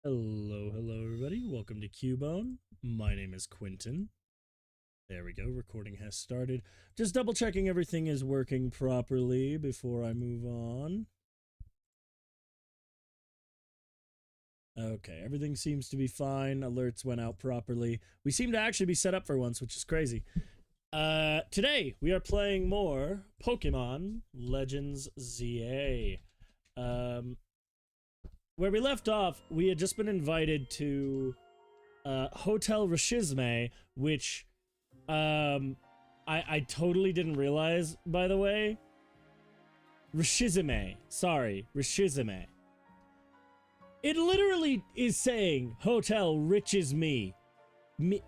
Hello everybody. Welcome to Cubone. My name is Quentin. There we go. Recording has started. Just double checking everything is working properly before I move on. Okay, everything seems to be fine. Alerts went out properly. We seem to actually be set up for once, which is crazy. Today we are playing more Pokemon Legends ZA. Where we left off, we had just been invited to Hotel Rishizme, which I totally didn't realize, by the way. Rishizme. Sorry, Rishizme. It literally is saying Hotel Rich is me.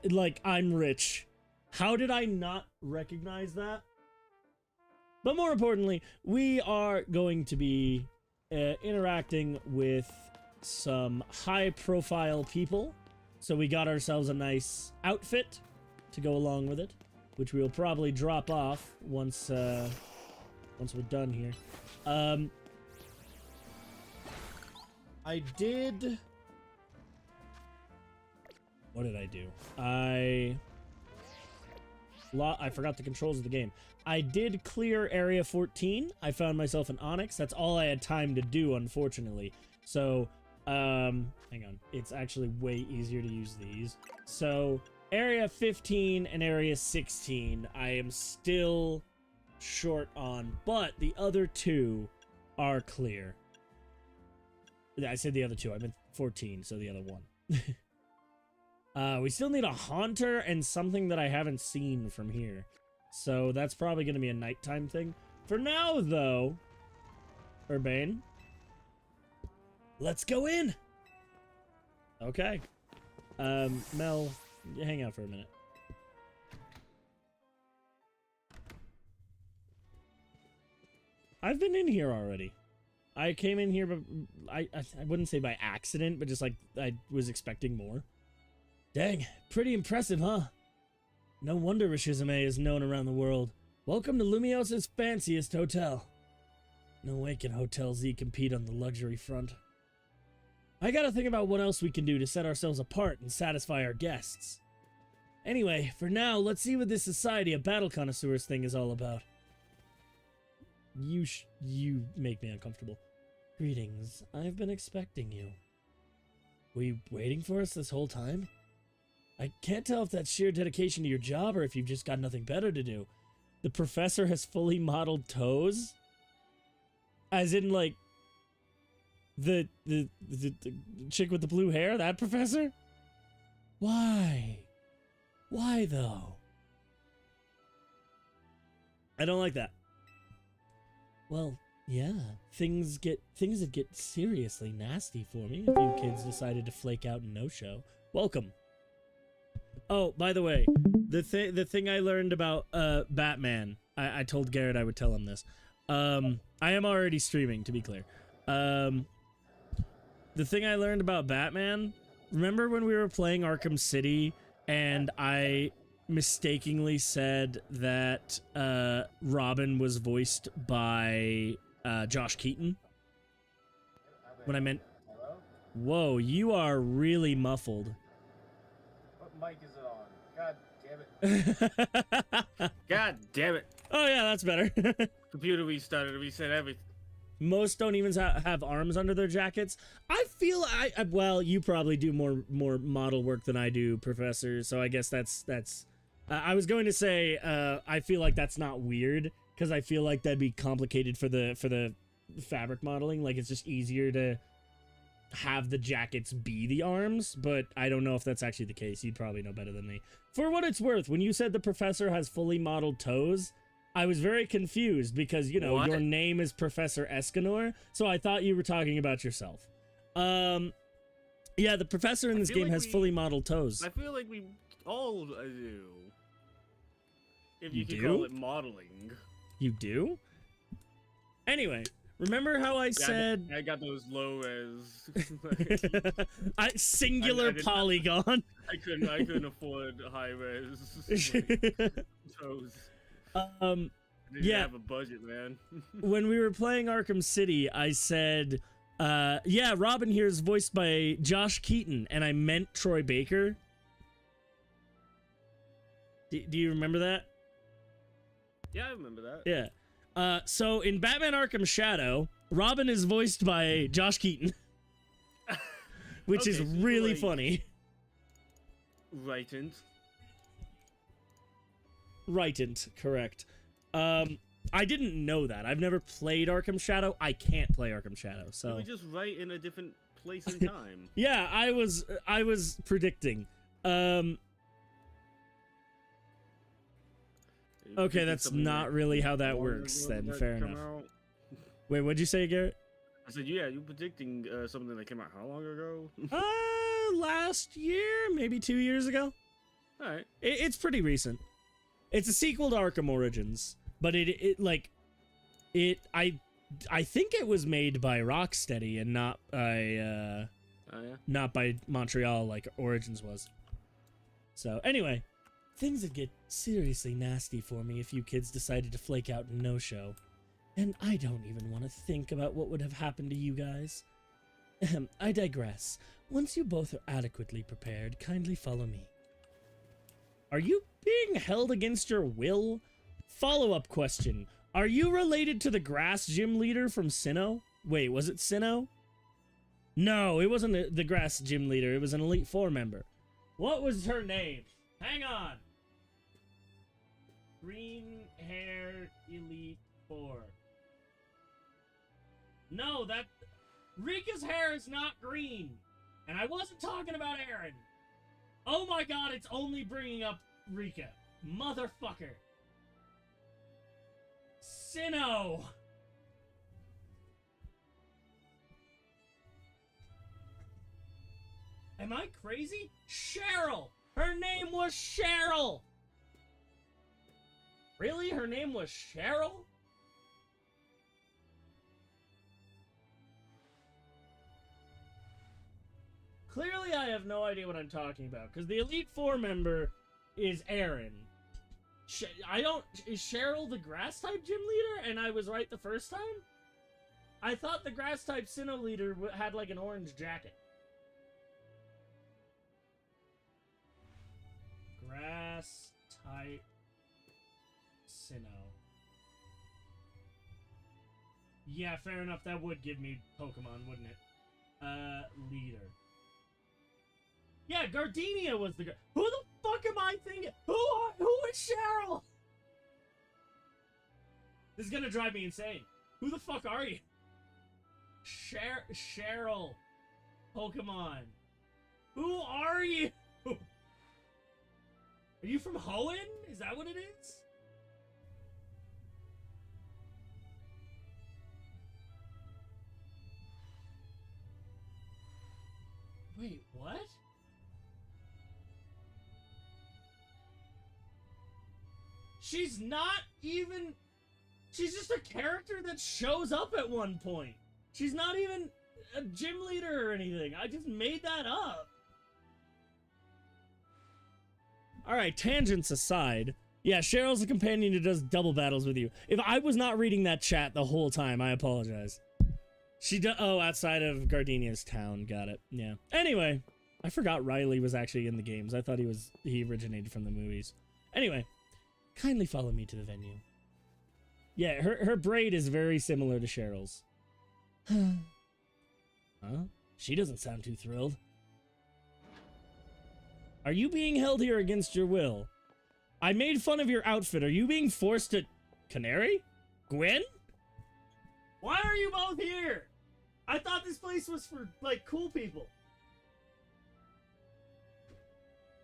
Like, I'm rich. How did I not recognize that? But more importantly, we are going to be interacting with some high-profile people. So we got ourselves a nice outfit to go along with it, which we'll probably drop off once we're done here. I did... What did I do? I forgot the controls of the game. I did clear Area 14. I found myself an Onyx. That's all I had time to do, unfortunately. So, hang on. It's actually way easier to use these. So, Area 15 and Area 16, I am still short on, but the other two are clear. I said the other two. I meant 14, so the other one. We still need a Haunter and something that I haven't seen from here. So that's probably going to be a nighttime thing. For now, though, Urbane, let's go in. Okay. Mel, hang out for a minute. I've been in here already. I came in here, but I wouldn't say by accident, but just like I was expecting more. Dang, pretty impressive, huh? No wonder Rishizme is known around the world. Welcome to Lumiose's fanciest hotel. No way can Hotel Z compete on the luxury front. I gotta think about what else we can do to set ourselves apart and satisfy our guests. Anyway, for now, let's see what this Society of Battle Connoisseurs thing is all about. You make me uncomfortable. Greetings. I've been expecting you. Were you waiting for us this whole time? I can't tell if that's sheer dedication to your job or if you've just got nothing better to do. The professor has fully modeled toes? As in, like, the chick with the blue hair? That professor? Why? Why, though? I don't like that. Well, yeah, things would get seriously nasty for me if you kids decided to flake out and no-show. Welcome. Oh, by the way, the thing I learned about Batman, I told Garrett I would tell him this. I am already streaming, to be clear. The thing I learned about Batman, remember when we were playing Arkham City and I mistakenly said that Robin was voiced by Josh Keaton? When I meant... Whoa, you are really muffled. What mic is it on? God damn it. God damn it. Oh yeah, that's better. Computer restarted, reset everything. Most don't even have arms under their jackets. I feel well, you probably do more model work than I do, Professor. So I guess that's. I was going to say I feel like that's not weird because I feel like that'd be complicated for the fabric modeling. Like it's just easier to have the jackets be the arms, but I don't know if that's actually the case. You'd probably know better than me. For what it's worth, when you said the professor has fully modeled toes, I was very confused because, you know, What? Your name is Professor Escanor, so I thought you were talking about yourself. Yeah, the professor in this game has fully modeled toes. I feel like we all do. If You you could do? call it modeling. You do? Anyway, remember how I said... I got those low res. singular polygon. I couldn't afford high res toes. Didn't Yeah. have a budget, man. When we were playing Arkham City, I said Yeah, Robin here is voiced by Josh Keaton, and I meant Troy Baker. Do you remember that? Yeah, I remember that. Yeah. So in Batman Arkham Shadow, Robin is voiced by Josh Keaton, which Okay, is so really like- funny. Rightened. Rightent, correct. I didn't know that. I've never played Arkham Shadow. I can't play Arkham Shadow, You so were just right in a different place and time. yeah, I was predicting. Okay, Predicted that's something not like really how that long works ago then. that Fair come enough. out. Wait, what'd you say, Garrett? I said, yeah, you predicting something that came out how long ago? Last year, maybe 2 years ago. All right. It's pretty recent. It's a sequel to Arkham Origins, but I think it was made by Rocksteady and not by Oh yeah. not by Montreal like Origins was. So anyway, things would get seriously nasty for me if you kids decided to flake out and no-show. And I don't even want to think about what would have happened to you guys. I digress. Once you both are adequately prepared, kindly follow me. Are you being held against your will? Follow-up question. Are you related to the grass gym leader from Sinnoh? Wait, was it Sinnoh? No, it wasn't the grass gym leader. It was an Elite Four member. What was her name? Hang on. Green hair Elite Four. No, that... Rika's hair is not green. And I wasn't talking about Aaron. Oh my god, it's only bringing up Rika. Motherfucker. Sinnoh. Am I crazy? Cheryl. Her name was Cheryl. Really? Her name was Cheryl? Clearly, I have no idea what I'm talking about, because the Elite Four member is Aaron. Is Cheryl the grass-type gym leader, and I was right the first time? I thought the grass-type Sinnoh leader had, like, an orange jacket. Grass-type Sinnoh. Yeah, fair enough, that would give me Pokemon, wouldn't it? Leader. Yeah, Gardenia was the guy. Who the fuck am I thinking? Who is Cheryl? This is gonna drive me insane. Who the fuck are you? Cheryl. Pokemon. Who are you? Are you from Hoenn? Is that what it is? Wait, what? She's not even... She's just a character that shows up at one point. She's not even a gym leader or anything. I just made that up. Alright, tangents aside. Yeah, Cheryl's a companion who does double battles with you. If I was not reading that chat the whole time, I apologize. Oh, outside of Gardenia's town. Got it. Yeah. Anyway, I forgot Riley was actually in the games. I thought he originated from the movies. Anyway, kindly follow me to the venue. Yeah, her braid is very similar to Cheryl's. Huh? She doesn't sound too thrilled. Are you being held here against your will? I made fun of your outfit. Are you being forced to... Canary? Gwen? Why are you both here? I thought this place was for, like, cool people.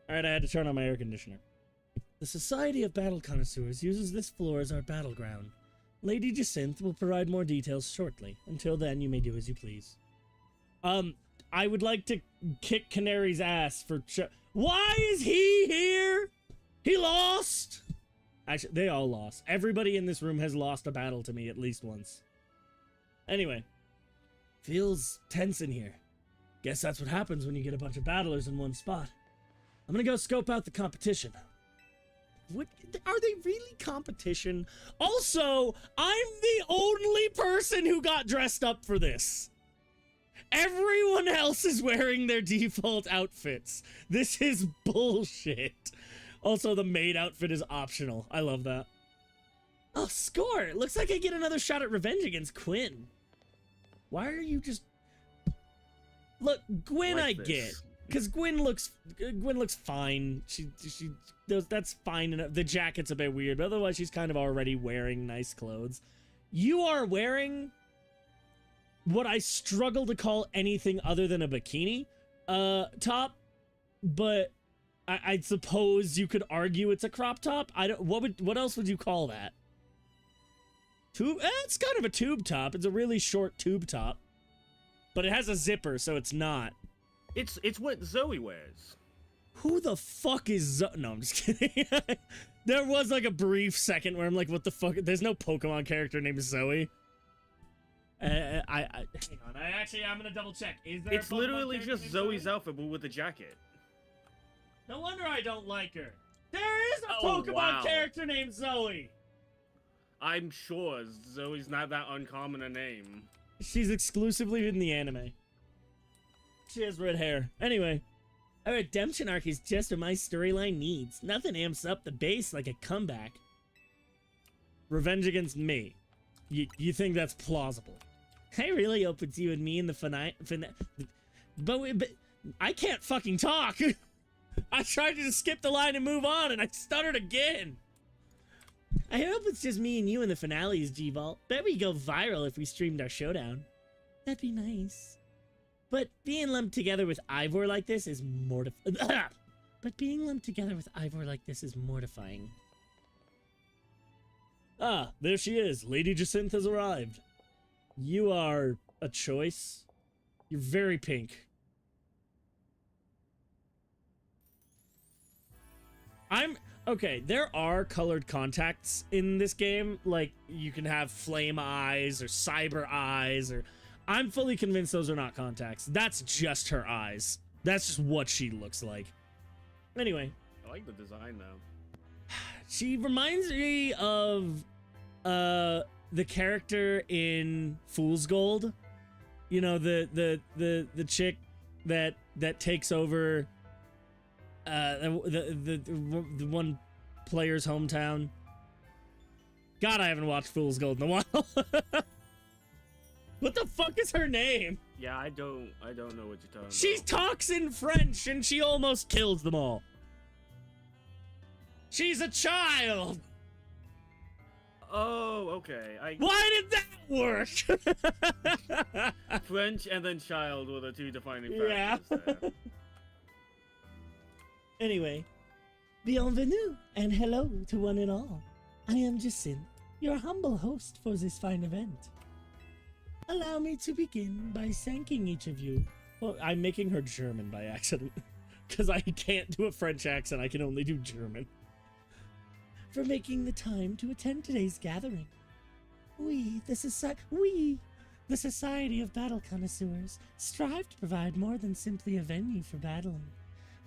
Alright, I had to turn on my air conditioner. The Society of Battle Connoisseurs uses this floor as our battleground. Lady Jacinth will provide more details shortly. Until then, you may do as you please. I would like to kick Canary's ass for... Why is he here? He lost! Actually, they all lost. Everybody in this room has lost a battle to me at least once. Anyway. Feels tense in here. Guess that's what happens when you get a bunch of battlers in one spot. I'm gonna go scope out the competition. What? Are they really competition? Also, I'm the only person who got dressed up for this. Everyone else is wearing their default outfits. This is bullshit. Also, the maid outfit is optional. I love that. Oh, score! Looks like I get another shot at revenge against Quinn. Why are you just... Look, Gwen Like I this. get. Because Gwen looks fine. That's fine enough. The jacket's a bit weird, but otherwise she's kind of already wearing nice clothes. You are wearing what I struggle to call anything other than a bikini top, but I suppose you could argue it's a crop top. What else would you call that? Tube? It's kind of a tube top. It's a really short tube top, but it has a zipper, so it's not. It's what Zoe wears. Who the fuck is Zoe? No, I'm just kidding. There was like a brief second where I'm like, what the fuck? There's no Pokemon character named Zoe. Hang on. I'm gonna double check. Is there? It's literally just Zoe's outfit, but with a jacket. No wonder I don't like her. There is a Oh, Pokemon wow. character named Zoe. I'm sure Zoe's not that uncommon a name. She's exclusively in the anime. She has red hair. Anyway, a redemption arc is just what my storyline needs. Nothing amps up the base like a comeback. Revenge against me. You think that's plausible? I really hope it's you and me in the but I can't fucking talk. I tried to just skip the line and move on, and I stuttered again. I hope it's just me and you in the finales, G-Vault. Bet we go viral if we streamed our showdown. That'd be nice. But being lumped together with Ivor like this is mortifying. Ah, there she is. Lady Jacinth has arrived. You are a choice. You're very pink. Okay, there are colored contacts in this game. Like, you can have flame eyes or cyber eyes, or... I'm fully convinced those are not contacts. That's just her eyes. That's just what she looks like. Anyway. I like the design, though. She reminds me of, the character in Fool's Gold. You know, the chick that takes over the one player's hometown. God, I haven't watched Fool's Gold in a while. What the fuck is her name? Yeah, I don't know what you're talking She about. talks in French and she almost kills them all. She's a child. Oh, okay. Why did that work? French and then child were the two defining factors. Yeah. There. Anyway, bienvenue and hello to one and all. I am Jacinth, your humble host for this fine event. Allow me to begin by thanking each of you. Well, I'm making her German by accident, because I can't do a French accent, I can only do German. For making the time to attend today's gathering. We, the Society of Battle Connoisseurs, strive to provide more than simply a venue for battling.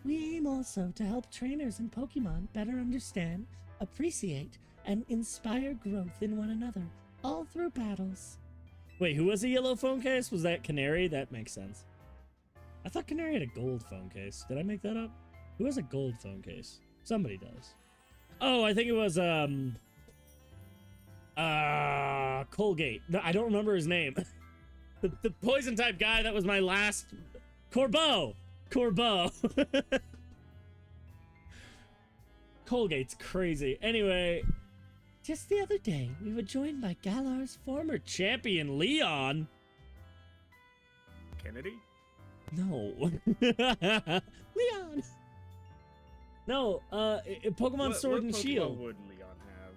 We aim also to help trainers and Pokemon better understand, appreciate, and inspire growth in one another, all through battles. Wait, who was a yellow phone case? Was that Canary? That makes sense. I thought Canary had a gold phone case. Did I make that up? Who has a gold phone case? Somebody does. Oh, I think it was, Colgate. No, I don't remember his name. the poison type guy that was my last... Corbeau! Colgate's crazy. Anyway, just the other day, we were joined by Galar's former champion, Leon. Kennedy? No. Leon! No, Pokemon Sword and Pokemon Shield. would Leon have?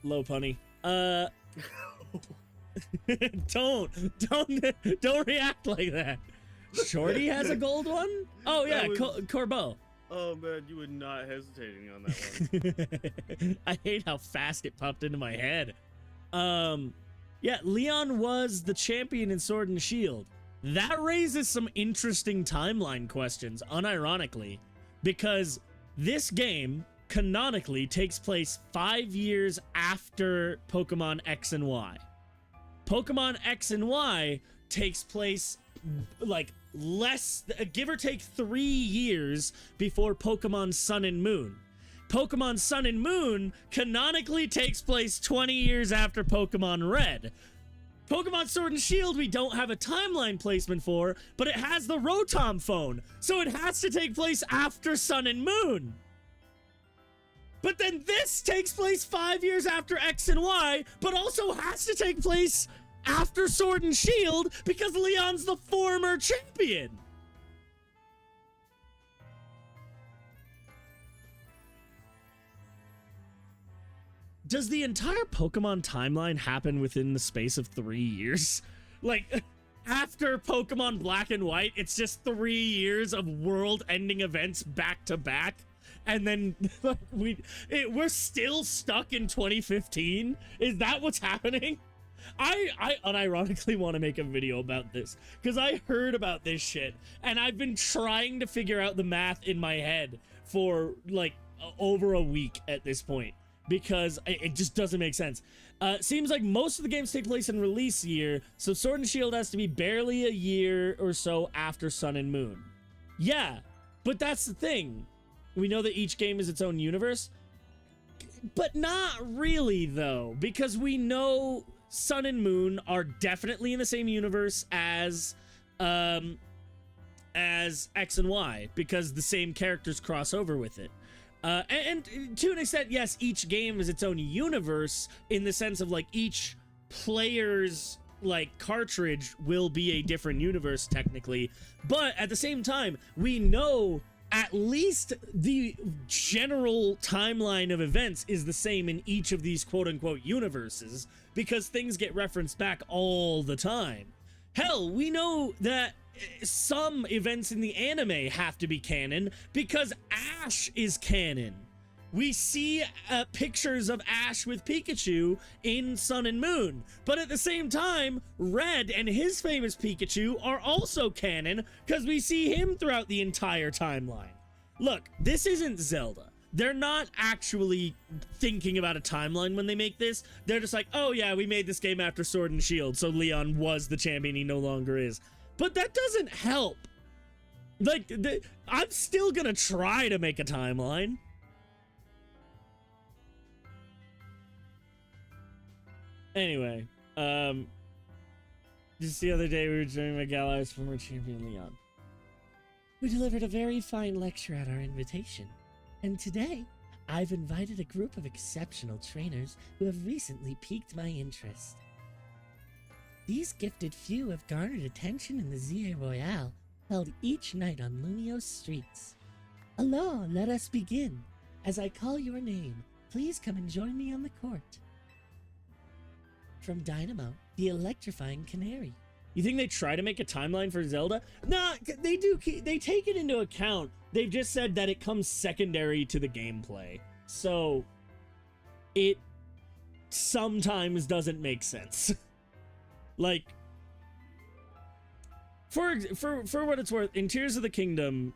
Low punny. Don't react like that. Shorty has a gold one? Oh yeah, Corbeau. Oh man, you were not hesitating on that one. I hate how fast it popped into my head. Yeah, Leon was the champion in Sword and Shield. That raises some interesting timeline questions, unironically, because this game canonically takes place 5 years after Pokemon X and Y. Pokemon X and Y takes place like give or take 3 years before Pokemon Sun and Moon. Pokemon Sun and Moon canonically takes place 20 years after Pokemon Red. Pokemon Sword and Shield we don't have a timeline placement for, but it has the Rotom phone, so it has to take place after Sun and Moon. But then this takes place 5 years after X and Y, but also has to take place after Sword and Shield because Leon's the former champion. Does the entire Pokemon timeline happen within the space of 3 years? Like, after Pokemon Black and White, it's just 3 years of world-ending events back to back, and then we're still stuck in 2015? Is that what's happening? I unironically want to make a video about this, because I heard about this shit, and I've been trying to figure out the math in my head for, like, over a week at this point, because it just doesn't make sense. Seems like most of the games take place in release year, so Sword and Shield has to be barely a year or so after Sun and Moon. Yeah, but that's the thing. We know that each game is its own universe, but not really, though, because we know Sun and Moon are definitely in the same universe as X and Y, because the same characters cross over with it. And to an extent, yes, each game is its own universe in the sense of, like, each player's, like, cartridge will be a different universe, technically. But at the same time, we know at least the general timeline of events is the same in each of these quote-unquote universes, because things get referenced back all the time. Hell, we know that some events in the anime have to be canon because Ash is canon. We see pictures of Ash with Pikachu in Sun and Moon, but at the same time, Red and his famous Pikachu are also canon because we see him throughout the entire timeline. Look, this isn't Zelda. They're not actually thinking about a timeline when they make this. They're just like, oh yeah, we made this game after Sword and Shield, so Leon was the champion, he no longer is. But that doesn't help. Like, I'm still gonna try to make a timeline. Anyway, just the other day we were joining my Galar's former champion Leon, who delivered a very fine lecture at our invitation. And today, I've invited a group of exceptional trainers who have recently piqued my interest. These gifted few have garnered attention in the ZA Royale, held each night on Lumiose streets. Alors, let us begin. As I call your name, please come and join me on the court. From Dynamo, the electrifying canary. You think they try to make a timeline for Zelda? Nah, they do. They take it into account. They've just said that it comes secondary to the gameplay. So, it sometimes doesn't make sense. Like, for what it's worth, in Tears of the Kingdom,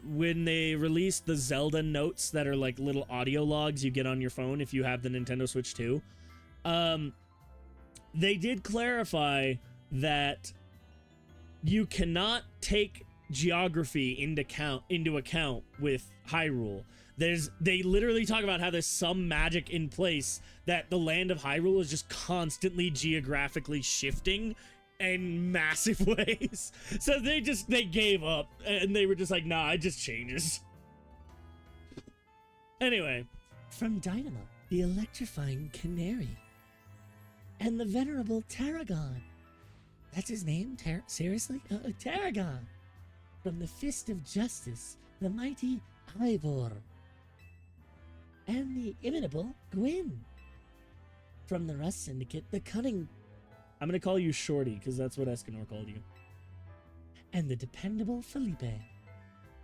when they released the Zelda notes that are like little audio logs you get on your phone if you have the Nintendo Switch 2, they did clarify that you cannot take geography into account with Hyrule. They literally talk about how there's some magic in place that the land of Hyrule is just constantly geographically shifting in massive ways. So they gave up and they were just like, nah, it just changes. Anyway, from Dynamo, the electrifying canary, and the venerable Tarragon. That's his name? Seriously? Tarragon. From the Fist of Justice, the mighty Ivor. And the inimitable Gwyn. From the Rust Syndicate, the cunning... I'm gonna call you Shorty, because that's what Escanor called you. And the dependable Felipe.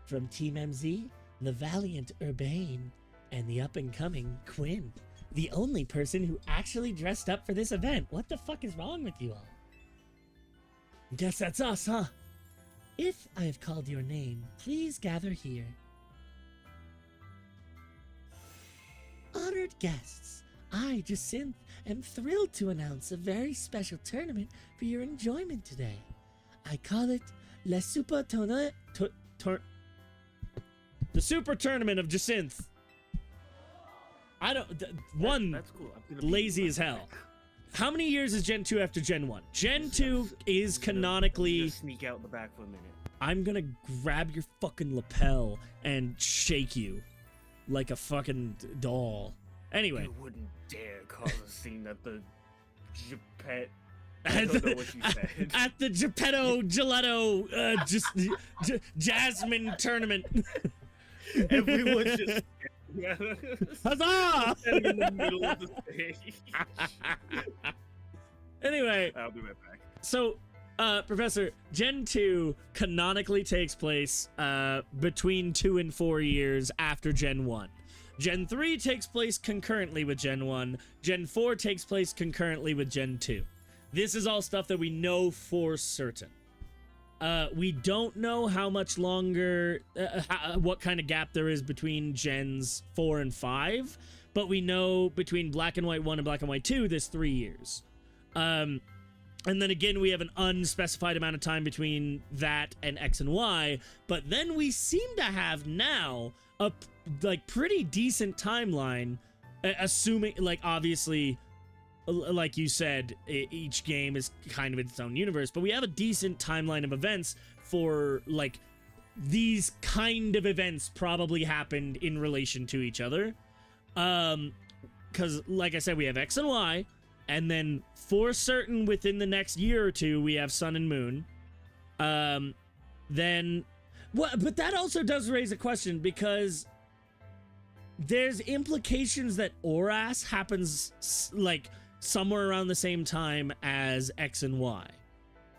From Team MZ, the valiant Urbane. And the up-and-coming Quinn. The only person who actually dressed up for this event. What the fuck is wrong with you all? Guess that's us, huh? If I have called your name, please gather here. Honored guests, I, Jacinth, am thrilled to announce a very special tournament for your enjoyment today. I call it Le Super Tournament. The Super Tournament of Jacinth. I don't. One, That's cool. I'm gonna be lazy as hell. How many years is Gen 2 after Gen 1? Gen 2 is canonically. Just sneak out the back for a minute. I'm gonna grab your fucking lapel and shake you like a fucking doll. Anyway. You wouldn't dare cause a scene at the Japet. I don't know what you said. At the Geppetto Gelato Jasmine tournament. Everyone's just Huzzah! standing in the middle of the stage. Anyway, I'll be right back. so Professor, Gen 2 canonically takes place between 2 and 4 years after Gen 1. Gen 3 takes place concurrently with Gen 1. Gen 4 takes place concurrently with Gen 2. This is all stuff that we know for certain. We don't know how much longer, what kind of gap there is between Gens 4 and 5, but we know between Black and White 1 and Black and White 2, there's 3 years. And then again, we have an unspecified amount of time between that and X and Y, but then we seem to have now a pretty decent timeline, assuming, obviously, like you said, each game is kind of its own universe, but we have a decent timeline of events for, these kind of events probably happened in relation to each other. Because, like I said, we have X and Y, and then for certain within the next year or two, we have Sun and Moon. Then, but that also does raise a question, because there's implications that Oras happens, somewhere around the same time as X and Y.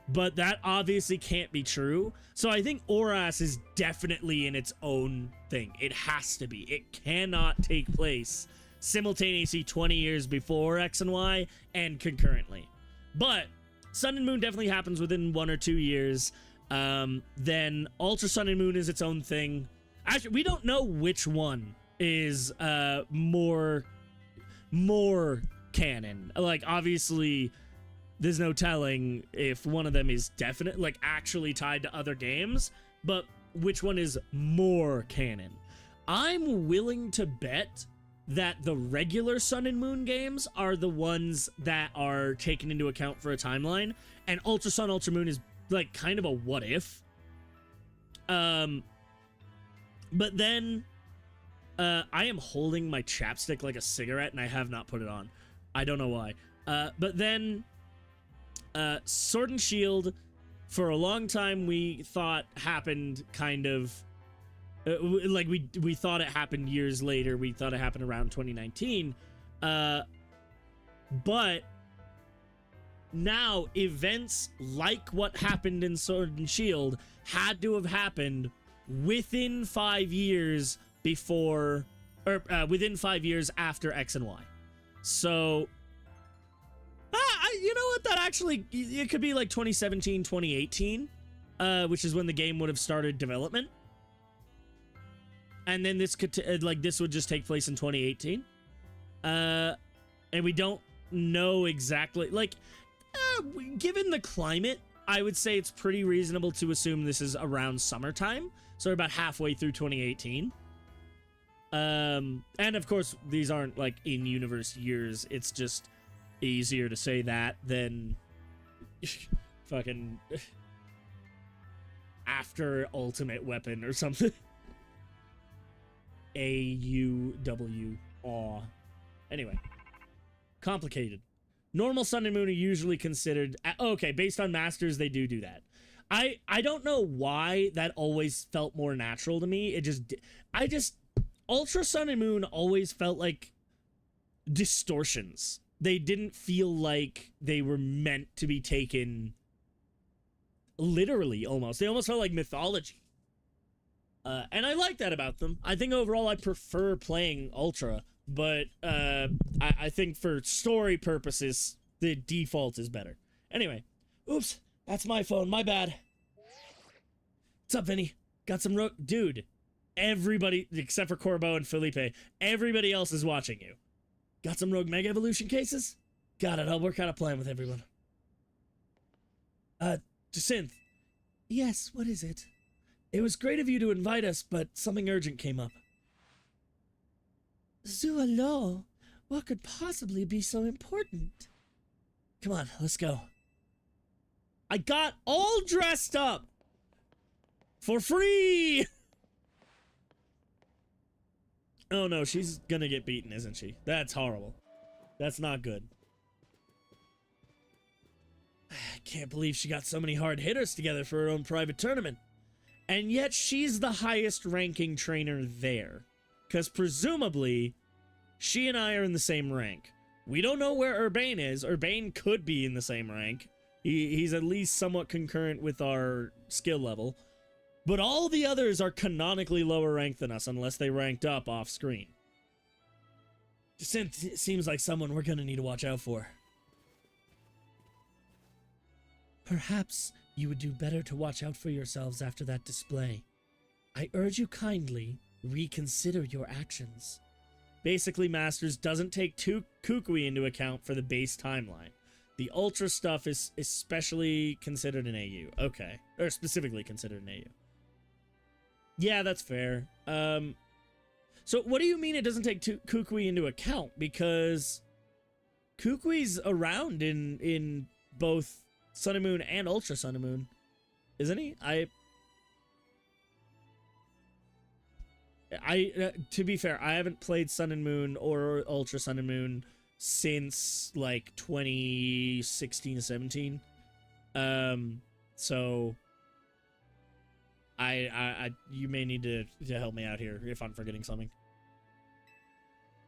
But that obviously can't be true. So I think Oras is definitely in its own thing. It has to be. It cannot take place simultaneously 20 years before X and Y and concurrently. But Sun and Moon definitely happens within 1 or 2 years. Then Ultra Sun and Moon is its own thing. Actually, we don't know which one is more canon. Obviously, there's no telling if one of them is definite, actually tied to other games, but which one is more canon? I'm willing to bet that the regular Sun and Moon games are the ones that are taken into account for a timeline, and Ultra Sun, Ultra Moon is kind of a what if. But then I am holding my chapstick like a cigarette, and I have not put it on. I don't know why. But then Sword and Shield, for a long time, we thought happened kind of... we thought it happened years later. We thought it happened around 2019. But now, events like what happened in Sword and Shield had to have happened within 5 years before... or within 5 years after X and Y. So, you know what? That actually, it could be 2017, 2018, which is when the game would have started development. And then this could, this would just take place in 2018. And we don't know exactly, given the climate, I would say it's pretty reasonable to assume this is around summertime. So we're about halfway through 2018. And of course, these aren't in-universe years. It's just easier to say that than fucking after Ultimate Weapon or something. AUW. Anyway, complicated. Normal Sun and Moon are usually considered... okay, based on Masters, they do that. I don't know why that always felt more natural to me. Ultra Sun and Moon always felt like distortions. They didn't feel like they were meant to be taken literally, almost. They almost felt like mythology. And I like that about them. I think overall I prefer playing Ultra, but I think for story purposes, the default is better. Anyway, oops, that's my phone, my bad. What's up, Vinny? Got some dude, everybody, except for Corbo and Felipe, everybody else is watching you. Got some Rogue Mega Evolution cases? Got it. I'll work out a plan with everyone. Jacinth. Yes, what is it? It was great of you to invite us, but something urgent came up. ZA, what could possibly be so important? Come on, let's go. I got all dressed up for free! Oh no, she's gonna get beaten, isn't she? That's horrible. That's not good. I can't believe she got so many hard hitters together for her own private tournament. And yet she's the highest ranking trainer there. Because presumably, she and I are in the same rank. We don't know where Urbane is. Urbane could be in the same rank. He's at least somewhat concurrent with our skill level. But all the others are canonically lower ranked than us unless they ranked up off screen. Jacinth seems like someone we're gonna need to watch out for. Perhaps you would do better to watch out for yourselves after that display. I urge you kindly reconsider your actions. Basically, Masters doesn't take Kukui into account for the base timeline. The Ultra stuff is especially considered an AU. Okay. Or specifically considered an AU. Yeah, that's fair. So what do you mean it doesn't take Kukui into account? Because Kukui's around in both Sun and Moon and Ultra Sun and Moon, isn't he? To be fair, I haven't played Sun and Moon or Ultra Sun and Moon since like 2016-17. So you may need to help me out here if I'm forgetting something.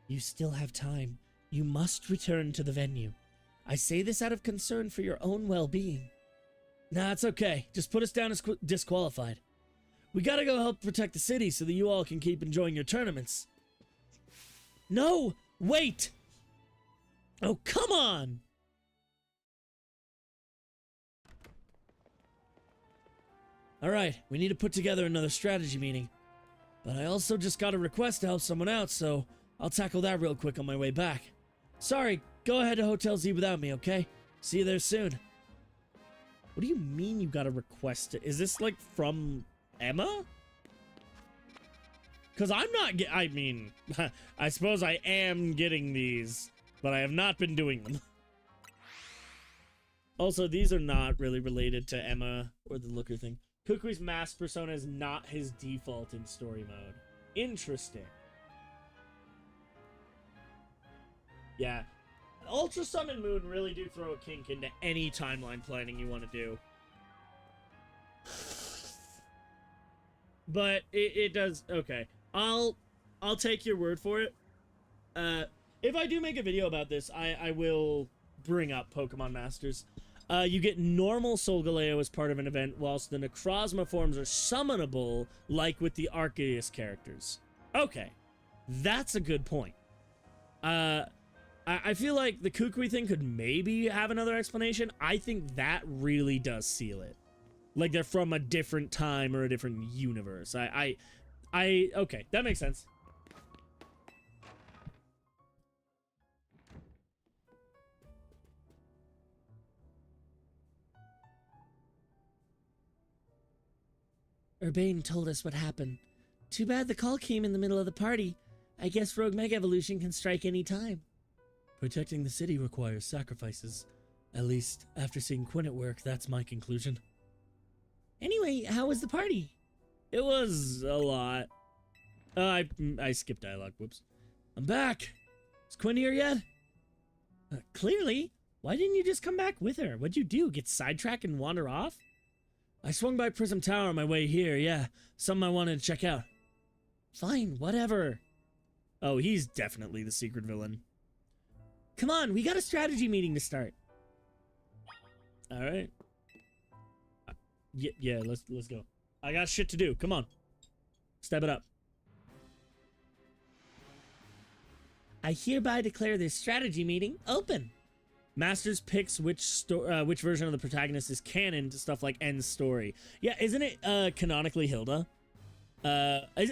You still have time. You must return to the venue. I say this out of concern for your own well-being. Nah, it's okay. Just put us down as disqualified. We gotta go help protect the city so that you all can keep enjoying your tournaments. No! Wait! Oh, come on! Alright, we need to put together another strategy meeting. But I also just got a request to help someone out, so I'll tackle that real quick on my way back. Sorry, go ahead to Hotel Z without me, okay? See you there soon. What do you mean you got a request? Is this like from Emma? Because I'm not I mean, I suppose I am getting these, but I have not been doing them. Also, these are not really related to Emma or the Looker thing. Kukui's mask persona is not his default in story mode. Interesting. Yeah. Ultra Sun and Moon really do throw a kink into any timeline planning you want to do. But it does. Okay. I'll take your word for it. If I do make a video about this, I will bring up Pokemon Masters. You get normal Solgaleo as part of an event, whilst the Necrozma forms are summonable, like with the Arceus characters. Okay. That's a good point. I feel like the Kukui thing could maybe have another explanation. I think that really does seal it. Like they're from a different time or a different universe. Okay, that makes sense. Urbane told us what happened. Too bad the call came in the middle of the party. I guess Rogue Mega Evolution can strike any time. Protecting the city requires sacrifices. At least, after seeing Quinn at work, that's my conclusion. Anyway, how was the party? It was a lot. I skipped dialogue, whoops. I'm back! Is Quinn here yet? Clearly. Why didn't you just come back with her? What'd you do, get sidetracked and wander off? I swung by Prism Tower on my way here, yeah. Something I wanted to check out. Fine, whatever. Oh, he's definitely the secret villain. Come on, we got a strategy meeting to start. All right. Yeah, let's go. I got shit to do. Come on. Step it up. I hereby declare this strategy meeting open. Masters picks which version of the protagonist is canon to stuff like End's story. Yeah, isn't it canonically Hilda? I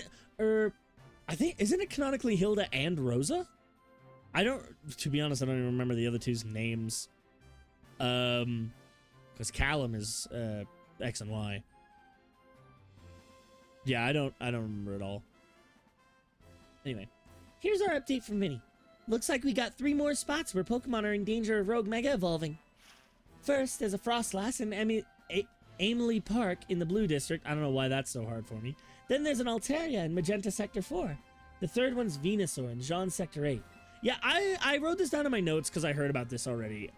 think isn't it canonically Hilda and Rosa? I don't, to be honest, I don't even remember the other two's names. Because Callum is X and Y. Yeah, I don't remember at all. Anyway, here's our update from Vinny. Looks like we got 3 more spots where Pokemon are in danger of rogue mega evolving. First, there's a Frostlass in Amelie Park in the Blue District. I don't know why that's so hard for me. Then there's an Altaria in Magenta Sector 4. The third one's Venusaur in Jean Sector 8. Yeah, I wrote this down in my notes because I heard about this already.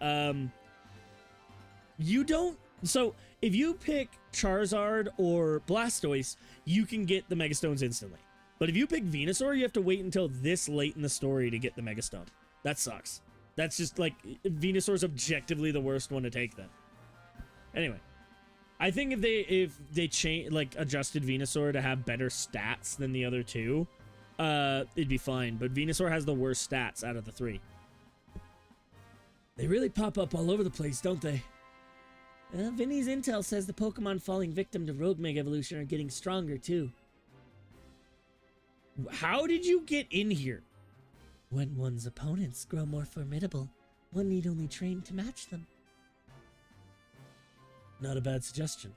You don't... So, if you pick Charizard or Blastoise, you can get the Megastones instantly. But if you pick Venusaur, you have to wait until this late in the story to get the Megastone. That sucks. That's just, like, Venusaur's objectively the worst one to take then. Anyway. I think if they change, like, adjusted Venusaur to have better stats than the other two, it'd be fine. But Venusaur has the worst stats out of the 3. They really pop up all over the place, don't they? Vinny's intel says the Pokemon falling victim to Rogue Mega Evolution are getting stronger, too. How did you get in here? When one's opponents grow more formidable, one need only train to match them. Not a bad suggestion.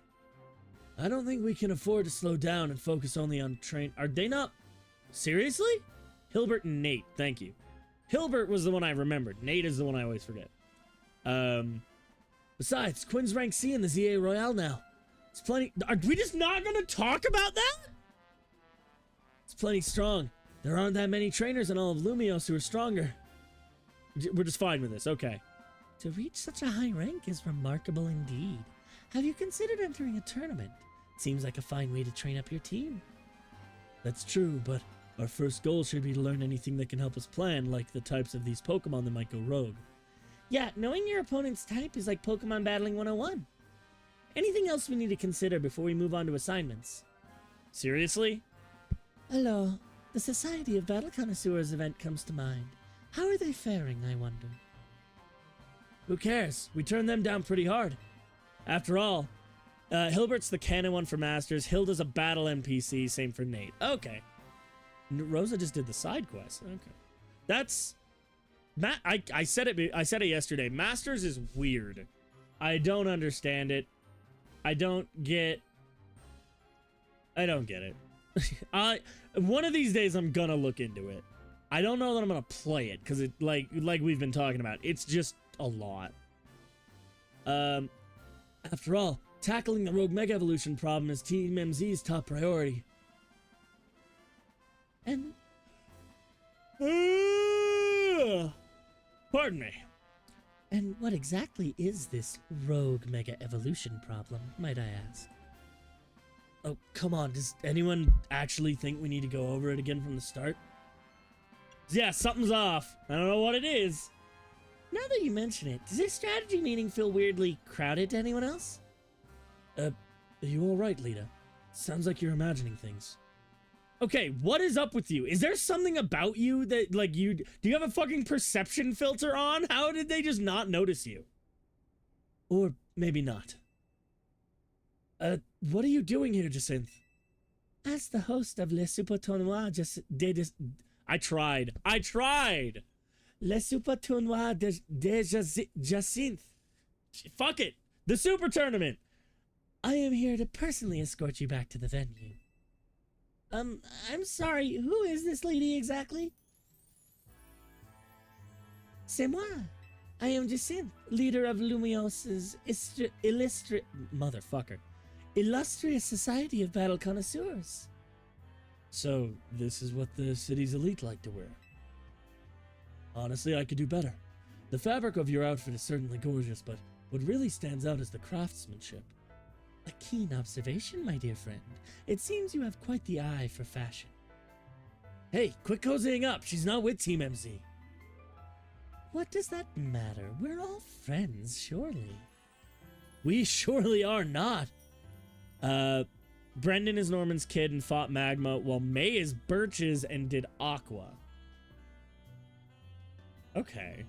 I don't think we can afford to slow down and focus only on train... Are they not... Seriously? Hilbert and Nate, thank you. Hilbert was the one I remembered. Nate is the one I always forget. Besides, Quinn's rank C in the ZA Royale now. It's plenty... Are we just not going to talk about that? It's plenty strong. There aren't that many trainers in all of Lumiose who are stronger. We're just fine with this, okay. To reach such a high rank is remarkable indeed. Have you considered entering a tournament? Seems like a fine way to train up your team. That's true, but our first goal should be to learn anything that can help us plan, like the types of these Pokemon that might go rogue. Yeah, knowing your opponent's type is like Pokemon Battling 101. Anything else we need to consider before we move on to assignments? Seriously? Hello. The Society of Battle Connoisseurs event comes to mind. How are they faring, I wonder? Who cares? We turned them down pretty hard. After all, Hilbert's the canon one for Masters. Hilda's a battle NPC. Same for Nate. Okay. Rosa just did the side quest. Okay. That's... I said it yesterday. Masters is weird. I don't understand it. I don't get it. One of these days I'm gonna look into it. I don't know that I'm gonna play it because it like we've been talking about. It's just a lot. After all, tackling the Rogue Mega Evolution problem is Team MZ's top priority. And pardon me. And what exactly is this Rogue Mega Evolution problem, might I ask? Oh, come on, does anyone actually think we need to go over it again from the start? Yeah, something's off. I don't know what it is. Now that you mention it, does this strategy meeting feel weirdly crowded to anyone else? Are you alright, Lita? Sounds like you're imagining things. Okay, what is up with you? Is there something about you that, like, do you have a fucking perception filter on? How did they just not notice you? Or maybe not. What are you doing here, Jacinthe? As the host of Le Super Tournoi, I tried. Le Super Tournoi de Jacinthe. Fuck it. The Super Tournament. I am here to personally escort you back to the venue. I'm sorry, who is this lady exactly? C'est moi. I am Jacinthe, leader of Lumiose's illustrious Society of Battle Connoisseurs. So, this is what the city's elite like to wear. Honestly, I could do better. The fabric of your outfit is certainly gorgeous, but what really stands out is the craftsmanship. A keen observation, my dear friend. It seems you have quite the eye for fashion. Hey, quit cozying up. She's not with Team MZ. What does that matter? We're all friends, surely. We surely are not. Brendan is Norman's kid and fought Magma, while May is Birch's and did Aqua. Okay.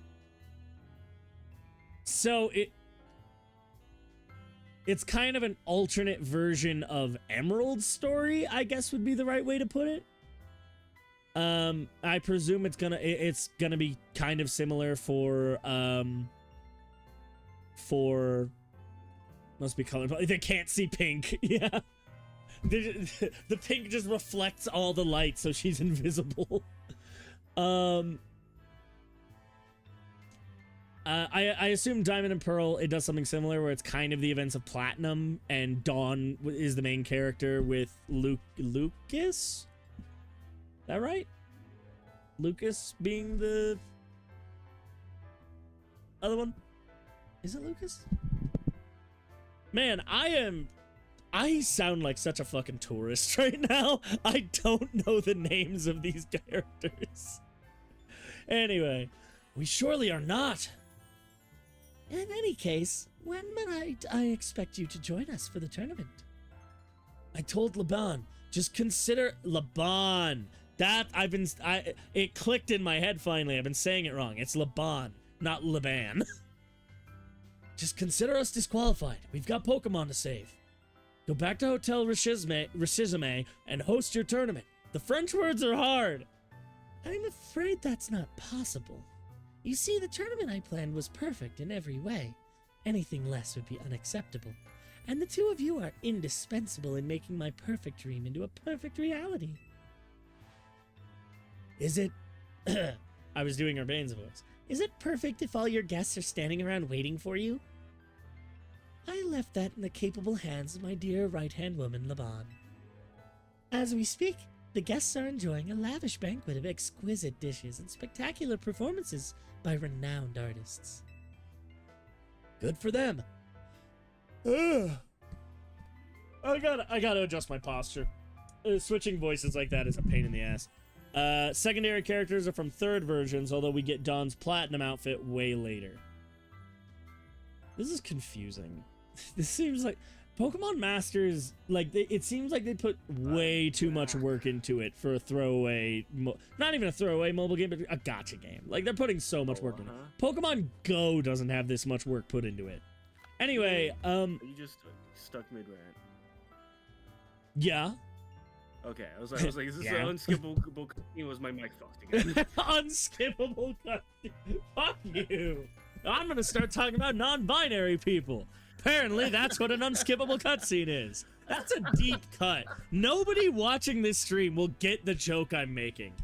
So it's kind of an alternate version of Emerald's story, I guess would be the right way to put it. I presume it's gonna be kind of similar for must be colorblind. They can't see pink. Yeah. The pink just reflects all the light, so she's invisible. I assume Diamond and Pearl, it does something similar where it's kind of the events of Platinum, and Dawn is the main character with Lucas? Is that right? Lucas being the other one? Is it Lucas? Man, I sound like such a fucking tourist right now. I don't know the names of these characters. Anyway, we surely are not. In any case, when might I expect you to join us for the tournament? I told Laban, just consider Laban. That it clicked in my head finally. I've been saying it wrong. It's Laban, not Laban. Just consider us disqualified. We've got Pokemon to save. Go back to Hotel Rishizame and host your tournament. The French words are hard. I'm afraid that's not possible. You see, the tournament I planned was perfect in every way. Anything less would be unacceptable. And the two of you are indispensable in making my perfect dream into a perfect reality. Is it... I was doing Urbane's voice. Is it perfect if all your guests are standing around waiting for you? I left that in the capable hands of my dear right-hand woman, Laban. As we speak, the guests are enjoying a lavish banquet of exquisite dishes and spectacular performances by renowned artists. Good for them. I gotta adjust my posture. Switching voices like that is a pain in the ass. Secondary characters are from third versions, although we get Dawn's platinum outfit way later. This is confusing. This seems like Pokemon Masters, like, it seems like they put way too much work into it for a throwaway, not even a throwaway mobile game, but a gacha game. Like, they're putting so much work into it. Pokemon Go doesn't have this much work put into it. Anyway, You just stuck mid-rant. Yeah. Okay, I was like, is this an unskippable cutscene? Was my mic fucked again? Unskippable cutscene. Fuck you. I'm gonna start talking about non-binary people. Apparently, that's what an unskippable cutscene is. That's a deep cut. Nobody watching this stream will get the joke I'm making.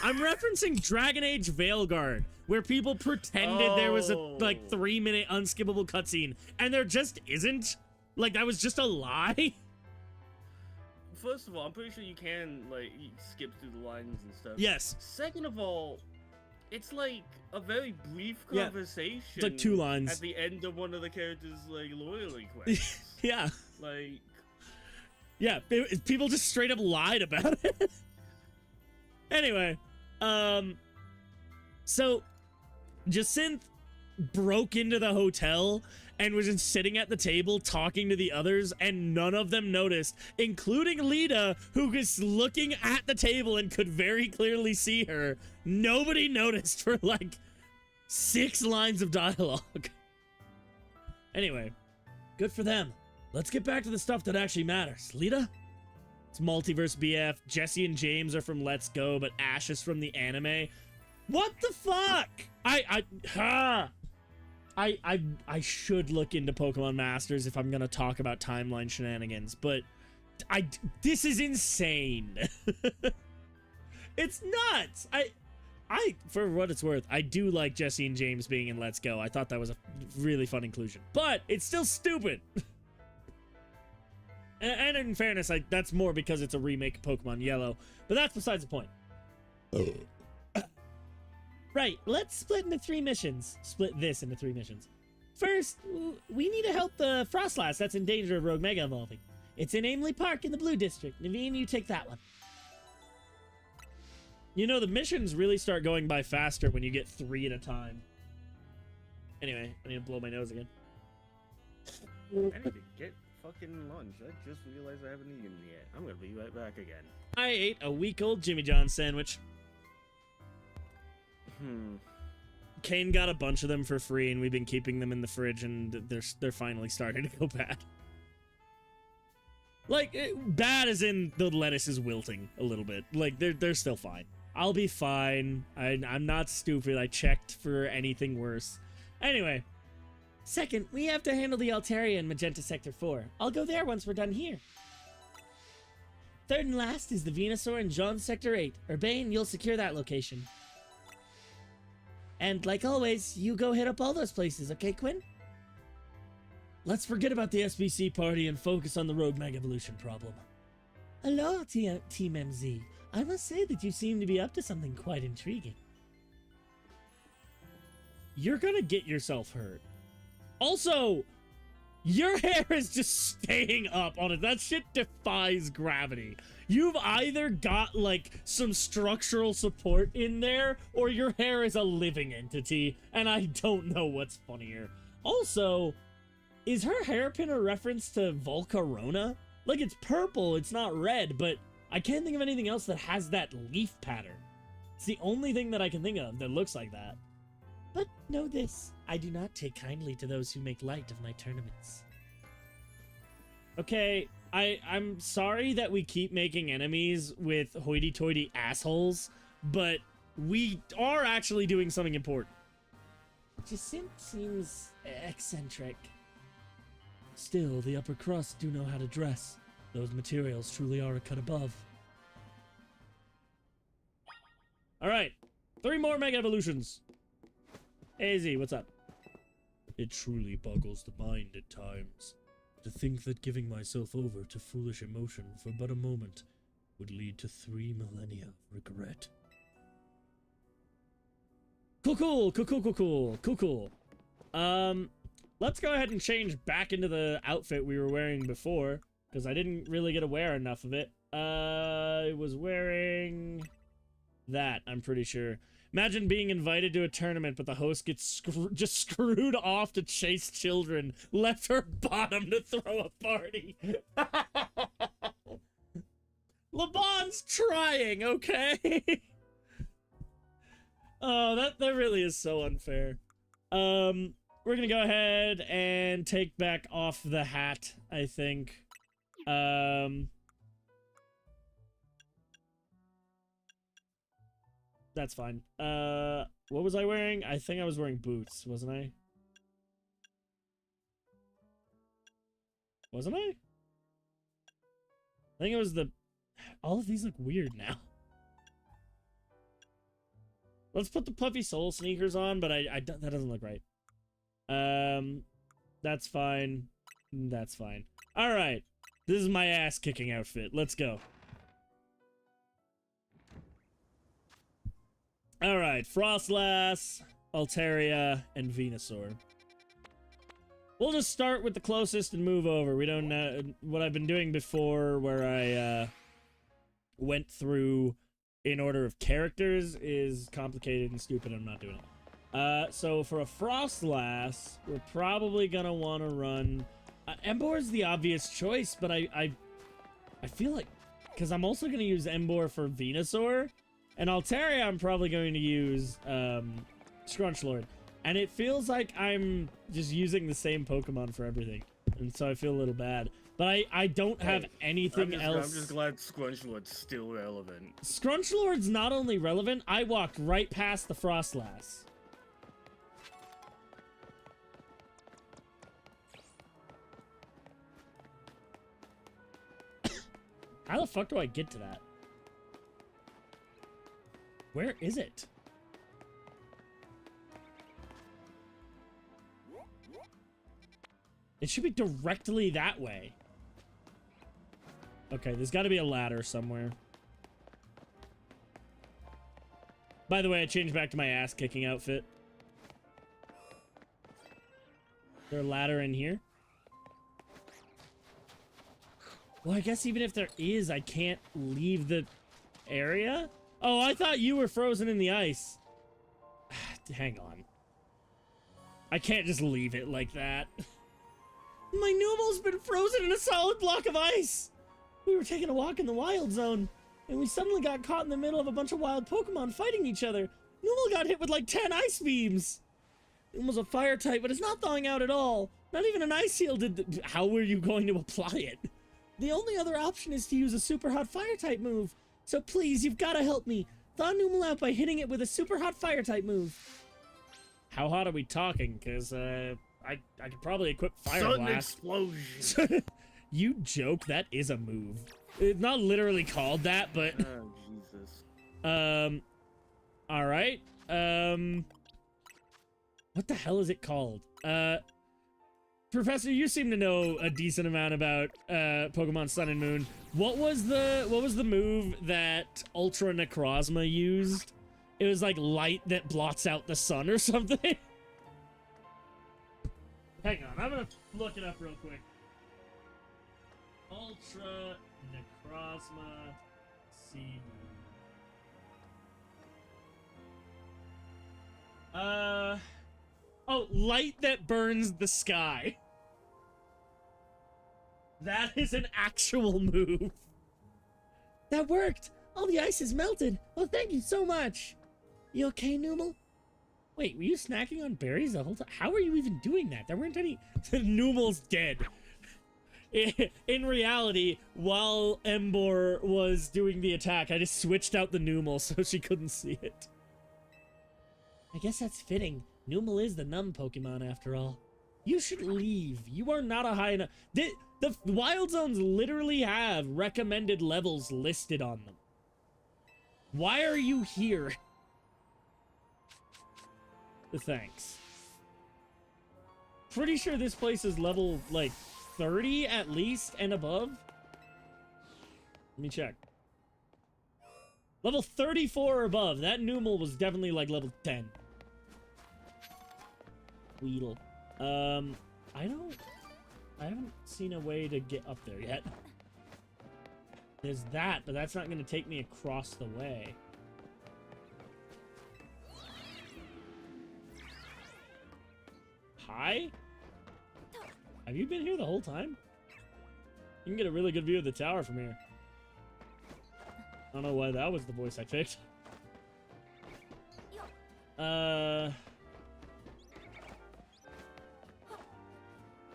I'm referencing Dragon Age Veilguard, where people pretended there was a, like, 3-minute unskippable cutscene, and there just isn't. Like, that was just a lie. First of all, I'm pretty sure you can, like, skip through the lines and stuff. Yes. Second of all, it's like a very brief conversation. It's like 2 lines at the end of one of the characters' like loyalty quests. Yeah. Like. Yeah, people just straight up lied about it. Anyway, so Jacinth broke into the hotel and was just sitting at the table talking to the others, and none of them noticed, including Lita, who was looking at the table and could very clearly see her. Nobody noticed for like 6 lines of dialogue. Anyway, good for them. Let's get back to the stuff that actually matters. Lita? It's Multiverse BF. Jesse and James are from Let's Go, but Ash is from the anime. What the fuck? I should look into Pokemon Masters if I'm gonna talk about timeline shenanigans, but this is insane. It's nuts. For what it's worth, I do like Jesse and James being in Let's Go. I thought that was a really fun inclusion, but it's still stupid. And in fairness, that's more because it's a remake of Pokemon Yellow, but that's besides the point. Right, let's split into 3 missions. Split this into 3 missions. First, we need to help the Frostlass that's in danger of Rogue Mega evolving. It's in Aimley Park in the Blue District. Naveen, you take that one. You know, the missions really start going by faster when you get 3 at a time. Anyway, I need to blow my nose again. I need to get fucking lunch. I just realized I haven't eaten yet. I'm gonna be right back again. I ate a week-old Jimmy John's sandwich. Kane got a bunch of them for free, and we've been keeping them in the fridge, and they're finally starting to go bad. Like, bad as in the lettuce is wilting a little bit. Like, they're still fine. I'll be fine. I'm not stupid. I checked for anything worse. Anyway. Second, we have to handle the Altaria in Magenta Sector 4. I'll go there once we're done here. Third and last is the Venusaur in Jean Sector 8. Urbane, you'll secure that location. And like always, you go hit up all those places, okay, Quinn? Let's forget about the SBC party and focus on the Rogue Mega Evolution problem. Hello, Team MZ. I must say that you seem to be up to something quite intriguing. You're gonna get yourself hurt. Also, your hair is just staying up on it. That shit defies gravity. You've either got, like, some structural support in there, or your hair is a living entity, and I don't know what's funnier. Also, is her hairpin a reference to Volcarona? Like, it's purple, it's not red, but I can't think of anything else that has that leaf pattern. It's the only thing that I can think of that looks like that. But know this, I do not take kindly to those who make light of my tournaments. Okay, I'm sorry that we keep making enemies with hoity-toity assholes, but we are actually doing something important. Jacinth seems eccentric. Still, the upper crust do know how to dress. Those materials truly are a cut above. Alright, 3 more Mega Evolutions. AZ, what's up? It truly boggles the mind at times. To think that giving myself over to foolish emotion for but a moment would lead to 3 millennia of regret. Cool. Let's go ahead and change back into the outfit we were wearing before, because I didn't really get to wear enough of it. I was wearing that, I'm pretty sure. Imagine being invited to a tournament, but the host gets just screwed off to chase children, left her bottom to throw a party. LeBon's trying, okay? Oh, that really is so unfair. We're gonna go ahead and take back off the hat, I think. That's fine. What was I wearing? I think I was wearing boots, wasn't I? Wasn't I? I think it was the... All of these look weird now. Let's put the puffy sole sneakers on, but that doesn't look right. That's fine. That's fine. Alright. This is my ass-kicking outfit. Let's go. Alright, Frostlass, Altaria, and Venusaur. We'll just start with the closest and move over. We don't what I've been doing before, where I went through in order of characters, is complicated and stupid. I'm not doing it. So for a Frostlass, we're probably gonna want to run... Embor's the obvious choice, but I feel like... Because I'm also gonna use Embor for Venusaur, and Altaria I'm probably going to use Scrunchlord. And it feels like I'm just using the same Pokemon for everything. And so I feel a little bad. But I don't have anything else. I'm just glad Scrunchlord's still relevant. Scrunchlord's not only relevant, I walked right past the Frostlass. How the fuck do I get to that? Where is it? It should be directly that way. Okay, there's got to be a ladder somewhere. By the way, I changed back to my ass-kicking outfit. Is there a ladder in here? Well, I guess even if there is, I can't leave the area? Oh, I thought you were frozen in the ice. Hang on. I can't just leave it like that. My Numel's been frozen in a solid block of ice! We were taking a walk in the wild zone, and we suddenly got caught in the middle of a bunch of wild Pokemon fighting each other. Numel got hit with like 10 ice beams! Numel's a fire type, but it's not thawing out at all. Not even an ice heal did How were you going to apply it? The only other option is to use a super hot fire type move. So please, you've got to help me. Thaw Numel out by hitting it with a super hot fire type move. How hot are we talking? Because I could probably equip Fire Sudden Blast. explosion. You joke, that is a move. It's not literally called that, but Oh, Jesus. all right. What the hell is it called? Professor, you seem to know a decent amount about Pokemon Sun and Moon. What was the move that Ultra Necrozma used? It was like light that blots out the sun or something. Hang on, I'm gonna look it up real quick. Ultra Necrozma Sea Moon. Oh, light that burns the sky. That is an actual move. That worked. All the ice is melted. Oh, thank you so much. You okay, Numel? Wait, were you snacking on berries the whole time? How are you even doing that? There weren't any... Numel's dead. In reality, while Embor was doing the attack, I just switched out the Numel so she couldn't see it. I guess that's fitting. Numel is the numb Pokemon after all. You should leave. You are not a high enough... The Wild Zones literally have recommended levels listed on them. Why are you here? Thanks. Pretty sure this place is level, like, 30 at least and above. Let me check. Level 34 or above. That Numel was definitely, like, level 10. Weedle. I haven't seen a way to get up there yet. There's that, but that's not going to take me across the way. Hi? Have you been here the whole time? You can get a really good view of the tower from here. I don't know why that was the voice I picked.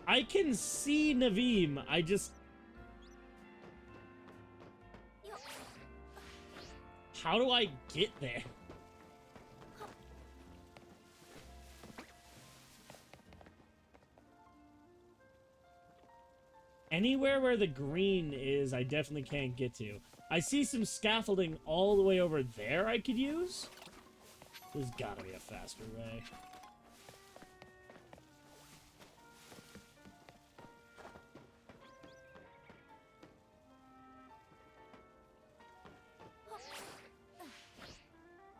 I can see Naveem. I just... How do I get there? Anywhere where the green is, I definitely can't get to. I see some scaffolding all the way over there I could use. There's gotta be a faster way.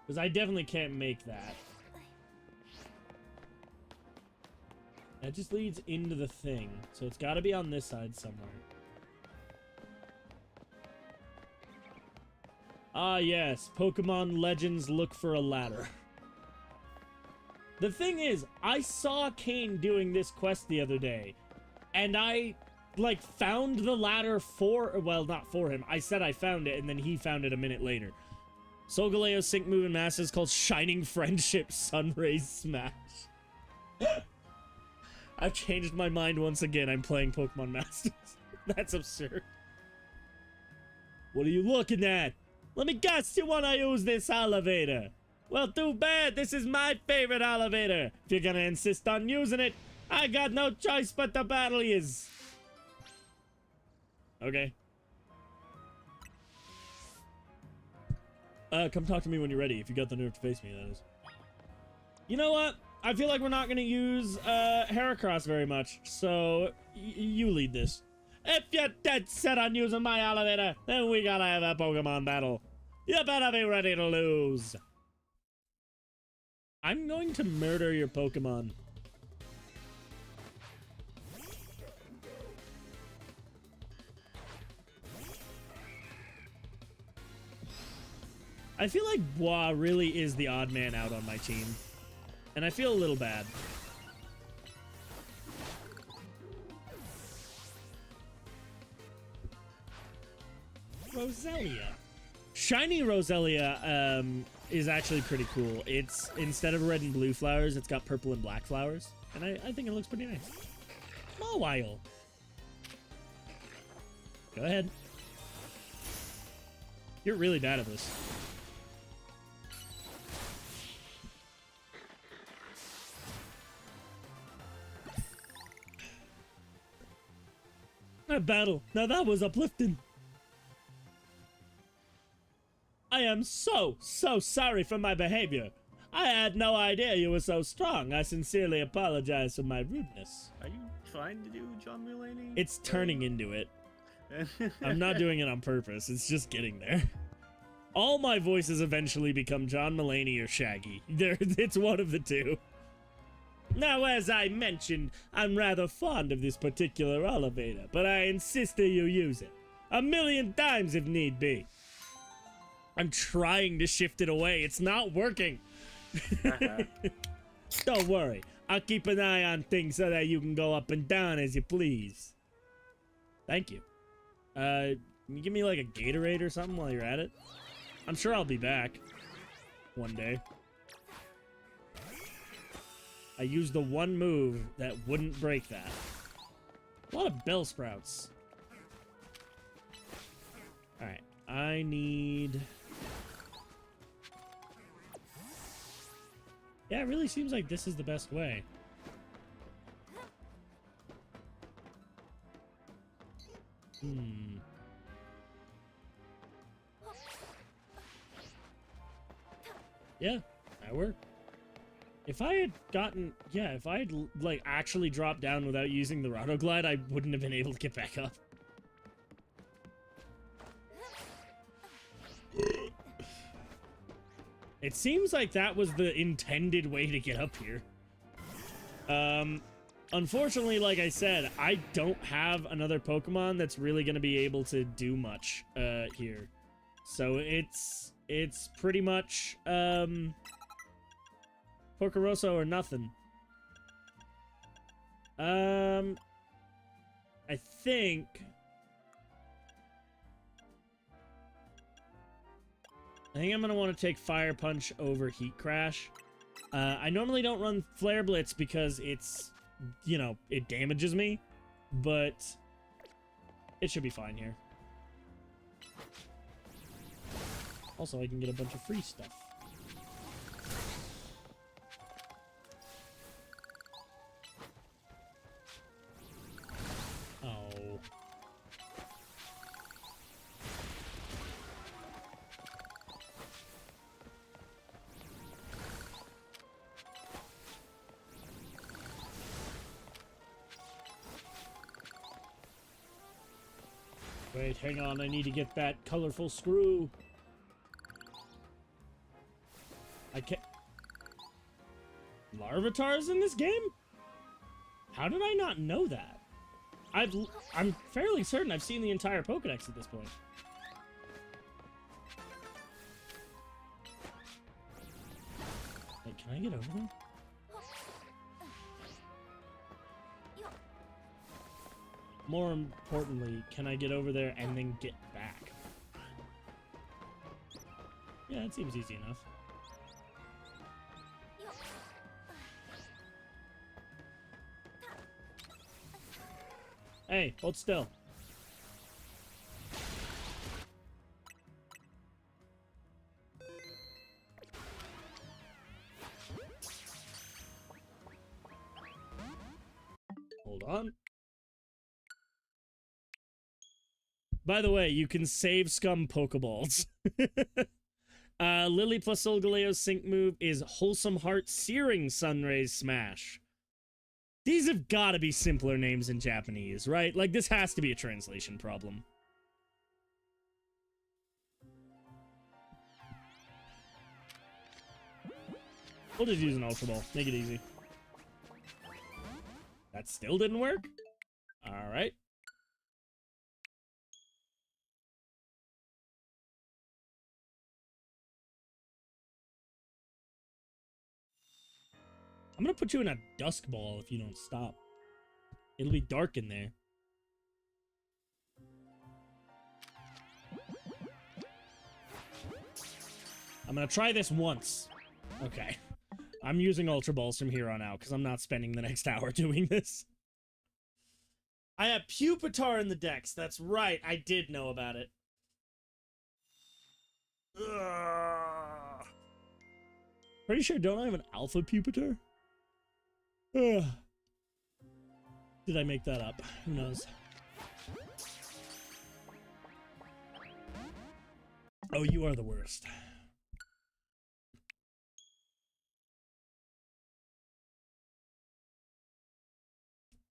Because I definitely can't make that. That just leads into the thing. So it's got to be on this side somewhere. Ah, yes. Pokemon Legends look for a ladder. The thing is, I saw Kane doing this quest the other day. And I, like, found the ladder for... Well, not for him. I said I found it, and then he found it a minute later. Solgaleo's sync move in Master is called Shining Friendship Sunrays Smash. I've changed my mind once again. I'm playing Pokemon Masters. That's absurd. What are you looking at? Let me guess, you want to use this elevator. Well, too bad. This is my favorite elevator. If you're going to insist on using it, I got no choice but to battle yous. Okay. Come talk to me when you're ready, if you got the nerve to face me, that is. You know what? I feel like we're not going to use Heracross very much, so you lead this. If you're dead set on using my elevator, then we gotta have a Pokemon battle. You better be ready to lose. I'm going to murder your Pokemon. I feel like Bois really is the odd man out on my team. And I feel a little bad. Roselia. Shiny Roselia is actually pretty cool. It's, instead of red and blue flowers, it's got purple and black flowers. And I think it looks pretty nice. Mawile. Go ahead. You're really bad at this. That battle. Now that was uplifting. I am so sorry for my behavior. I had no idea you were so strong. I sincerely apologize for my rudeness. Are you trying to do John Mulaney? It's turning into it. I'm not doing it on purpose. It's just getting there. All my voices eventually become John Mulaney or Shaggy. It's one of the two. Now, as I mentioned, I'm rather fond of this particular elevator, but I insist that you use it. 1,000,000 times if need be. I'm trying to shift it away. It's not working. Don't worry. I'll keep an eye on things so that you can go up and down as you please. Thank you. Can you give me like a Gatorade or something while you're at it? I'm sure I'll be back one day. I used the one move that wouldn't break that. A lot of bell sprouts. Alright, I need... Yeah, it really seems like this is the best way. Yeah, that worked. If I had gotten... Yeah, if I had, like, actually dropped down without using the Rotoglide, I wouldn't have been able to get back up. It seems like that was the intended way to get up here. Unfortunately, like I said, I don't have another Pokemon that's really going to be able to do much here. So it's pretty much Porcoroso or nothing. I think... I'm gonna want to take Fire Punch over Heat Crash. I normally don't run Flare Blitz because it's, you know, it damages me, but it should be fine here. Also, I can get a bunch of free stuff. Oh. Wait, hang on, I need to get that colorful screw. I can't... Larvitar's in this game? How did I not know that? I'm fairly certain I've seen the entire Pokedex at this point. Wait, can I get over there? More importantly, can I get over there and then get back? Yeah, it seems easy enough. Hey, hold still. Hold on. By the way, you can save scum Pokeballs. Lily plus Solgaleo's sync move is Wholesome Heart Searing Sunrays Smash. These have got to be simpler names in Japanese, right? Like, this has to be a translation problem. We'll just use an Ultra Ball. Make it easy. That still didn't work? Alright. I'm gonna put you in a Dusk Ball if you don't stop. It'll be dark in there. I'm gonna try this once. Okay. I'm using Ultra Balls from here on out because I'm not spending the next hour doing this. I have Pupitar in the Dex. That's right. I did know about it. Ugh. Pretty sure, don't I have an Alpha Pupitar? Ugh. Did I make that up? Who knows? Oh, you are the worst.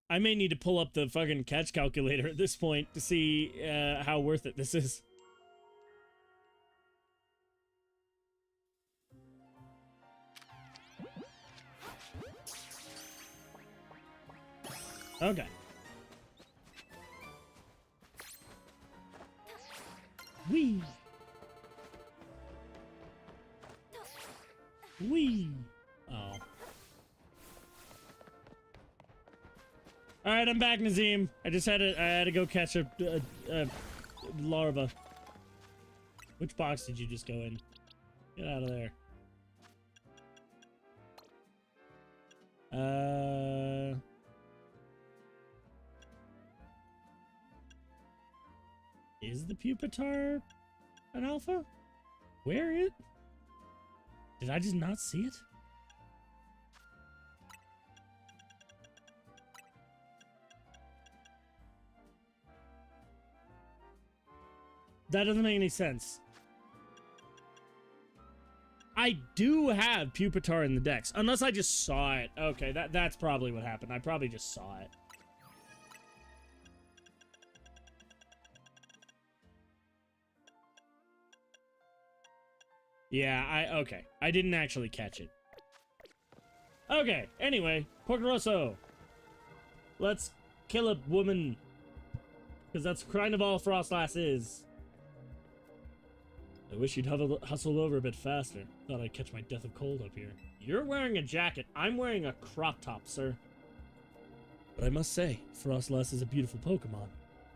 I may need to pull up the fucking catch calculator at this point to see how worth it this is. Okay. Wee. Wee. Oh. All right, I'm back, Nazim. I had to go catch a larva. Which box did you just go in? Get out of there. Is the pupitar an alpha? Where it? Did I just not see it? That doesn't make any sense. I do have pupitar in the decks, unless I just saw it. Okay, that's probably what happened. I probably just saw it. Yeah, okay. I didn't actually catch it. Okay, anyway, Porcoroso. Let's kill a woman. Because that's kind of all Frostlass is. I wish you'd hustled over a bit faster. Thought I'd catch my death of cold up here. You're wearing a jacket. I'm wearing a crop top, sir. But I must say, Frostlass is a beautiful Pokemon.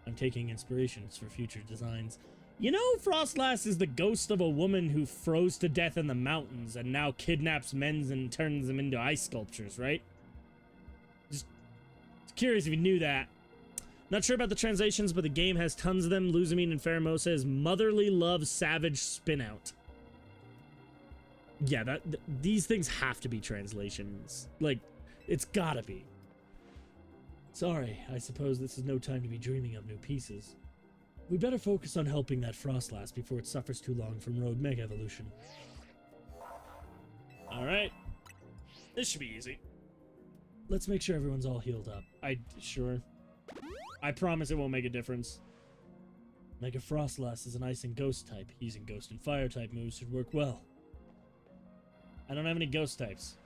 I'm taking inspirations for future designs. You know, Frostlass is the ghost of a woman who froze to death in the mountains and now kidnaps men and turns them into ice sculptures, right? Just curious if you knew that. Not sure about the translations, but the game has tons of them. Luzamine and Pheromosa is motherly love savage spinout. Yeah, these things have to be translations. Like, it's gotta be. Sorry, I suppose this is no time to be dreaming up new pieces. We better focus on helping that Frostlass before it suffers too long from Road Mega Evolution. Alright. This should be easy. Let's make sure everyone's all healed up. Sure. I promise it won't make a difference. Mega Frostlass is an Ice and Ghost type. Using Ghost and Fire type moves should work well. I don't have any Ghost types.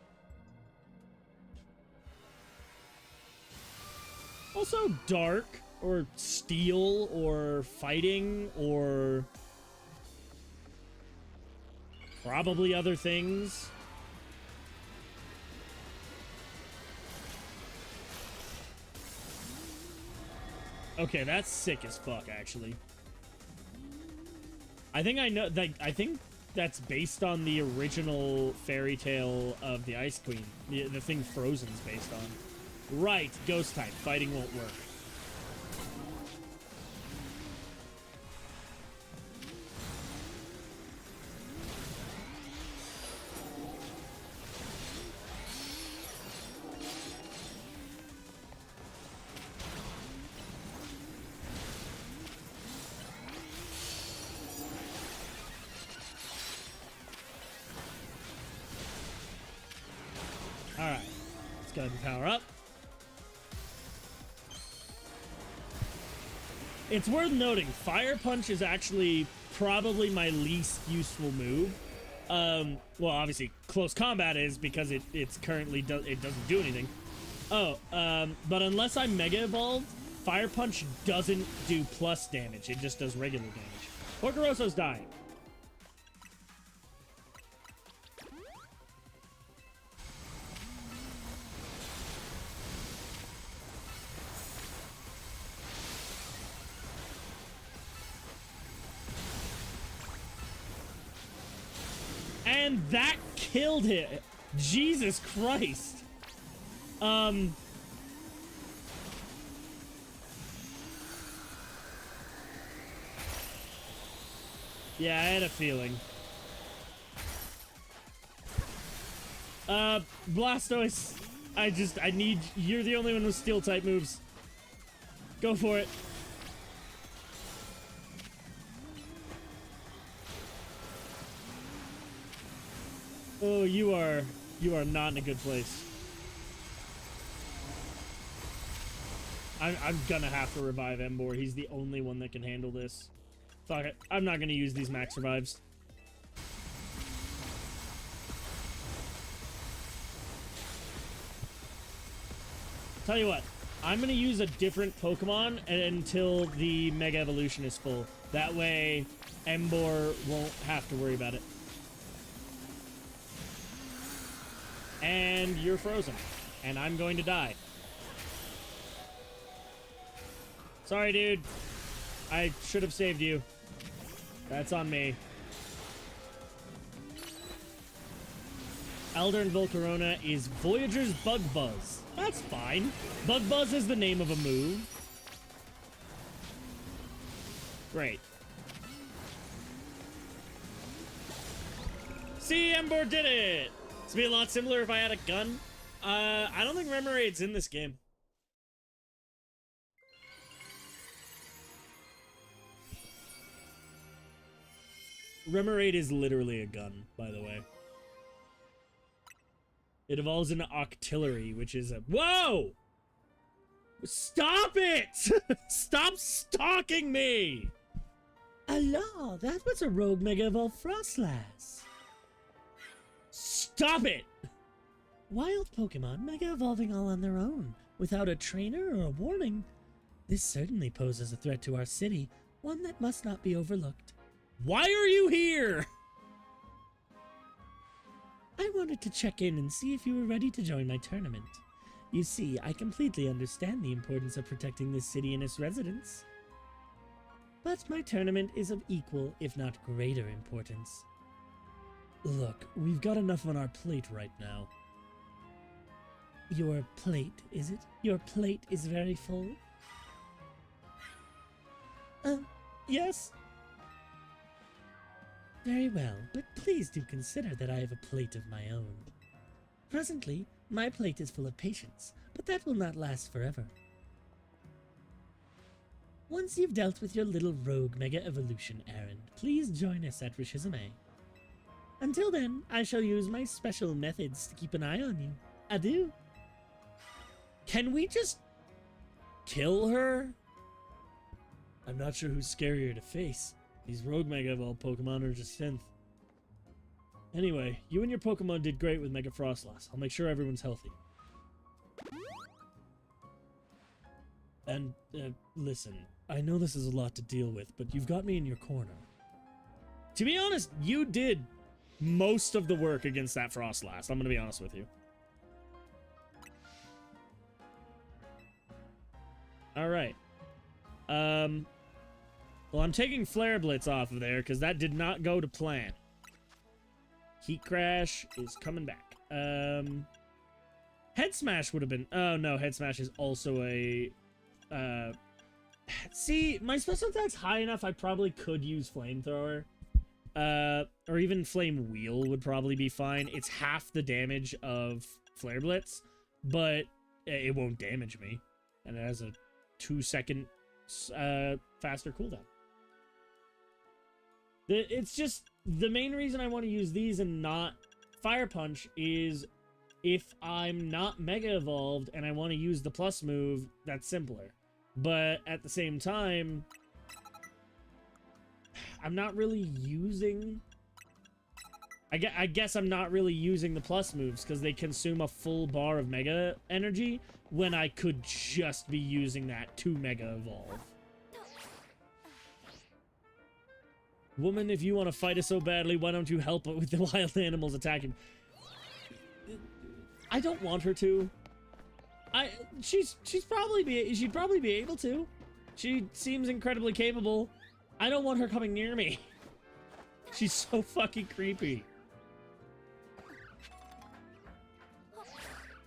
Also, Dark, or Steel, or Fighting, or probably other things. Okay, that's sick as fuck, actually. I think I know, like, I think that's based on the original fairy tale of the Ice Queen. The thing Frozen's based on. Right, Ghost type. Fighting won't work. Alright, let's go ahead and power up. It's worth noting, Fire Punch is actually probably my least useful move. Well, obviously, Close Combat is because it's currently it doesn't do anything. Oh, but unless I'm Mega Evolved, Fire Punch doesn't do plus damage. It just does regular damage. Porcoroso's dying. And that killed it. Jesus Christ. Yeah, I had a feeling. Blastoise. I need, you're the only one with steel type moves. Go for it. Oh, you are not in a good place. I'm gonna have to revive Embor. He's the only one that can handle this. Fuck it. I'm not gonna use these max revives. Tell you what, I'm gonna use a different Pokemon until the Mega Evolution is full. That way, Embor won't have to worry about it. And you're frozen. And I'm going to die. Sorry, dude. I should have saved you. That's on me. Elder and Volcarona is Voyager's Bug Buzz. That's fine. Bug Buzz is the name of a move. Great. See, Embor did it! It's be a lot simpler if I had a gun. I don't think Remoraid's in this game. Remoraid is literally a gun, by the way. It evolves into Octillery, which is a... Whoa! Stop it! Stop stalking me! Allah, that was a rogue Mega Evolved Frostlass. Stop it! Wild Pokemon Mega Evolving all on their own, without a trainer or a warning. This certainly poses a threat to our city, one that must not be overlooked. Why are you here? I wanted to check in and see if you were ready to join my tournament. You see, I completely understand the importance of protecting this city and its residents. But my tournament is of equal, if not greater, importance. Look, we've got enough on our plate right now. Your plate, is it? Your plate is very full? Yes. Very well, but please do consider that I have a plate of my own. Presently, my plate is full of patience, but that will not last forever. Once you've dealt with your little rogue Mega Evolution errand, please join us at Rishizame. Until then, I shall use my special methods to keep an eye on you. Adieu. Can we just kill her? I'm not sure who's scarier to face. These rogue Mega Evolved Pokemon are just synth. Anyway, you and your Pokemon did great with Mega Frostlass. I'll make sure everyone's healthy. And, listen, I know this is a lot to deal with, but you've got me in your corner. To be honest, you did most of the work against that Frostlass. I'm gonna be honest with you. Alright. Well, I'm taking Flare Blitz off of there, because that did not go to plan. Heat Crash is coming back. Head Smash would have been... Oh, no, Head Smash is also a... See, my special attack's high enough, I probably could use Flamethrower. Or even Flame Wheel would probably be fine. It's half the damage of Flare Blitz, but it won't damage me. And it has a 2-second faster cooldown. It's just, the main reason I want to use these and not Fire Punch is if I'm not Mega Evolved and I want to use the plus move, that's simpler. But at the same time, I'm not really using... I guess I'm not really using the plus moves because they consume a full bar of Mega Energy when I could just be using that to Mega Evolve. Woman, if you want to fight us so badly, why don't you help with the wild animals attacking? I don't want her to. She'd probably be able to. She seems incredibly capable. I don't want her coming near me. She's so fucking creepy.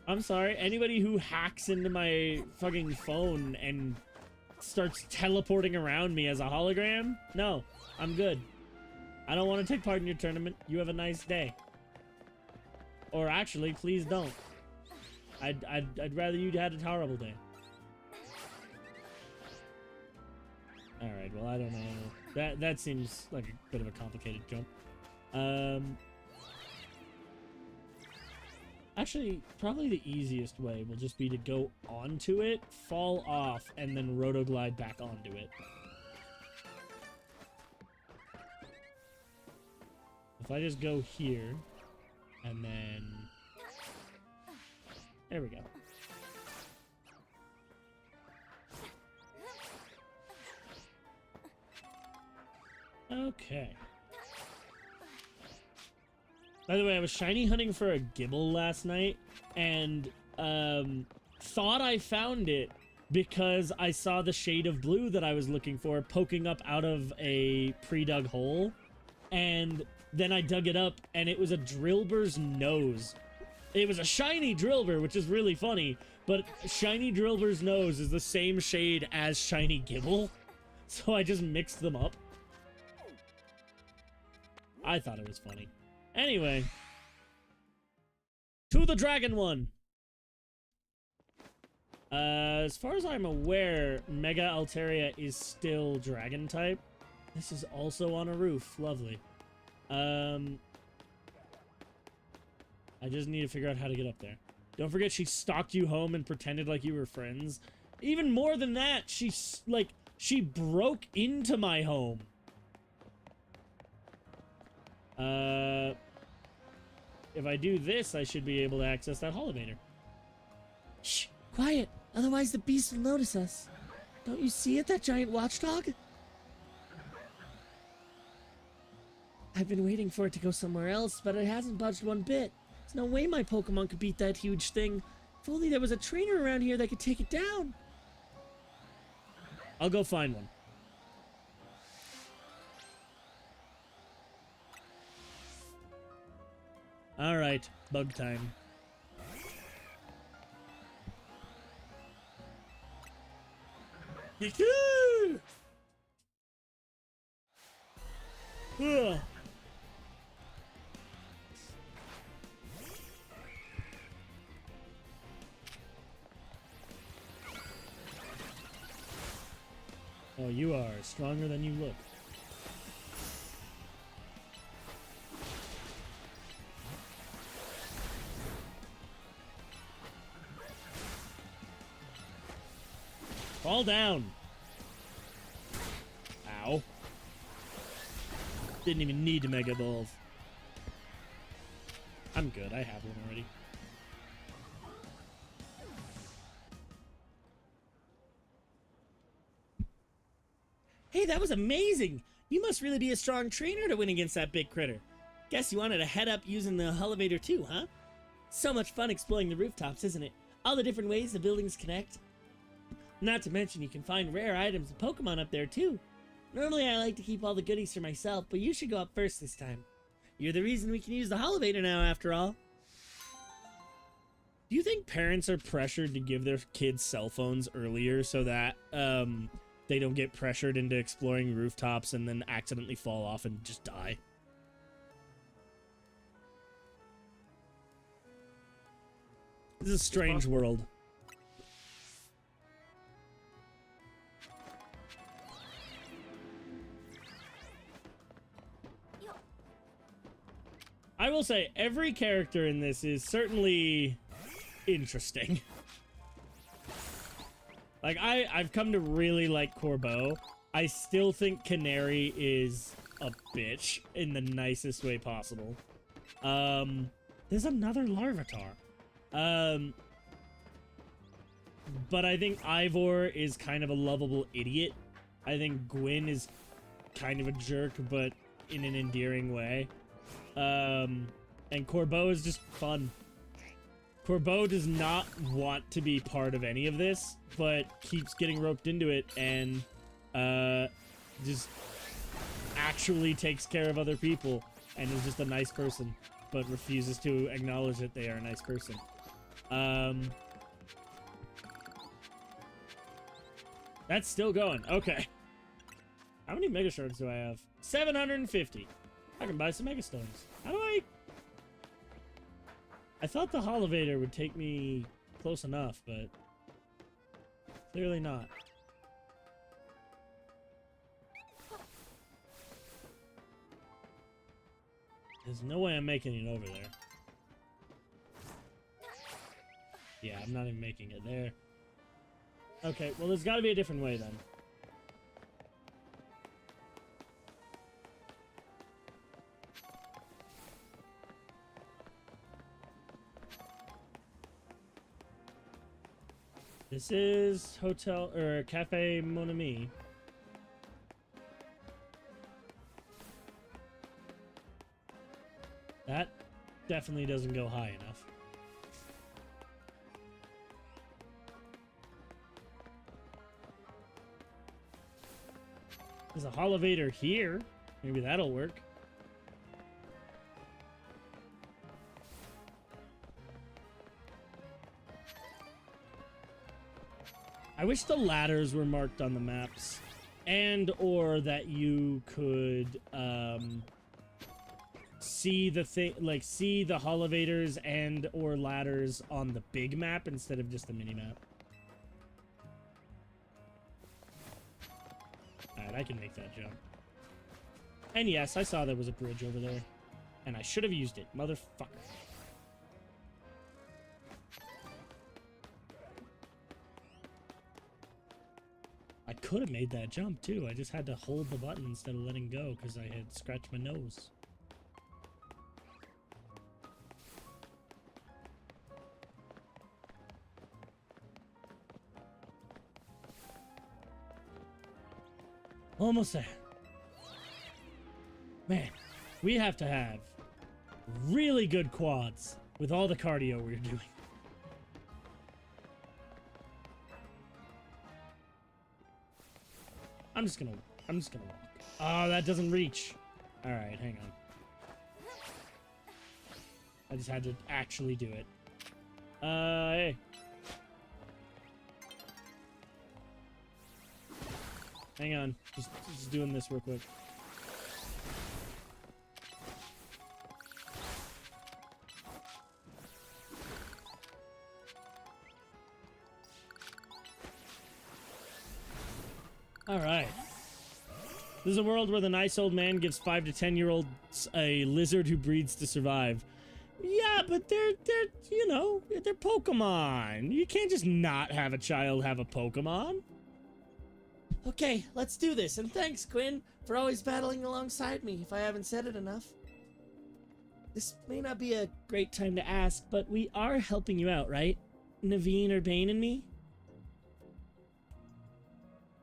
I'm sorry, anybody who hacks into my fucking phone and starts teleporting around me as a hologram? No, I'm good. I don't want to take part in your tournament. You have a nice day. Or actually, please don't. I'd rather you had a horrible day. Alright, well, I don't know. That seems like a bit of a complicated jump. Actually, probably the easiest way will just be to go onto it, fall off, and then rotoglide back onto it. If I just go here, and then... There we go. Okay. By the way, I was shiny hunting for a Gibble last night, and thought I found it because I saw the shade of blue that I was looking for poking up out of a pre-dug hole, and then I dug it up, and it was a Drillbur's nose. It was a shiny Drillbur, which is really funny, but shiny Drillbur's nose is the same shade as shiny Gibble, so I just mixed them up. I thought it was funny. Anyway. To the dragon one! As far as I'm aware, Mega Altaria is still dragon type. This is also on a roof. Lovely. I just need to figure out how to get up there. Don't forget she stalked you home and pretended like you were friends. Even more than that, she broke into my home. If I do this, I should be able to access that elevator. Shh! Quiet! Otherwise the beast will notice us. Don't you see it, that giant watchdog? I've been waiting for it to go somewhere else, but it hasn't budged one bit. There's no way my Pokemon could beat that huge thing. If only there was a trainer around here that could take it down. I'll go find one. Alright, bug time. Ugh. Oh, you are stronger than you look. Fall down. Ow. Didn't even need to Mega Evolve. I'm good. I have one already. Hey, that was amazing! You must really be a strong trainer to win against that big critter. Guess you wanted to head up using the elevator too, huh? So much fun exploring the rooftops, isn't it? All the different ways the buildings connect. Not to mention you can find rare items and Pokemon up there too. Normally I like to keep all the goodies for myself, but you should go up first this time. You're the reason we can use the elevator now, after all. Do you think parents are pressured to give their kids cell phones earlier so that they don't get pressured into exploring rooftops and then accidentally fall off and just die? This is a strange world. I will say, every character in this is certainly interesting. Like, I've come to really like Corbeau. I still think Canary is a bitch in the nicest way possible. There's another Larvitar. But I think Ivor is kind of a lovable idiot. I think Gwyn is kind of a jerk, but in an endearing way. And Corbeau is just fun. Corbeau does not want to be part of any of this, but keeps getting roped into it and, just actually takes care of other people and is just a nice person, but refuses to acknowledge that they are a nice person. That's still going. Okay. How many Mega Shards do I have? 750. I can buy some Mega Stones. How do I thought the Holovator would take me close enough, but clearly not. There's no way I'm making it over there. Yeah, I'm not even making it there. Okay, well, there's got to be a different way then. This is Hotel or Cafe Mon Ami. That definitely doesn't go high enough. There's a elevator here. Maybe that'll work. I wish the ladders were marked on the maps, and or that you could see the thing, like see the elevators and or ladders on the big map instead of just the mini map. Alright, I can make that jump. And yes, I saw there was a bridge over there, and I should have used it, motherfucker. I could have made that jump too. I just had to hold the button instead of letting go because I had scratched my nose. Almost there. Man, we have to have really good quads with all the cardio we're doing. I'm just gonna walk. Oh, that doesn't reach. All right, hang on. I just had to actually do it. Hey. Hang on. Just doing this real quick. All right. This is a world where the nice old man gives 5 to 10-year-olds a lizard who breeds to survive. Yeah, but they're you know, they're Pokemon. You can't just not have a child have a Pokemon. Okay, let's do this. And thanks, Quinn, for always battling alongside me, if I haven't said it enough. This may not be a great time to ask, but we are helping you out, right? Naveen, Urbane, and me?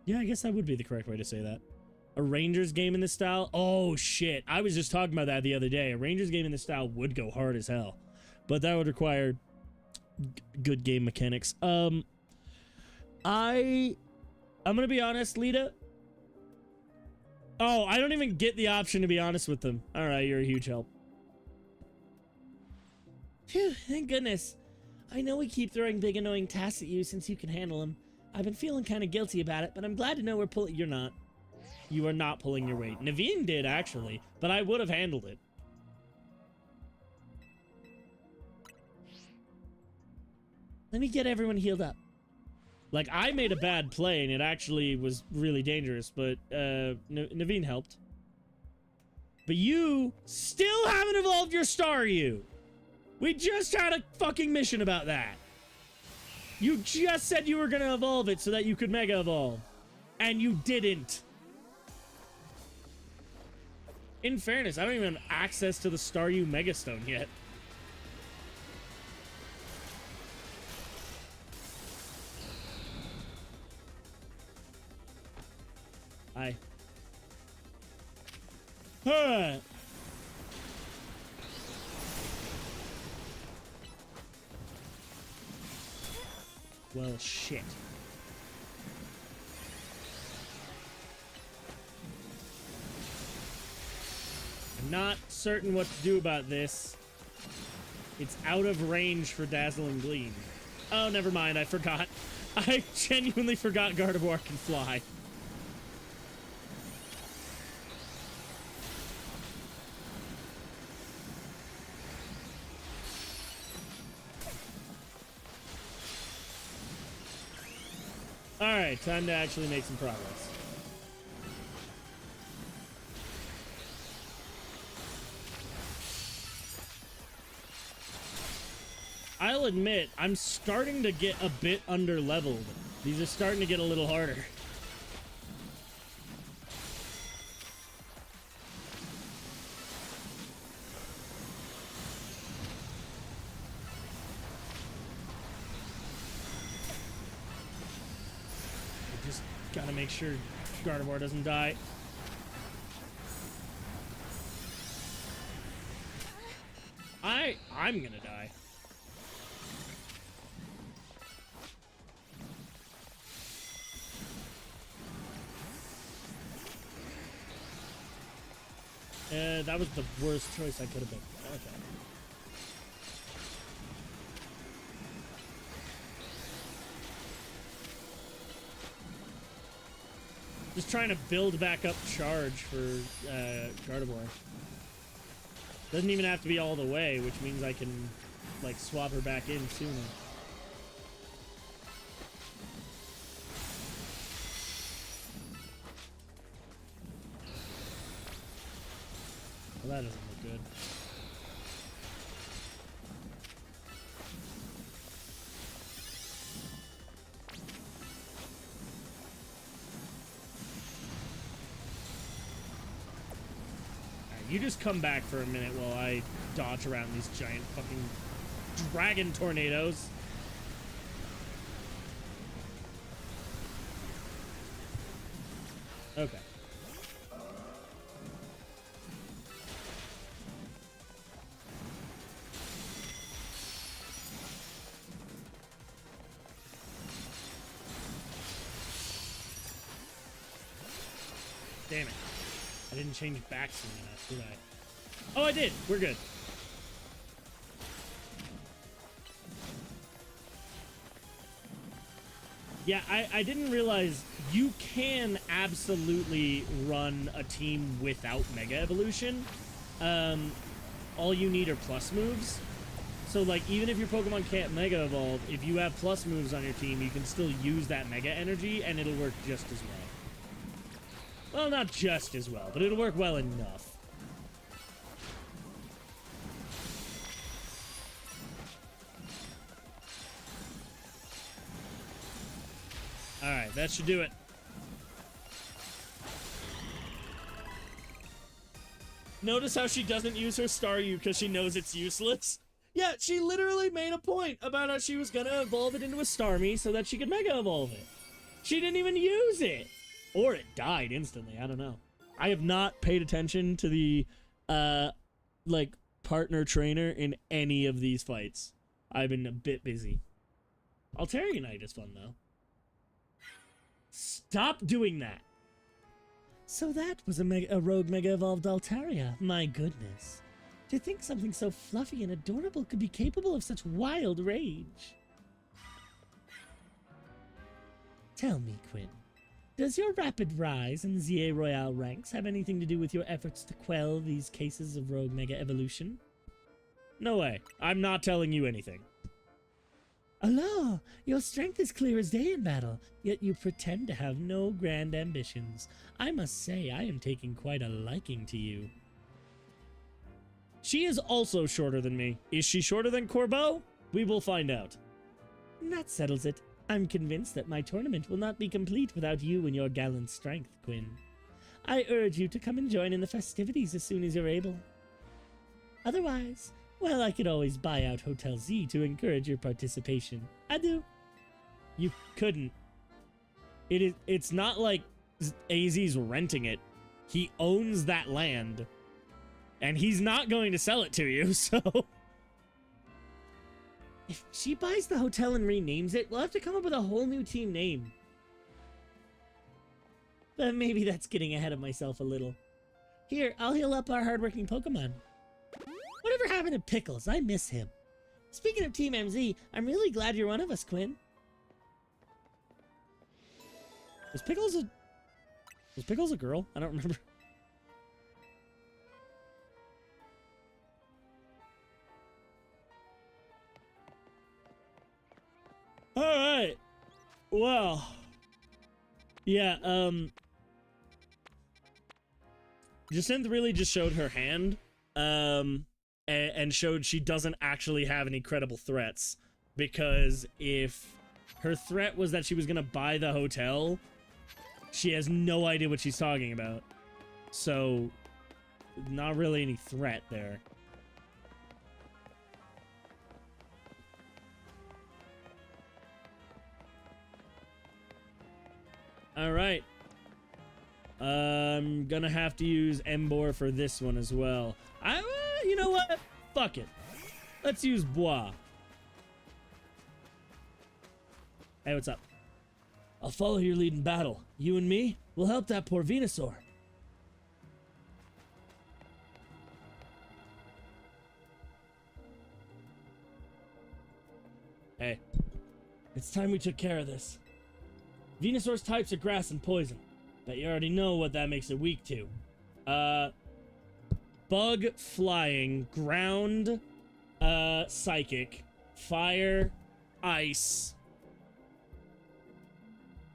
Yeah, I guess that would be the correct way to say that. A Rangers game in this style? Oh, shit. I was just talking about that the other day. A Rangers game in this style would go hard as hell. But that would require good game mechanics. I'm gonna be honest, Lita. Oh, I don't even get the option to be honest with them. Alright, you're a huge help. Phew, thank goodness. I know we keep throwing big annoying tasks at you since you can handle them. I've been feeling kind of guilty about it, but I'm glad to know we're pulling... You're not. You are not pulling your weight. Naveen did, actually, but I would have handled it. Let me get everyone healed up. Like, I made a bad play, and it actually was really dangerous, but Naveen helped. But you still haven't evolved your Staryu. We just had a fucking mission about that. You just said you were going to evolve it so that you could Mega Evolve. And you didn't. In fairness, I don't even have access to the Staryu Megastone yet. Hi. Alright. Well, shit. I'm not certain what to do about this. It's out of range for Dazzling Gleam. Oh, never mind. I forgot. I genuinely forgot Gardevoir can fly. Alright, time to actually make some progress. I'll admit, I'm starting to get a bit under-leveled. These are starting to get a little harder. I just gotta make sure Gardevoir doesn't die. I'm gonna die. That was the worst choice I could have been. Okay. Just trying to build back up charge for Gardevoir. Doesn't even have to be all the way, which means I can, like, swap her back in sooner. Well, that doesn't look good. You just come back for a minute while I dodge around these giant fucking dragon tornadoes. Okay. Damn it. I didn't change back soon enough, did I? Oh, I did. We're good. Yeah, I didn't realize you can absolutely run a team without Mega Evolution. All you need are plus moves. So, like, even if your Pokemon can't Mega Evolve, if you have plus moves on your team, you can still use that Mega Energy, and it'll work just as well. Well, not just as well, but it'll work well enough. Alright, that should do it. Notice how she doesn't use her Staryu because she knows it's useless? Yeah, she literally made a point about how she was gonna evolve it into a Starmie so that she could Mega Evolve it. She didn't even use it! Or it died instantly, I don't know. I have not paid attention to the, like, partner trainer in any of these fights. I've been a bit busy. Altaria is fun, though. Stop doing that! So that was a rogue Mega Evolved Altaria. My goodness. To think something so fluffy and adorable could be capable of such wild rage. Tell me, Quinn. Does your rapid rise in ZA Royale ranks have anything to do with your efforts to quell these cases of rogue Mega Evolution? No way. I'm not telling you anything. Allah, your strength is clear as day in battle, yet you pretend to have no grand ambitions. I must say, I am taking quite a liking to you. She is also shorter than me. Is she shorter than Corbeau? We will find out. That settles it. I'm convinced that my tournament will not be complete without you and your gallant strength, Quinn. I urge you to come and join in the festivities as soon as you're able. Otherwise, well, I could always buy out Hotel Z to encourage your participation. Adieu. You couldn't. It's not like AZ's renting it. He owns that land. And he's not going to sell it to you, so... If she buys the hotel and renames it, we'll have to come up with a whole new team name. But maybe that's getting ahead of myself a little. Here, I'll heal up our hardworking Pokemon. Whatever happened to Pickles? I miss him. Speaking of Team MZ, I'm really glad you're one of us, Quinn. Was Pickles a girl? I don't remember. Alright. Well. Yeah, Jacinth really just showed her hand, and showed she doesn't actually have any credible threats. because if her threat was that she was gonna buy the hotel, she has no idea what she's talking about. So, not really any threat there. Alright. I'm gonna have to use Embor for this one as well. You know what? Fuck it. Let's use Bois. Hey, what's up? I'll follow your lead in battle. You and me, we'll help that poor Venusaur. Hey, it's time we took care of this. Venusaur's types are grass and poison. Bet you already know what that makes it weak to. Bug, flying, ground, psychic, fire, ice.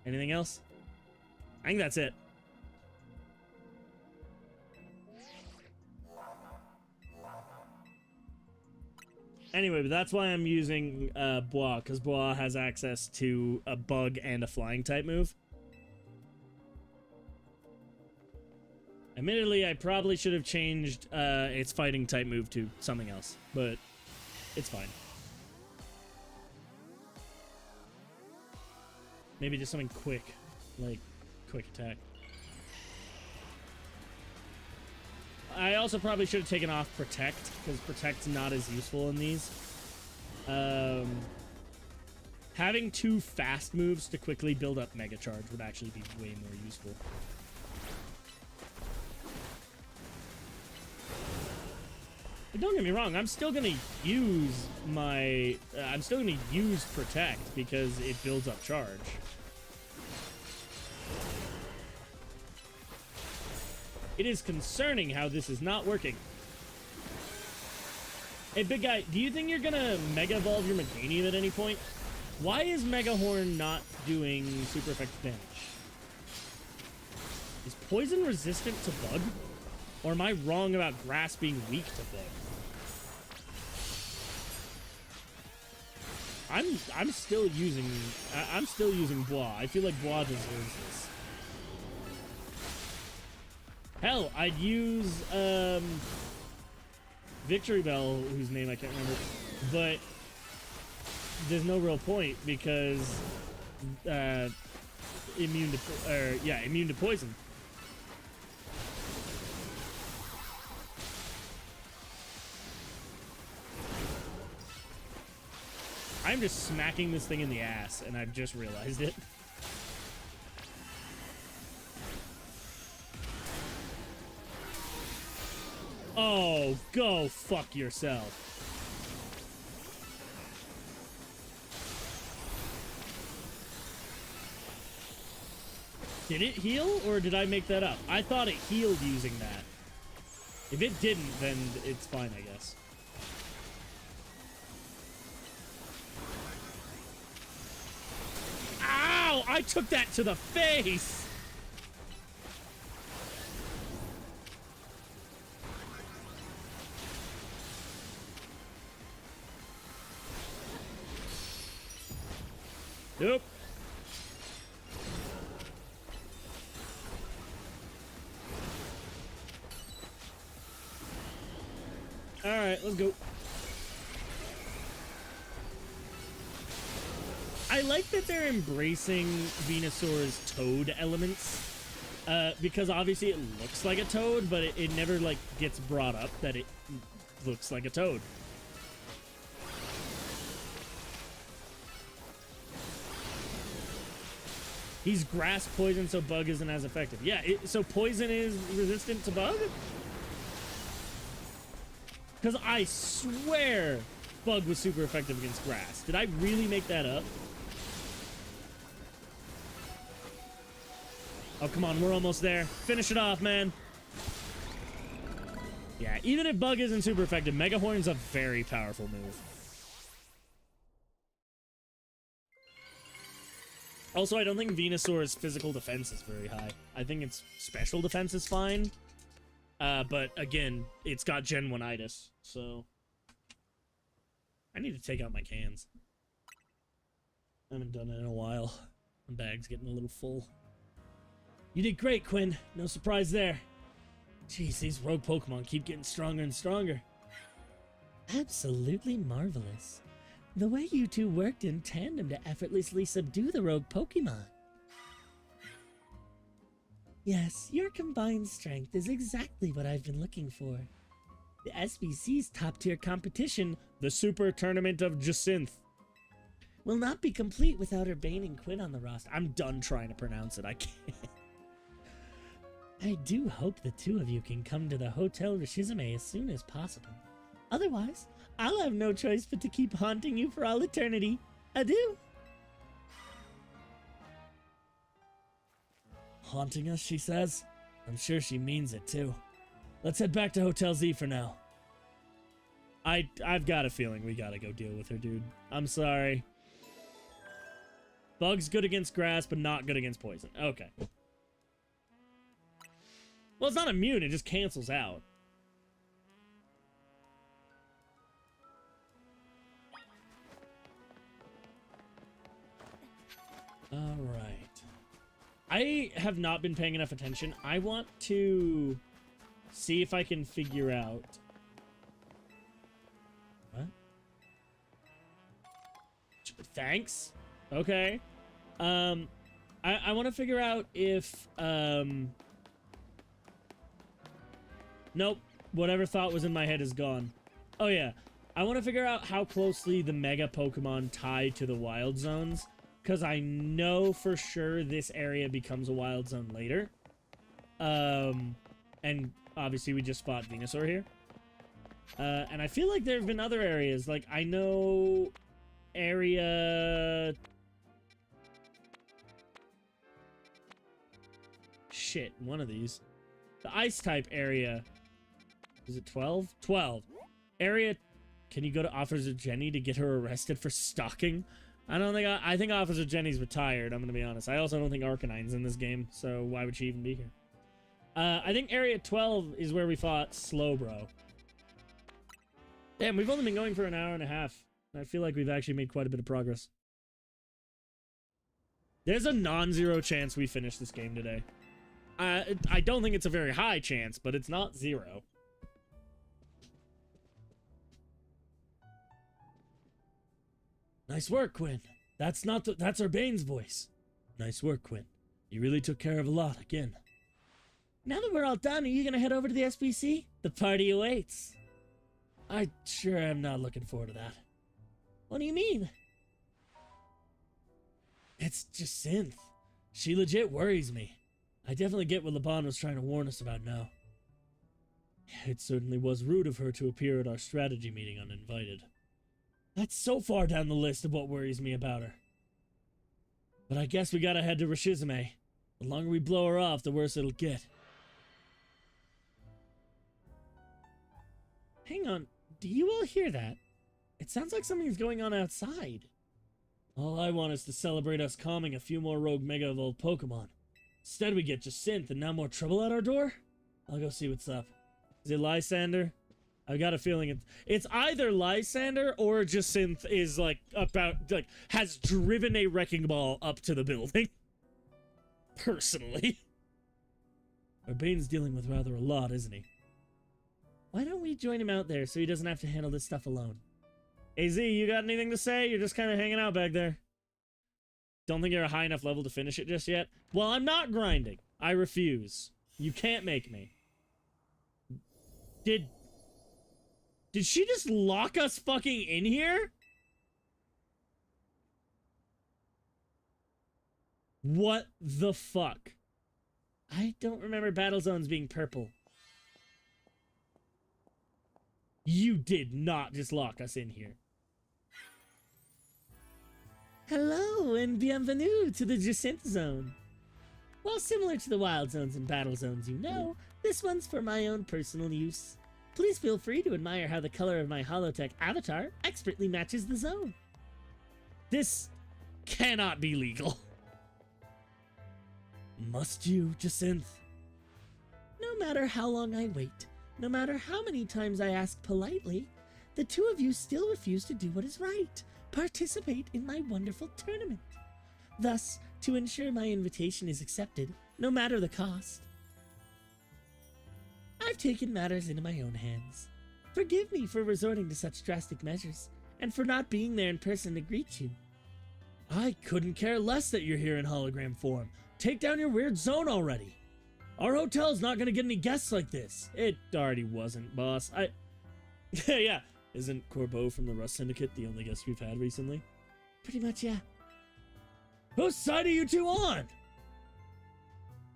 Anything else? I think that's it. Anyway, but that's why I'm using Bois, because Bois has access to a bug and a flying type move. Admittedly, I probably should have changed its fighting type move to something else, but it's fine. Maybe just something quick, like quick attack. I also probably should have taken off Protect, because Protect's not as useful in these. Having 2 fast moves to quickly build up Mega Charge would actually be way more useful. But don't get me wrong, I'm still gonna use my... I'm still gonna use Protect, because it builds up charge. It is concerning how this is not working. Hey, big guy, do you think you're gonna Mega Evolve your Meganium at any point? Why is Mega Horn not doing super effective damage? Is Poison resistant to Bug? Or am I wrong about Grass being weak to Bug? I'm still using Bois. I feel like Bois deserves this. Hell, I'd use Victory Bell, whose name I can't remember, but there's no real point because immune to poison. I'm just smacking this thing in the ass, and I've just realized it. Oh, go fuck yourself. Did it heal, or did I make that up? I thought it healed using that. If it didn't, then it's fine, I guess. Ow! I took that to the face! Nope. Alright, let's go. I like that they're embracing Venusaur's toad elements. Because obviously it looks like a toad, but it never, like, gets brought up that it looks like a toad. He's grass poison, so bug isn't as effective. Yeah, so poison is resistant to bug? Because I swear bug was super effective against grass. Did I really make that up? Oh, come on, we're almost there. Finish it off, man. Yeah, even if bug isn't super effective, Mega Horn's a very powerful move. Also, I don't think Venusaur's physical defense is very high. I think its special defense is fine. But again, it's got Gen 1-itis, so... I need to take out my cans. I haven't done it in a while. My bag's getting a little full. You did great, Quinn. No surprise there. Jeez, these rogue Pokemon keep getting stronger and stronger. Absolutely marvelous. The way you two worked in tandem to effortlessly subdue the rogue Pokemon. Yes, your combined strength is exactly what I've been looking for. The SBC's top-tier competition, The Super Tournament of Jacinth. will not be complete without Urbane and Quinn on the roster. I'm done trying to pronounce it. I can't. I do hope the two of you can come to the Hotel Rishizume as soon as possible. Otherwise, I'll have no choice but to keep haunting you for all eternity. Adieu. Haunting us, she says. I'm sure she means it, too. Let's head back to Hotel Z for now. I've got a feeling we gotta go deal with her, dude. I'm sorry. Bug's good against grass, but not good against poison. Okay. Well, it's not immune, it just cancels out. Alright. I have not been paying enough attention. I want to see if I can figure out... What? Thanks. Okay. I want to figure out if, Nope. Whatever thought was in my head is gone. Oh, yeah. I want to figure out how closely the Mega Pokemon tie to the Wild Zones. Because I know for sure this area becomes a Wild Zone later. And obviously we just fought Venusaur here. And I feel like there have been other areas. Like, I know area... Shit, one of these. The Ice-type area. Is it 12? 12. Area... Can you go to Officer Jenny to get her arrested for stalking? I don't think... I think Officer Jenny's retired, I'm gonna be honest. I also don't think Arcanine's in this game, so why would she even be here? I think Area 12 is where we fought Slowbro. Damn, we've only been going for an hour and a half. I feel like we've actually made quite a bit of progress. There's a non-zero chance we finish this game today. I don't think it's a very high chance, but it's not zero. Nice work, Quinn. That's Urbane's voice. Nice work, Quinn. You really took care of a lot again. Now that we're all done, are you gonna head over to the SBC? The party awaits. I sure am not looking forward to that. What do you mean? It's Jacinth. She legit worries me. I definitely get what Laban was trying to warn us about now. It certainly was rude of her to appear at our strategy meeting uninvited. That's so far down the list of what worries me about her. But I guess we gotta head to Rishizume. The longer we blow her off, the worse it'll get. Hang on, do you all hear that? It sounds like something's going on outside. All I want is to celebrate us calming a few more rogue Mega Evolved Pokemon. Instead we get Jacinth and now more trouble at our door? I'll go see what's up. Is it Lysander? I've got a feeling it's either Lysander or Jacinth is has driven a wrecking ball up to the building. Personally. Urbane's dealing with rather a lot, isn't he? Why don't we join him out there so he doesn't have to handle this stuff alone? AZ, you got anything to say? You're just kind of hanging out back there. Don't think you're a high enough level to finish it just yet? Well, I'm not grinding. I refuse. You can't make me. Did she just lock us fucking in here? What the fuck? I don't remember battle zones being purple. You did not just lock us in here. Hello and bienvenue to the Jacinth Zone. While similar to the Wild Zones and Battle Zones you know, this one's for my own personal use. Please feel free to admire how the color of my Holotech avatar expertly matches the zone. This cannot be legal. Must you, Jacinth? No matter how long I wait, no matter how many times I ask politely, the two of you still refuse to do what is right. participate in my wonderful tournament. Thus, to ensure my invitation is accepted, no matter the cost, I've taken matters into my own hands. Forgive me for resorting to such drastic measures, and for not being there in person to greet you. I couldn't care less that you're here in hologram form. Take down your weird zone already. Our hotel's not gonna get any guests like this. It already wasn't, boss. Yeah. Isn't Corbeau from the Rust Syndicate the only guest we've had recently? Pretty much, yeah. Whose side are you two on?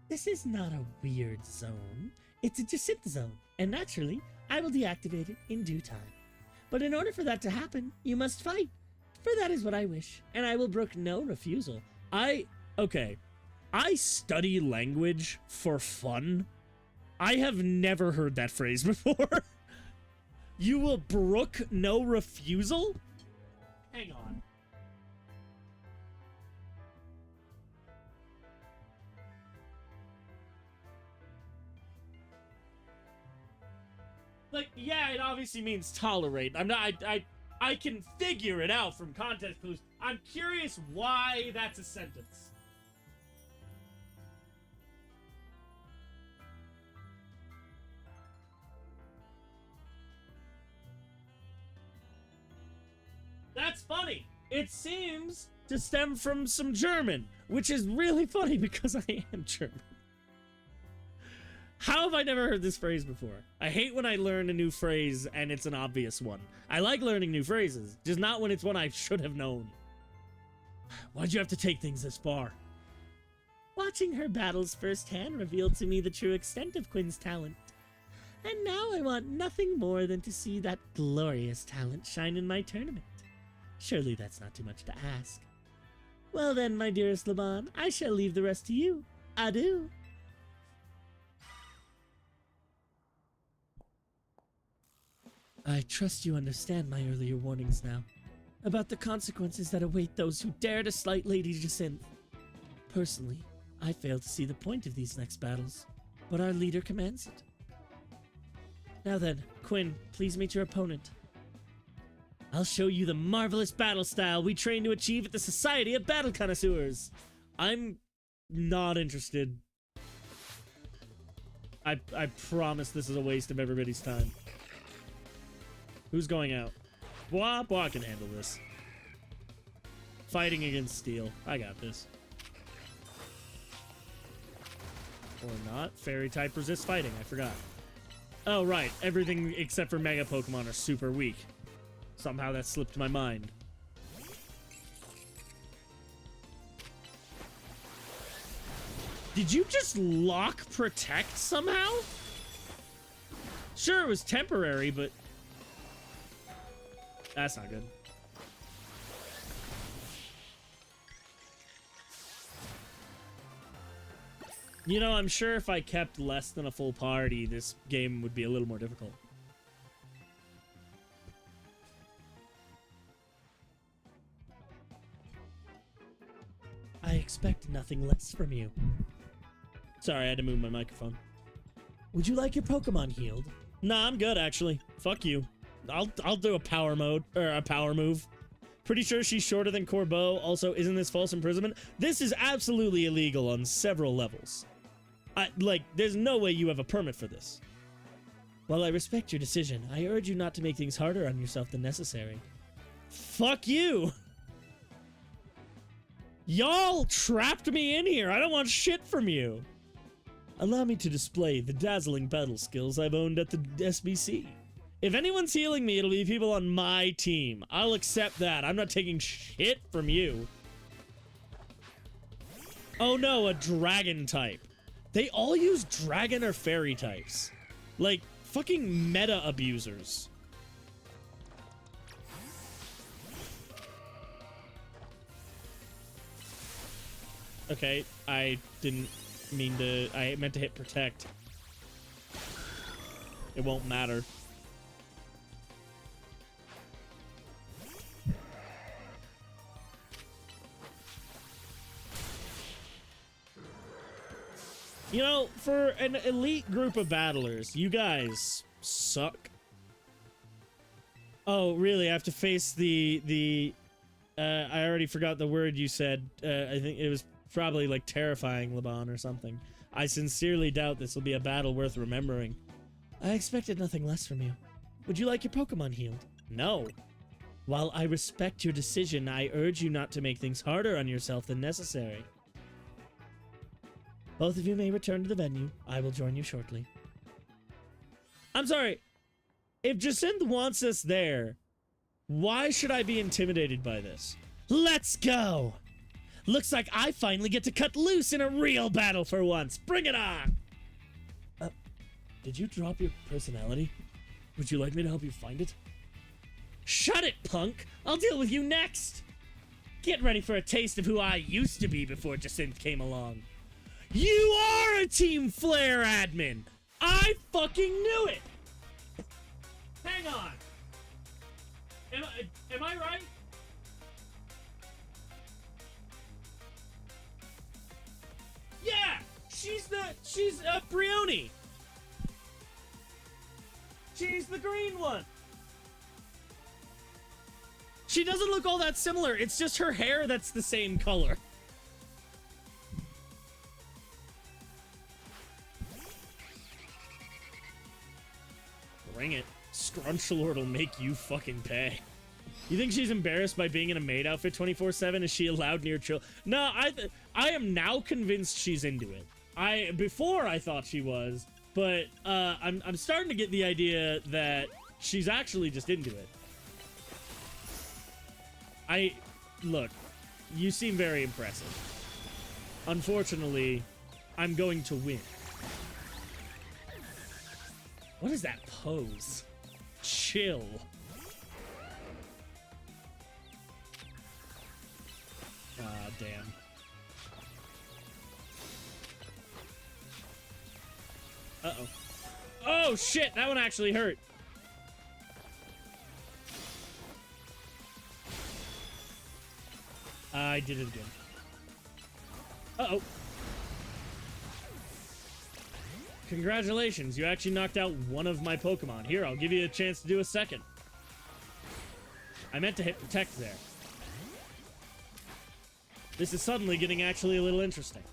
This is not a weird zone. It's a Jacinth zone, and naturally, I will deactivate it in due time. But in order for that to happen, you must fight. For that is what I wish, and I will brook no refusal. Okay. I study language for fun. I have never heard that phrase before. You will brook no refusal? Hang on. Like, yeah, it obviously means tolerate. I can figure it out from context clues. I'm curious why that's a sentence. That's funny. It seems to stem from some German, which is really funny because I am German. How have I never heard this phrase before? I hate when I learn a new phrase and it's an obvious one. I like learning new phrases, just not when it's one I should have known. Why'd you have to take things this far? Watching her battles firsthand revealed to me the true extent of Quinn's talent. And now I want nothing more than to see that glorious talent shine in my tournament. Surely that's not too much to ask. Well then, my dearest Laban, I shall leave the rest to you. Adieu. I trust you understand my earlier warnings now, about the consequences that await those who dare to slight Lady Jacinth. Personally, I fail to see the point of these next battles, but our leader commands it. Now then, Quinn, please meet your opponent. I'll show you the marvelous battle style we train to achieve at the Society of Battle Connoisseurs. I'm not interested. I promise this is a waste of everybody's time. Who's going out? Blah, I can handle this. Fighting against steel. I got this. Or not. Fairy type resists fighting. I forgot. Oh, right. Everything except for Mega Pokemon are super weak. Somehow that slipped my mind. Did you just lock Protect somehow? Sure, it was temporary, but... That's not good. You know, I'm sure if I kept less than a full party, this game would be a little more difficult. I expect nothing less from you. Sorry, I had to move my microphone. Would you like your Pokemon healed? Nah, I'm good, actually. Fuck you. I'll do a power mode, or a power move. Pretty sure she's shorter than Corbeau. Also, isn't this false imprisonment? This is absolutely illegal on several levels. There's no way you have a permit for this. While I respect your decision, I urge you not to make things harder on yourself than necessary. Fuck you! Y'all trapped me in here. I don't want shit from you. Allow me to display the dazzling battle skills I've owned at the SBC. If anyone's healing me, it'll be people on my team. I'll accept that. I'm not taking shit from you. Oh no, a dragon type. They all use dragon or fairy types. Like, fucking meta abusers. Okay, I didn't mean to... I meant to hit Protect. It won't matter. You know, for an elite group of battlers, you guys suck. Oh, really? I have to face the I already forgot the word you said. I think it was probably like terrifying, Laban, or something. I sincerely doubt this will be a battle worth remembering. I expected nothing less from you. Would you like your Pokemon healed? No. While I respect your decision, I urge you not to make things harder on yourself than necessary. Both of you may return to the venue. I will join you shortly. I'm sorry. If Jacinth wants us there, why should I be intimidated by this? Let's go! Looks like I finally get to cut loose in a real battle for once. Bring it on! Did you drop your personality? Would you like me to help you find it? Shut it, punk! I'll deal with you next! Get ready for a taste of who I used to be before Jacinth came along. You are a Team Flare admin! I fucking knew it! Hang on! Am I right? Yeah! She's Brioni! She's the green one! She doesn't look all that similar, it's just her hair that's the same color. Bring it. Scrunchlord will make you fucking pay. You think she's embarrassed by being in a maid outfit 24/7? Is she allowed near children? No, I am now convinced she's into it. Before I thought she was, but I'm starting to get the idea that she's actually just into it. Look, you seem very impressive. Unfortunately, I'm going to win. What is that pose? Chill. Ah, damn. Uh-oh. Oh, shit! That one actually hurt. I did it again. Uh-oh. Congratulations, you actually knocked out one of my Pokemon. Here, I'll give you a chance to do a second. I meant to hit Protect there. This is suddenly getting actually a little interesting.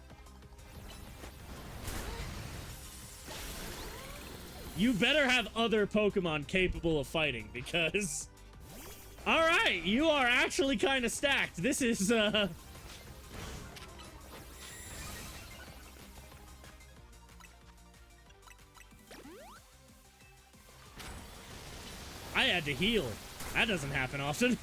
You better have other Pokemon capable of fighting, because... Alright, you are actually kind of stacked. This is, I had to heal. That doesn't happen often.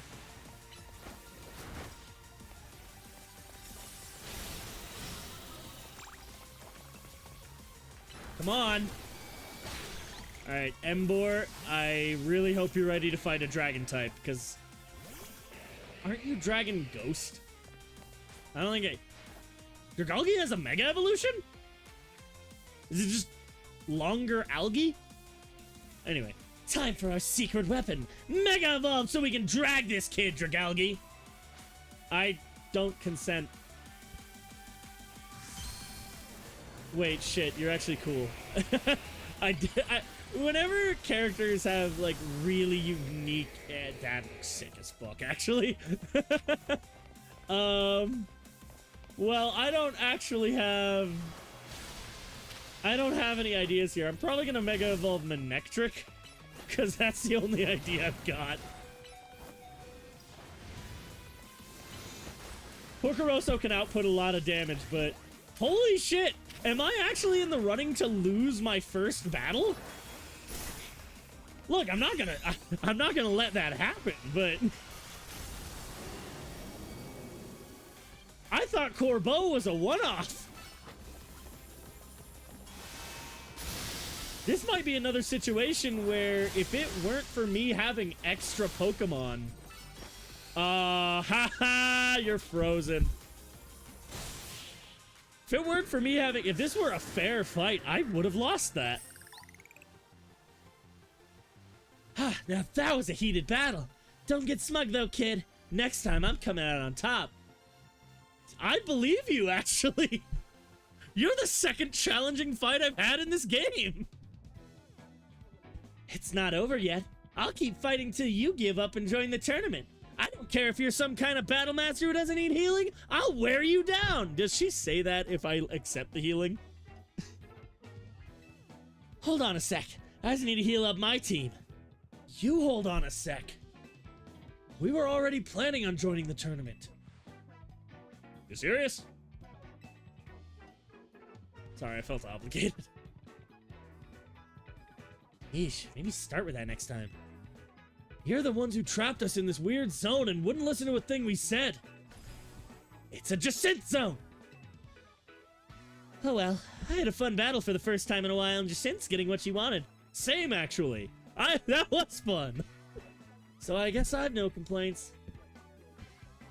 Come on. Alright, Embor, I really hope you're ready to fight a dragon type, because... Aren't you Dragon Ghost? I don't think Dragalge has a Mega Evolution? Is it just longer algae? Anyway, time for our secret weapon. Mega Evolve so we can drag this kid, Dragalge. I don't consent. Wait, shit, you're actually cool. Whenever characters have, like, really unique... that looks sick as fuck, actually. Well, I don't actually have... I don't have any ideas here. I'm probably gonna Mega Evolve Manectric, because that's the only idea I've got. Porcoroso can output a lot of damage, but... Holy shit! Am I actually in the running to lose my first battle? Look, I'm not gonna let that happen, but... I thought Corbeau was a one-off. This might be another situation where if it weren't for me having extra Pokemon... haha, you're frozen. If it weren't for me having... If this were a fair fight, I would have lost that. Now that was a heated battle. Don't get smug though, kid. Next time I'm coming out on top. I believe you, actually. You're the second challenging fight I've had in this game. It's not over yet. I'll keep fighting till you give up and join the tournament. I don't care if you're some kind of battle master who doesn't need healing. I'll wear you down. Does she say that if I accept the healing? Hold on a sec. I just need to heal up my team. You hold on a sec. We were already planning on joining the tournament. You serious? Sorry, I felt obligated. Yeesh, maybe start with that next time. You're the ones who trapped us in this weird zone and wouldn't listen to a thing we said. It's a Jacinth zone! Oh well, I had a fun battle for the first time in a while and Jacinth's getting what she wanted. Same, actually. That was fun. So I guess I have no complaints.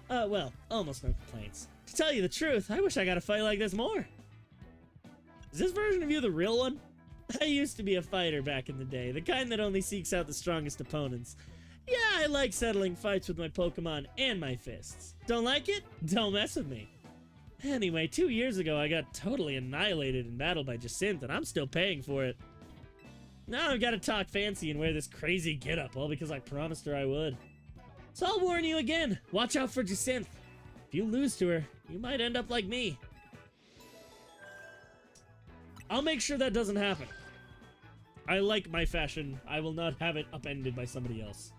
Well, almost no complaints. To tell you the truth, I wish I got a fight like this more. Is this version of you the real one? I used to be a fighter back in the day, the kind that only seeks out the strongest opponents. Yeah, I like settling fights with my Pokemon and my fists. Don't like it? Don't mess with me. Anyway, 2 years ago, I got totally annihilated in battle by Jacinth, and I'm still paying for it. Now I've got to talk fancy and wear this crazy getup, all because I promised her I would. So I'll warn you again, watch out for Jacinth. If you lose to her, you might end up like me. I'll make sure that doesn't happen. I like my fashion. I will not have it upended by somebody else.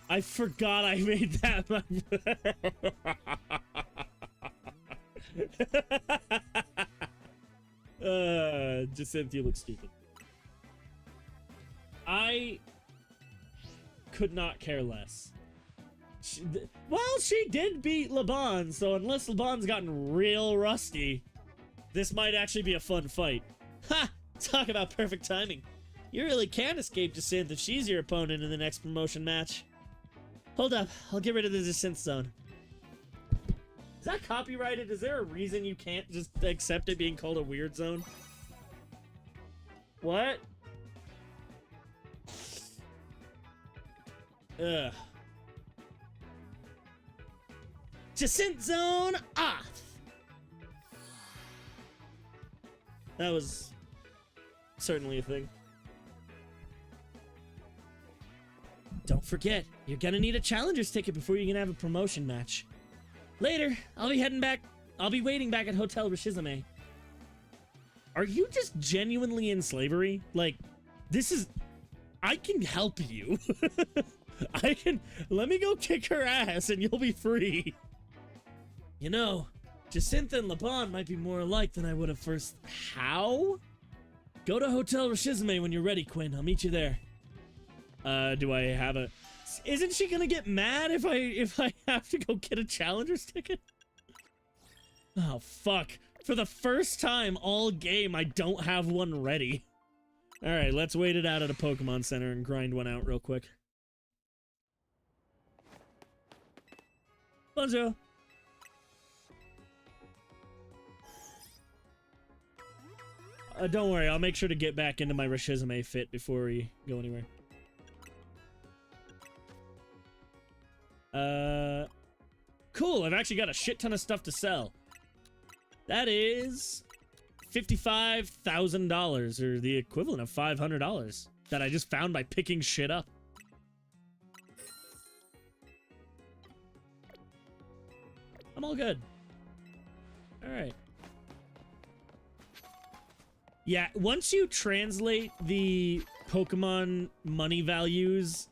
I forgot I made that. Jacinth, you look stupid. I could not care less. She did beat Laban, so unless Laban's gotten real rusty, this might actually be a fun fight. Ha! Talk about perfect timing. You really can escape Jacinth if she's your opponent in the next promotion match. Hold up, I'll get rid of the Jacinth zone. Is that copyrighted? Is there a reason you can't just accept it being called a weird zone? What? Ugh. Jacinth zone off! That was certainly a thing. Don't forget, you're gonna need a challenger's ticket before you can have a promotion match. Later, I'll be waiting back at Hotel Rishizame. Are you just genuinely in slavery? Like, I can help you. Let me go kick her ass and you'll be free. You know, Jacinth and Laban might be more alike than I would have first. How? Go to Hotel Rishizame when you're ready, Quinn. I'll meet you there. Do I have a... Isn't she gonna get mad if I have to go get a challenger's ticket? Oh, fuck. For the first time all game, I don't have one ready. Alright, let's wait it out at a Pokemon Center and grind one out real quick. Bonjour. Don't worry, I'll make sure to get back into my Rishizame fit before we go anywhere. Cool, I've actually got a shit ton of stuff to sell. That is $55,000, or the equivalent of $500, that I just found by picking shit up. I'm all good. Alright. Yeah, once you translate the Pokemon money values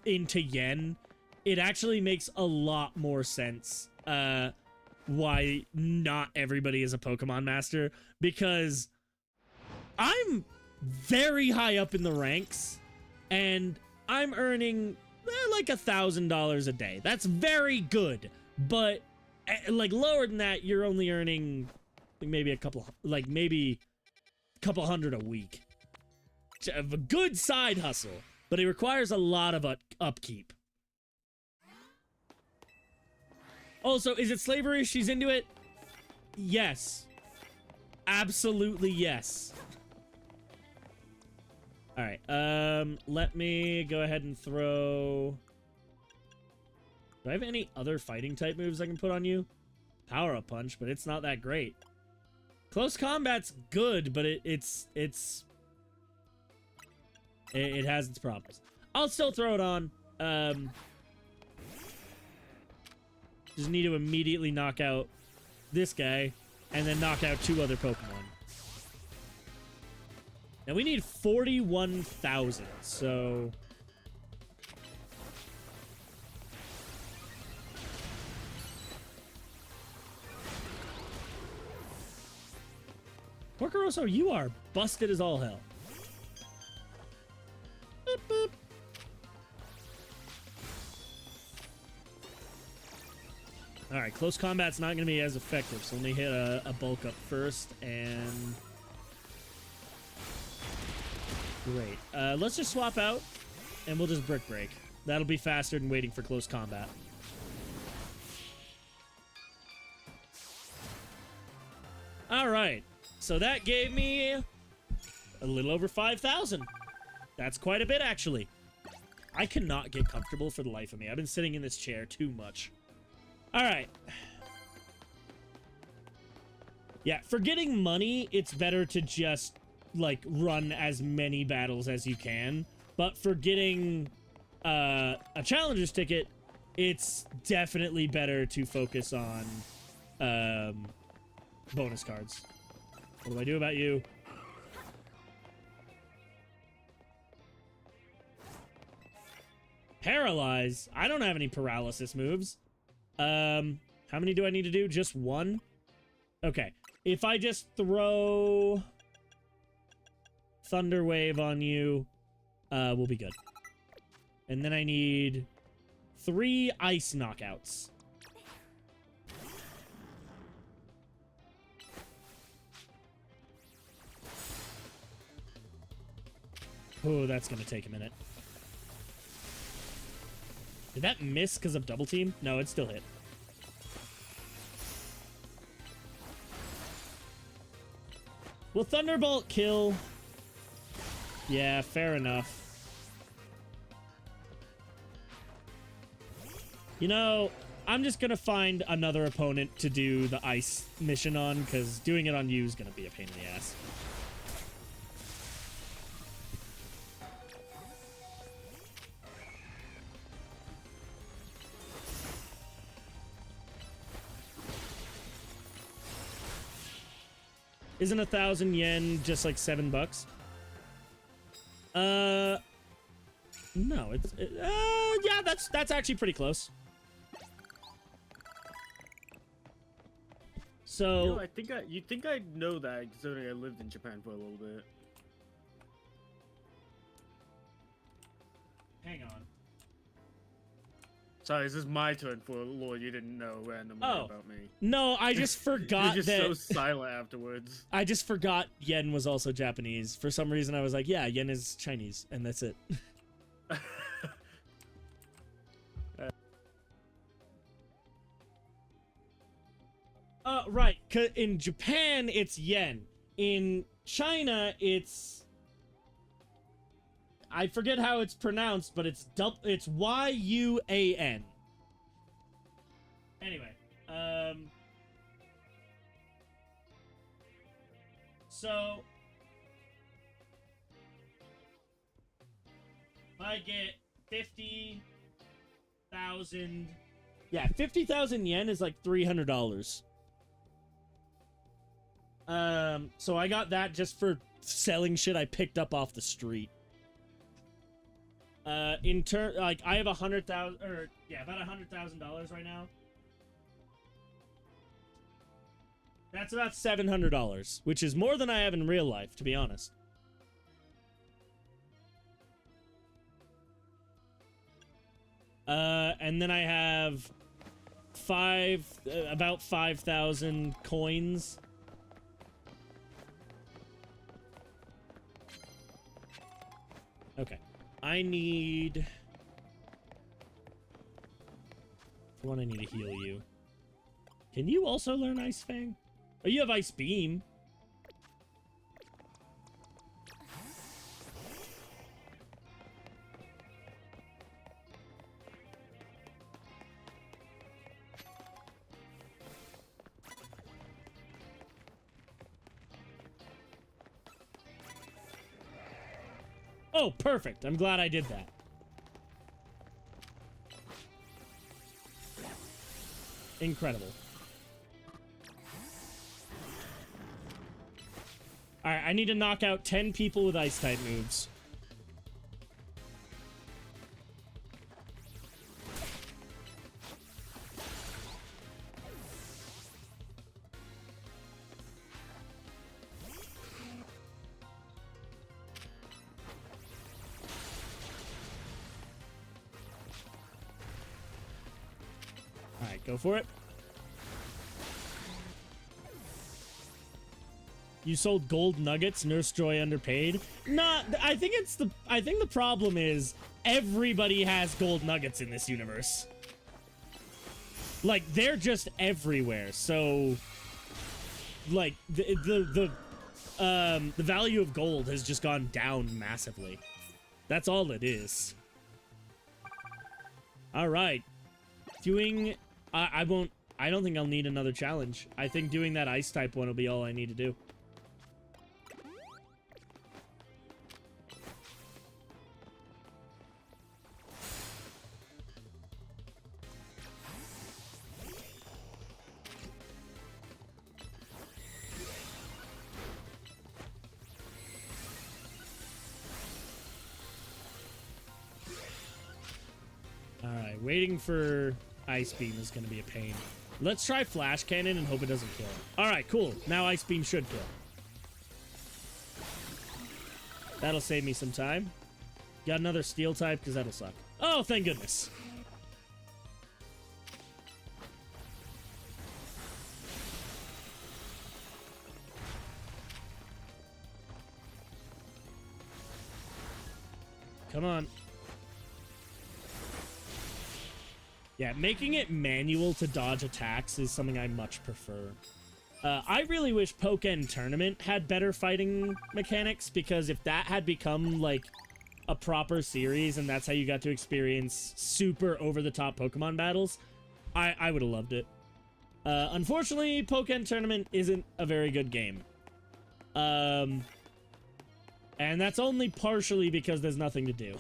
into yen, it actually makes a lot more sense why not everybody is a Pokemon master, because I'm very high up in the ranks and I'm earning like $1,000 a day. That's very good, but like lower than that, you're only earning maybe a couple hundred a week. A good side hustle, but it requires a lot of upkeep. Also, is it slavery? She's into it? Yes. Absolutely yes. Alright, let me go ahead and throw... Do I have any other fighting type moves I can put on you? Power-up punch, but it's not that great. Close combat's good, but it has its problems. I'll still throw it on. Just need to immediately knock out this guy, and then knock out 2 other Pokemon. Now we need 41,000, so... Porcoroso, you are busted as all hell. Boop, boop. Alright, close combat's not going to be as effective, so let me hit a bulk up first, and... Great. Let's just swap out, and we'll just Brick Break. That'll be faster than waiting for close combat. Alright, so that gave me a little over 5,000. That's quite a bit, actually. I cannot get comfortable for the life of me. I've been sitting in this chair too much. Alright. Yeah, for getting money, it's better to just, like, run as many battles as you can. But for getting a challenger's ticket, it's definitely better to focus on bonus cards. What do I do about you? Paralyze? I don't have any paralysis moves. How many do I need to do? Just 1? Okay. If I just throw Thunder Wave on you, we'll be good. And then I need 3 ice knockouts. Oh, that's gonna take a minute. Did that miss because of double team? No, it still hit. Will Thunderbolt kill? Yeah, fair enough. You know, I'm just gonna find another opponent to do the ice mission on, because doing it on you is gonna be a pain in the ass. Isn't 1,000 yen just like $7? No, yeah, that's actually pretty close. So, You know, you think I know that, considering I lived in Japan for a little bit. hang on. Sorry, is this my turn for lore you didn't know randomly about me? No, I just forgot You're just that. so silent afterwards. I just forgot yen was also Japanese. For some reason, I was like, yeah, yen is Chinese, and that's it. Right. In Japan, it's yen. In China, it's... I forget how it's pronounced, but it's Y-U-A-N. Anyway, so if I get 50,000, yeah, 50,000 yen is like $300. So I got that just for selling shit I picked up off the street. In turn, like, I have 100,000, or yeah, about $100,000 right now. That's about $700, which is more than I have in real life, to be honest. And then I have about 5,000 coins. Okay. I need... For one, I need to heal you. Can you also learn Ice Fang? Oh, you have Ice Beam. Oh, perfect. I'm glad I did that. Incredible. Alright, I need to knock out 10 people with ice-type moves. Alright, go for it. You sold gold nuggets, Nurse Joy underpaid. Nah, I think the problem is everybody has gold nuggets in this universe. Like, they're just everywhere. So like the value of gold has just gone down massively. That's all it is. All right. Doing I don't think I'll need another challenge. I think doing that ice type one will be all I need to do. Alright, waiting for Ice Beam is going to be a pain. Let's try Flash Cannon and hope it doesn't kill. Alright, cool. Now Ice Beam should kill. That'll save me some time. Got another Steel type, because that'll suck. Oh, thank goodness. Come on. Yeah, making it manual to dodge attacks is something I much prefer. I really wish Pokken Tournament had better fighting mechanics, because if that had become, like, a proper series and that's how you got to experience super over-the-top Pokemon battles, I would have loved it. Unfortunately, Pokken Tournament isn't a very good game. And that's only partially because there's nothing to do.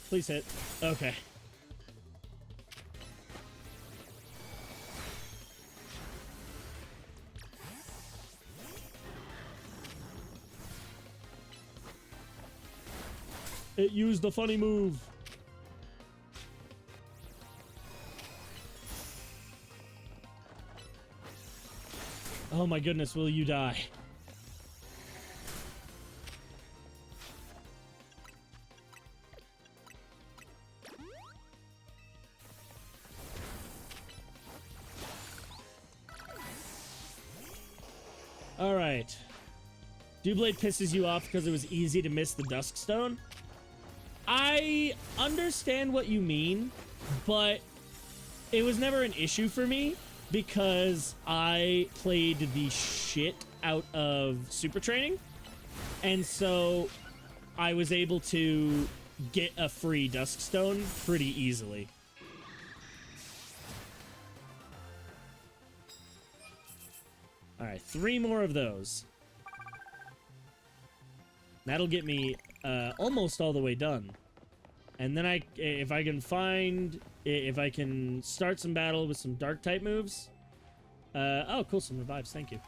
Please hit. Okay. It used the funny move. Oh my goodness, will you die? Alright. Doublade pisses you off because it was easy to miss the Duskstone? I understand what you mean, but it was never an issue for me because I played the shit out of Super Training, and so I was able to get a free Duskstone pretty easily. Alright, 3 more of those. That'll get me almost all the way done. And then if I can start some battle with some dark type moves. Oh, cool, some revives, thank you.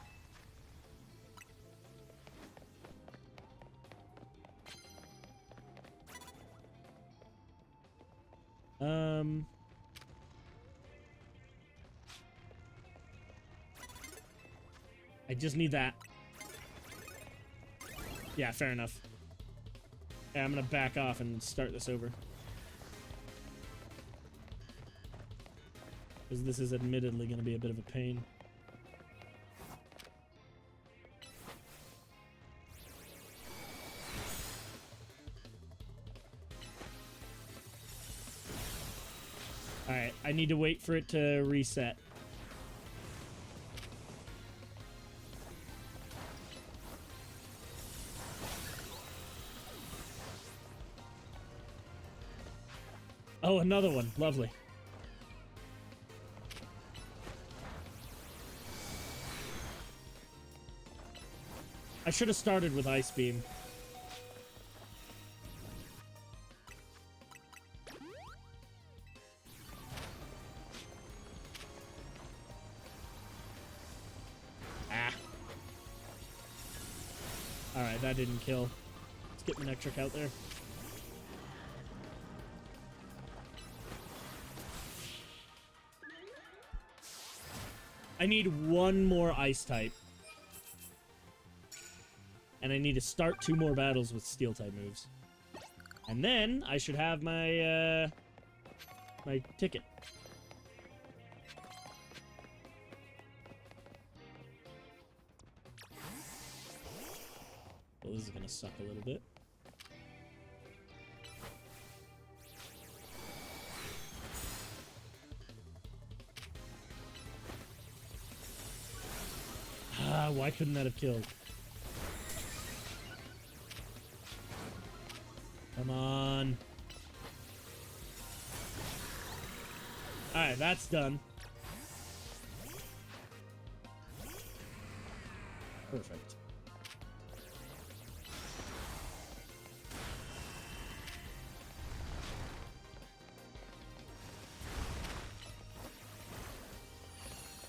I just need that. Yeah, fair enough. Yeah, I'm gonna back off and start this over. Because this is admittedly gonna be a bit of a pain. Alright, I need to wait for it to reset. Oh, another one. Lovely. I should have started with Ice Beam. Ah. Alright, that didn't kill. Let's get the Nectric out there. I need one more Ice type. And I need to start 2 more battles with Steel type moves. And then I should have my, my ticket. Well, this is gonna suck a little bit. Ah, why couldn't that have killed? Come on. Alright, that's done. Perfect.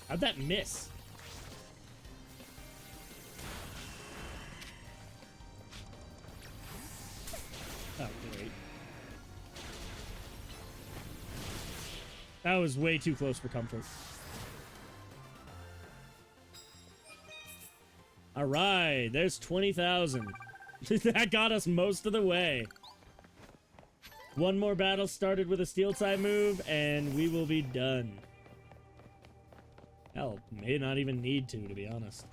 How'd that miss? Oh, great. That was way too close for comfort. Alright, there's 20,000. That got us most of the way. One more battle started with a Steel type move, and we will be done. Hell, may not even need to be honest.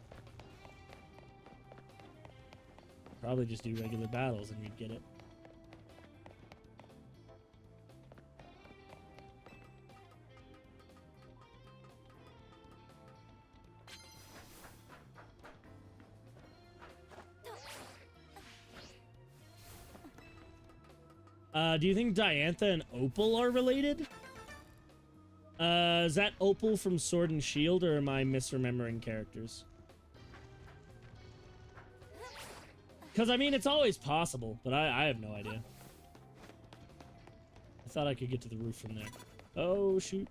Probably just do regular battles and we'd get it. Do you think Diantha and Opal are related? Is that Opal from Sword and Shield, or am I misremembering characters? Because, I mean, it's always possible, but I have no idea. I thought I could get to the roof from there. Oh, shoot.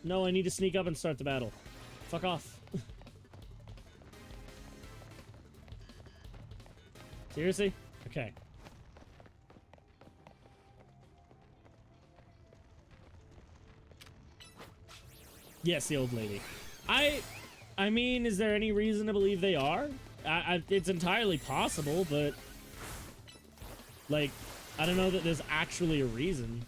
No, I need to sneak up and start the battle. Fuck off. Seriously? Okay. Yes, the old lady. I mean, is there any reason to believe they are? It's entirely possible, but like, I don't know that there's actually a reason.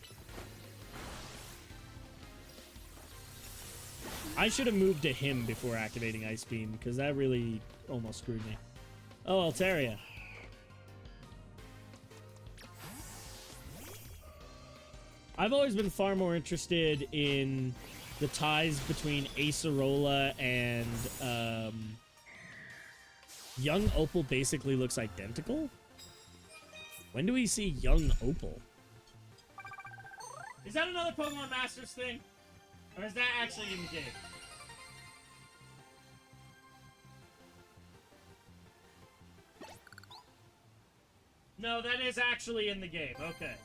I should have moved to him before activating Ice Beam, because that really almost screwed me. Oh, Altaria. I've always been far more interested in the ties between Acerola and young Opal basically looks identical. When do we see young Opal? Is that another Pokemon Masters thing? Or is that actually in the game? No, that is actually in the game. Okay.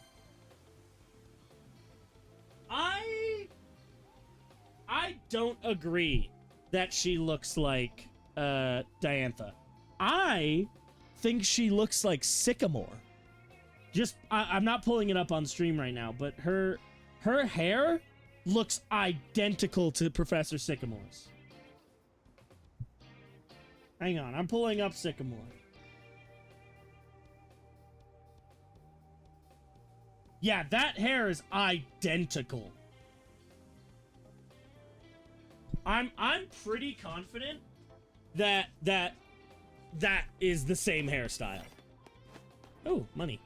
I don't agree that she looks like Diantha. I think she looks like Sycamore. Just I'm not pulling it up on stream right now, but her hair looks identical to Professor Sycamore's. Hang on, I'm pulling up Sycamore. Yeah, that hair is identical. I'm pretty confident that is the same hairstyle. Oh, money.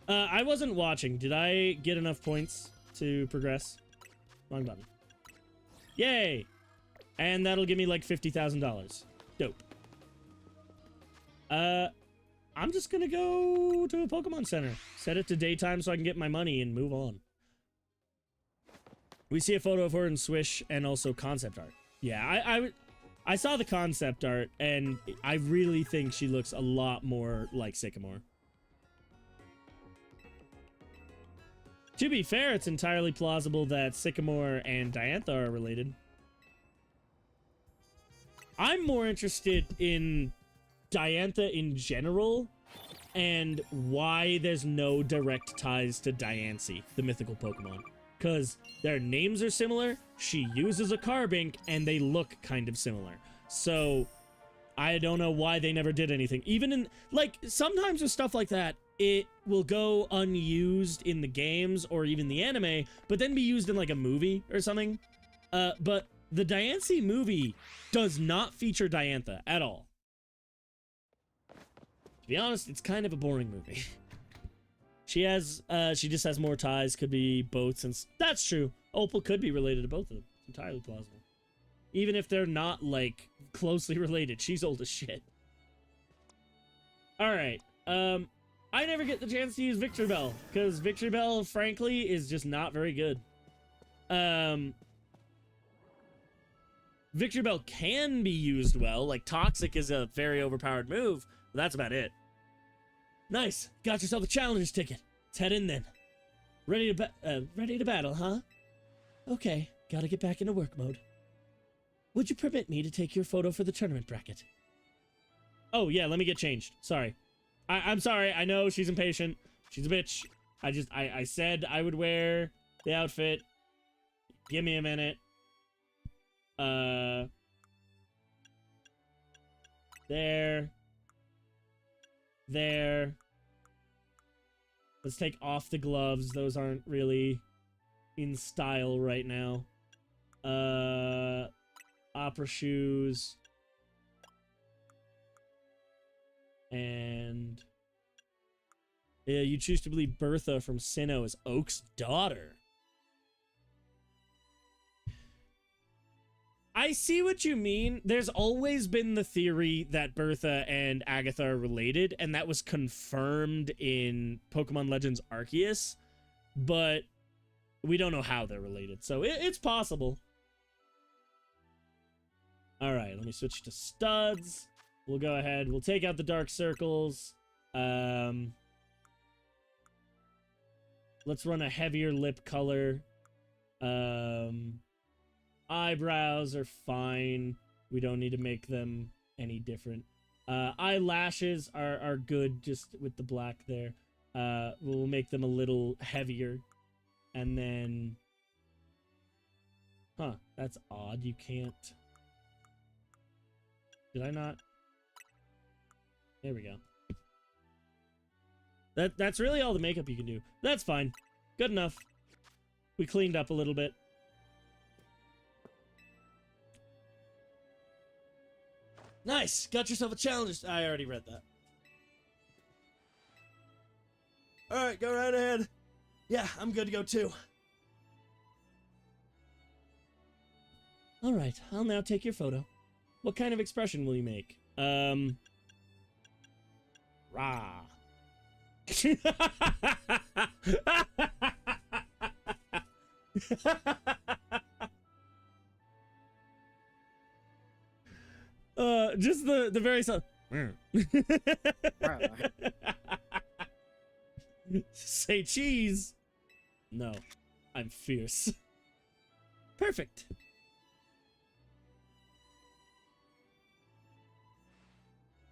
I wasn't watching. Did I get enough points to progress? Wrong button. Yay! And that'll give me like $50,000. Dope. I'm just gonna go to a Pokemon Center. Set it to daytime so I can get my money and move on. We see a photo of her in Swish and also concept art. Yeah, I saw the concept art, and I really think she looks a lot more like Sycamore. To be fair, it's entirely plausible that Sycamore and Diantha are related. I'm more interested in Diantha in general, and why there's no direct ties to Diancie, the mythical Pokemon. Because their names are similar, she uses a Carbink, and they look kind of similar. So, I don't know why they never did anything. Even in, like, sometimes with stuff like that, it will go unused in the games or even the anime, but then be used in, like, a movie or something. But the Diancie movie does not feature Diantha at all. To be honest, it's kind of a boring movie. She just has more ties, could be boats, and that's true. Opal could be related to both of them. It's entirely plausible. Even if they're not, like, closely related. She's old as shit. Alright, I never get the chance to use Victory Bell, because Victory Bell, frankly, is just not very good. Victory Bell can be used well, like Toxic is a very overpowered move, but that's about it. Nice, got yourself a challenger's ticket. Let's head in then. Ready to battle, huh? Okay, gotta get back into work mode. Would you permit me to take your photo for the tournament bracket? Oh yeah, let me get changed. Sorry. I'm sorry, I know she's impatient. She's a bitch. I said I would wear the outfit. Give me a minute. There. Let's take off the gloves. Those aren't really in style right now. Opera shoes. And yeah, you choose to believe Bertha from Sinnoh is Oak's daughter. I see what you mean. There's always been the theory that Bertha and Agatha are related, and that was confirmed in Pokemon Legends Arceus, but we don't know how they're related, so it's possible. Alright, let me switch to studs. We'll go ahead. We'll take out the dark circles. Let's run a heavier lip color. Eyebrows are fine. We don't need to make them any different. Eyelashes are good just with the black there. We'll make them a little heavier. And then... Huh, that's odd. You can't... Did I not... There we go. That's really all the makeup you can do. That's fine. Good enough. We cleaned up a little bit. Nice! Got yourself a challenge. I already read that. Alright, go right ahead. Yeah, I'm good to go too. Alright, I'll now take your photo. What kind of expression will you make? Rah. Just the very sound. Say cheese. No, I'm fierce. Perfect.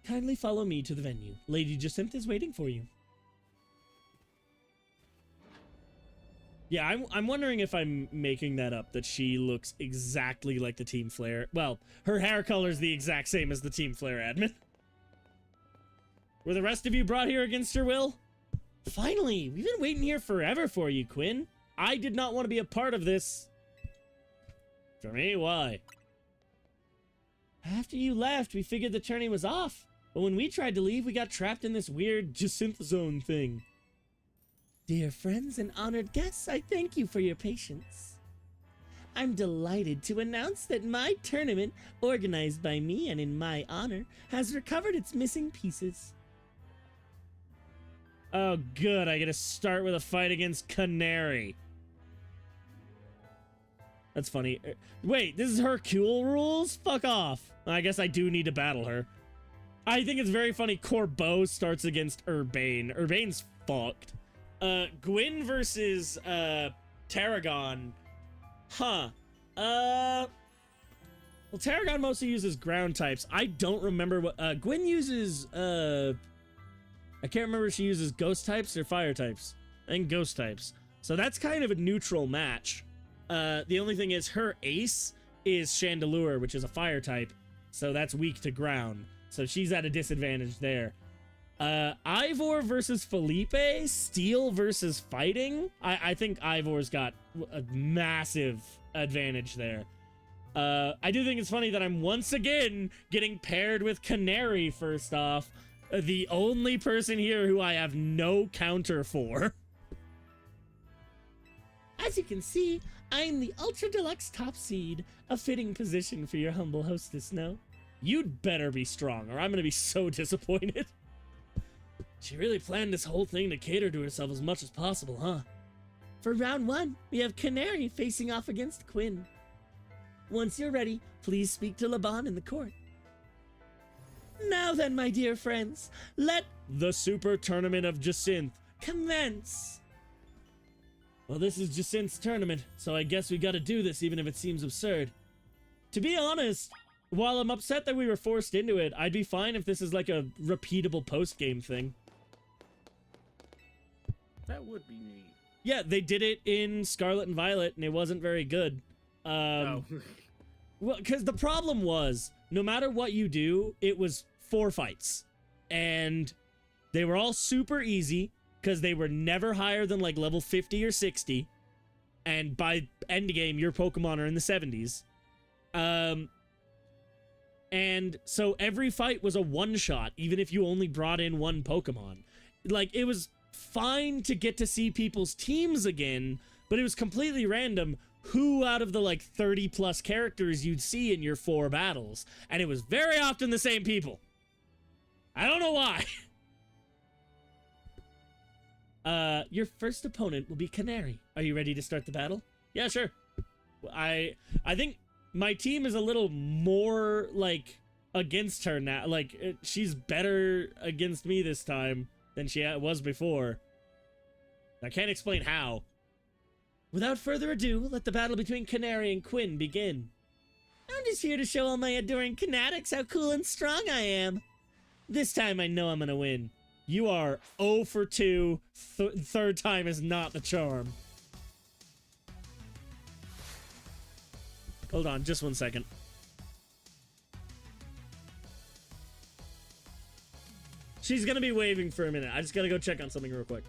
Kindly follow me to the venue. Lady Jacinth is waiting for you. Yeah, I'm wondering if I'm making that up, that she looks exactly like the Team Flare. Well, her hair color is the exact same as the Team Flare admin. Were the rest of you brought here against your will? Finally, we've been waiting here forever for you, Quinn. I did not want to be a part of this. For me, why? After you left, we figured the tourney was off. But when we tried to leave, we got trapped in this weird Jacinth zone thing. Dear friends and honored guests, I thank you for your patience. I'm delighted to announce that my tournament, organized by me and in my honor, has recovered its missing pieces. Oh, good. I get to start with a fight against Canary. That's funny. Wait, this is Hercule rules? Fuck off. I guess I do need to battle her. I think it's very funny. Corbeau starts against Urbane. Urbane's fucked. Gwyn versus Tarragon. Huh. Well, Tarragon mostly uses ground types. I don't remember what Gwyn uses. I can't remember if she uses ghost types or fire types. I think ghost types. So that's kind of a neutral match. The only thing is her ace is Chandelure, which is a fire type. So that's weak to ground. So she's at a disadvantage there. Ivor versus Felipe, steel versus fighting. I think Ivor's got a massive advantage there. I do think it's funny that I'm once again getting paired with Canary first off. The only person here who I have no counter for. As you can see, I'm the Ultra Deluxe Top Seed, a fitting position for your humble hostess, no? You'd better be strong, or I'm gonna be so disappointed. She really planned this whole thing to cater to herself as much as possible, huh? For round 1, we have Canary facing off against Quinn. Once you're ready, please speak to Laban in the court. Now then, my dear friends, let the Super Tournament of Jacinth commence. Well, this is Jacinth's tournament, so I guess we gotta do this even if it seems absurd. To be honest, while I'm upset that we were forced into it, I'd be fine if this is like a repeatable post-game thing. That would be neat. Yeah, they did it in Scarlet and Violet, and it wasn't very good. Oh. Well, because the problem was, no matter what you do, it was 4 fights. And they were all super easy, because they were never higher than like level 50 or 60. And by endgame, your Pokemon are in the 70s. And so every fight was a one-shot, even if you only brought in 1 Pokemon. Like, it was fine to get to see people's teams again, but it was completely random who out of the like 30 plus characters you'd see in your 4 battles. And it was very often the same people. I don't know why. Your first opponent will be Canary. Are you ready to start the battle? Yeah, sure. I think my team is a little more like against her now. Like she's better against me this time than she was before. I can't explain how. Without further ado, let the battle between Canary and Quinn begin. I'm just here to show all my adoring Canatics how cool and strong I am. This time I know I'm gonna win. You are 0 for 2. Third time is not the charm. Hold on, just 1 second. She's gonna be waving for a minute. I just gotta go check on something real quick.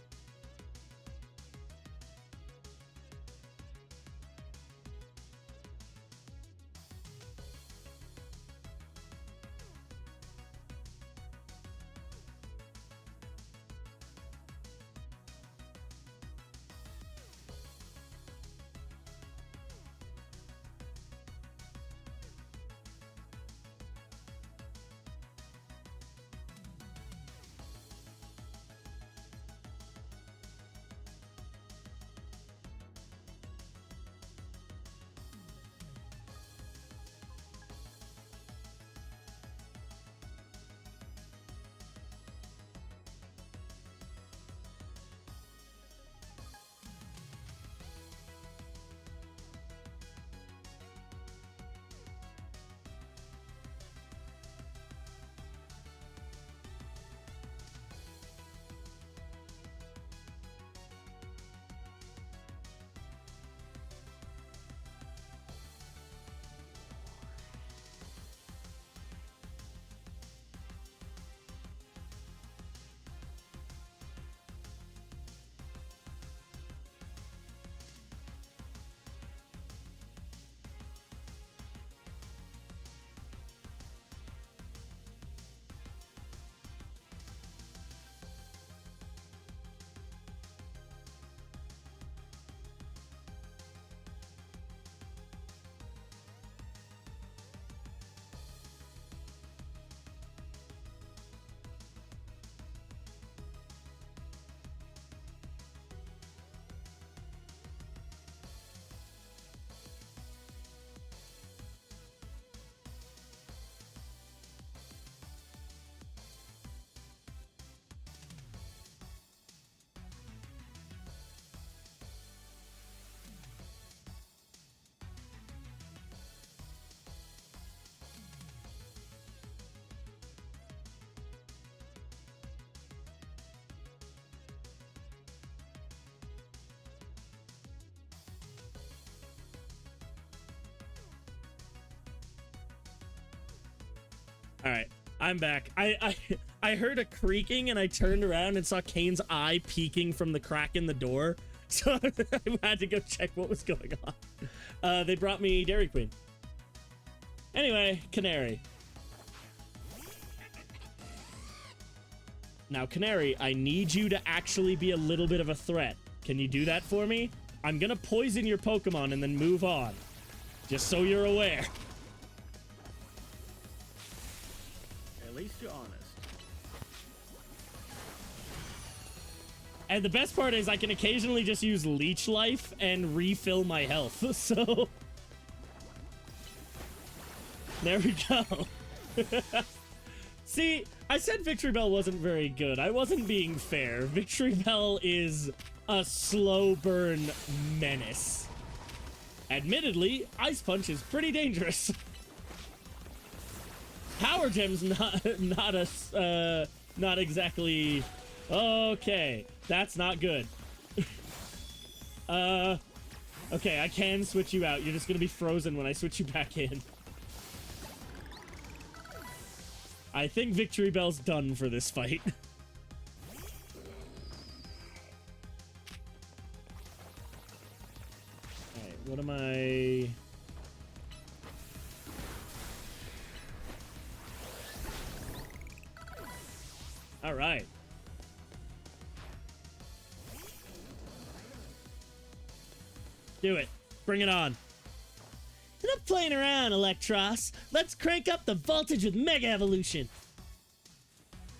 Alright, I'm back. I heard a creaking and I turned around and saw Kane's eye peeking from the crack in the door. So I had to go check what was going on. They brought me Dairy Queen. Anyway, Canary. Now, Canary, I need you to actually be a little bit of a threat. Can you do that for me? I'm gonna poison your Pokemon and then move on. Just so you're aware. At least you're honest. And the best part is I can occasionally just use Leech Life and refill my health. So there we go. See, I said Victory Bell wasn't very good. I wasn't being fair. Victory Bell is a slow burn menace. Admittedly, Ice Punch is pretty dangerous. Power Gem's not exactly. Okay, that's not good. Okay, I can switch you out. You're just gonna be frozen when I switch you back in. I think Victory Bell's done for this fight. Alright, what am I... Alright. Do it. Bring it on. Enough playing around, Electros. Let's crank up the voltage with Mega Evolution.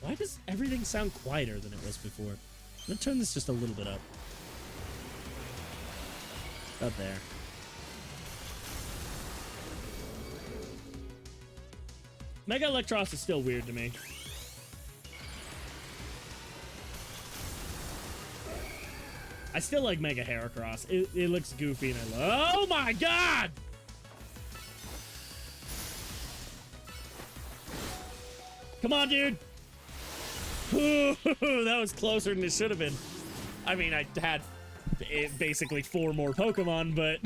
Why does everything sound quieter than it was before? I'm gonna turn this just a little bit up. Up there. Mega Electros is still weird to me. I still like Mega Heracross. It looks goofy and I love. Oh my god! Come on, dude! Ooh, that was closer than it should have been. I mean, I had basically 4 more Pokemon, but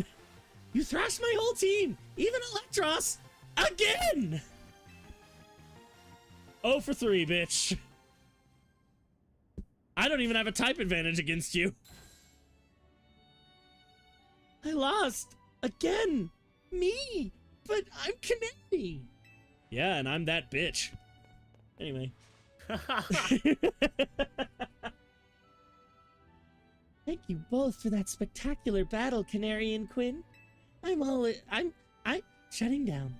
you thrashed my whole team! Even Electros! Again! 0 for 3, bitch. I don't even have a type advantage against you. I lost. Again. Me. But I'm Canary. Yeah, and I'm that bitch. Anyway. Thank you both for that spectacular battle, Canary and Quinn. I'm shutting down.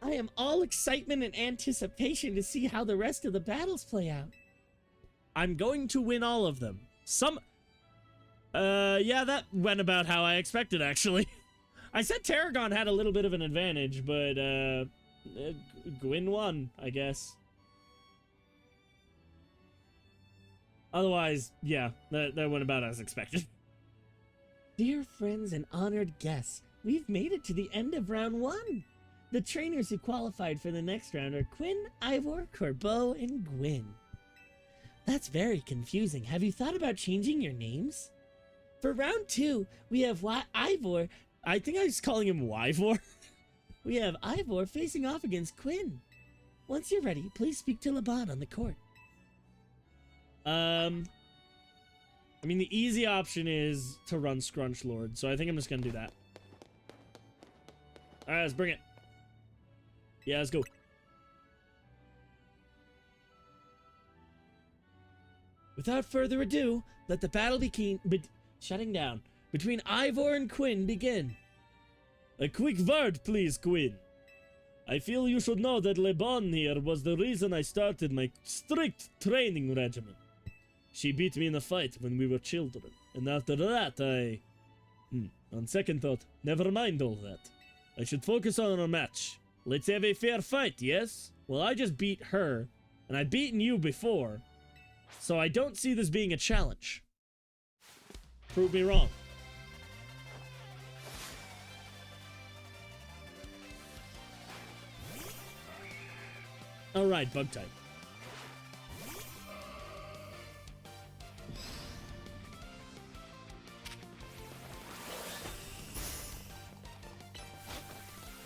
I am all excitement and anticipation to see how the rest of the battles play out. I'm going to win all of them. Yeah, that went about how I expected, actually. I said Terragon had a little bit of an advantage, but, Gwyn won, I guess. Otherwise, yeah, that went about as expected. Dear friends and honored guests, we've made it to the end of round 1. The trainers who qualified for the next round are Quinn, Ivor, Corbeau, and Gwyn. That's very confusing. Have you thought about changing your names? For round 2, we have Ivor. I think I was calling him Wyvor. We have Ivor facing off against Quinn. Once you're ready, please speak to Laban on the court. I mean, the easy option is to run Scrunch Lord, so I think I'm just gonna do that. Alright, let's bring it. Yeah, let's go. Without further ado, let the battle shutting down between Ivor and Quinn begin. A quick word, please, Quinn. I feel you should know that Laban here was the reason I started my strict training regimen. She beat me in a fight when we were children, and after that on second thought, never mind all that. I should focus on our match. Let's have a fair fight, yes? Well, I just beat her, and I've beaten you before, so I don't see this being a challenge. Prove me wrong. Alright, bug type.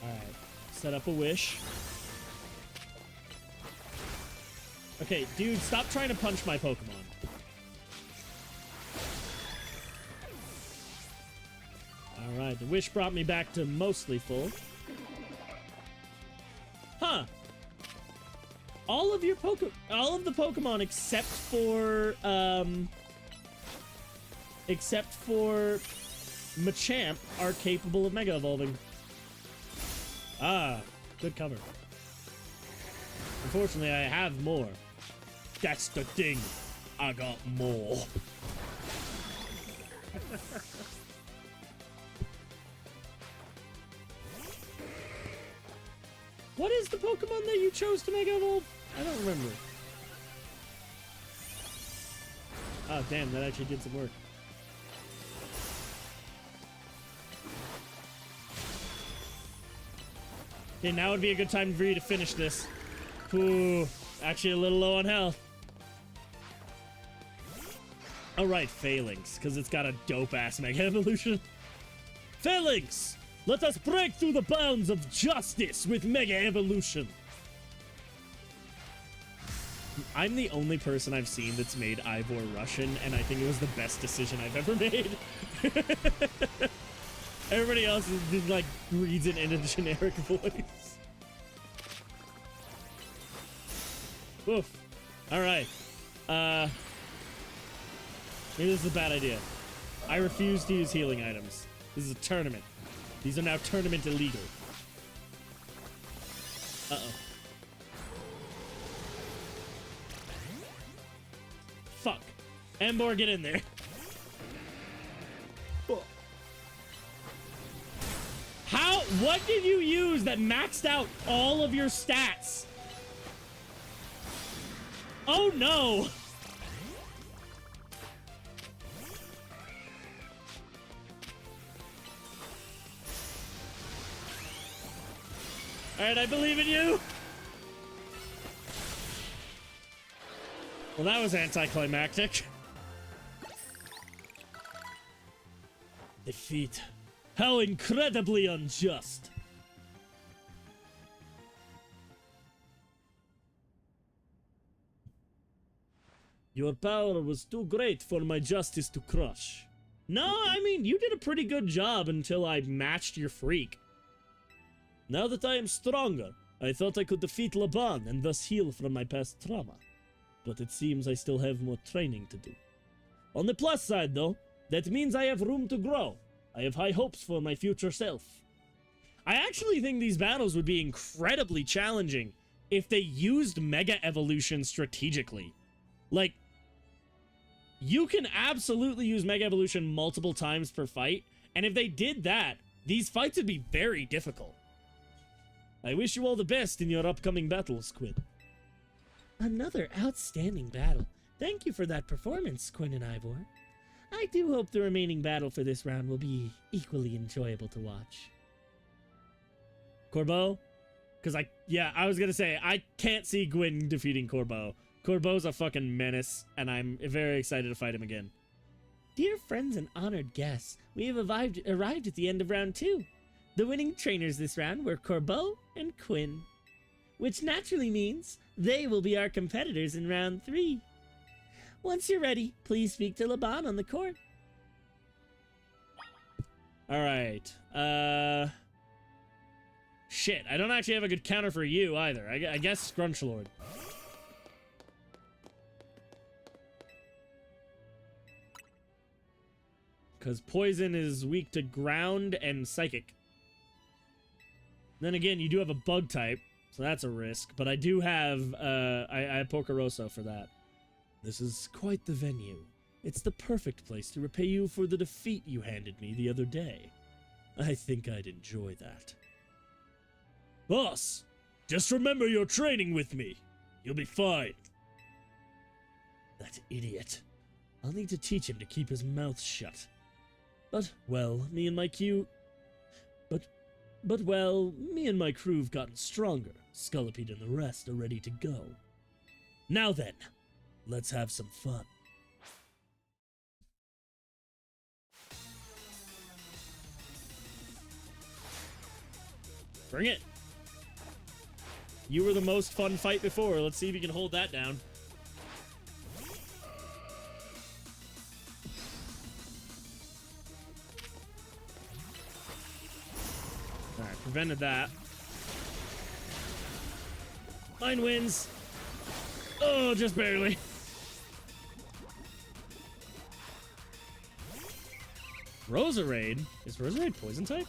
Alright, set up a wish. Okay, dude, stop trying to punch my Pokemon. Alright, the wish brought me back to mostly full. Huh. All of the Pokemon except for Machamp are capable of Mega Evolving. Ah, good cover. Unfortunately, I have more. That's the thing. I got more. What is the Pokemon that you chose to Mega Evolve? I don't remember. Oh, damn, that actually did some work. Okay, now would be a good time for you to finish this. Ooh, actually a little low on health. Alright, Phalanx, because it's got a dope-ass Mega Evolution. Phalanx! Let us break through the bounds of justice with Mega Evolution! I'm the only person I've seen that's made Ivor Russian, and I think it was the best decision I've ever made. Everybody else is just, like, reads it in a generic voice. Woof. Alright. Maybe this is a bad idea. I refuse to use healing items. This is a tournament. These are now tournament illegal. Uh-oh. Fuck. Embor, get in there. How? What did you use that maxed out all of your stats? Oh no! Alright, I believe in you! Well, that was anticlimactic. Defeat. How incredibly unjust. Your power was too great for my justice to crush. No, I mean, you did a pretty good job until I matched your freak. Now that I am stronger, I thought I could defeat Laban and thus heal from my past trauma. But it seems I still have more training to do. On the plus side, though, that means I have room to grow. I have high hopes for my future self. I actually think these battles would be incredibly challenging if they used Mega Evolution strategically. Like, you can absolutely use Mega Evolution multiple times per fight, and if they did that, these fights would be very difficult. I wish you all the best in your upcoming battles, Quinn. Another outstanding battle. Thank you for that performance, Quinn and Ivor. I do hope the remaining battle for this round will be equally enjoyable to watch. Corbeau? Because I was going to say, I can't see Gwyn defeating Corbeau. Corbeau's a fucking menace, and I'm very excited to fight him again. Dear friends and honored guests, we have arrived at the end of round 2. The winning trainers this round were Corbeau and Quinn, which naturally means they will be our competitors in round 3. Once you're ready, please speak to Laban on the court. Alright, shit, I don't actually have a good counter for you either. I guess Scrunchlord. Because Poison is weak to Ground and Psychic. Then again, you do have a Bug type, so that's a risk. But I do have, I have Pokoroso for that. This is quite the venue. It's the perfect place to repay you for the defeat you handed me the other day. I think I'd enjoy that. Boss, just remember you're training with me. You'll be fine. That idiot. I'll need to teach him to keep his mouth shut. But, well, me and my crew have gotten stronger. Scolipede and the rest are ready to go. Now then, let's have some fun. Bring it. You were the most fun fight before. Let's see if you can hold that down. Alright, prevented that. Mine wins. Oh, just barely. Roserade? Is Roserade poison type?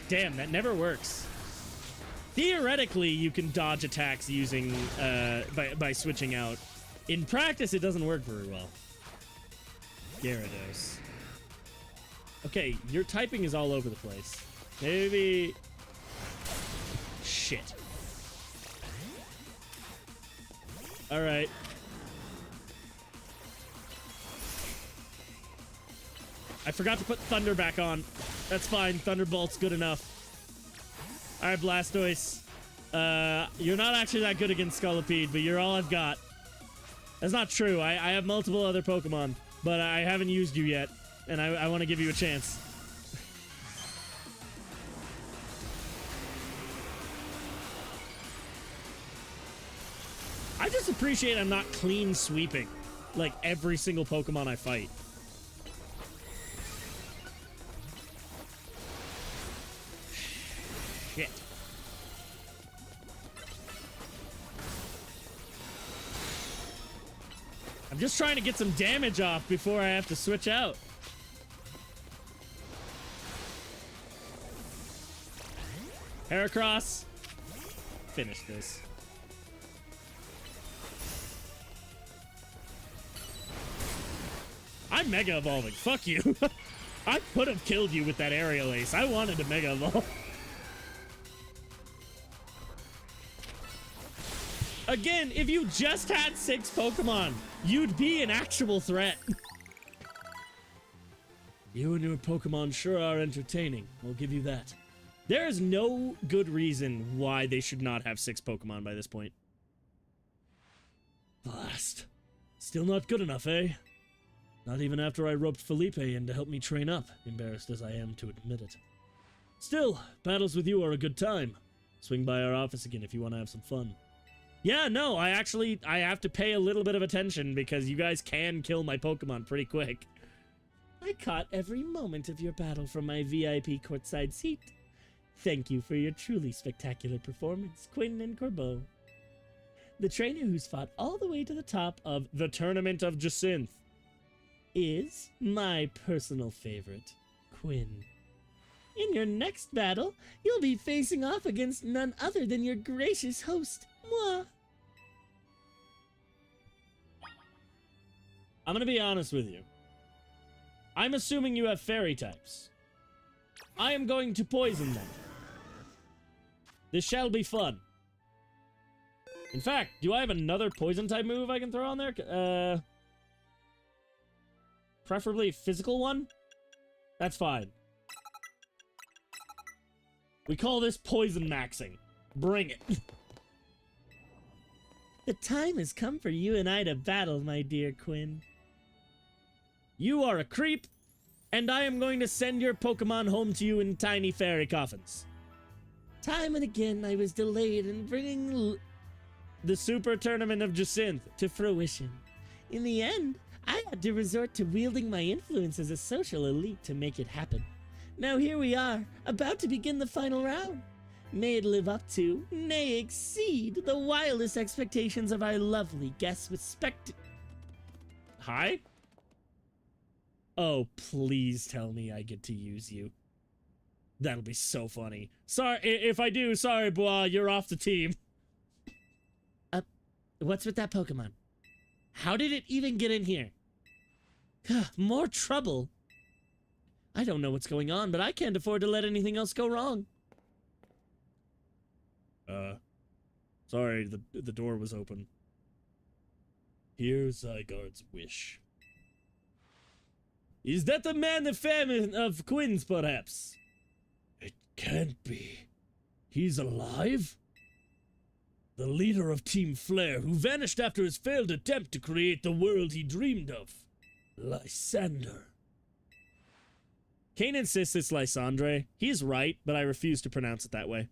Damn, that never works. Theoretically, you can dodge attacks using, by switching out. In practice, it doesn't work very well. Gyarados. Okay, your typing is all over the place. Maybe... Shit. Alright. I forgot to put Thunder back on. That's fine. Thunderbolt's good enough. Alright, Blastoise. You're not actually that good against Scolipede, but you're all I've got. That's not true. I have multiple other Pokemon, but I haven't used you yet, and I want to give you a chance. I just appreciate I'm not clean sweeping, like, every single Pokemon I fight. Shit. I'm just trying to get some damage off before I have to switch out. Heracross. Finish this. I'm Mega Evolving. Fuck you. I could have killed you with that Aerial Ace. I wanted to Mega Evolve. Again, if you just had 6 Pokemon, you'd be an actual threat. You and your Pokemon sure are entertaining. I'll give you that. There is no good reason why they should not have 6 Pokemon by this point. Blast. Still not good enough, eh? Not even after I roped Felipe in to help me train up, embarrassed as I am to admit it. Still, battles with you are a good time. Swing by our office again if you want to have some fun. Yeah, no, I have to pay a little bit of attention because you guys can kill my Pokemon pretty quick. I caught every moment of your battle from my VIP courtside seat. Thank you for your truly spectacular performance, Quinn and Corbeau. The trainer who's fought all the way to the top of the Tournament of Jacinth is my personal favorite, Quinn. In your next battle, you'll be facing off against none other than your gracious host, moi. I'm gonna be honest with you. I'm assuming you have fairy types. I am going to poison them. This shall be fun. In fact, do I have another poison type move I can throw on there? Preferably a physical one? That's fine. We call this poison maxing. Bring it. The time has come for you and I to battle, my dear Quinn. You are a creep, and I am going to send your Pokemon home to you in tiny fairy coffins. Time and again, I was delayed in bringing the Super Tournament of Jacinth to fruition. In the end, I had to resort to wielding my influence as a social elite to make it happen. Now here we are, about to begin the final round. May it live up to, nay exceed, the wildest expectations of our lovely guests with Hi? Oh, please tell me I get to use you. That'll be so funny. Sorry, if I do, sorry, Bois, you're off the team. What's with that Pokemon? How did it even get in here? More trouble. I don't know what's going on, but I can't afford to let anything else go wrong. Sorry, the door was open. Here's Zygarde's wish. Is that the man of famine of Quinn's, perhaps? It can't be. He's alive? The leader of Team Flare, who vanished after his failed attempt to create the world he dreamed of. Lysander. Kane insists it's Lysandre. He's right, but I refuse to pronounce it that way.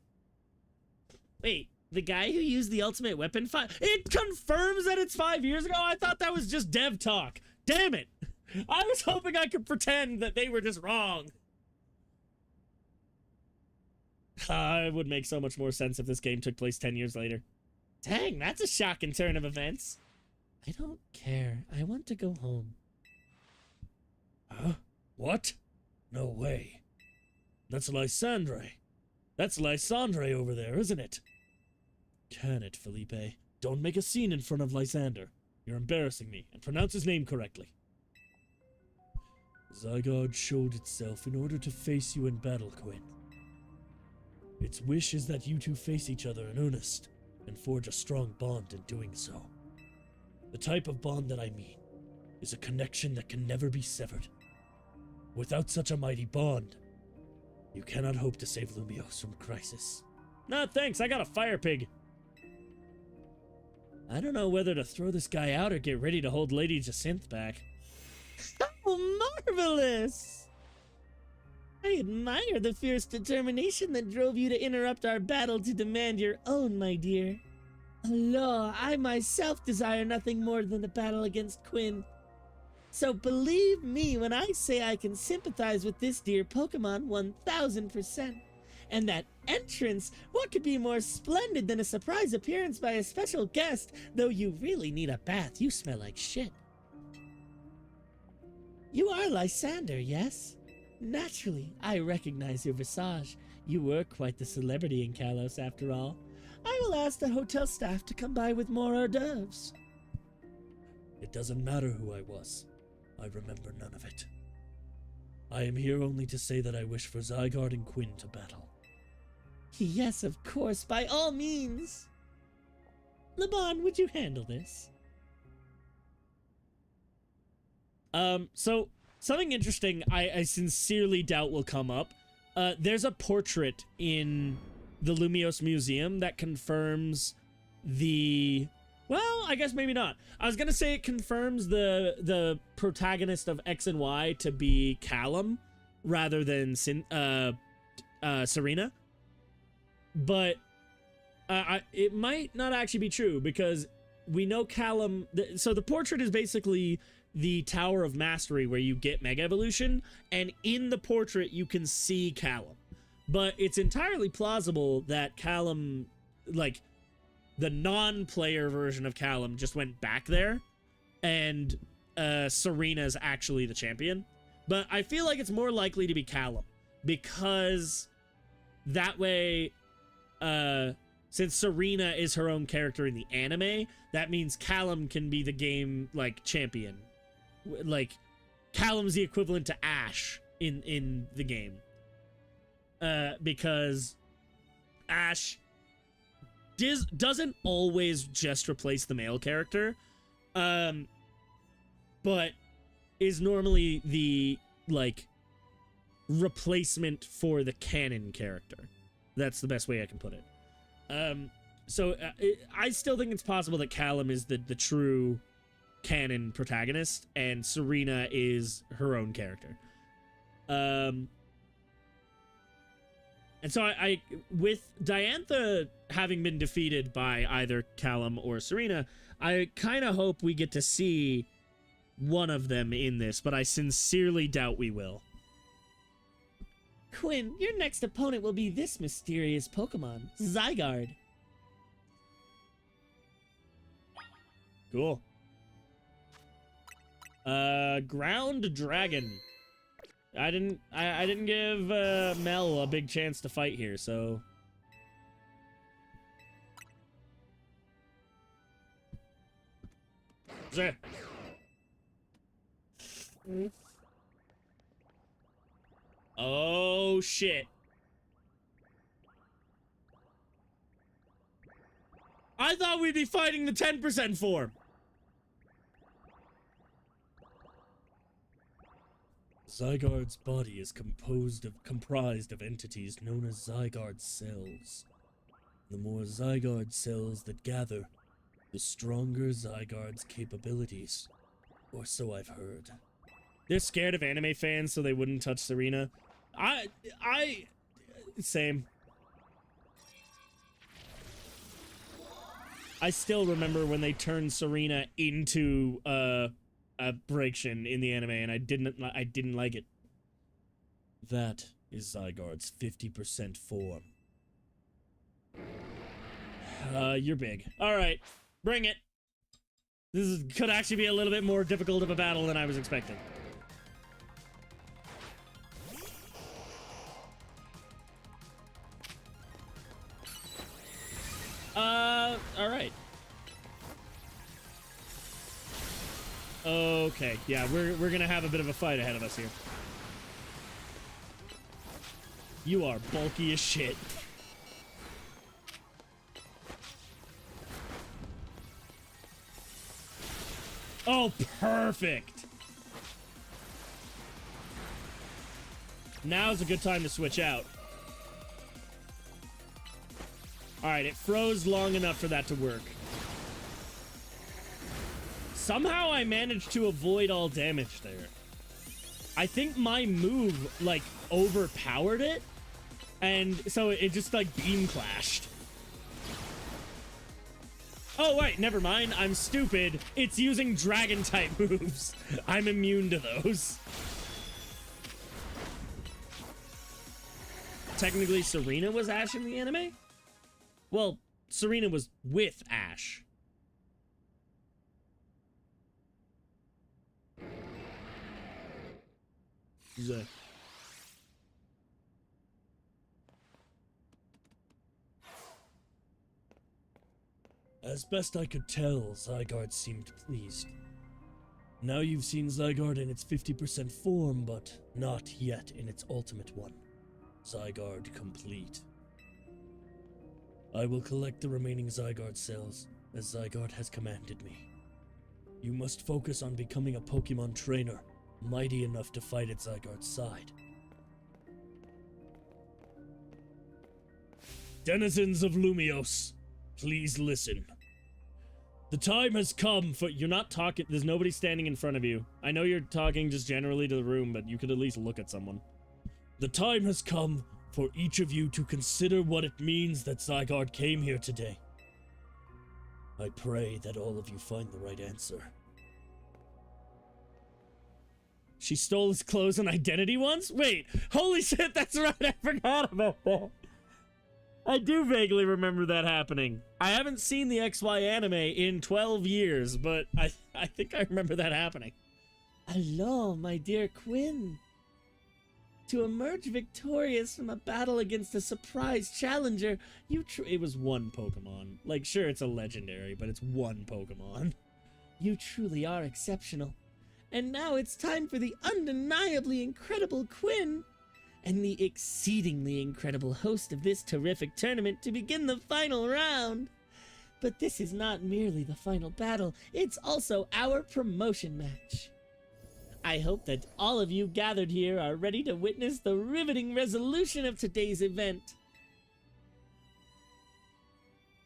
Wait, the guy who used the ultimate weapon it confirms that it's 5 years ago? I thought that was just dev talk. Damn it. I was hoping I could pretend that they were just wrong. It would make so much more sense if this game took place 10 years later. Dang, that's a shocking turn of events. I don't care. I want to go home. Huh? What? No way. That's Lysandre. That's Lysandre over there, isn't it? Can it, Felipe? Don't make a scene in front of Lysander. You're embarrassing me, and pronounce his name correctly. Zygarde showed itself in order to face you in battle, Quinn. Its wish is that you two face each other in earnest, and forge a strong bond in doing so. The type of bond that I mean is a connection that can never be severed. Without such a mighty bond, you cannot hope to save Lumiose from crisis. No, thanks, I got a fire pig. I don't know whether to throw this guy out or get ready to hold Lady Jacinth back. Oh, marvelous! I admire the fierce determination that drove you to interrupt our battle to demand your own, my dear. Allah, I myself desire nothing more than a battle against Quinn. So believe me when I say I can sympathize with this dear Pokemon 1000%. And that entrance, what could be more splendid than a surprise appearance by a special guest, though you really need a bath, you smell like shit. You are Lysander, yes? Naturally, I recognize your visage. You were quite the celebrity in Kalos, after all. I will ask the hotel staff to come by with more hors d'oeuvres. It doesn't matter who I was. I remember none of it. I am here only to say that I wish for Zygarde and Quinn to battle. Yes, of course, by all means. Laban, would you handle this? So, something interesting I sincerely doubt will come up. There's a portrait in the Lumiose Museum that confirms the... Well, I guess maybe not. I was gonna say it confirms the protagonist of X and Y to be Callum rather than Serena. But it might not actually be true because we know Callum... So the portrait is basically the Tower of Mastery where you get Mega Evolution, and in the portrait you can see Callum. But it's entirely plausible that Callum, like, the non-player version of Callum just went back there, and Serena's actually the champion. But I feel like it's more likely to be Callum, because that way, since Serena is her own character in the anime, that means Callum can be the game, like, champion. Like, Callum's the equivalent to Ash in the game. Because Ash doesn't always just replace the male character, but is normally the, like, replacement for the canon character. That's the best way I can put it. I still think it's possible that Callum is the true canon protagonist, and Serena is her own character. And so I with Diantha having been defeated by either Callum or Serena, I kind of hope we get to see one of them in this, but I sincerely doubt we will. Quinn, your next opponent will be this mysterious Pokemon, Zygarde. Cool. Ground Dragon. I didn't give Mel a big chance to fight here, so Zeh. Oh shit. I thought we'd be fighting the 10% form. Zygarde's body is comprised of entities known as Zygarde cells. The more Zygarde cells that gather, the stronger Zygarde's capabilities. Or so I've heard. They're scared of anime fans, so they wouldn't touch Serena. Same. I still remember when they turned Serena into a Braixen in the anime, and I didn't like it. That is Zygarde's 50% form. You're big. All right, bring it. Could actually be a little bit more difficult of a battle than I was expecting. All right. Okay, yeah, we're gonna have a bit of a fight ahead of us here. You are bulky as shit. Oh, perfect. Now's a good time to switch out. Alright, it froze long enough for that to work. Somehow I managed to avoid all damage there. I think my move, like, overpowered it. And so it just, like, beam clashed. Oh, wait, never mind. I'm stupid. It's using dragon-type moves. I'm immune to those. Technically, Serena was Ash in the anime? Well, Serena was with Ash. ZA. As best I could tell, Zygarde seemed pleased. Now you've seen Zygarde in its 50% form, but not yet in its ultimate one. Zygarde complete. I will collect the remaining Zygarde cells, as Zygarde has commanded me. You must focus on becoming a Pokemon trainer, mighty enough to fight at Zygarde's side. Denizens of Lumiose, please listen. The time has come for... You're not talking... There's nobody standing in front of you. I know you're talking just generally to the room, but you could at least look at someone. The time has come for each of you to consider what it means that Zygarde came here today. I pray that all of you find the right answer. She stole his clothes and identity once? Wait, holy shit, that's right, I forgot about that. I do vaguely remember that happening. I haven't seen the XY anime in 12 years, but I think I remember that happening. Hello, my dear Quinn. To emerge victorious from a battle against a surprise challenger, it was one Pokemon. Like, sure, it's a legendary, but it's one Pokemon. You truly are exceptional. And now it's time for the undeniably incredible Quinn and the exceedingly incredible host of this terrific tournament to begin the final round. But this is not merely the final battle, it's also our promotion match. I hope that all of you gathered here are ready to witness the riveting resolution of today's event.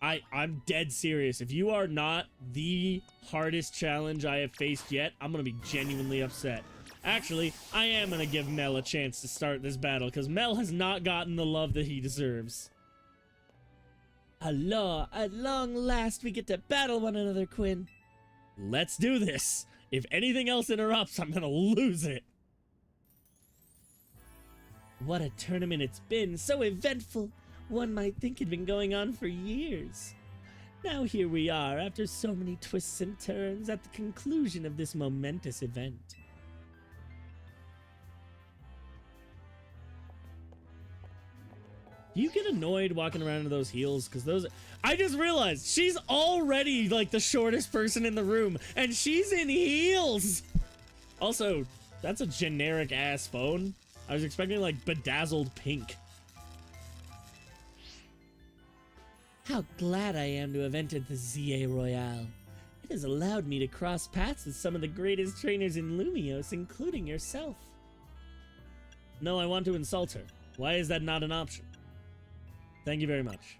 I'm dead serious. If you are not the hardest challenge I have faced yet, I'm gonna be genuinely upset. Actually, I am gonna give Mel a chance to start this battle, because Mel has not gotten the love that he deserves. Hello, at long last we get to battle one another, Quinn. Let's do this. If anything else interrupts, I'm gonna lose it. What a tournament it's been, so eventful. One might think it'd been going on for years. Now here we are, after so many twists and turns, at the conclusion of this momentous event. Do you get annoyed walking around in those heels? Because those... I just realized, she's already, like, the shortest person in the room, and she's in heels! Also, that's a generic-ass phone. I was expecting, like, bedazzled pink. How glad I am to have entered the ZA Royale. It has allowed me to cross paths with some of the greatest trainers in Lumiose, including yourself. No, I want to insult her. Why is that not an option? Thank you very much.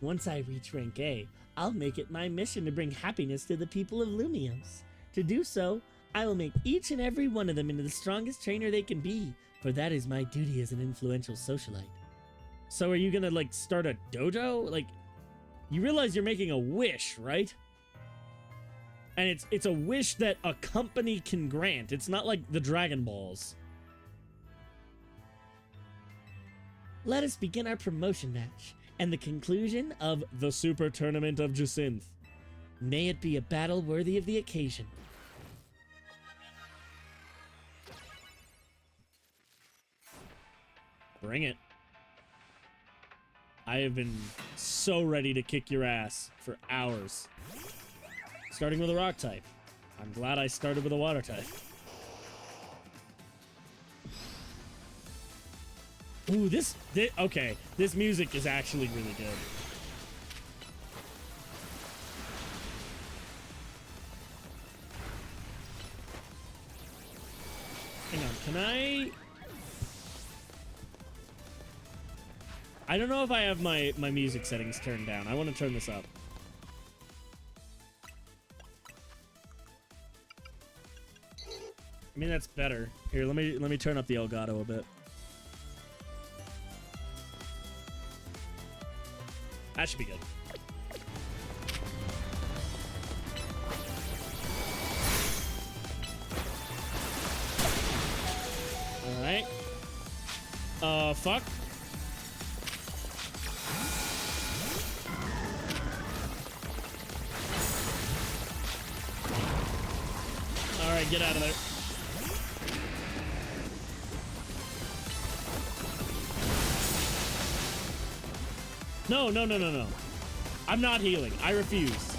Once I reach rank A, I'll make it my mission to bring happiness to the people of Lumiose. To do so, I will make each and every one of them into the strongest trainer they can be, for that is my duty as an influential socialite. So are you gonna, like, start a dojo? Like, You realize you're making a wish, right? And it's a wish that a company can grant. It's not like the Dragon Balls. Let us begin our promotion match and the conclusion of the Super Tournament of Jacinth. May it be a battle worthy of the occasion. Bring it. I have been so ready to kick your ass for hours. Starting with a rock type. I'm glad I started with a water type. Ooh, okay. This music is actually really good. Hang on, can I don't know if I have my music settings turned down. I want to turn this up. I mean, that's better. Here, let me turn up the Elgato a bit. That should be good. Alright. Fuck. Alright, get out of there. No. I'm not healing. I refuse.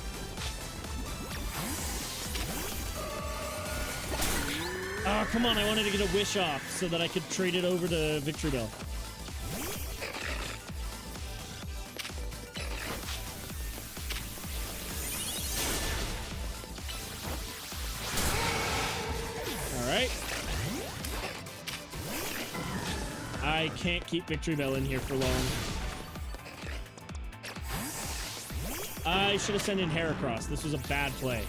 Oh, come on. I wanted to get a wish off so that I could trade it over to Victory Bell. Alright. I can't keep Victory Bell in here for long. I should have sent in Heracross. This was a bad play.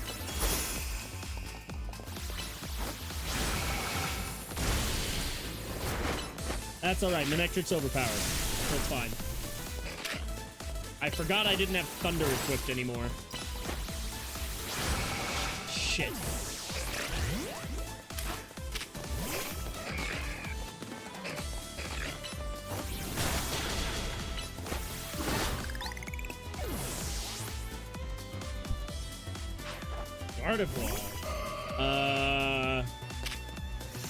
That's alright. Manectric's overpowered. That's fine. I forgot I didn't have Thunder equipped anymore. Shit. Gardevoir.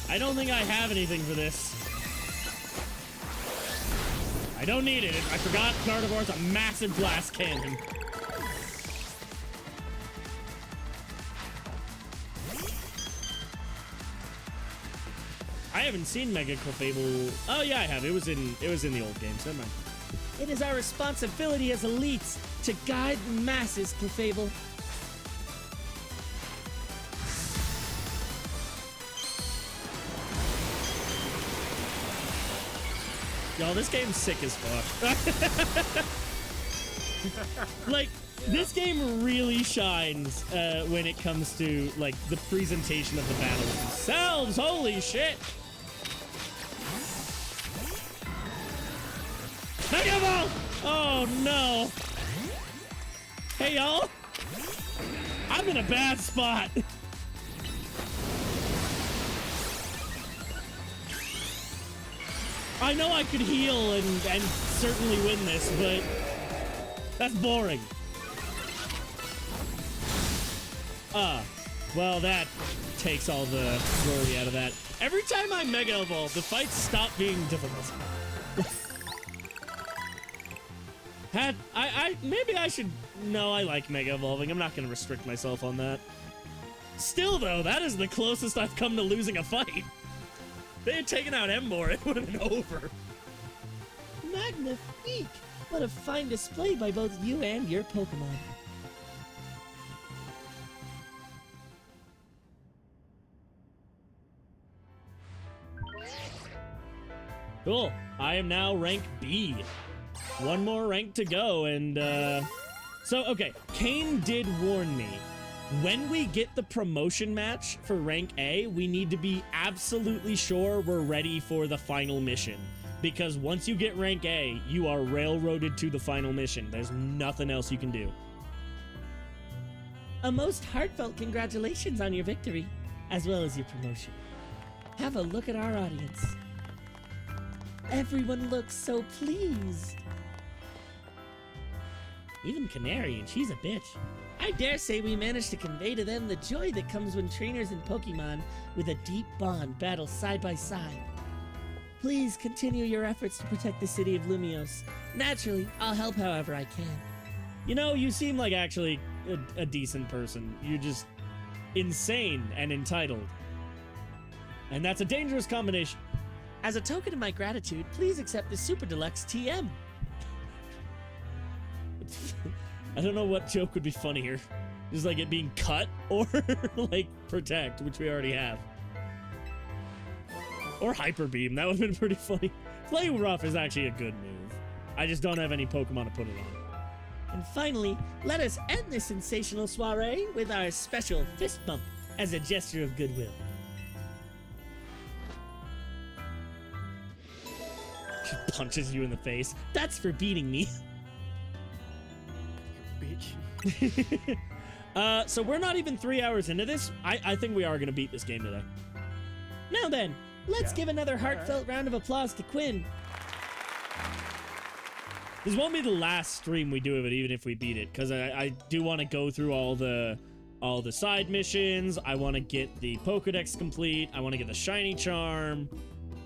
I don't think I have anything for this. I don't need it. I forgot Gardevoir's a massive blast cannon. I haven't seen Mega Clefable. Oh yeah, I have. It was in the old games. Never mind. It is our responsibility as elites to guide the masses, Clefable. Yo, this game's sick as fuck. Like, this game really shines when it comes to, like, the presentation of the battles themselves. Holy shit! Mega Ball! Oh, no. Hey, y'all. I'm in a bad spot. I know I could heal and certainly win this, but that's boring. Well, that takes all the glory out of that. Every time I Mega Evolve, the fights stop being difficult. Maybe I should... No, I like Mega Evolving. I'm not going to restrict myself on that. Still, though, that is the closest I've come to losing a fight. If they had taken out Emboar, it would have been over. Magnifique! What a fine display by both you and your Pokemon. Cool. I am now rank B. One more rank to go, and, So, okay. Kane did warn me. When we get the promotion match for rank A, we need to be absolutely sure we're ready for the final mission. because once you get rank A, you are railroaded to the final mission. There's nothing else you can do. A most heartfelt congratulations on your victory, as well as your promotion. Have a look at our audience. Everyone looks so pleased. Even Canary, and she's a bitch. I dare say we managed to convey to them the joy that comes when trainers and Pokemon with a deep bond battle side by side. Please continue your efforts to protect the city of Lumiose. Naturally, I'll help however I can. You know, you seem like actually a decent person. You're just insane and entitled. And that's a dangerous combination. As a token of my gratitude, please accept the Super Deluxe TM. I don't know what joke would be funnier. Just like it being cut or like protect, which we already have. Or hyper beam. That would have been pretty funny. Play rough is actually a good move. I just don't have any Pokemon to put it on. And finally, let us end this sensational soiree with our special fist bump as a gesture of goodwill. She punches you in the face. That's for beating me. Bitch. So we're not even 3 hours into this. I think we are going to beat this game today. Now then, let's Yeah. give another heartfelt round of applause to Quinn. This won't be the last stream we do of it, even if we beat it, because I do want to go through all the side missions. I want to get the Pokedex complete. I want to get the shiny charm.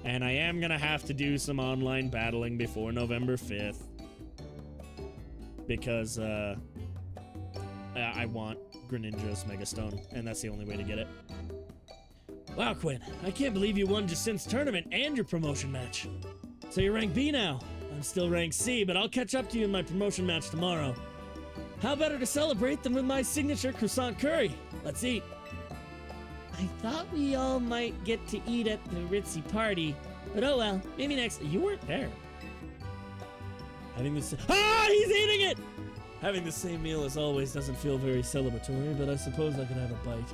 And I am going to have to do some online battling before November 5th. Because I want Greninja's Megastone, and that's the only way to get it. Wow, Quinn, I can't believe you won Jacint's tournament and your promotion match. So you're rank B now. I'm still rank C, but I'll catch up to you in my promotion match tomorrow. How better to celebrate than with my signature croissant curry? Let's eat. I thought we all might get to eat at the ritzy party, but oh well, maybe next. You weren't there. Having this. Ah, he's eating it! Having the same meal as always doesn't feel very celebratory, but I suppose I could have a bite.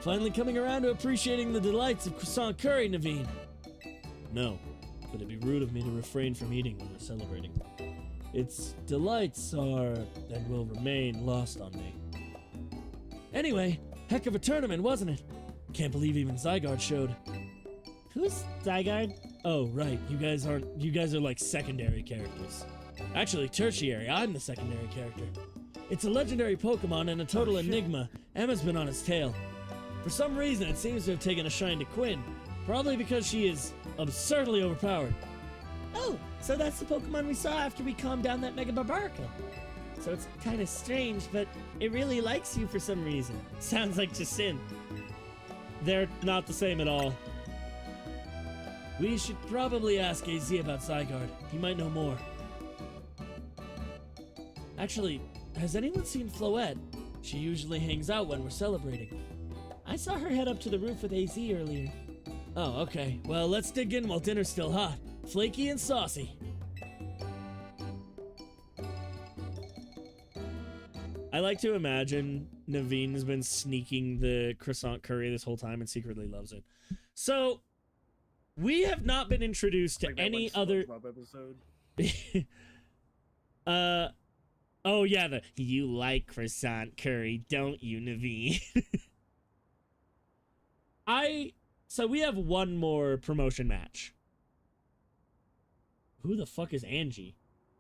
Finally coming around to appreciating the delights of croissant curry, Naveen. No, but it'd be rude of me to refrain from eating when we're celebrating. Its delights are, and will remain, lost on me. Anyway, heck of a tournament, wasn't it? Can't believe even Zygarde showed. Who's Zygarde? Oh, right. You guys are like secondary characters. Actually, tertiary. I'm the secondary character. It's a legendary Pokemon and a total enigma. Emma's been on its tail. For some reason, it seems to have taken a shine to Quinn. Probably because she is absurdly overpowered. Oh, so that's the Pokemon we saw after we calmed down that Mega Barbarica. So it's kind of strange, but it really likes you for some reason. Sounds like Jacint. They're not the same at all. We should probably ask AZ about Zygarde. He might know more. Actually, has anyone seen Floette? She usually hangs out when we're celebrating. I saw her head up to the roof with AZ earlier. Oh, okay. Well, let's dig in while dinner's still hot. Flaky and saucy. I like to imagine Naveen has been sneaking the croissant curry this whole time and secretly loves it. So, we have not been introduced to Like that any one other... SpongeBob episode. Oh yeah, the you like croissant curry, don't you, Naveen? So we have one more promotion match. Who the fuck is Angie?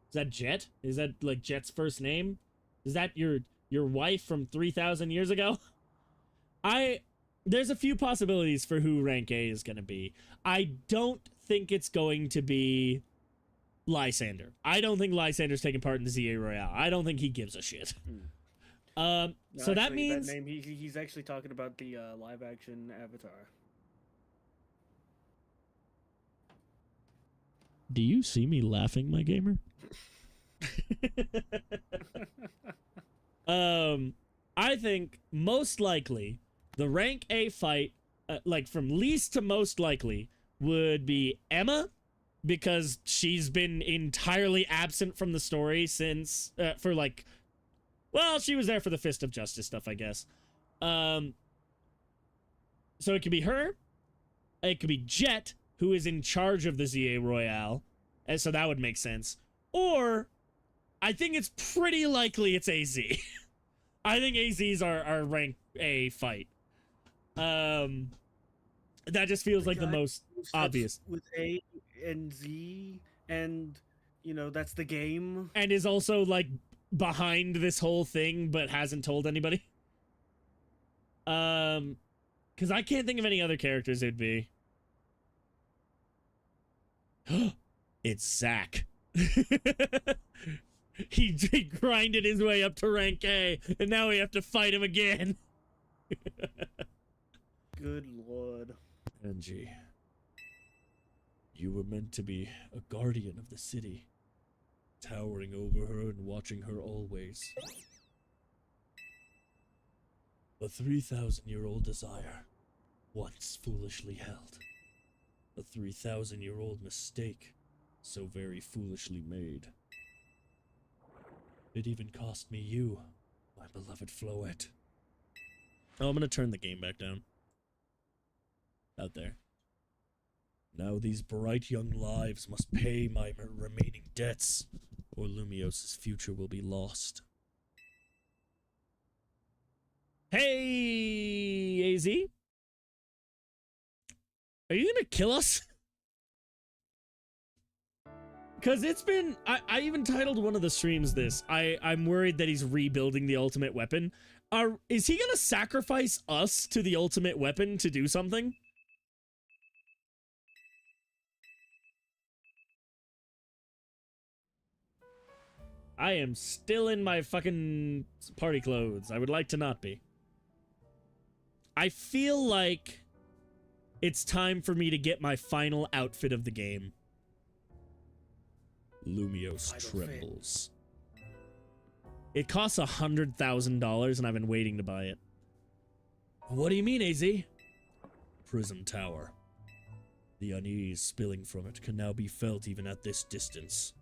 Is that Jet? Is that like Jet's first name? Is that your wife from 3,000 years ago? There's a few possibilities for who rank A is going to be. I don't think it's going to be Lysander. I don't think Lysander's taking part in the ZA Royale. I don't think he gives a shit. No, So that actually, means... that name, he's actually talking about the live-action Avatar. Do you see me laughing, my gamer? I think most likely the rank A fight, like from least to most likely, would be Emma, because she's been entirely absent from the story since, for like, well, she was there for the Fist of Justice stuff, I guess. So it could be her, it could be Jet, who is in charge of the ZA Royale, and so that would make sense. Or, I think it's pretty likely it's AZ. I think AZ's our rank A fight. That just feels like the most obvious. With A and Z, and, you know, that's the game. And is also, like, behind this whole thing, but hasn't told anybody. Because I can't think of any other characters it'd be. It's Zack. He grinded his way up to rank A, and now we have to fight him again. Good lord. Angie, you were meant to be a guardian of the city, towering over her and watching her always. A 3,000-year-old desire, once foolishly held. A 3,000-year-old mistake, so very foolishly made. It even cost me you, my beloved Floette. Oh, I'm gonna turn the game back down. Out there. Now these bright young lives must pay my remaining debts, or Lumiose's future will be lost. Hey, AZ? Are you gonna kill us? Because it's been... I even titled one of the streams this. I'm worried that he's rebuilding the ultimate weapon. Is he gonna sacrifice us to the ultimate weapon to do something? I am still in my fucking party clothes. I would like to not be. I feel like it's time for me to get my final outfit of the game. Lumiose trembles. It costs $100,000 and I've been waiting to buy it. What do you mean, AZ? Prism Tower. The unease spilling from it can now be felt even at this distance.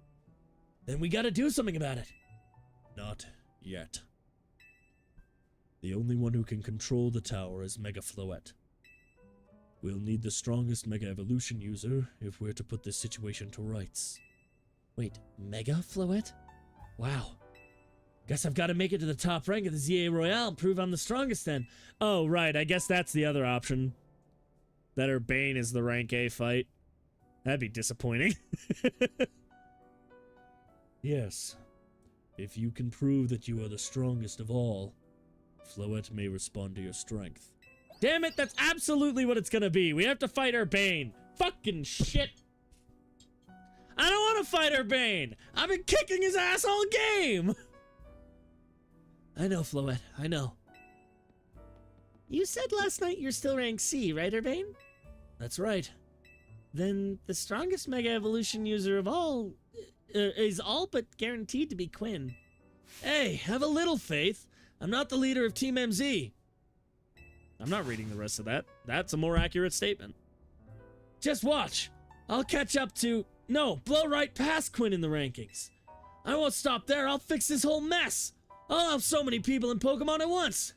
Then we gotta do something about it. Not yet. The only one who can control the tower is Mega Floette. We'll need the strongest Mega Evolution user if we're to put this situation to rights. Wait, Mega Floette? Wow. Guess I've got to make it to the top rank of the ZA Royale and prove I'm the strongest then. Oh, right, I guess that's the other option. That her Bane is the rank A fight. That'd be disappointing. Yes. If you can prove that you are the strongest of all, Floette may respond to your strength. Damn it, that's absolutely what it's gonna be. We have to fight our Bane. Fucking shit. I don't want to fight our Bane. I've been kicking his ass all game. I know, Floette. I know. You said last night you're still rank C, right, Urbane? That's right. Then the strongest Mega Evolution user of all is all but guaranteed to be Quinn. Hey, have a little faith. I'm not the leader of Team MZ. I'm not reading the rest of that. That's a more accurate statement. Just watch. I'll catch up to... No, blow right past Quinn in the rankings. I won't stop there. I'll fix this whole mess. I'll have so many people in Pokemon at once.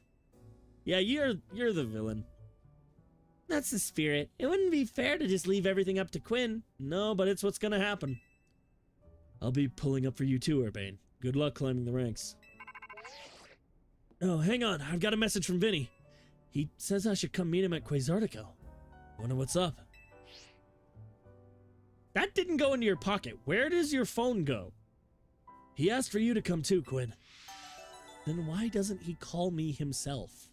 Yeah, you're the villain. That's the spirit. It wouldn't be fair to just leave everything up to Quinn. No, but it's what's gonna happen. I'll be pulling up for you too, Urbane. Good luck climbing the ranks. Oh, hang on. I've got a message from Vinny. He says I should come meet him at Quasartico. Wonder what's up. That didn't go into your pocket. Where does your phone go? He asked for you to come too, Quinn. Then why doesn't he call me himself?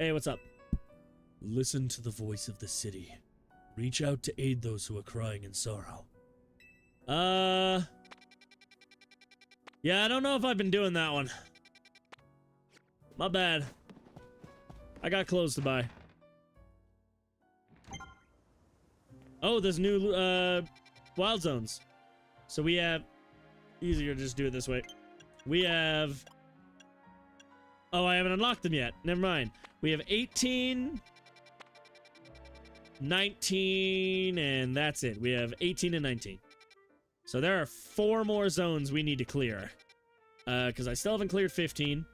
Hey, what's up? Listen to the voice of the city. Reach out to aid those who are crying in sorrow. Yeah, I don't know if I've been doing that one. My bad. I got clothes to buy. Oh, there's new, wild zones. So we have... Easier to just do it this way. We have... Oh, I haven't unlocked them yet. Never mind. We have 18... 19, and that's it. We have 18 and 19. So there are 4 more zones we need to clear. Because I still haven't cleared 15.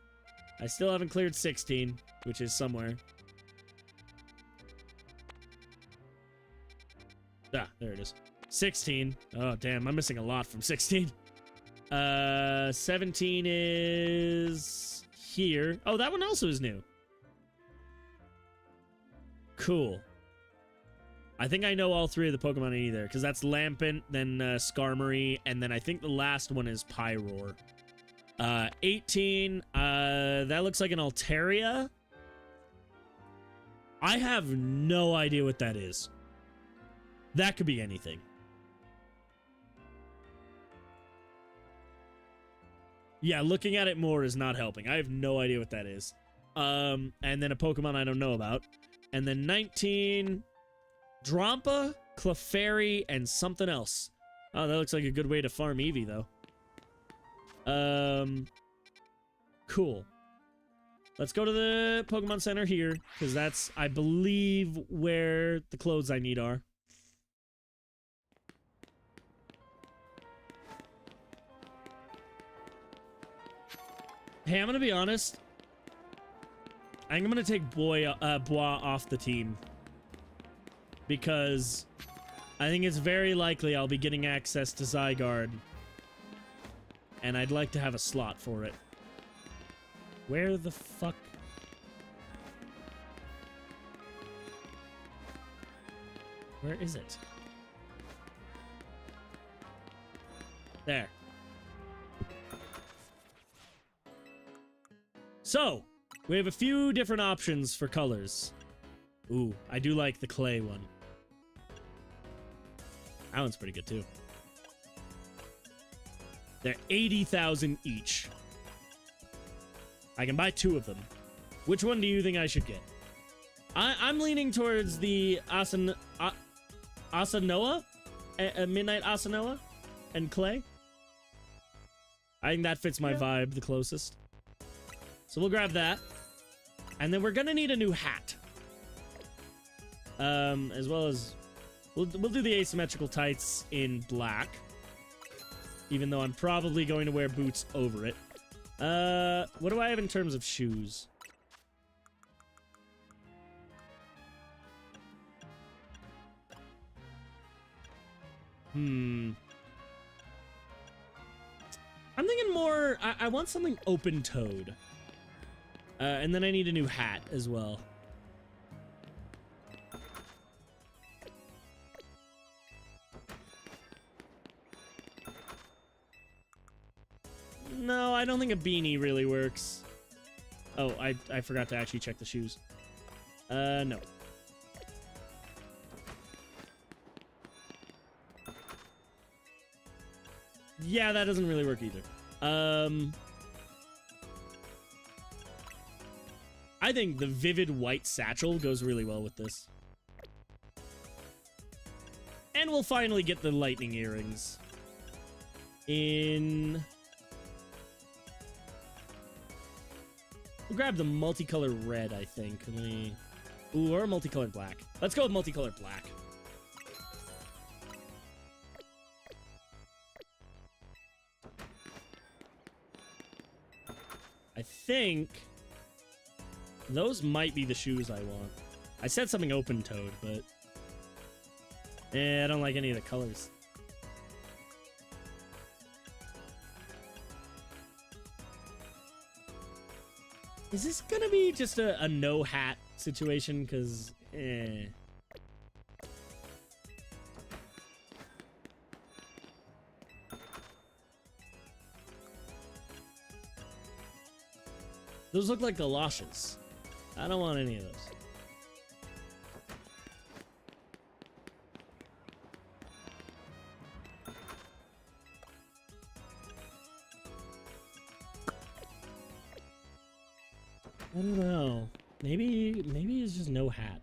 I still haven't cleared 16, which is somewhere. Ah, there it is. 16. Oh, damn. I'm missing a lot from 16. 17 is here. Oh, that one also is new. Cool. I think I know all three of the Pokemon I need there, because that's Lampent, then Skarmory, and then I think the last one is Pyroar. 18, that looks like an Altaria. I have no idea what that is. That could be anything. Yeah, looking at it more is not helping. I have no idea what that is. And then a Pokemon I don't know about. And then 19, Drampa, Clefairy, and something else. Oh, that looks like a good way to farm Eevee, though. Cool. Let's go to the Pokemon Center here, because that's, I believe, where the clothes I need are. Hey, I'm gonna be honest. I'm gonna take Bois off the team. Because I think it's very likely I'll be getting access to Zygarde. And I'd like to have a slot for it. Where the fuck? Where is it? There. So, we have a few different options for colors. Ooh, I do like the clay one. That one's pretty good, too. They're 80,000 each. I can buy 2 of them. Which one do you think I should get? I'm leaning towards the Asanoa? Midnight Asanoa? And clay? I think that fits my vibe the closest. So we'll grab that. And then we're gonna need a new hat. As well as... We'll do the asymmetrical tights in black. Even though I'm probably going to wear boots over it. What do I have in terms of shoes? I'm thinking more... I want something open-toed. And then I need a new hat as well. No, I don't think a beanie really works. Oh, I forgot to actually check the shoes. No. Yeah, that doesn't really work either. I think the vivid white satchel goes really well with this. And we'll finally get the lightning earrings. We'll grab the multicolored red, I think. Ooh, or multicolored black. Let's go with multicolored black. I think those might be the shoes I want. I said something open-toed, but I don't like any of the colors. Is this gonna be just a no hat situation? Because, those look like galoshes. I don't want any of those. I don't know. Maybe it's just no hat.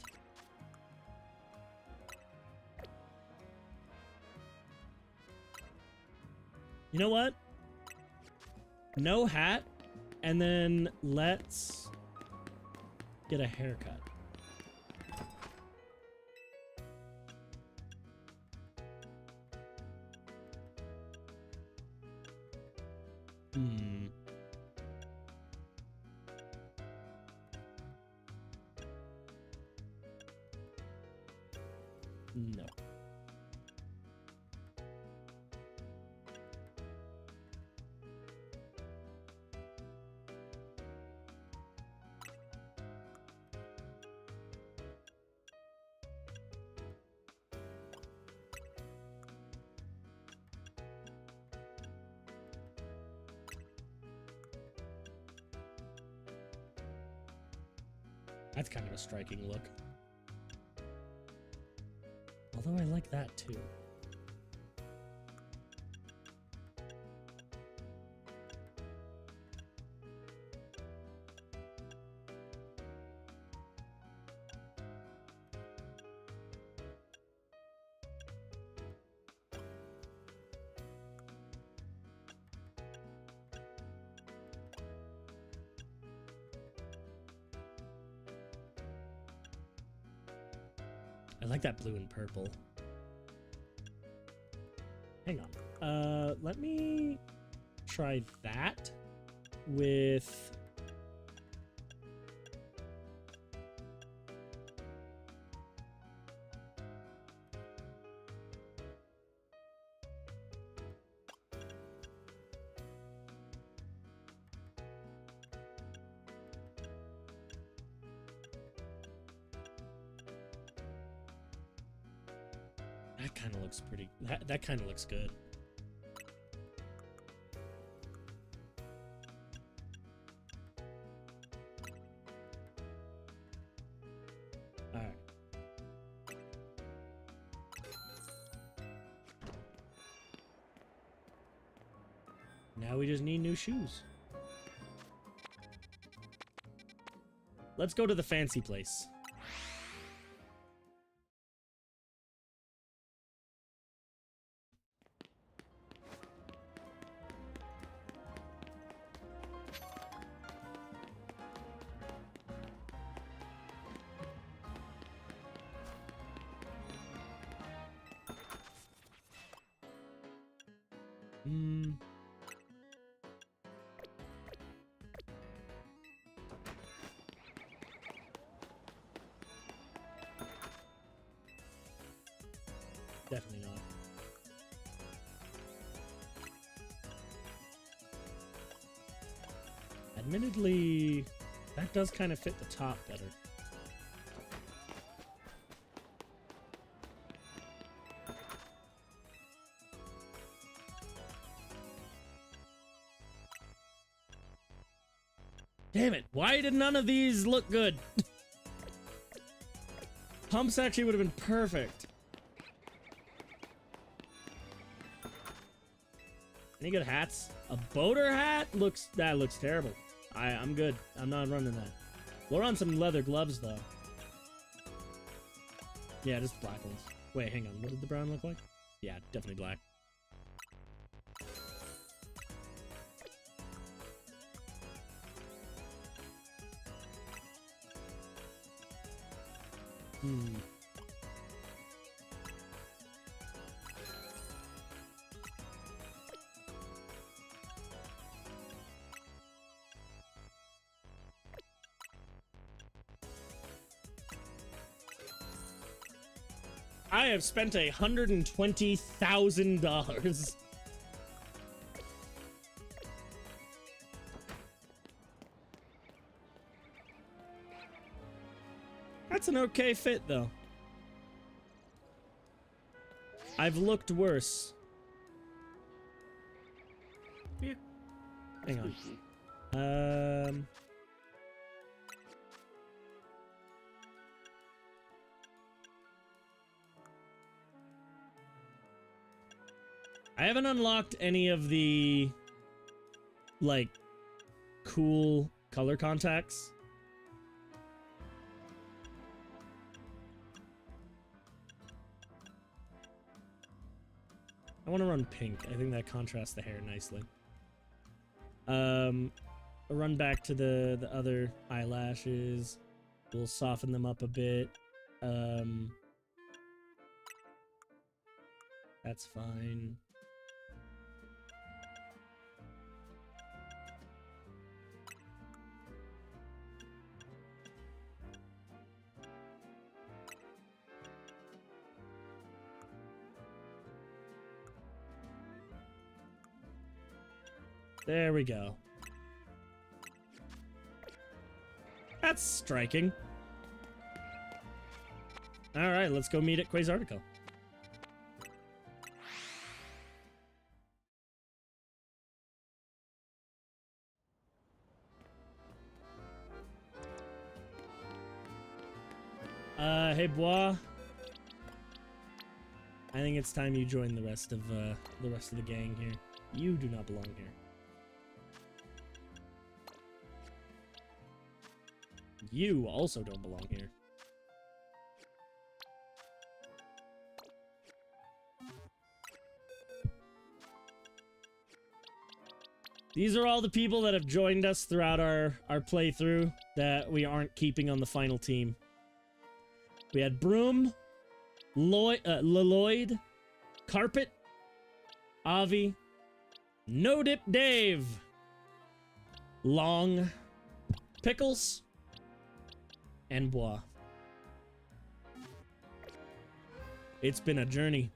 You know what? No hat, and then let's get a haircut. No. That's kind of a striking look. Although I like that too. I like that blue and purple. Hang on. Let me try that with... That kind of looks pretty... That kind of looks good. Alright. Now we just need new shoes. Let's go to the fancy place. Definitely not. Admittedly, that does kind of fit the top better. Damn it, why did none of these look good? Pumps actually would have been perfect. Any good hats? A boater hat? That looks terrible. I'm good. I'm not running that. We'll run some leather gloves though. Yeah, just black ones. Wait, hang on. What did the brown look like? Yeah, definitely black. I have spent $120,000. That's an okay fit, though. I've looked worse. Yeah. Hang on. I haven't unlocked any of the, like, cool color contacts. I want to run pink. I think that contrasts the hair nicely. I'll run back to the other eyelashes. We'll soften them up a bit. That's fine. There we go. That's striking. Alright, let's go meet at Quasartico. Hey, Bois. I think it's time you join the rest of the gang here. You do not belong here. You also don't belong here. These are all the people that have joined us throughout our playthrough that we aren't keeping on the final team. We had Broom, Lloyd, Carpet, Avi, No Dip Dave, Long, Pickles, and Bois. It's been a journey.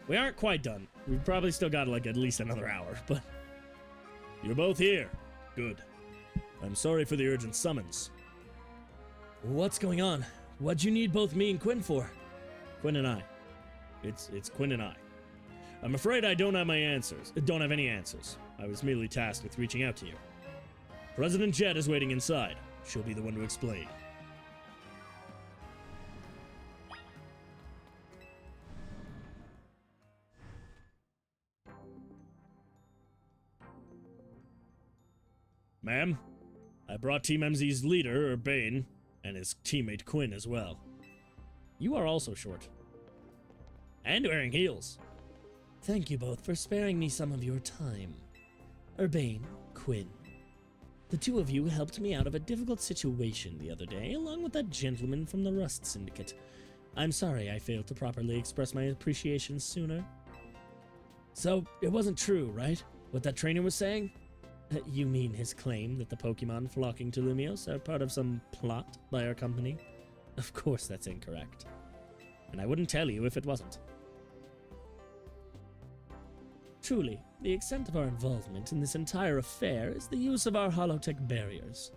We aren't quite done. We've probably still got like at least another hour, but... You're both here. Good. I'm sorry for the urgent summons. What's going on? What'd you need both me and Quinn for? Quinn and I. It's Quinn and I. I'm afraid I don't have any answers. I was merely tasked with reaching out to you. President Jet is waiting inside. She'll be the one to explain. Ma'am, I brought Team MZ's leader, Urbane, and his teammate Quinn as well. You are also short. And wearing heels. Thank you both for sparing me some of your time. Urbane, Quinn. The two of you helped me out of a difficult situation the other day, along with that gentleman from the Rust Syndicate. I'm sorry I failed to properly express my appreciation sooner. So, it wasn't true, right? What that trainer was saying? You mean his claim that the Pokemon flocking to Lumiose are part of some plot by our company? Of course that's incorrect. And I wouldn't tell you if it wasn't. Truly, the extent of our involvement in this entire affair is the use of our holotech barriers.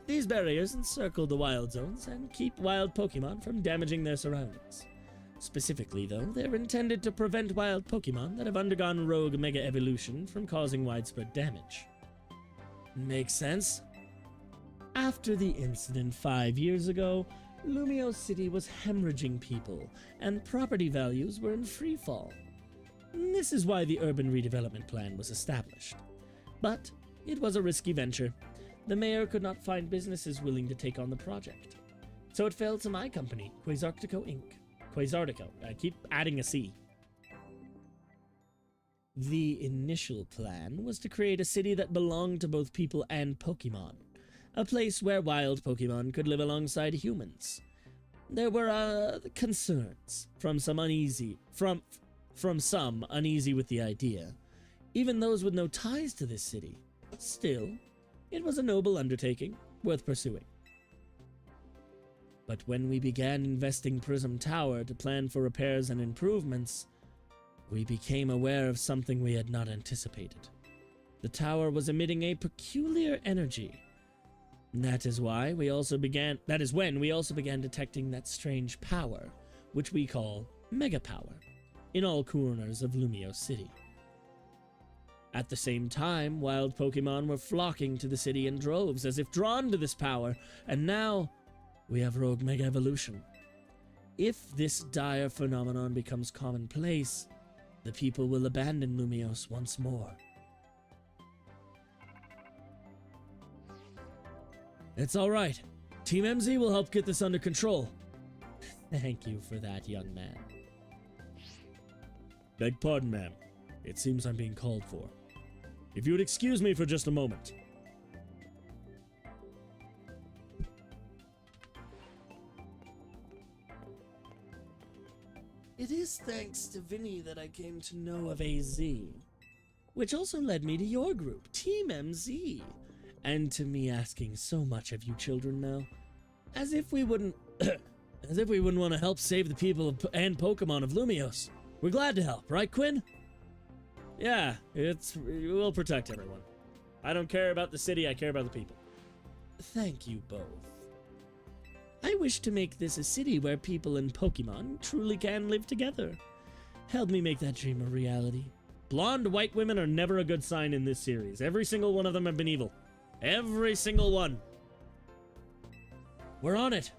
These barriers encircle the wild zones and keep wild Pokemon from damaging their surroundings. Specifically, though, they're intended to prevent wild Pokemon that have undergone rogue Mega Evolution from causing widespread damage. Makes sense. After the incident 5 years ago, Lumiose City was hemorrhaging people, and property values were in free fall. This is why the urban redevelopment plan was established. But it was a risky venture. The mayor could not find businesses willing to take on the project. So it fell to my company, Quasartico Inc. Quasartico. I keep adding a C. The initial plan was to create a city that belonged to both people and Pokemon. A place where wild Pokemon could live alongside humans. There were concerns from some uneasy with the idea, even those with no ties to this city. Still, it was a noble undertaking, worth pursuing. But when we began investing Prism Tower to plan for repairs and improvements, we became aware of something we had not anticipated. The tower was emitting a peculiar energy. That is when we also began detecting that strange power, which we call Mega Power, in all corners of Lumiose City. At the same time, wild Pokemon were flocking to the city in droves as if drawn to this power, and now we have rogue Mega Evolution. If this dire phenomenon becomes commonplace, the people will abandon Lumiose once more. It's all right. Team MZ will help get this under control. Thank you for that, young man. Beg pardon, ma'am. It seems I'm being called for. If you would excuse me for just a moment. It is thanks to Vinny that I came to know of AZ, which also led me to your group, Team MZ, and to me asking so much of you children now, as if we wouldn't want to help save the people and Pokemon of Lumiose. We're glad to help, right, Quinn? Yeah, we'll protect everyone. I don't care about the city, I care about the people. Thank you both. I wish to make this a city where people and Pokemon truly can live together. Help me make that dream a reality. Blonde white women are never a good sign in this series. Every single one of them have been evil. Every single one. We're on it.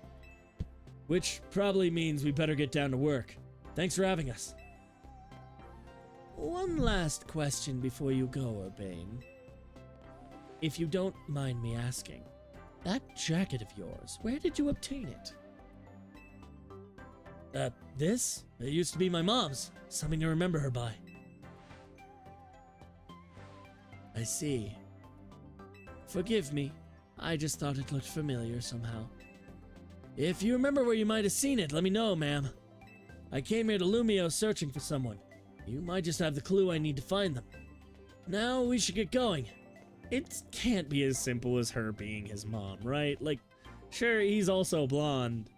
Which probably means we better get down to work. Thanks for having us. One last question before you go, Urbane. If you don't mind me asking, that jacket of yours, where did you obtain it? This? It used to be my mom's. Something to remember her by. I see. Forgive me. I just thought it looked familiar somehow. If you remember where you might have seen it, let me know, ma'am. I came here to Lumiose searching for someone. You might just have the clue I need to find them. Now we should get going. It can't be as simple as her being his mom, right? Like, sure, he's also blonde,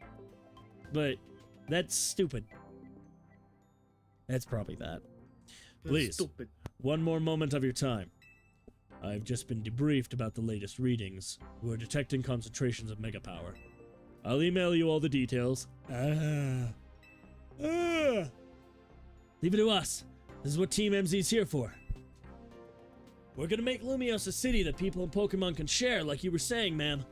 but that's stupid. That's probably that. Please, Stupid. one more moment of your time. I've just been debriefed about the latest readings. We're detecting concentrations of mega power. I'll email you all the details. Leave it to us. This is what Team MZ's here for. We're gonna make Lumiose a city that people and Pokemon can share, like you were saying, ma'am.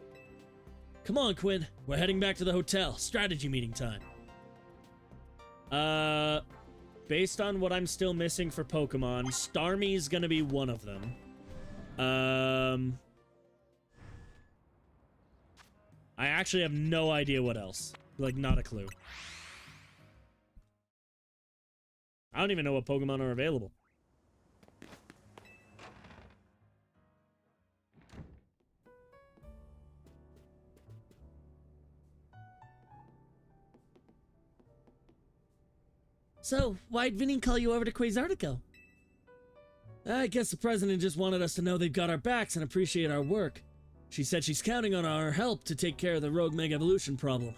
Come on, Quinn. We're heading back to the hotel. Strategy meeting time. Based on what I'm still missing for Pokemon, Starmie's gonna be one of them. I actually have no idea what else. Like, not a clue. I don't even know what Pokemon are available. So, why'd Vinny call you over to Quasartico? I guess the president just wanted us to know they've got our backs and appreciate our work. She said she's counting on our help to take care of the rogue Mega Evolution problem.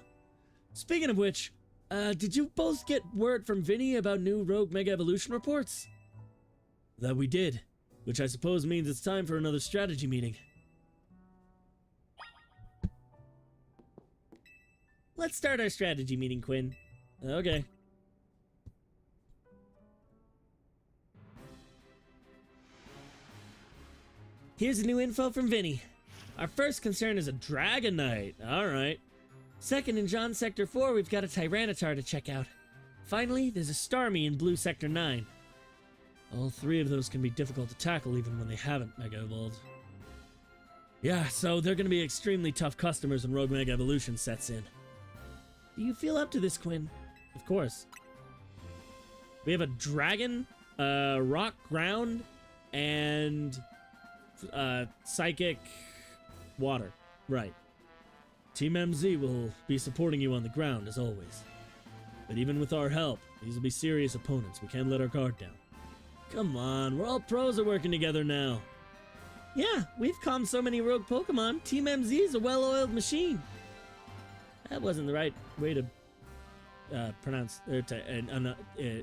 Speaking of which, did you both get word from Vinny about new rogue Mega Evolution reports? That we did, which I suppose means it's time for another strategy meeting. Let's start our strategy meeting, Quinn. Okay. Here's the new info from Vinny. Our first concern is a Dragonite. Alright. Second, in John Sector 4, we've got a Tyranitar to check out. Finally, there's a Starmie in Blue Sector 9. All three of those can be difficult to tackle even when they haven't Mega Evolved. Yeah, so they're gonna be extremely tough customers when Rogue Mega Evolution sets in. Do you feel up to this, Quinn? Of course. We have a Dragon, Rock Ground, and Psychic Water. Right. Team MZ will be supporting you on the ground, as always. But even with our help, these will be serious opponents. We can't let our guard down. Come on, we're all pros at working together now. Yeah, we've calmed so many rogue Pokemon. Team MZ is a well-oiled machine. That wasn't the right way to pronounce or to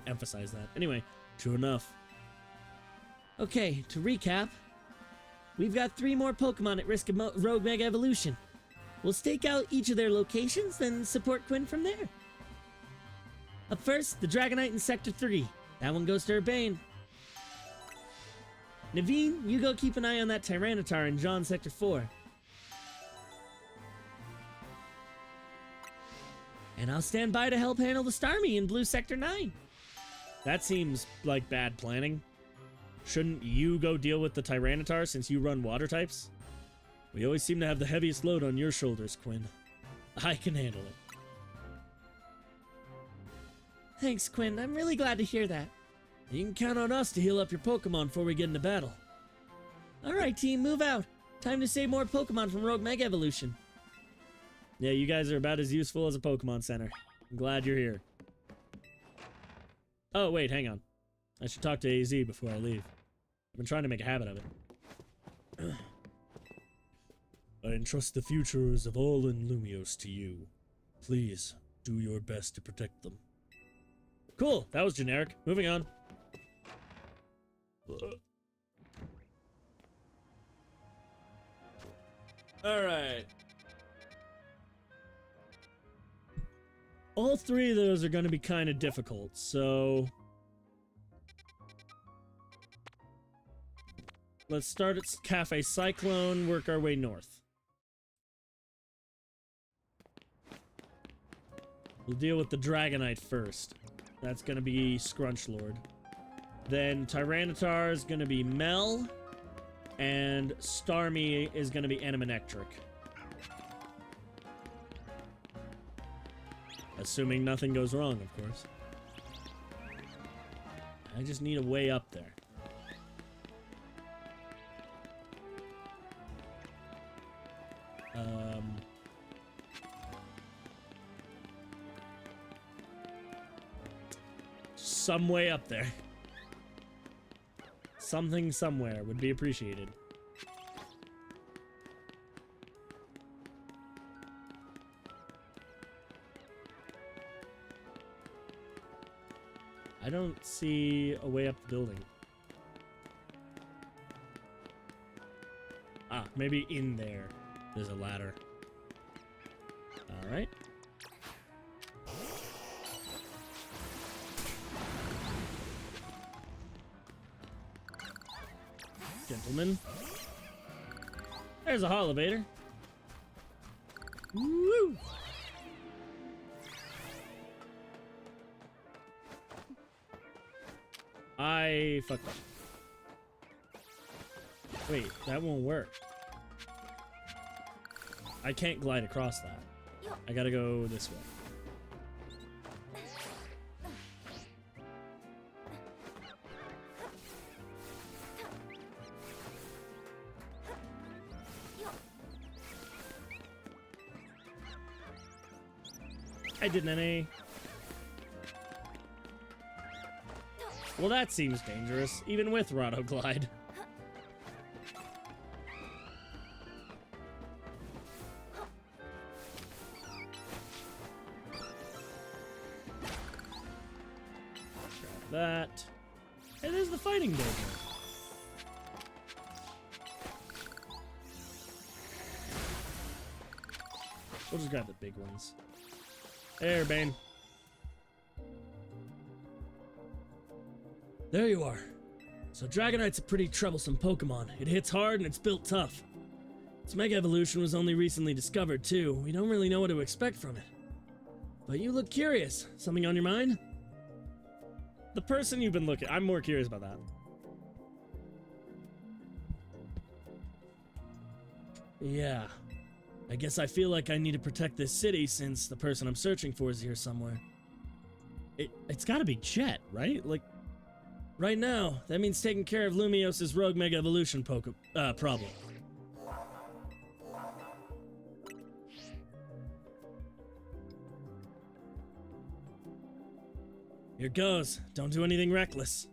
emphasize that. Anyway, true enough. Okay, to recap, we've got 3 more Pokemon at risk of rogue Mega Evolution. We'll stake out each of their locations, then support Quinn from there. Up first, the Dragonite in Sector 3. That one goes to Urbane. Naveen, you go keep an eye on that Tyranitar in John Sector 4. And I'll stand by to help handle the Starmie in Blue Sector 9. That seems like bad planning. Shouldn't you go deal with the Tyranitar since you run water types? We always seem to have the heaviest load on your shoulders, Quinn. I can handle it. Thanks, Quinn. I'm really glad to hear that. You can count on us to heal up your Pokemon before we get into battle. Alright, team, move out. Time to save more Pokemon from Rogue Mega Evolution. Yeah, you guys are about as useful as a Pokemon Center. I'm glad you're here. Oh, wait, hang on. I should talk to AZ before I leave. I've been trying to make a habit of it. I entrust the futures of all in Lumiose to you. Please, do your best to protect them. Cool, that was generic. Moving on. Alright. All three of those are going to be kind of difficult, so... Let's start at Cafe Cyclone, work our way north. We'll deal with the Dragonite first. That's going to be Scrunchlord. Then Tyranitar is going to be Mel. And Starmie is going to be Animanectric. Assuming nothing goes wrong, of course. I just need a way up there. Some way up there. Something somewhere would be appreciated. I don't see a way up the building. Ah, maybe in there. There's a ladder. Alright. Gentlemen. There's a Holovator. Woo! I fucked up. Wait, that won't work. I can't glide across that. I gotta go this way. I did an A. Well, that seems dangerous, even with Rotoglide. Grab that. And there's the fighting dojo. We'll just grab the big ones. There, Bane. There you are. So Dragonite's a pretty troublesome Pokemon. It hits hard and it's built tough. Its Mega Evolution was only recently discovered, too. We don't really know what to expect from it. But you look curious. Something on your mind? The person you've been looking... I'm more curious about that. Yeah. I guess I feel like I need to protect this city since the person I'm searching for is here somewhere. It's gotta be Chet, right? Like, right now, that means taking care of Lumiose's rogue Mega Evolution problem. Here goes. Don't do anything reckless.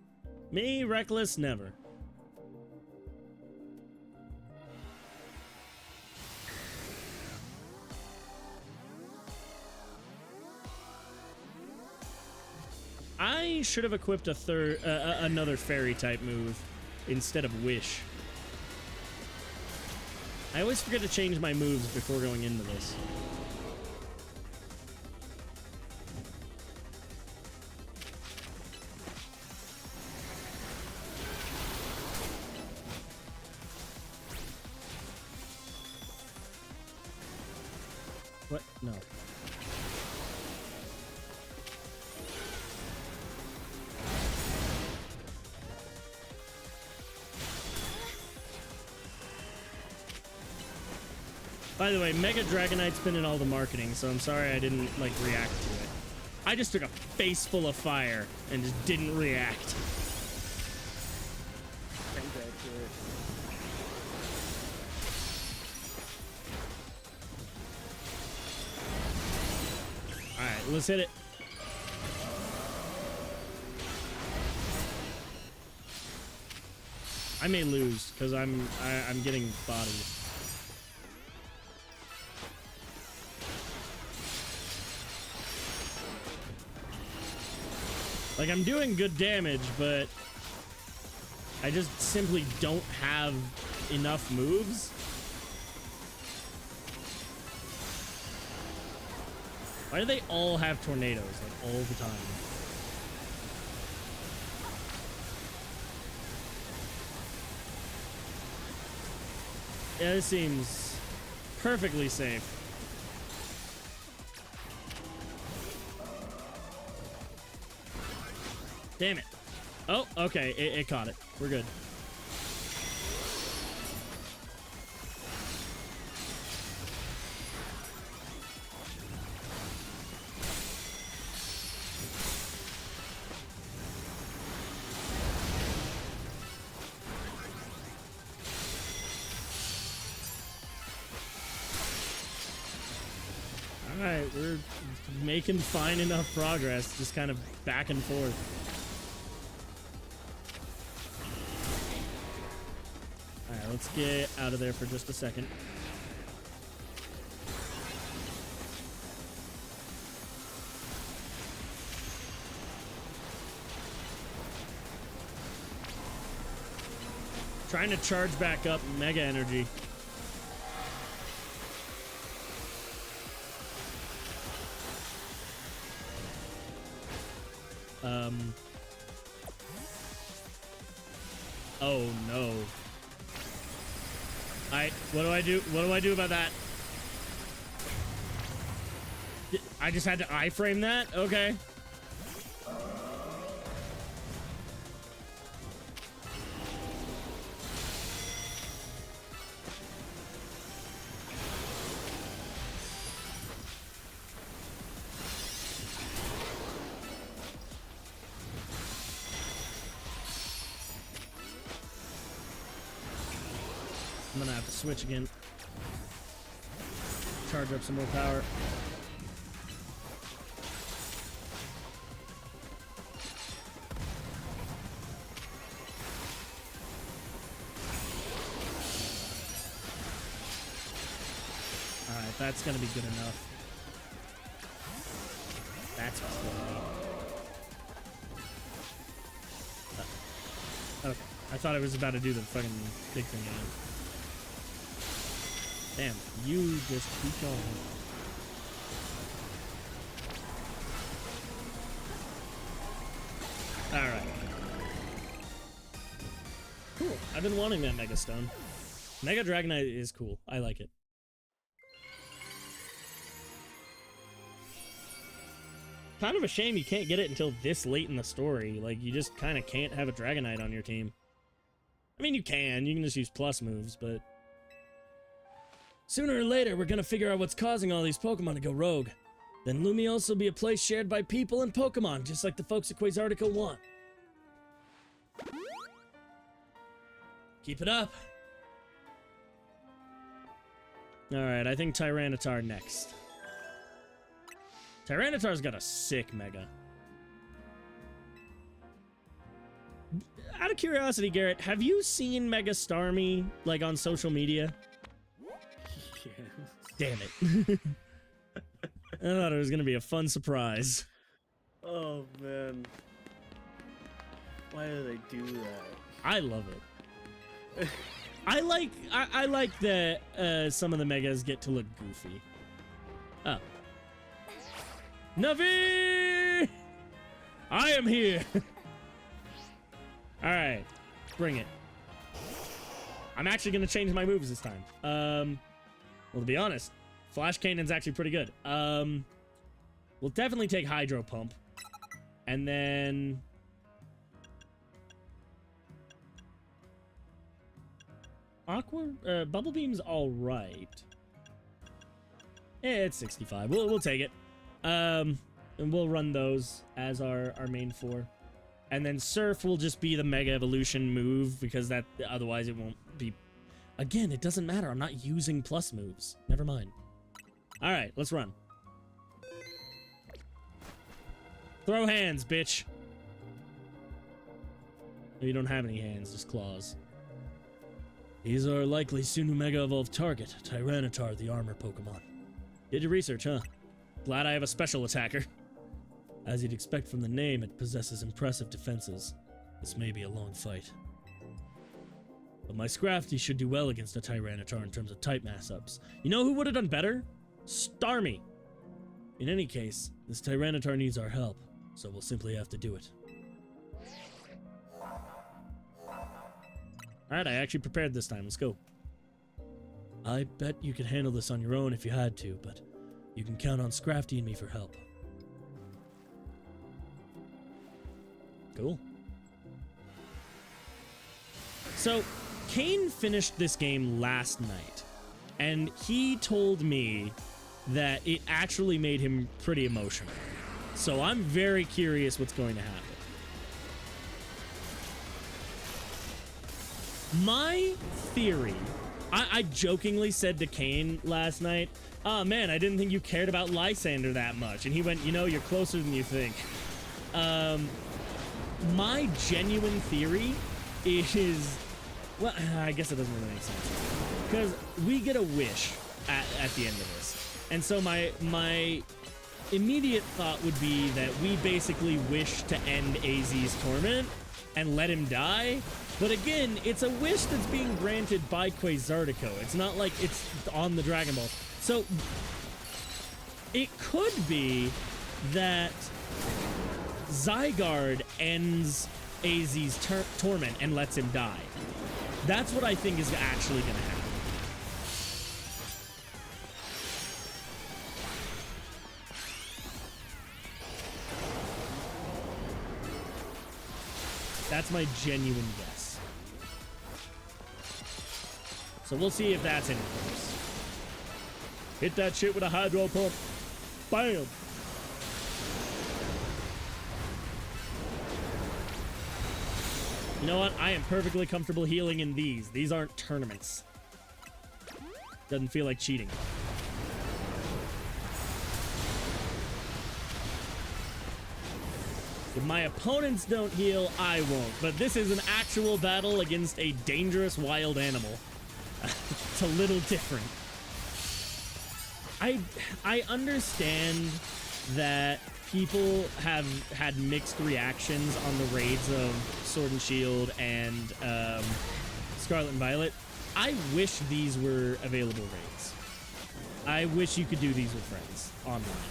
Me, reckless, never. I should have equipped another fairy type move instead of Wish. I always forget to change my moves before going into this. What? No. By the way, Mega Dragonite's been in all the marketing, so I'm sorry I didn't, like, react to it. I just took a face full of fire and just didn't react. Alright, let's hit it. I may lose, because I'm getting bodied. Like, I'm doing good damage, but I just simply don't have enough moves. Why do they all have tornadoes, like, all the time? Yeah, this seems perfectly safe. Damn it. Oh, okay, it caught it. We're good. Alright, we're making fine enough progress, just kind of back and forth. Alright, let's get out of there for just a second. Trying to charge back up Mega Energy. Oh no. What do I do? What do I do about that? I just had to iframe that? Okay. I'm gonna have to switch again. Charge up some more power. Alright, that's gonna be good enough. That's what's going on. Okay, I thought I was about to do the fucking big thing again. Damn, you just keep going. Alright. Cool. I've been wanting that Mega Stone. Mega Dragonite is cool. I like it. Kind of a shame you can't get it until this late in the story. Like, you just kind of can't have a Dragonite on your team. I mean, you can just use plus moves, but... Sooner or later, we're gonna figure out what's causing all these Pokemon to go rogue. Then Lumiose will be a place shared by people and Pokemon, just like the folks at Quasartica want. Keep it up. Alright, I think Tyranitar next. Tyranitar's got a sick Mega. Out of curiosity, Garrett, have you seen Mega Starmie, like, on social media? Damn it. I thought it was going to be a fun surprise. Oh, man. Why do they do that? I love it. I like that some of the Megas get to look goofy. Oh. Navi! I am here! Alright. Bring it. I'm actually going to change my moves this time. Well, to be honest, Flash Cannon's actually pretty good. We'll definitely take Hydro Pump. And then... Bubble Beam's alright. Yeah, it's 65. We'll take it. And we'll run those as our main four. And then Surf will just be the Mega Evolution move, because that otherwise it won't be... Again, it doesn't matter. I'm not using plus moves. Never mind. Alright, let's run. Throw hands, bitch. You don't have any hands, just claws. He's our likely soon Mega Evolved target, Tyranitar, the armor Pokemon. Did your research, huh? Glad I have a special attacker. As you'd expect from the name, it possesses impressive defenses. This may be a long fight. But my Scrafty should do well against a Tyranitar in terms of type mass-ups. You know who would have done better? Starmie. In any case, this Tyranitar needs our help, so we'll simply have to do it. Alright, I actually prepared this time. Let's go. I bet you could handle this on your own if you had to, but you can count on Scrafty and me for help. Cool. So, Kane finished this game last night, and he told me that it actually made him pretty emotional. So I'm very curious what's going to happen. My theory, I jokingly said to Kane last night, "Oh man, I didn't think you cared about Lysander that much." And he went, "You know, you're closer than you think." My genuine theory is, well, I guess it doesn't really make sense, because we get a wish at the end of this. And so my immediate thought would be that we basically wish to end AZ's torment and let him die. But again, it's a wish that's being granted by Quasartico. It's not like it's on the Dragon Ball. So it could be that Zygarde ends AZ's torment and lets him die. That's what I think is actually going to happen. That's my genuine guess. So we'll see if that's any close. Hit that shit with a hydro pump. Bam! You know what? I am perfectly comfortable healing in these. These aren't tournaments. Doesn't feel like cheating. If my opponents don't heal, I won't. But this is an actual battle against a dangerous wild animal. It's a little different. I understand that people have had mixed reactions on the raids of Sword and Shield and Scarlet and Violet. I wish these were available raids. I wish you could do these with friends online.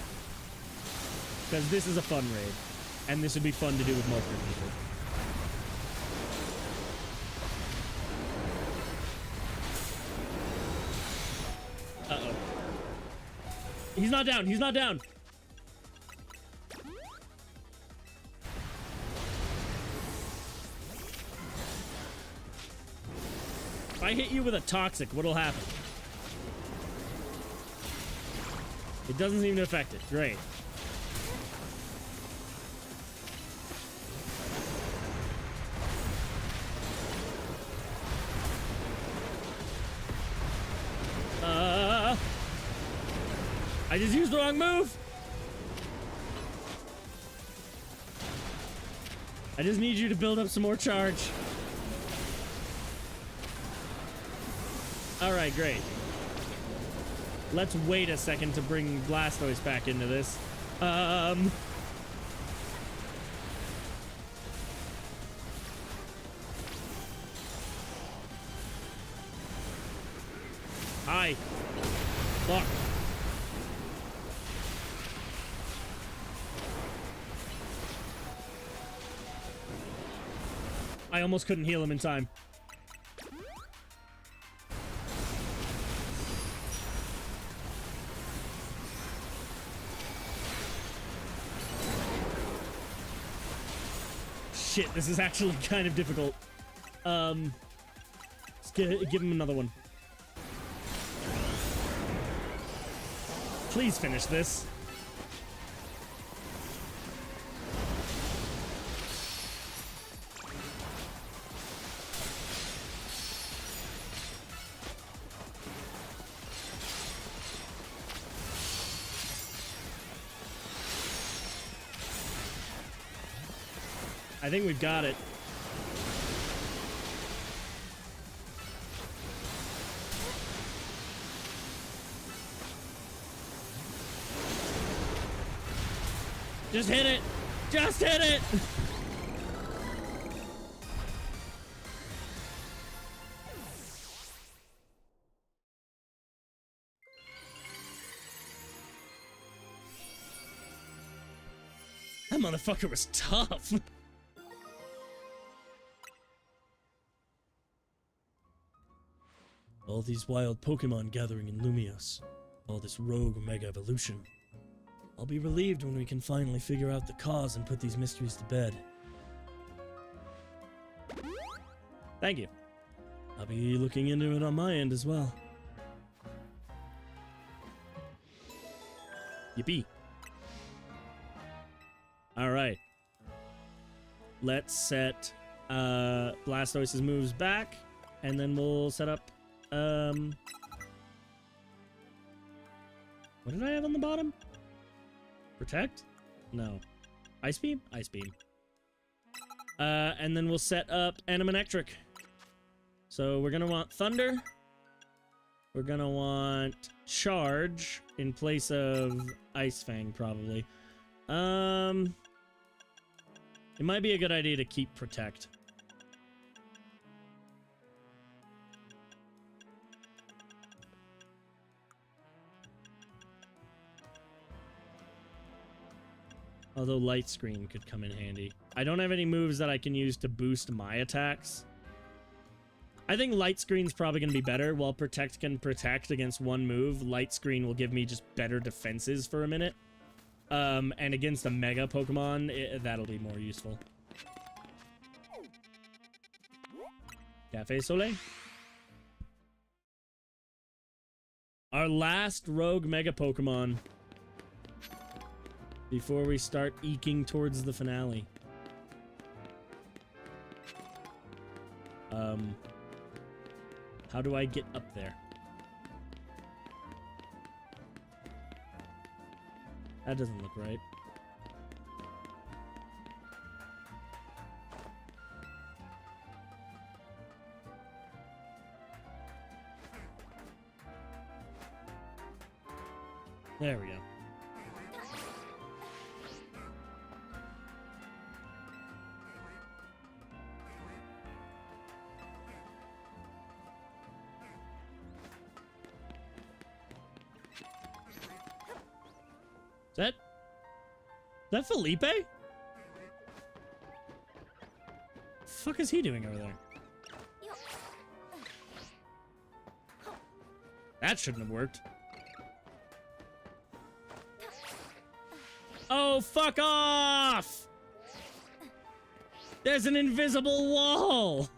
Because this is a fun raid. And this would be fun to do with multiple people. Uh-oh. He's not down. He's not down. If I hit you with a toxic, what'll happen? It doesn't seem to affect it. Great. I just used the wrong move. I just need you to build up some more charge. All right, great. Let's wait a second to bring Blastoise back into this. Hi. Fuck. I almost couldn't heal him in time. Shit, this is actually kind of difficult. Let's give him another one. Please finish this. I think we've got it. Just hit it! Just hit it! motherfucker was tough. All these wild Pokemon gathering in Lumiose. All this rogue Mega Evolution. I'll be relieved when we can finally figure out the cause and put these mysteries to bed. Thank you. I'll be looking into it on my end as well. Yippee. Alright. Let's set Blastoise's moves back, and then we'll set up what did I have on the bottom? Protect? No. Ice Beam? Ice Beam. And then we'll set up Animanectric. So we're gonna want Thunder. We're gonna want Charge in place of Ice Fang, probably. It might be a good idea to keep Protect. Although Light Screen could come in handy. I don't have any moves that I can use to boost my attacks. I think Light Screen's probably going to be better. While Protect can protect against one move, Light Screen will give me just better defenses for a minute. And against a Mega Pokemon, that'll be more useful. Cafe Soleil. Our last rogue Mega Pokemon before we start eking towards the finale. How do I get up there? That doesn't look right. There we go. Is that Felipe? Fuck is he doing over there? That shouldn't have worked. Oh, fuck off! There's an invisible wall!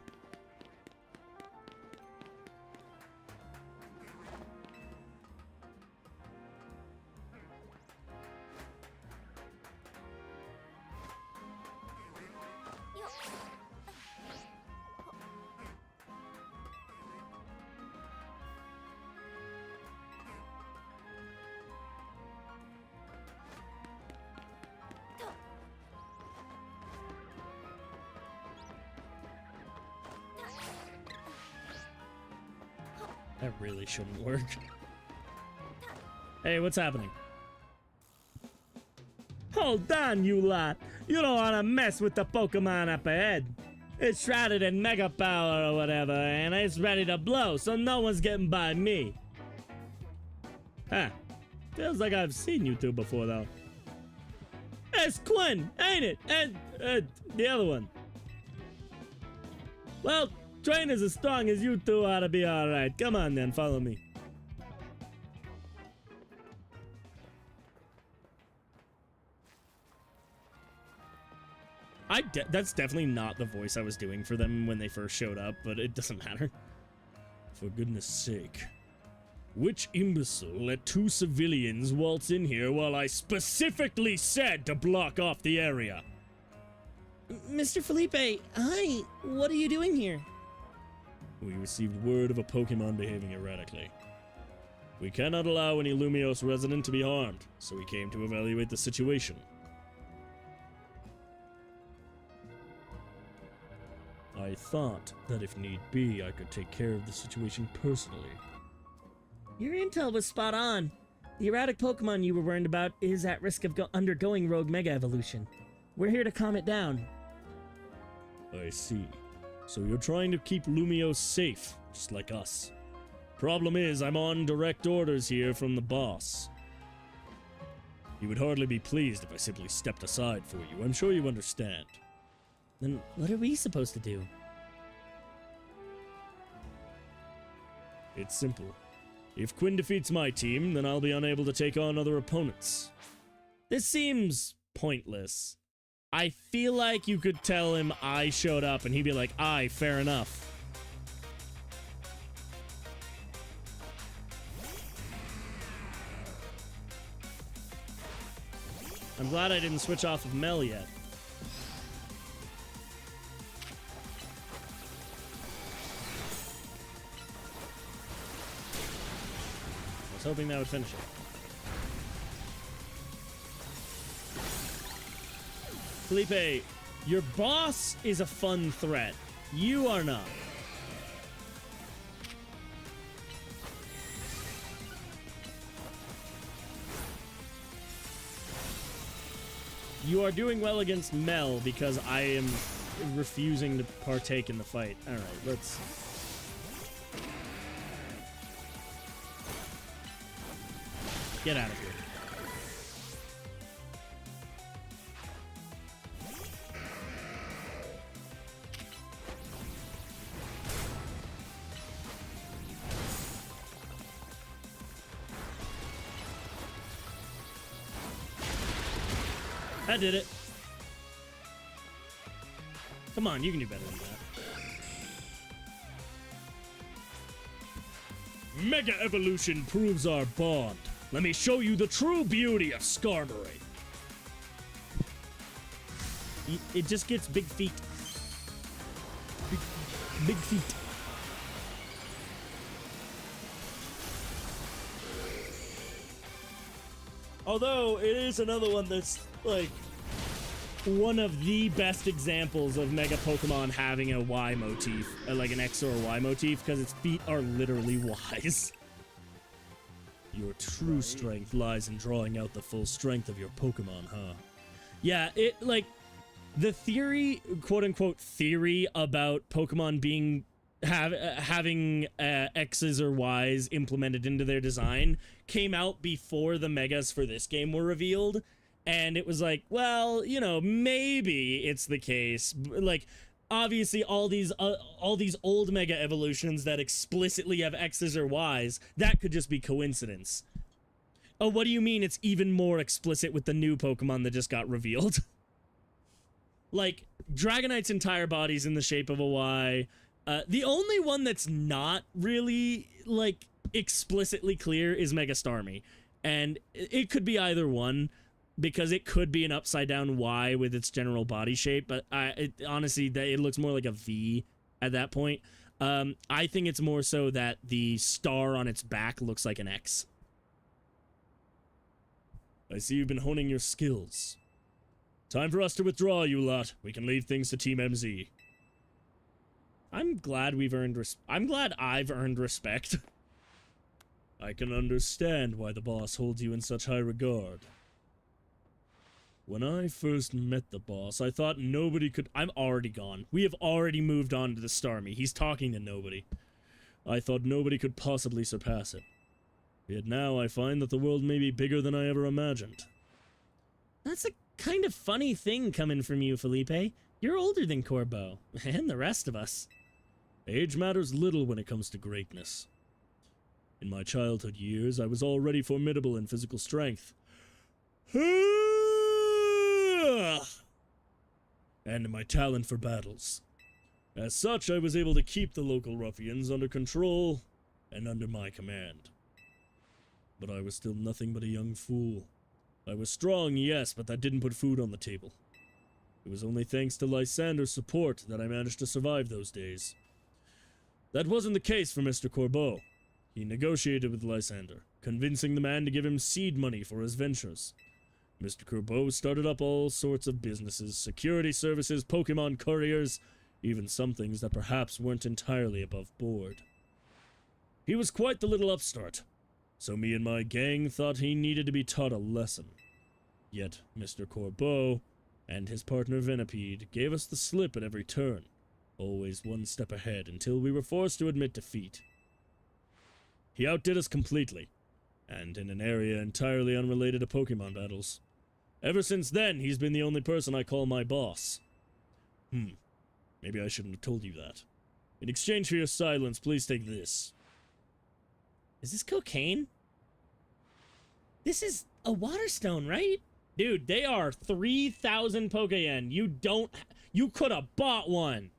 That really shouldn't work. Hey, what's happening? Hold on, you lot. You don't want to mess with the Pokemon up ahead. It's shrouded in Mega Power or whatever, and it's ready to blow, so no one's getting by me. Huh. Feels like I've seen you two before, though. It's Quinn, ain't it? And, the other one. Well, trainers as strong as you two ought to be alright. Come on then, follow me. That's definitely not the voice I was doing for them when they first showed up, but it doesn't matter. For goodness sake. Which imbecile let two civilians waltz in here while I specifically said to block off the area? Mr. Felipe, hi. What are you doing here? We received word of a Pokemon behaving erratically. We cannot allow any Lumiose resident to be harmed, so we came to evaluate the situation. I thought that if need be, I could take care of the situation personally. Your intel was spot on. The erratic Pokemon you were worried about is at risk of undergoing rogue Mega Evolution. We're here to calm it down. I see. So you're trying to keep Lumiose safe, just like us. Problem is, I'm on direct orders here from the boss. You would hardly be pleased if I simply stepped aside for you. I'm sure you understand. Then what are we supposed to do? It's simple. If Quinn defeats my team, then I'll be unable to take on other opponents. This seems pointless. I feel like you could tell him I showed up and he'd be like, aye, fair enough. I'm glad I didn't switch off of Mel yet. I was hoping that would finish it. Felipe, your boss is a fun threat. You are not. You are doing well against Mel because I am refusing to partake in the fight. Alright, let's... get out of here. I did it. Come on, you can do better than that. Mega Evolution proves our bond. Let me show you the true beauty of Skarmory. It just gets big feet. Big feet. Although, it is another one that's, like, one of the best examples of Mega Pokemon having a Y motif, like an X or a Y motif, because its feet are literally Ys. Your true strength lies in drawing out the full strength of your Pokemon, huh? Yeah, it, like, the theory, quote-unquote theory about Pokemon being having X's or Y's implemented into their design came out before the Megas for this game were revealed, and it was like, well, you know, maybe it's the case. Like, obviously, all these old Mega Evolutions that explicitly have X's or Y's, that could just be coincidence. Oh, what do you mean it's even more explicit with the new Pokemon that just got revealed? Like, Dragonite's entire body's in the shape of a Y. The only one that's not really, like, explicitly clear is Mega Starmie. And it could be either one, because it could be an upside-down Y with its general body shape, but honestly, it looks more like a V at that point. I think it's more so that the star on its back looks like an X. I see you've been honing your skills. Time for us to withdraw, you lot. We can leave things to Team MZ. I'm glad I've earned respect. I can understand why the boss holds you in such high regard. When I first met the boss, I thought nobody could... I'm already gone. We have already moved on to the Starmie. He's talking to nobody. I thought nobody could possibly surpass it. Yet now I find that the world may be bigger than I ever imagined. That's a kind of funny thing coming from you, Felipe. You're older than Corbeau, and the rest of us. Age matters little when it comes to greatness. In my childhood years, I was already formidable in physical strength. And in my talent for battles. As such, I was able to keep the local ruffians under control and under my command. But I was still nothing but a young fool. I was strong, yes, but that didn't put food on the table. It was only thanks to Lysander's support that I managed to survive those days. That wasn't the case for Mr. Corbeau. He negotiated with Lysander, convincing the man to give him seed money for his ventures. Mr. Corbeau started up all sorts of businesses, security services, Pokemon couriers, even some things that perhaps weren't entirely above board. He was quite the little upstart, so me and my gang thought he needed to be taught a lesson. Yet Mr. Corbeau and his partner Venipede gave us the slip at every turn, always one step ahead until we were forced to admit defeat. He outdid us completely, and in an area entirely unrelated to Pokemon battles. Ever since then, he's been the only person I call my boss. Maybe I shouldn't have told you that. In exchange for your silence, please take this. Is this cocaine? This is a water stone, right? Dude, they are 3,000 Pokeyen. You could have bought one.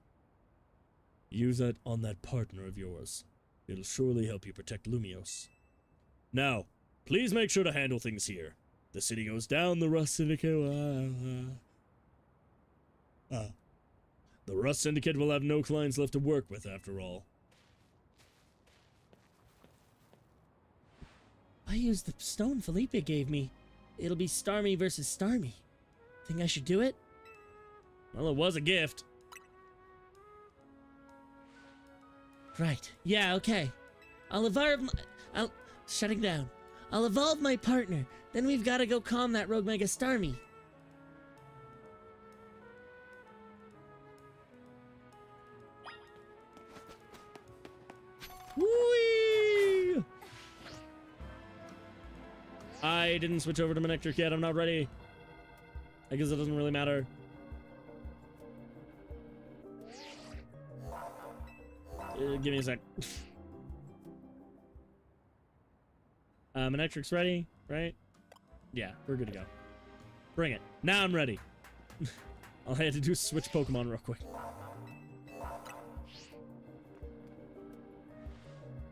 Use that on that partner of yours. It'll surely help you protect Lumiose. Now, please make sure to handle things here. The city goes down, the Rust Syndicate... The Rust Syndicate will have no clients left to work with, after all. I used the stone Felipe gave me. It'll be Starmie versus Starmie. Think I should do it? Well, it was a gift. Right. Yeah, okay. Shutting down. I'll evolve my partner. Then we've got to go calm that rogue Mega Starmie. Whee! I didn't switch over to Manectric yet. I'm not ready. I guess it doesn't really matter. Give me a sec. Manectric's ready, right? Yeah, we're good to go. Bring it. Now I'm ready. All I had to do is switch Pokemon real quick.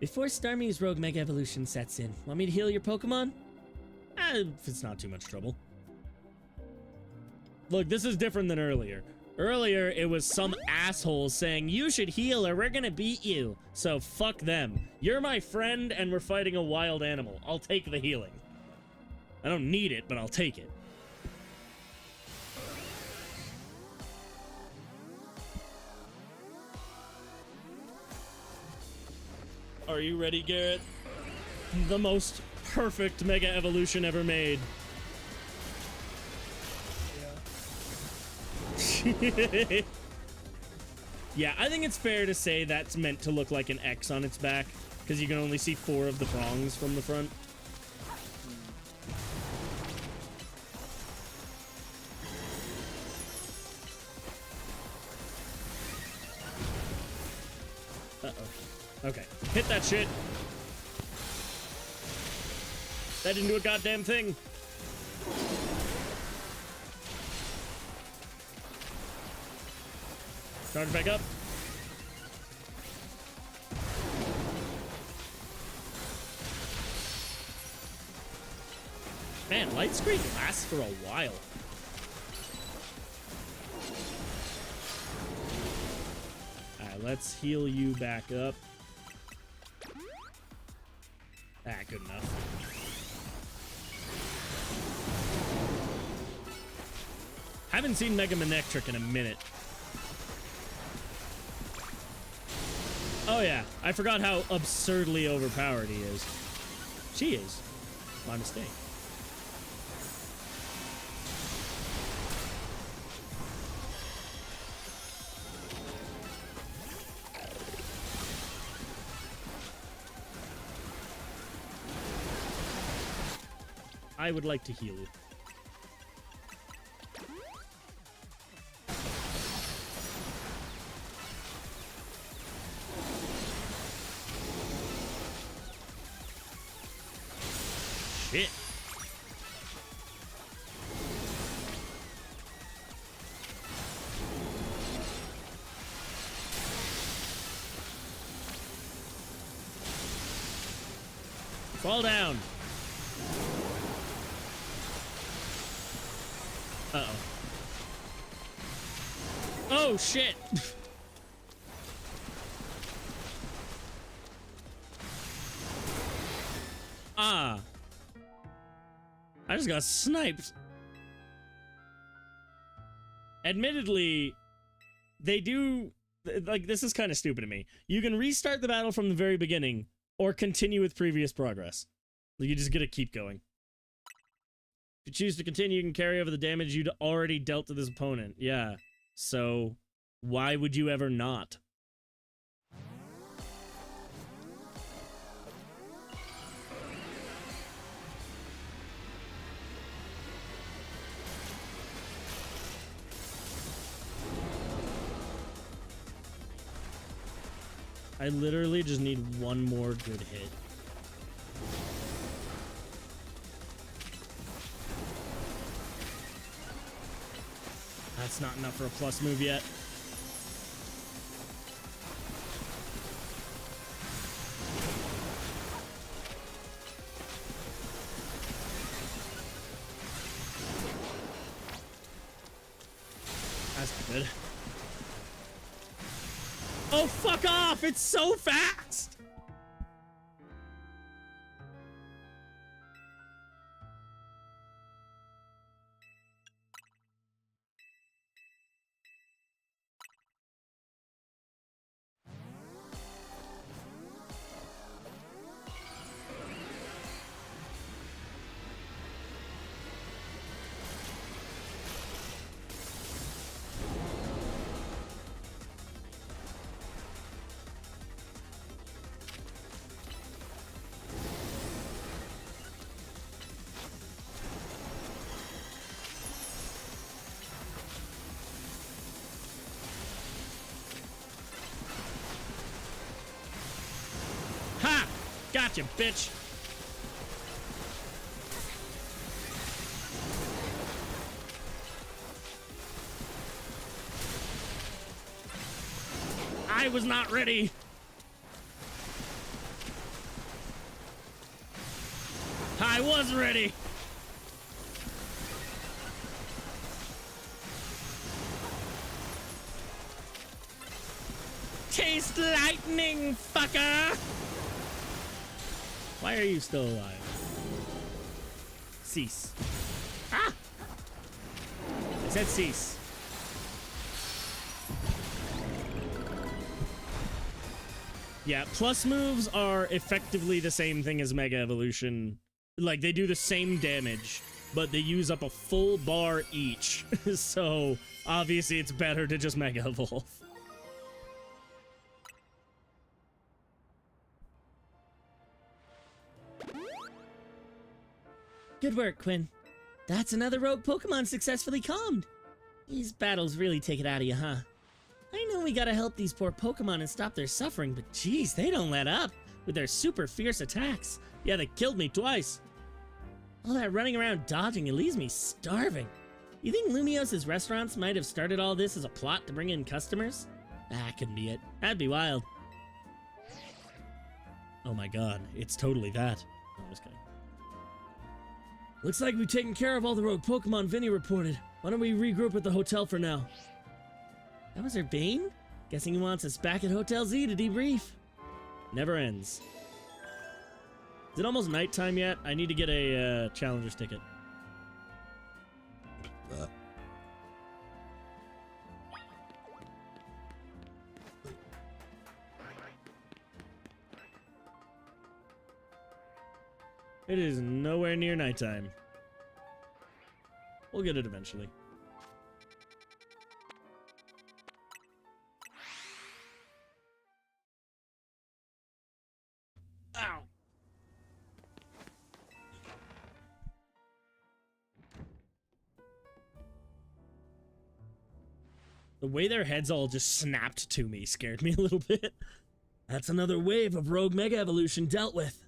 Before Starmie's rogue Mega Evolution sets in, want me to heal your Pokemon? If it's not too much trouble. Look, this is different than earlier. Earlier, it was some asshole saying, you should heal or we're gonna beat you. So fuck them. You're my friend and we're fighting a wild animal. I'll take the healing. I don't need it, but I'll take it. Are you ready, Garrett? The most perfect Mega Evolution ever made. Yeah, I think it's fair to say that's meant to look like an X on its back, because you can only see 4 of the prongs from the front. Uh-oh. Okay, hit that shit. That didn't do a goddamn thing. Charge back up. Man, light screen lasts for a while. Alright, let's heal you back up. Ah, good enough. Haven't seen Mega Manectric in a minute. Oh yeah, I forgot how absurdly overpowered he is. She is. My mistake. I would like to heal you. Shit. Fall down. Uh-oh. Oh, shit. Ah. I just got sniped. Admittedly, they do... Like, this is kind of stupid to me. You can restart the battle from the very beginning, or continue with previous progress. Like, you just gotta keep going. If you choose to continue, you can carry over the damage you'd already dealt to this opponent. Yeah. So, why would you ever not? I literally just need one more good hit. That's not enough for a plus move yet. That's good. Oh, fuck off! It's so fast! Ha! Gotcha, bitch! I was not ready! I was ready! Taste lightning, fucker! Why are you still alive? Cease. Ah! I said cease. Yeah, plus moves are effectively the same thing as Mega Evolution. Like, they do the same damage, but they use up a full bar each. So, obviously, it's better to just Mega Evolve. Good work, Quinn. That's another rogue Pokemon successfully calmed. These battles really take it out of you, huh? I know we gotta help these poor Pokemon and stop their suffering, but geez, they don't let up with their super fierce attacks. Yeah, they killed me twice. All that running around dodging, it leaves me starving. You think Lumiose's restaurants might have started all this as a plot to bring in customers? That couldn't be it. That'd be wild. Oh my god, it's totally that. No, I'm just kidding. Looks like we've taken care of all the rogue Pokemon Vinny reported. Why don't we regroup at the hotel for now? That was Urbane? Guessing he wants us back at Hotel Z to debrief. Never ends. Is it almost nighttime yet? I need to get a Challenger's ticket. It is nowhere near nighttime. We'll get it eventually. Ow! The way their heads all just snapped to me scared me a little bit. That's another wave of rogue Mega Evolution dealt with.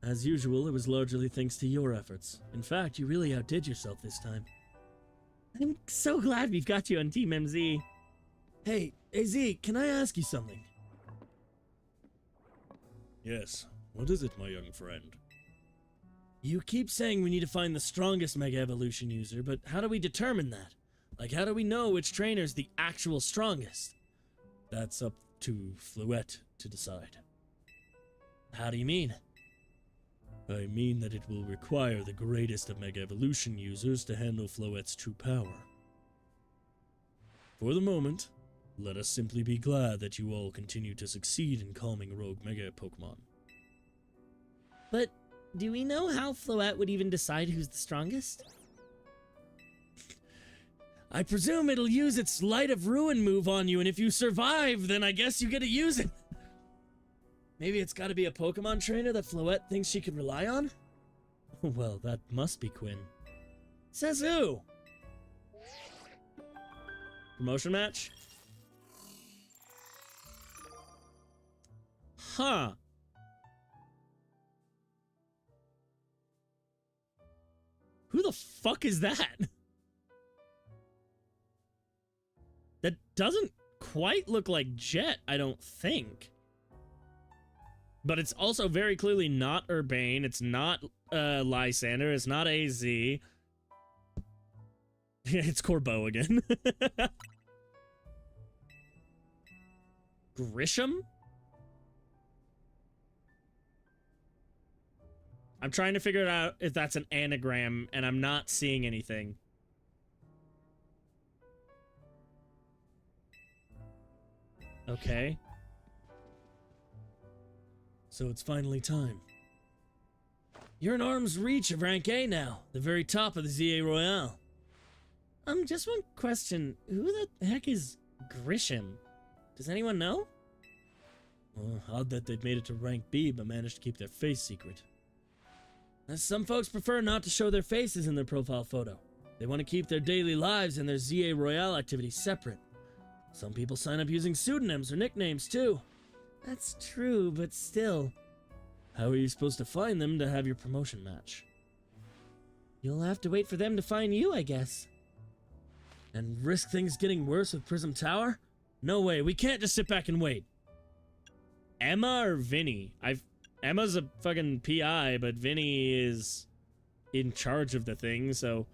As usual, it was largely thanks to your efforts. In fact, you really outdid yourself this time. I'm so glad we've got you on Team MZ. Hey, AZ, can I ask you something? Yes, what is it, my young friend? You keep saying we need to find the strongest Mega Evolution user, but how do we determine that? Like, how do we know which trainer's the actual strongest? That's up to Fluette to decide. How do you mean? I mean that it will require the greatest of Mega Evolution users to handle Floette's true power. For the moment, let us simply be glad that you all continue to succeed in calming rogue Mega Pokemon. But do we know how Floette would even decide who's the strongest? I presume it'll use its Light of Ruin move on you, and if you survive, then I guess you get to use it. Maybe it's gotta be a Pokemon trainer that Floette thinks she could rely on? Well, that must be Quinn. Says who? Promotion match? Huh. Who the fuck is that? That doesn't quite look like Jet, I don't think. But it's also very clearly not Urbane. It's not Lysander. It's not AZ. It's Corbeau again. Grisham? I'm trying to figure out if that's an anagram, and I'm not seeing anything. Okay. So it's finally time. You're in arm's reach of rank A now, the very top of the ZA Royale. Just one question. Who the heck is Grisham? Does anyone know? Well, odd that they'd made it to rank B but managed to keep their face secret. As some folks prefer not to show their faces in their profile photo. They want to keep their daily lives and their ZA Royale activities separate. Some people sign up using pseudonyms or nicknames too. That's true, but still. How are you supposed to find them to have your promotion match? You'll have to wait for them to find you, I guess. And risk things getting worse with Prism Tower? No way, we can't just sit back and wait. Emma or Vinny? Emma's a fucking PI, but Vinny is in charge of the thing, so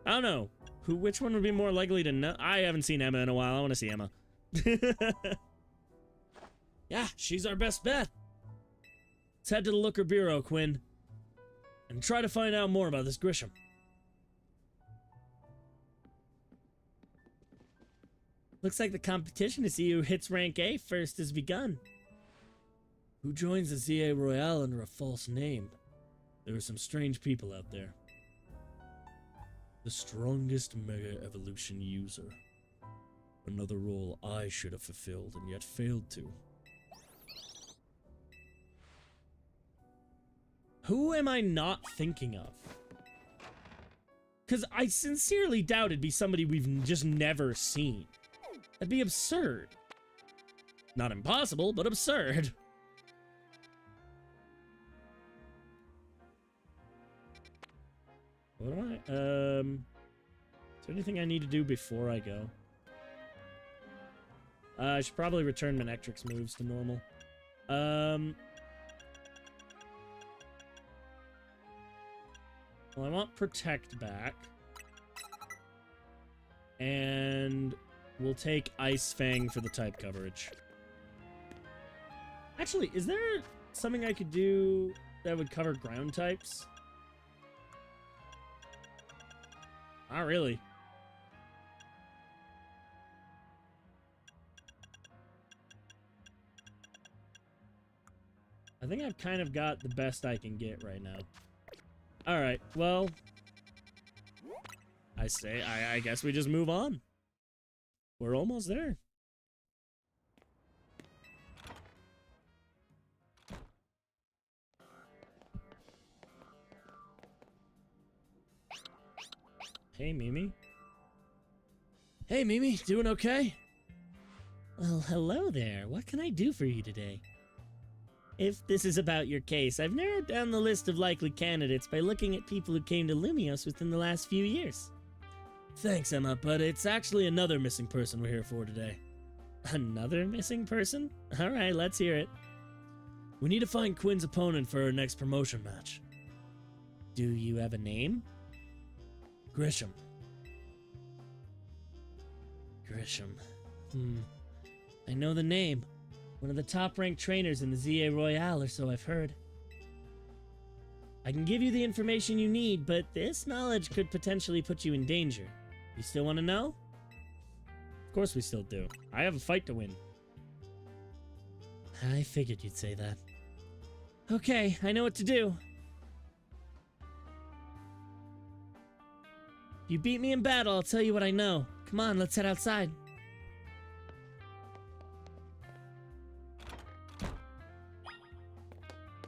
I don't know. Which one would be more likely to know? I haven't seen Emma in a while. I want to see Emma. Yeah, she's our best bet. Let's head to the Looker Bureau, Quinn, and try to find out more about this Grisham. Looks like the competition to see who hits rank A first has begun. Who joins the ZA Royale under a false name? There are some strange people out there. The strongest Mega Evolution user. Another role I should have fulfilled and yet failed to. Who am I not thinking of? Because I sincerely doubt it'd be somebody we've just never seen. That'd be absurd. Not impossible, but absurd. What do I, is there anything I need to do before I go? I should probably return Manectrix moves to normal. Well, I want Protect back. And we'll take Ice Fang for the type coverage. Actually, is there something I could do that would cover ground types? Not really. I think I've kind of got the best I can get right now. Alright, well, I guess we just move on. We're almost there. Hey, Mimi. Hey, Mimi, doing okay? Well, hello there. What can I do for you today? If this is about your case, I've narrowed down the list of likely candidates by looking at people who came to Lumiose within the last few years. Thanks, Emma, but it's actually another missing person we're here for today. Another missing person? Alright, let's hear it. We need to find Quinn's opponent for our next promotion match. Do you have a name? Grisham. Grisham. I know the name. One of the top-ranked trainers in the ZA Royale, or so I've heard. I can give you the information you need, but this knowledge could potentially put you in danger. You still want to know? Of course we still do. I have a fight to win. I figured you'd say that. Okay, I know what to do. You beat me in battle, I'll tell you what I know. Come on, let's head outside.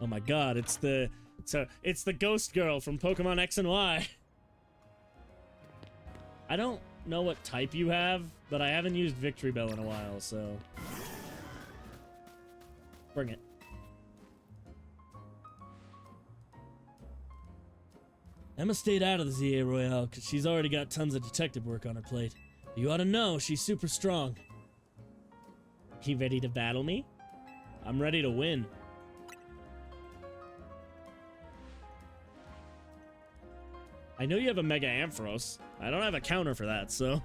Oh my god, it's the ghost girl from Pokemon X and Y. I don't know what type you have, but I haven't used Victory Bell in a while, so... Bring it. Emma stayed out of the ZA Royale because she's already got tons of detective work on her plate. You ought to know she's super strong. You ready to battle me? I'm ready to win. I know you have a Mega Ampharos. I don't have a counter for that, so...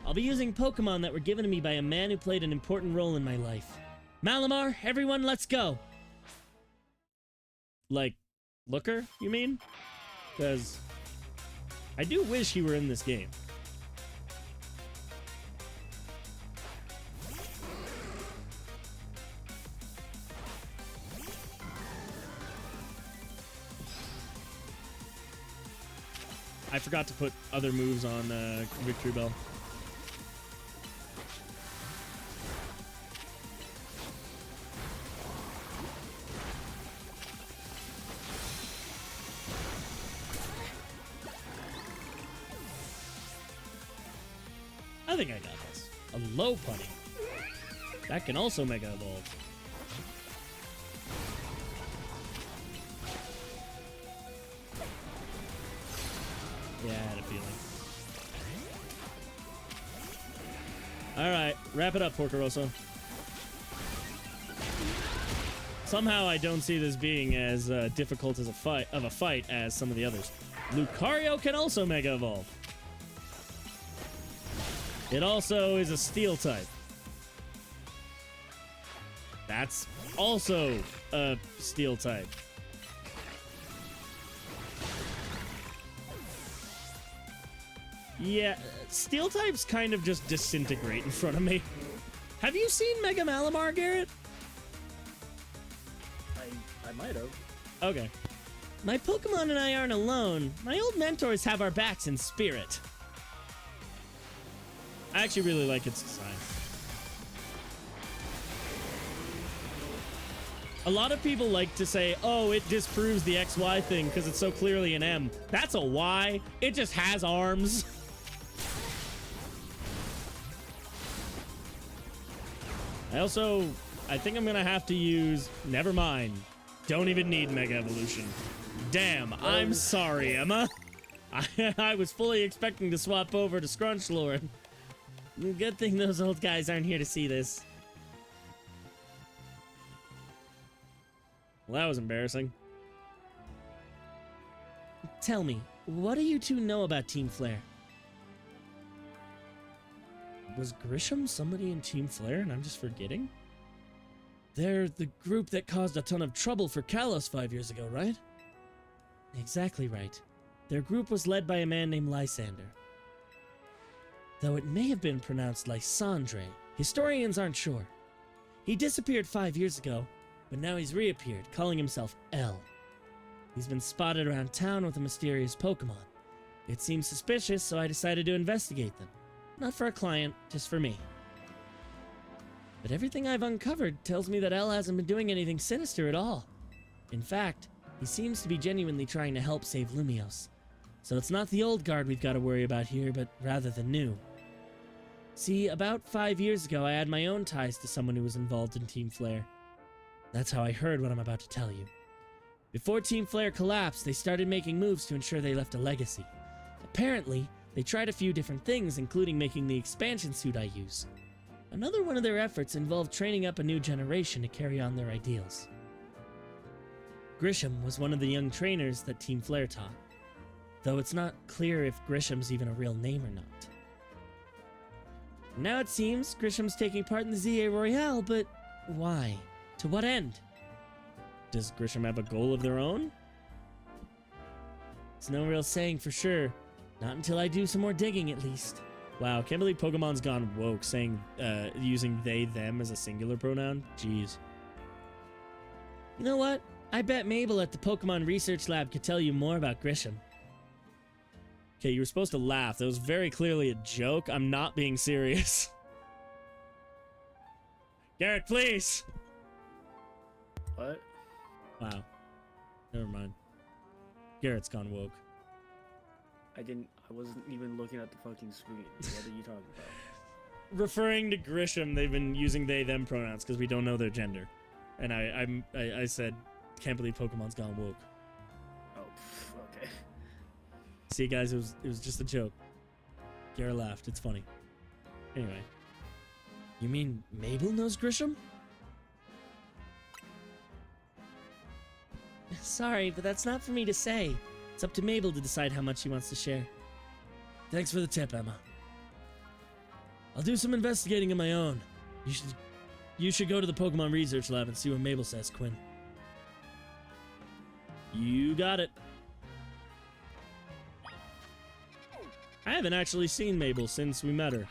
I'll be using Pokemon that were given to me by a man who played an important role in my life. Malamar, everyone, let's go! Like, Looker, you mean? Because I do wish he were in this game. I forgot to put other moves on Victory Bell. I think I got this. A low putty. That can also Mega Evolve. Yeah, I had a feeling. Alright, wrap it up, Porcoroso. Somehow I don't see this being as difficult as a fight as some of the others. Lucario can also Mega Evolve. It also is a Steel type. That's also a Steel type. Yeah, Steel types kind of just disintegrate in front of me. Have you seen Mega Malamar, Garrett? I might have. Okay. My Pokemon and I aren't alone. My old mentors have our backs in spirit. I actually really like its design. A lot of people like to say, oh, it disproves the XY thing because it's so clearly an M. That's a Y. It just has arms. I think I'm gonna have to use... Never mind. Don't even need Mega Evolution. Damn, I'm sorry, Emma. I was fully expecting to swap over to Scrunchlord. Good thing those old guys aren't here to see this. Well, that was embarrassing. Tell me, what do you two know about Team Flare? Was Grisham somebody in Team Flare and I'm just forgetting? They're the group that caused a ton of trouble for Kalos 5 years ago, right? Exactly right. Their group was led by a man named Lysander. Though it may have been pronounced Lysandre, historians aren't sure. He disappeared 5 years ago, but now he's reappeared, calling himself L. He's been spotted around town with a mysterious Pokemon. It seemed suspicious, so I decided to investigate them. Not for a client, just for me. But everything I've uncovered tells me that L hasn't been doing anything sinister at all. In fact, he seems to be genuinely trying to help save Lumiose. So it's not the old guard we've got to worry about here, but rather the new. See, about 5 years ago, I had my own ties to someone who was involved in Team Flare. That's how I heard what I'm about to tell you. Before Team Flare collapsed, they started making moves to ensure they left a legacy. Apparently, they tried a few different things, including making the expansion suit I use. Another one of their efforts involved training up a new generation to carry on their ideals. Grisham was one of the young trainers that Team Flare taught, though it's not clear if Grisham's even a real name or not. Now it seems Grisham's taking part in the ZA Royale, but why? To what end? Does Grisham have a goal of their own? It's no real saying for sure. Not until I do some more digging, at least. Wow, can't believe Pokemon's gone woke, saying, using they, them as a singular pronoun. Jeez. You know what? I bet Mabel at the Pokemon Research Lab could tell you more about Grisham. Okay, you were supposed to laugh. That was very clearly a joke. I'm not being serious. Garrett, please! What? Wow. Never mind. Garrett's gone woke. I wasn't even looking at the fucking screen. What are you talking about? Referring to Grisham, they've been using they, them pronouns because we don't know their gender. And I said, can't believe Pokemon's gone woke. Oh, okay. See, guys, it was just a joke. Garrett laughed. It's funny. Anyway. You mean Mabel knows Grisham? Sorry, but that's not for me to say. It's up to Mabel to decide how much she wants to share. Thanks for the tip, Emma. I'll do some investigating of my own. You should go to the Pokemon Research Lab and see what Mabel says, Quinn. You got it. I haven't actually seen Mabel since we met her.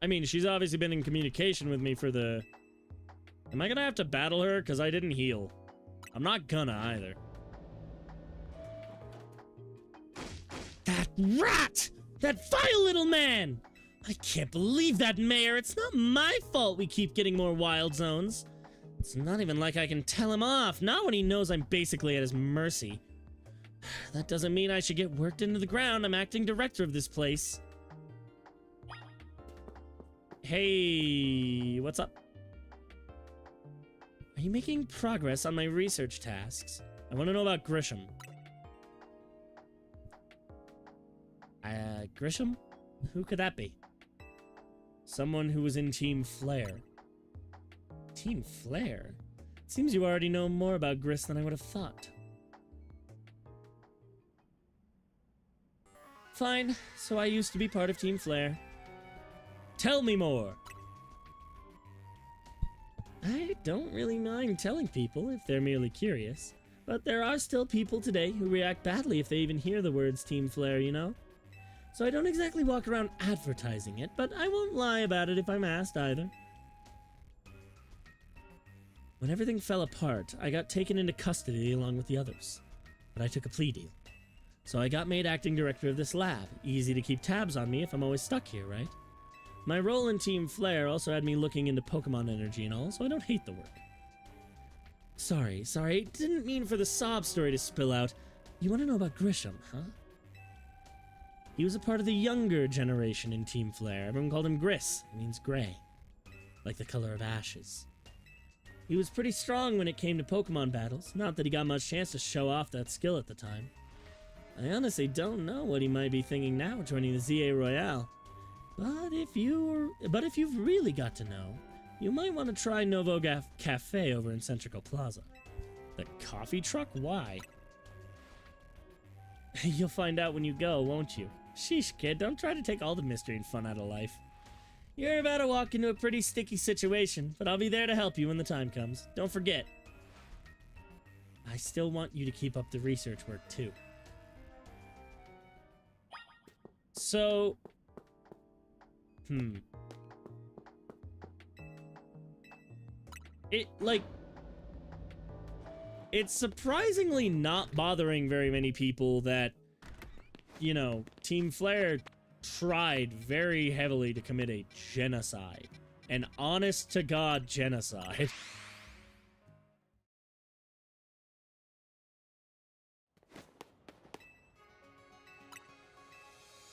I mean, she's obviously been in communication with me for the... Am I gonna have to battle her? Because I didn't heal. I'm not gonna either. That rat! That vile little man! I can't believe that, Mayor. It's not my fault we keep getting more wild zones. It's not even like I can tell him off, not when he knows I'm basically at his mercy. That doesn't mean I should get worked into the ground. I'm acting director of this place. Hey, what's up? Are you making progress on my research tasks? I want to know about Grisham. Grisham? Who could that be? Someone who was in Team Flare. Team Flare? Seems you already know more about Gris than I would have thought. Fine, so I used to be part of Team Flare. Tell me more! I don't really mind telling people if they're merely curious, but there are still people today who react badly if they even hear the words Team Flare, you know? So I don't exactly walk around advertising it, but I won't lie about it if I'm asked either. When everything fell apart, I got taken into custody along with the others, but I took a plea deal. So I got made acting director of this lab. Easy to keep tabs on me if I'm always stuck here, right? My role in Team Flare also had me looking into Pokemon energy and all, so I don't hate the work. Sorry, didn't mean for the sob story to spill out. You want to know about Grisham, huh? He was a part of the younger generation in Team Flare. Everyone called him Gris. It means gray, like the color of ashes. He was pretty strong when it came to Pokemon battles, not that he got much chance to show off that skill at the time. I honestly don't know what he might be thinking now joining the ZA Royale. But if you've really got to know, you might want to try Novo Cafe over in Centrical Plaza. The coffee truck? Why? You'll find out when you go, won't you? Sheesh, kid, don't try to take all the mystery and fun out of life. You're about to walk into a pretty sticky situation, but I'll be there to help you when the time comes. Don't forget. I still want you to keep up the research work, too. So... It's surprisingly not bothering very many people that, you know, Team Flare tried very heavily to commit a genocide. An honest-to-God genocide.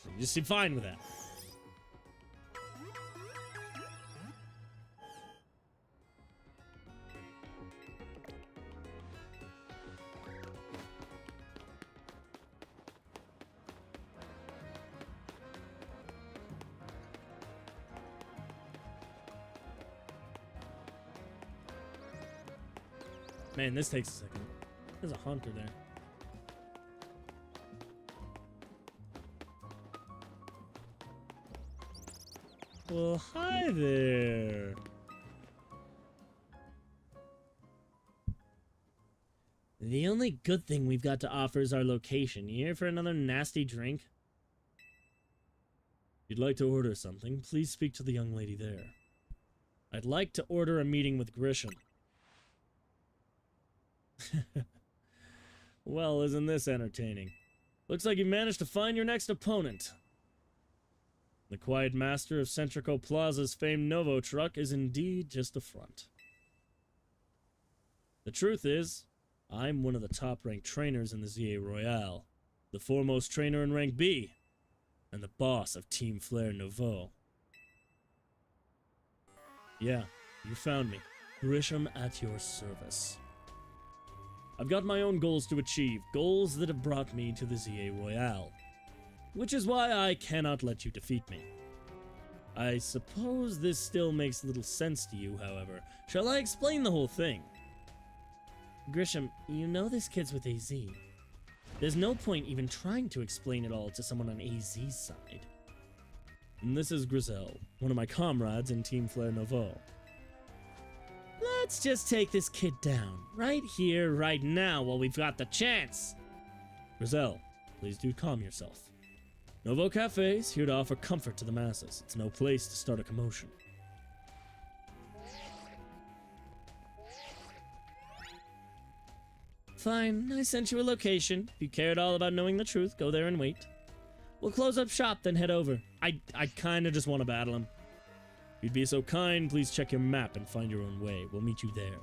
You just seem fine with that. Man, this takes a second. There's a hunter there. Well, hi there. The only good thing we've got to offer is our location. You here for another nasty drink? If you'd like to order something, please speak to the young lady there. I'd like to order a meeting with Grisham. Well, isn't this entertaining? Looks like you managed to find your next opponent. The quiet master of Centrical Plaza's famed Novo truck is indeed just a front. The truth is, I'm one of the top-ranked trainers in the ZA Royale, the foremost trainer in rank B. and the boss of Team Flare Nouveau. Yeah, you found me. Grisham at your service. I've got my own goals to achieve, goals that have brought me to the ZA Royale. Which is why I cannot let you defeat me. I suppose this still makes little sense to you, however. Shall I explain the whole thing? Grisham, you know this kid's with AZ. There's no point even trying to explain it all to someone on AZ's side. And this is Grizel, one of my comrades in Team Flare Nouveau. Let's just take this kid down, right here, right now, while we've got the chance. Grizel, please do calm yourself. Nouveau Cafe is here to offer comfort to the masses. It's no place to start a commotion. Fine, I sent you a location. If you care at all about knowing the truth, go there and wait. We'll close up shop, then head over. I kinda just want to battle him. If you'd be so kind, please check your map and find your own way. We'll meet you there.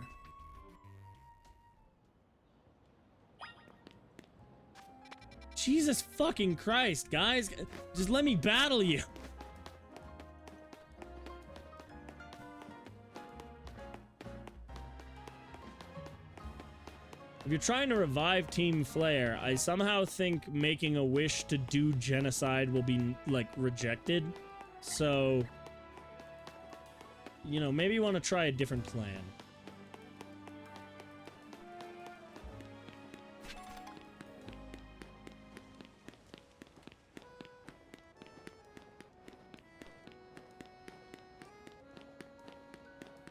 Jesus fucking Christ, guys. Just let me battle you. If you're trying to revive Team Flare, I somehow think making a wish to do genocide will be, like, rejected. So, you know, maybe you want to try a different plan.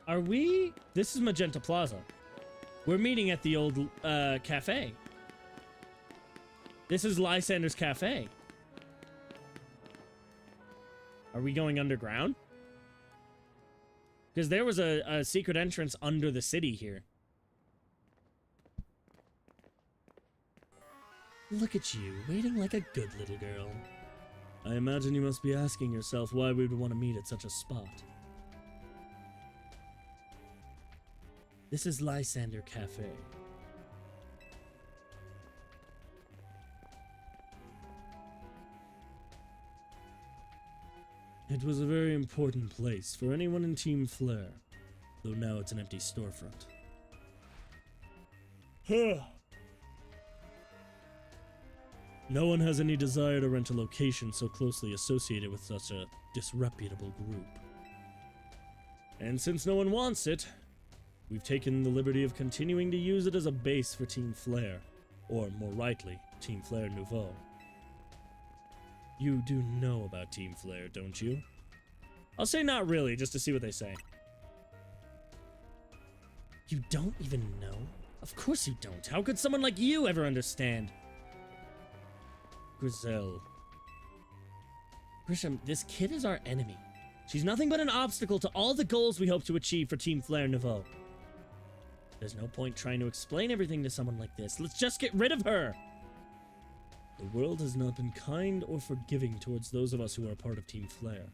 Are we? This is Magenta Plaza. We're meeting at the old cafe. This is Lysander's cafe. Are we going underground? Because there was a secret entrance under the city here. Look at you, waiting like a good little girl. I imagine you must be asking yourself why we would want to meet at such a spot. This is Lysander Cafe. It was a very important place for anyone in Team Flare, though now it's an empty storefront. No one has any desire to rent a location so closely associated with such a disreputable group. And since no one wants it, we've taken the liberty of continuing to use it as a base for Team Flare, or more rightly, Team Flare Nouveau. You do know about Team Flare, don't you? I'll say not really, just to see what they say. You don't even know? Of course you don't. How could someone like you ever understand? Grizel. Grisham, this kid is our enemy. She's nothing but an obstacle to all the goals we hope to achieve for Team Flare Nouveau. There's no point trying to explain everything to someone like this. Let's just get rid of her! The world has not been kind or forgiving towards those of us who are a part of Team Flare.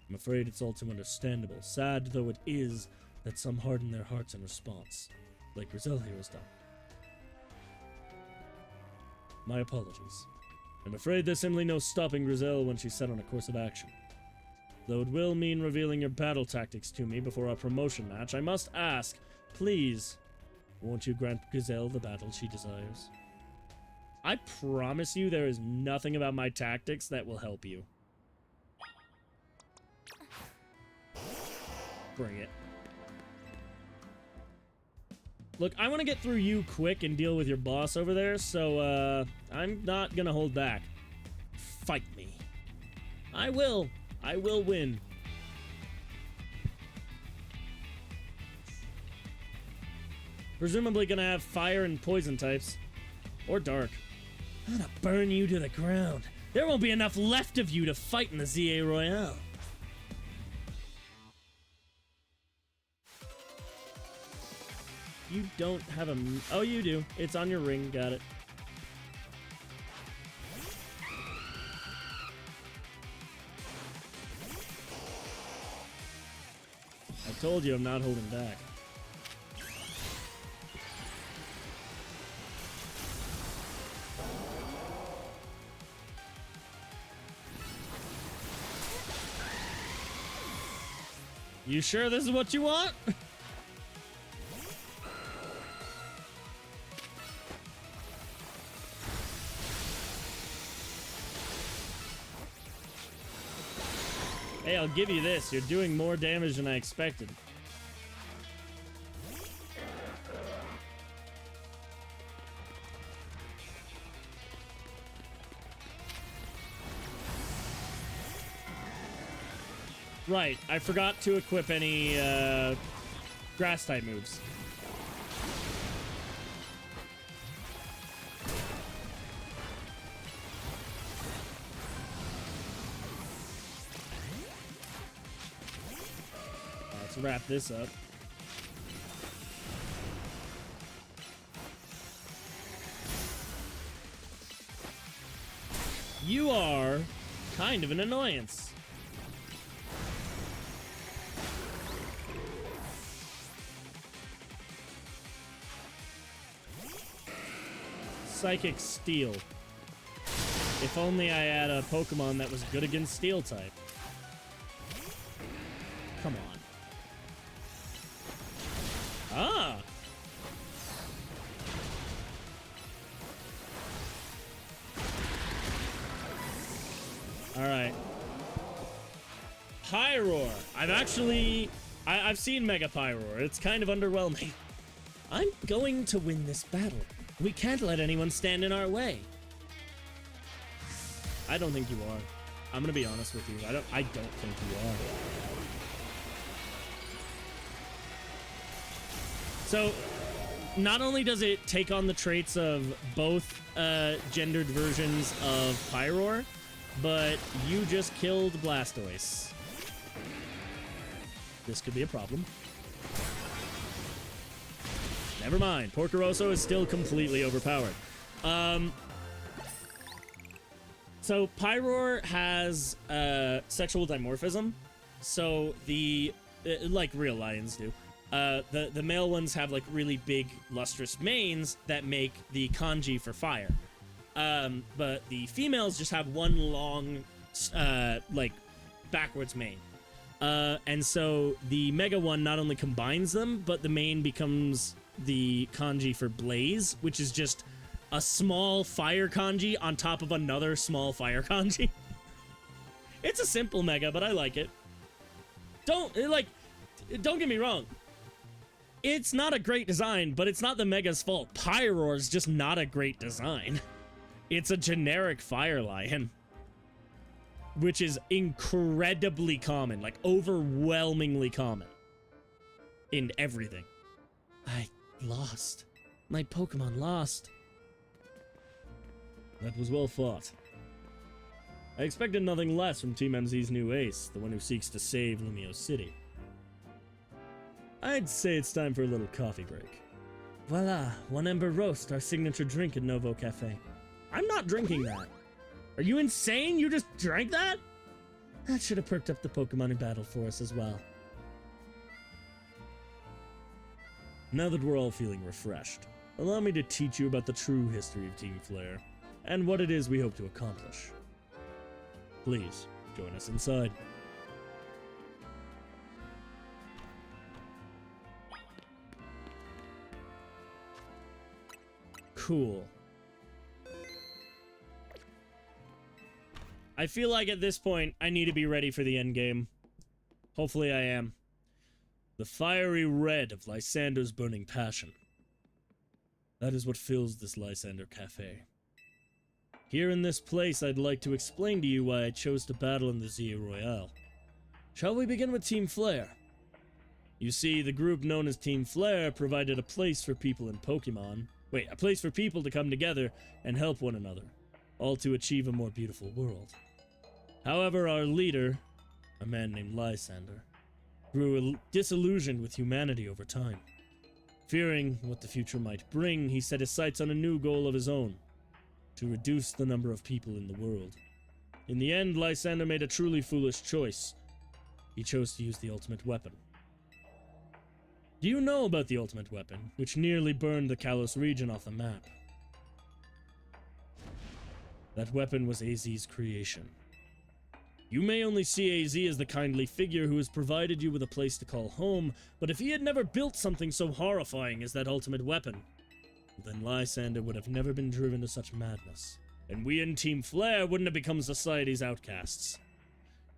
I'm afraid it's all too understandable, sad though it is that some harden their hearts in response, like Grizel here has done. My apologies. I'm afraid there's simply no stopping Grizel when she's set on a course of action. Though it will mean revealing your battle tactics to me before our promotion match, I must ask, please, won't you grant Grizel the battle she desires? I promise you there is nothing about my tactics that will help you. Bring it. Look, I want to get through you quick and deal with your boss over there, so, I'm not gonna hold back. Fight me. I will win. Presumably gonna have fire and poison types. Or dark. I'm gonna burn you to the ground. There won't be enough left of you to fight in the ZA Royale. You don't have a... Oh, you do. It's on your ring. Got it. I told you I'm not holding back. You sure this is what you want? Hey, I'll give you this. You're doing more damage than I expected. Right, I forgot to equip any grass type moves. Let's wrap this up. You are kind of an annoyance. Psychic Steel. If only I had a Pokemon that was good against Steel type. Come on. Ah! Alright. Pyroar. I've seen Mega Pyroar. It's kind of underwhelming. I'm going to win this battle. We can't let anyone stand in our way. I don't think you are. I'm gonna be honest with you. I don't think you are. So, not only does it take on the traits of both gendered versions of Pyroar, but you just killed Blastoise. This could be a problem. Never mind. Porcoroso is still completely overpowered. So Pyroar has sexual dimorphism. So like real lions do. The male ones have like really big lustrous manes that make the kanji for fire. But the females just have one long like backwards mane. And so the mega one not only combines them, but the mane becomes the kanji for blaze, which is just a small fire kanji on top of another small fire kanji. It's a simple mega, but I like it. Don't get me wrong. It's not a great design, but it's not the mega's fault. Pyroar's just not a great design. It's a generic fire lion, which is incredibly common, like overwhelmingly common in everything. I lost. My Pokemon lost. That was well fought. I expected nothing less from Team MZ's new ace, the one who seeks to save Lumiose City. I'd say it's time for a little coffee break. Voila, one ember roast, our signature drink at Novo Cafe. I'm not drinking that. Are you insane? You just drank that? That should have perked up the Pokemon in battle for us as well. Now that we're all feeling refreshed, allow me to teach you about the true history of Team Flare, and what it is we hope to accomplish. Please, join us inside. Cool. I feel like at this point, I need to be ready for the endgame. Hopefully I am. The fiery red of Lysander's burning passion. That is what fills this Lysander Cafe. Here in this place, I'd like to explain to you why I chose to battle in the ZA Royale. Shall we begin with Team Flare? You see, the group known as Team Flare provided a place for people in Pokemon. Wait, a place for people to come together and help one another, all to achieve a more beautiful world. However, our leader, a man named Lysander, grew disillusioned with humanity over time. Fearing what the future might bring, he set his sights on a new goal of his own, to reduce the number of people in the world. In the end, Lysander made a truly foolish choice. He chose to use the ultimate weapon. Do you know about the ultimate weapon, which nearly burned the Kalos region off the map? That weapon was AZ's creation. You may only see AZ as the kindly figure who has provided you with a place to call home, but if he had never built something so horrifying as that ultimate weapon, then Lysander would have never been driven to such madness, and we in Team Flare wouldn't have become society's outcasts.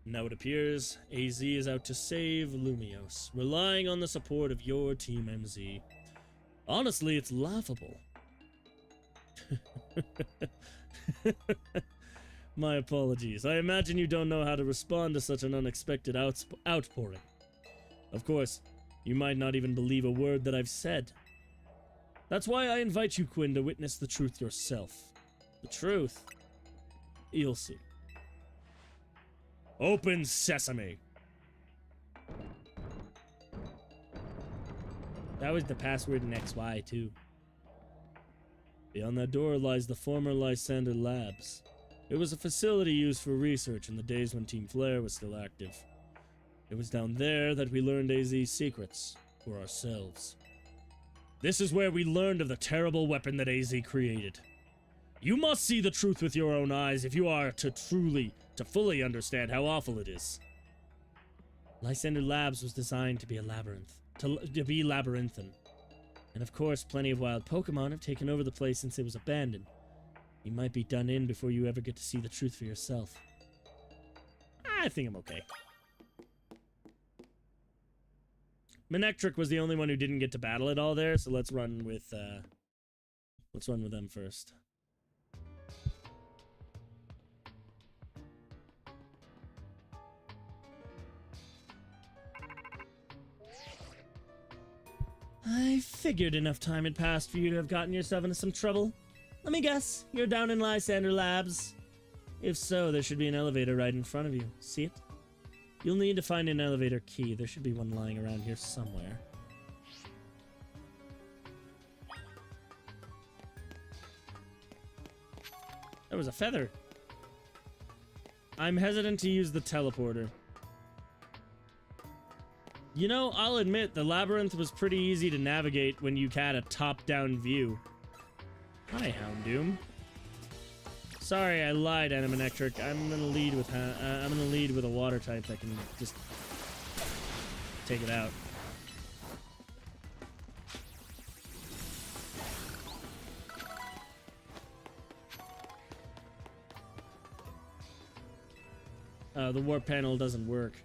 Now it appears AZ is out to save Lumiose, relying on the support of your Team MZ. Honestly, it's laughable. My apologies. I imagine you don't know how to respond to such an unexpected outpouring. Of course, you might not even believe a word that I've said. That's why I invite you, Quinn, to witness the truth yourself. The truth? You'll see. Open sesame! That was the password in XY, too. Beyond that door lies the former Lysander Labs. It was a facility used for research in the days when Team Flare was still active. It was down there that we learned AZ's secrets for ourselves. This is where we learned of the terrible weapon that AZ created. You must see the truth with your own eyes if you are to fully understand how awful it is. Lysander Labs was designed to be a labyrinth, to be labyrinthine. And of course, plenty of wild Pokemon have taken over the place since it was abandoned. You might be done in before you ever get to see the truth for yourself. I think I'm okay. Manectric was the only one who didn't get to battle it all there, so let's run with them first. I figured enough time had passed for you to have gotten yourself into some trouble. Let me guess, you're down in Lysander Labs. If so, there should be an elevator right in front of you. See it? You'll need to find an elevator key. There should be one lying around here somewhere. There was a feather. I'm hesitant to use the teleporter. You know, I'll admit, the labyrinth was pretty easy to navigate when you had a top-down view. Hi, Houndoom. Sorry, I lied, Animanectric. I'm gonna lead with a water type that can just take it out. The warp panel doesn't work.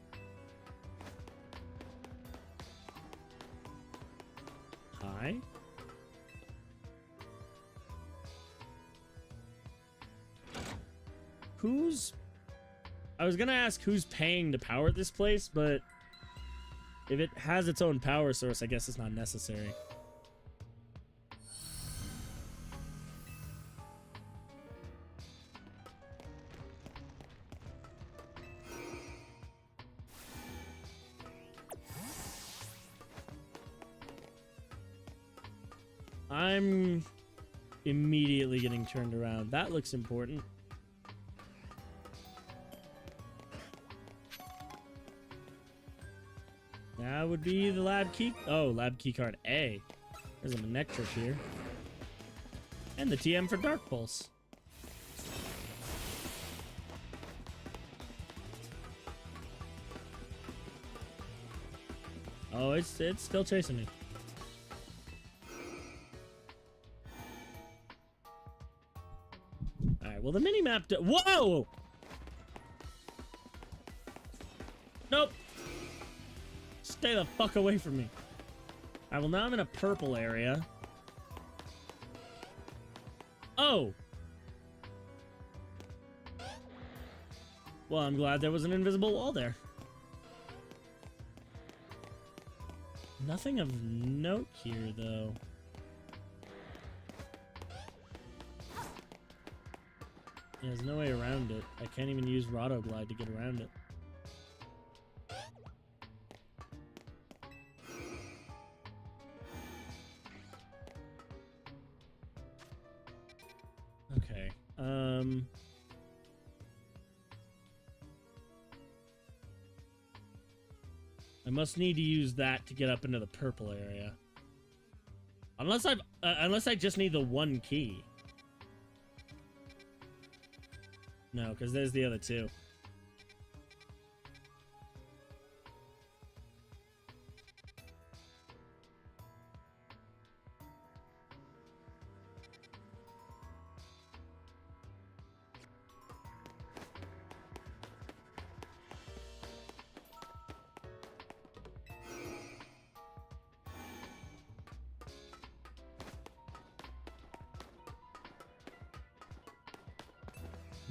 Hi? I was gonna ask who's paying to power this place, but if it has its own power source, I guess it's not necessary. I'm immediately getting turned around. That looks important. That would be the lab key. Oh, lab key card A. There's a Manectric here. And the TM for Dark Pulse. Oh, it's still chasing me. Alright, well the mini-map whoa! Nope! Stay the fuck away from me. Alright, well now I'm in a purple area. Oh! Well, I'm glad there was an invisible wall there. Nothing of note here, though. Yeah, there's no way around it. I can't even use Rotoglide to get around it. Okay. I must need to use that to get up into the purple area. Unless I just need the one key. No, because there's the other two.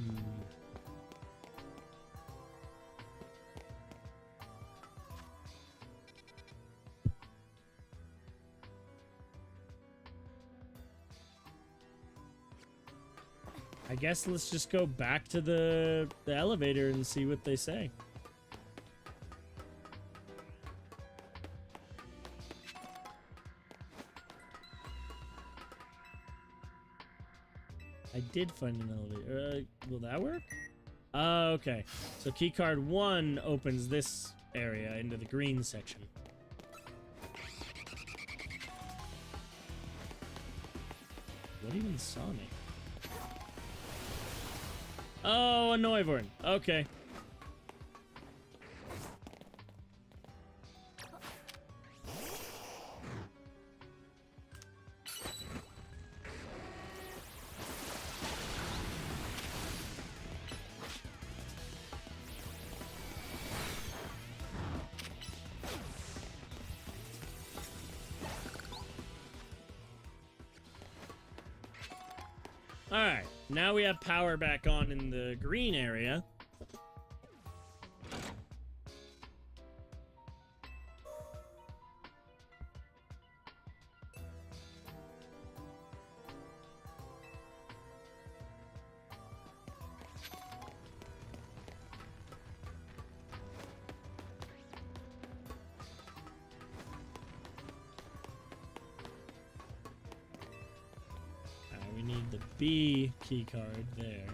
Hmm. I guess let's just go back to the elevator and see what they say. I did find an elevator. Will that work? Okay. So keycard 1 opens this area into the green section. What even saw me? Oh, a Neuvorn. Okay. Alright, now we have power back on in the green area. We need the B key card there.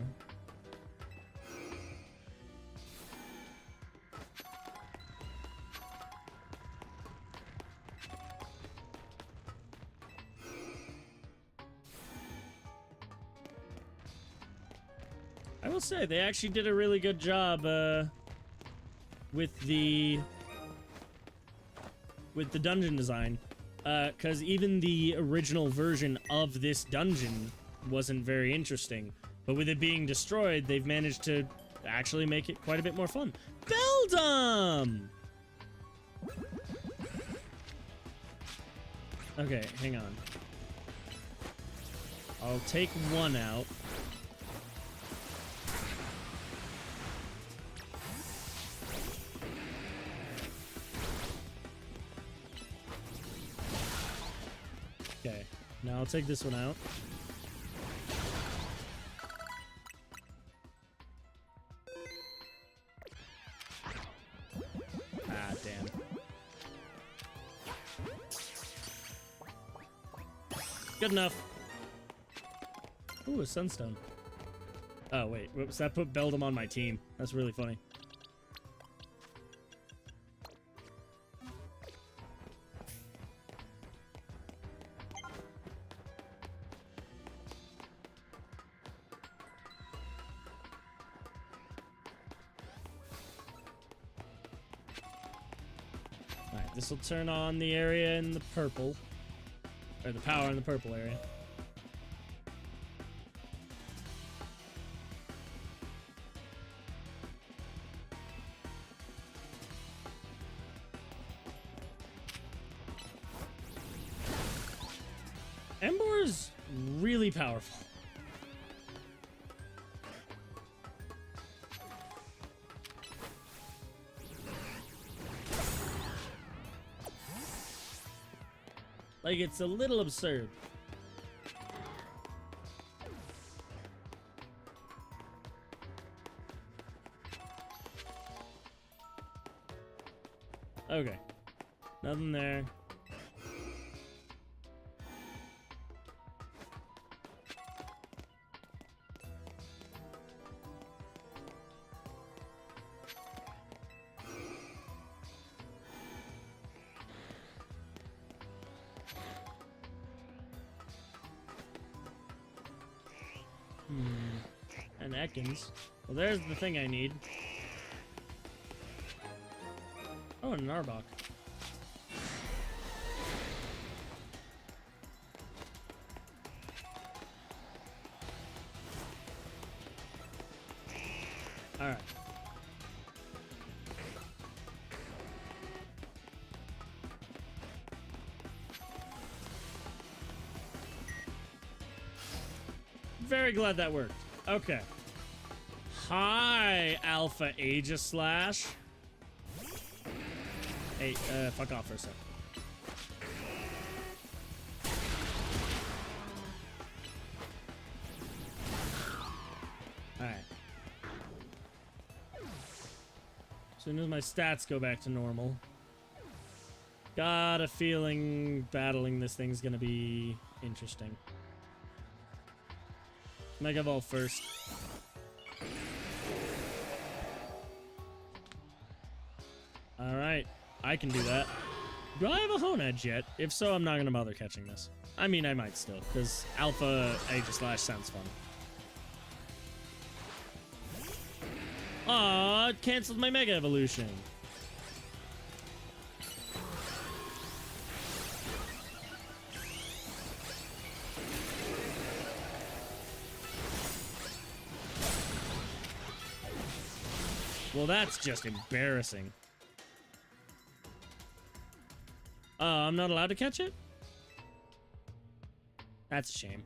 I will say they actually did a really good job with the dungeon design. Because even the original version of this dungeon wasn't very interesting. But with it being destroyed, they've managed to actually make it quite a bit more fun. Beldum! Okay, hang on. I'll take one out. Okay, now I'll take this one out. Ah, damn. Good enough. Ooh, a sunstone. Oh, wait. Whoops, that put Beldum on my team. That's really funny. Alright, this will turn on the area in the purple. Or the power in the purple area. Embor's really powerful. Like, it's a little absurd. Okay. Nothing there. And Ekans. Well, there's the thing I need. Oh, and an Arbok. Alright. Very glad that worked. Okay. Hi, Alpha Aegislash. Hey, fuck off for a sec. Alright. As soon as my stats go back to normal. Got a feeling battling this thing's gonna be interesting. Mega Ball first. Alright, I can do that. Do I have a Hone Edge yet? If so, I'm not gonna bother catching this. I mean, I might still, because Alpha Aegislash sounds fun. Aw, it canceled my Mega Evolution. Well, that's just embarrassing. I'm not allowed to catch it? That's a shame.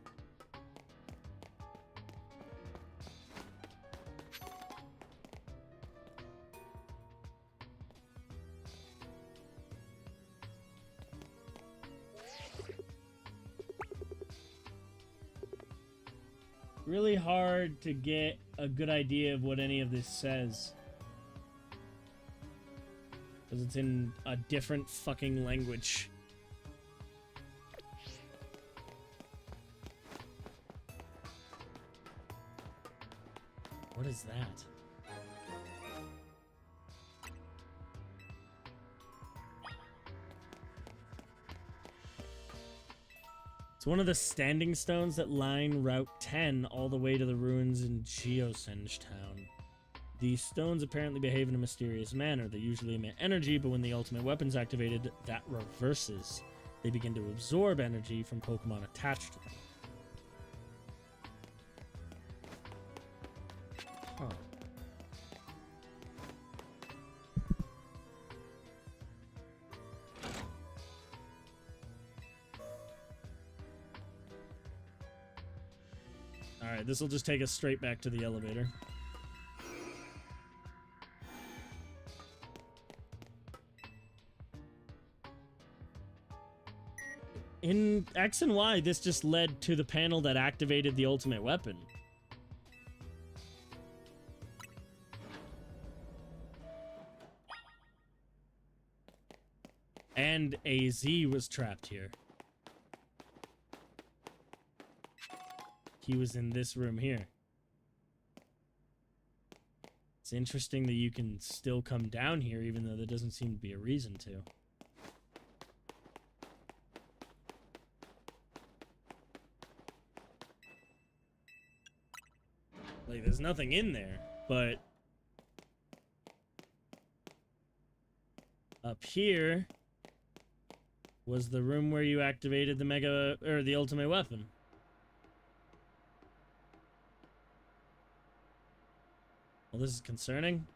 Really hard to get a good idea of what any of this says. Because it's in a different fucking language. What is that? It's one of the standing stones that line Route 10 all the way to the ruins in Geosenge Town. These stones apparently behave in a mysterious manner. They usually emit energy, but when the ultimate weapon's activated, that reverses. They begin to absorb energy from Pokemon attached to them. Huh. Alright, this will just take us straight back to the elevator. In X and Y, this just led to the panel that activated the ultimate weapon. And AZ was trapped here. He was in this room here. It's interesting that you can still come down here, even though there doesn't seem to be a reason to. Like, there's nothing in there, but up here was the room where you activated the Mega, or the ultimate weapon. Well, this is concerning.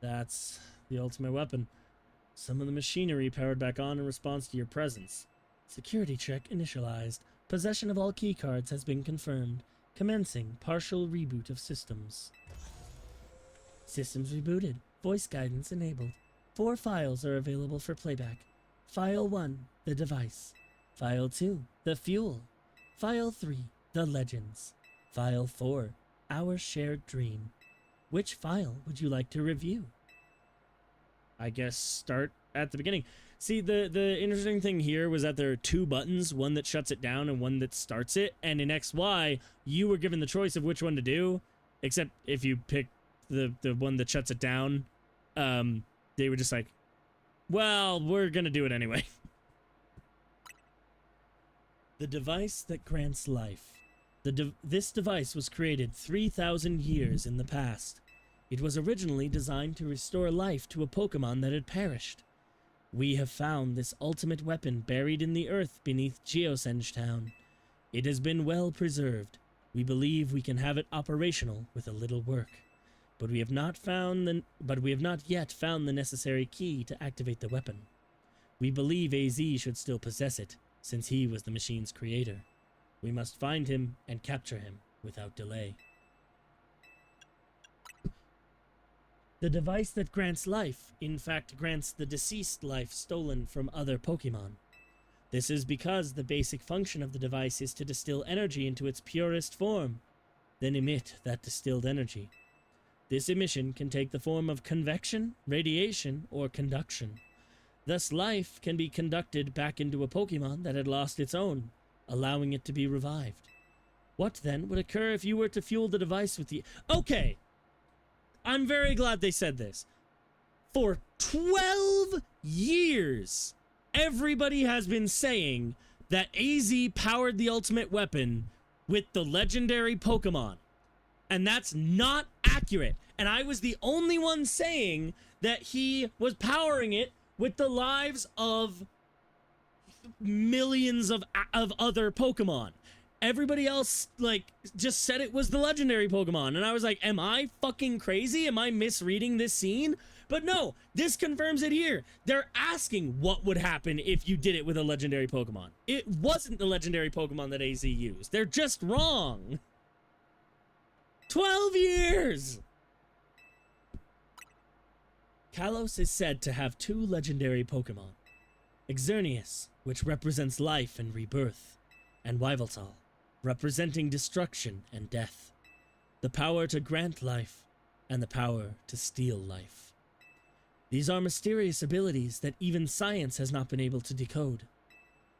That's the ultimate weapon. Some of the machinery powered back on in response to your presence. Security check initialized. Possession of all keycards has been confirmed. Commencing partial reboot of systems. Systems rebooted. Voice guidance enabled. 4 files are available for playback. File 1, the device. File 2, the fuel. File 3, the legends. File 4, our shared dream. Which file would you like to review? I guess start at the beginning. See, the interesting thing here was that there are 2 buttons, one that shuts it down and one that starts it. And in XY, you were given the choice of which one to do, except if you pick the one that shuts it down, they were just like, well, we're gonna do it anyway. The device that grants life. This device was created 3,000 years in the past. It was originally designed to restore life to a Pokemon that had perished. We have found this ultimate weapon buried in the earth beneath Geosenge Town. It has been well preserved. We believe we can have it operational with a little work. but we have not yet found the necessary key to activate the weapon. We believe AZ should still possess it, since he was the machine's creator. We must find him and capture him without delay. The device that grants life, in fact, grants the deceased life stolen from other Pokemon. This is because the basic function of the device is to distill energy into its purest form, then emit that distilled energy. This emission can take the form of convection, radiation, or conduction. Thus, life can be conducted back into a Pokemon that had lost its own, allowing it to be revived. What, then, would occur if you were to fuel the device with the... Okay! I'm very glad they said this. For 12 years, everybody has been saying that AZ powered the ultimate weapon with the legendary Pokemon. And that's not accurate. And I was the only one saying that he was powering it with the lives of millions of other Pokemon. Everybody else, like, just said it was the legendary Pokemon. And I was like, am I fucking crazy? Am I misreading this scene? But no, this confirms it here. They're asking what would happen if you did it with a legendary Pokemon. It wasn't the legendary Pokemon that AZ used. They're just wrong. 12 years! Kalos is said to have 2 legendary Pokemon. Xerneas, which represents life and rebirth, and Yveltal, representing destruction and death. The power to grant life, and the power to steal life. These are mysterious abilities that even science has not been able to decode.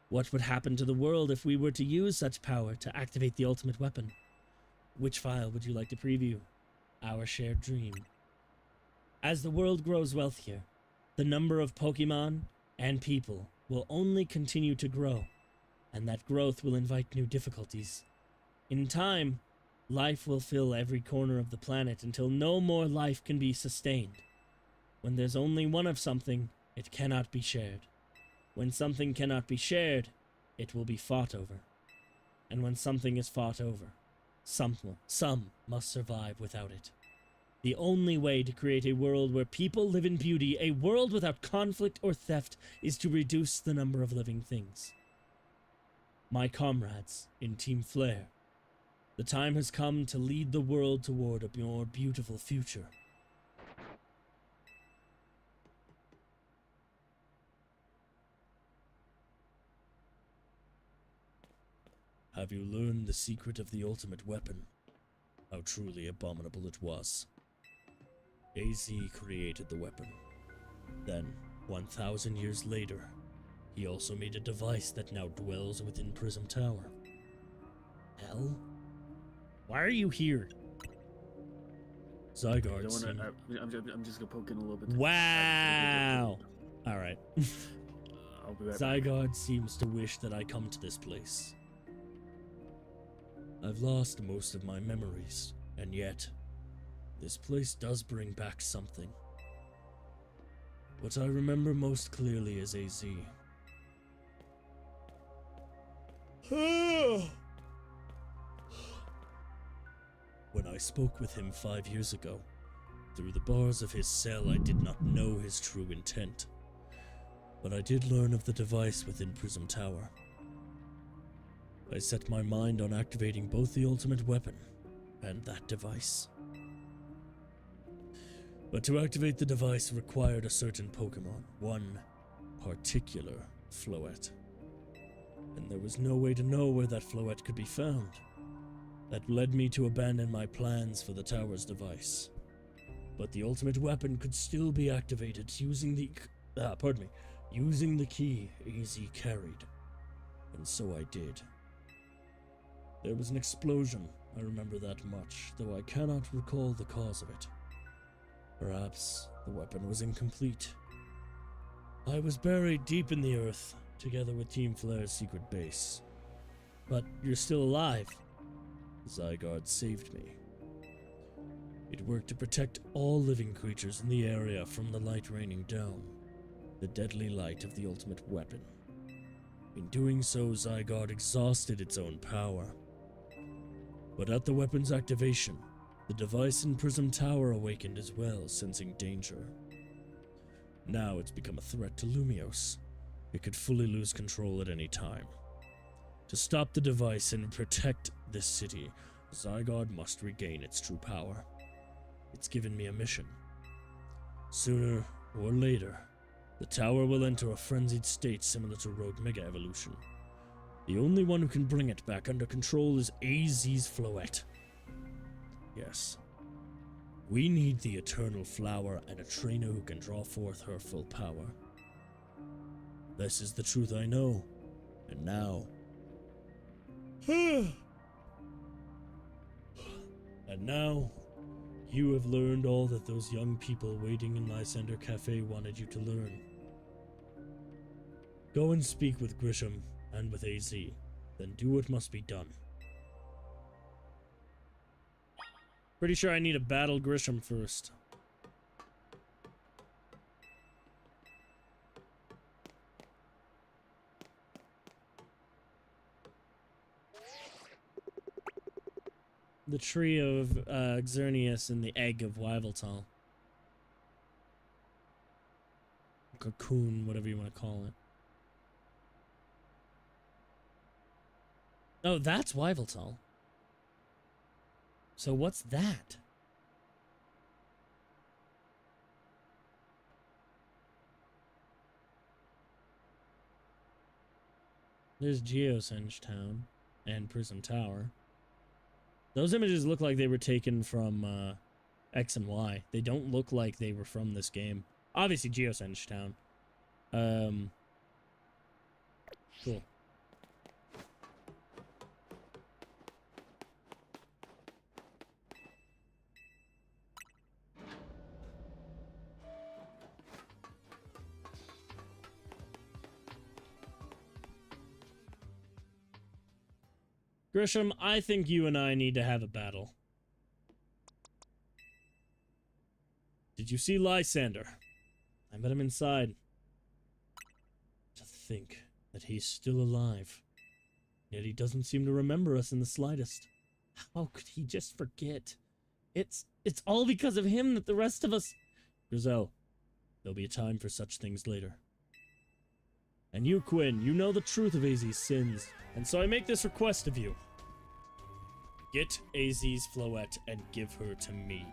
What would happen to the world if we were to use such power to activate the ultimate weapon? Which file would you like to preview? Our shared dream. As the world grows wealthier, the number of Pokemon and people will only continue to grow, and that growth will invite new difficulties. In time, life will fill every corner of the planet until no more life can be sustained. When there's only one of something, it cannot be shared. When something cannot be shared, it will be fought over. And when something is fought over, some must survive without it. The only way to create a world where people live in beauty, a world without conflict or theft, is to reduce the number of living things. My comrades in Team Flare, the time has come to lead the world toward a more beautiful future. Have you learned the secret of the ultimate weapon? How truly abominable it was. AZ created the weapon. Then, 1,000 years later, he also made a device that now dwells within Prism Tower. Hell? Why are you here? Zygarde. I'm just gonna poke in a little bit. Wow! Alright. I'll be right back. Zygarde seems to wish that I come to this place. I've lost most of my memories, and yet, this place does bring back something. What I remember most clearly is AZ. When I spoke with him 5 years ago, through the bars of his cell, I did not know his true intent. But I did learn of the device within Prism Tower. I set my mind on activating both the ultimate weapon and that device. But to activate the device required a certain Pokemon, one particular Floette. And there was no way to know where that Floette could be found. That led me to abandon my plans for the tower's device. But the ultimate weapon could still be activated using the key AZ carried. And so I did. There was an explosion, I remember that much, though I cannot recall the cause of it. Perhaps the weapon was incomplete. I was buried deep in the earth, together with Team Flare's secret base. But you're still alive. Zygarde saved me. It worked to protect all living creatures in the area from the light raining down, the deadly light of the ultimate weapon. In doing so, Zygarde exhausted its own power. But at the weapon's activation, The device in Prism Tower awakened as well, sensing danger. Now it's become a threat to Lumiose. It could fully lose control at any time. To stop the device and protect this city, Zygarde must regain its true power. It's given me a mission. Sooner or later, the tower will enter a frenzied state similar to Rogue Mega Evolution. The only one who can bring it back under control is AZ's Floette. Yes. We need the Eternal Flower and a trainer who can draw forth her full power. This is the truth I know, and now... and now, you have learned all that those young people waiting in Lysander Cafe wanted you to learn. Go and speak with Grisham and with AZ, then do what must be done. Pretty sure I need to battle Grisham first. The tree of Xerneas and the egg of Yveltal. Cocoon, whatever you want to call it. Oh, that's Yveltal. So what's that? There's Geosenge Town and Prism Tower. Those images look like they were taken from X and Y. They don't look like they were from this game. Obviously Geosenge Town. Cool. Grisham, I think you and I need to have a battle. Did you see Lysander? I met him inside. To think that he's still alive. Yet he doesn't seem to remember us in the slightest. How could he just forget? It's all because of him that the rest of us... Grizel, there'll be a time for such things later. And you, Quinn, you know the truth of AZ's sins, and so I make this request of you. Get AZ's Floette and give her to me.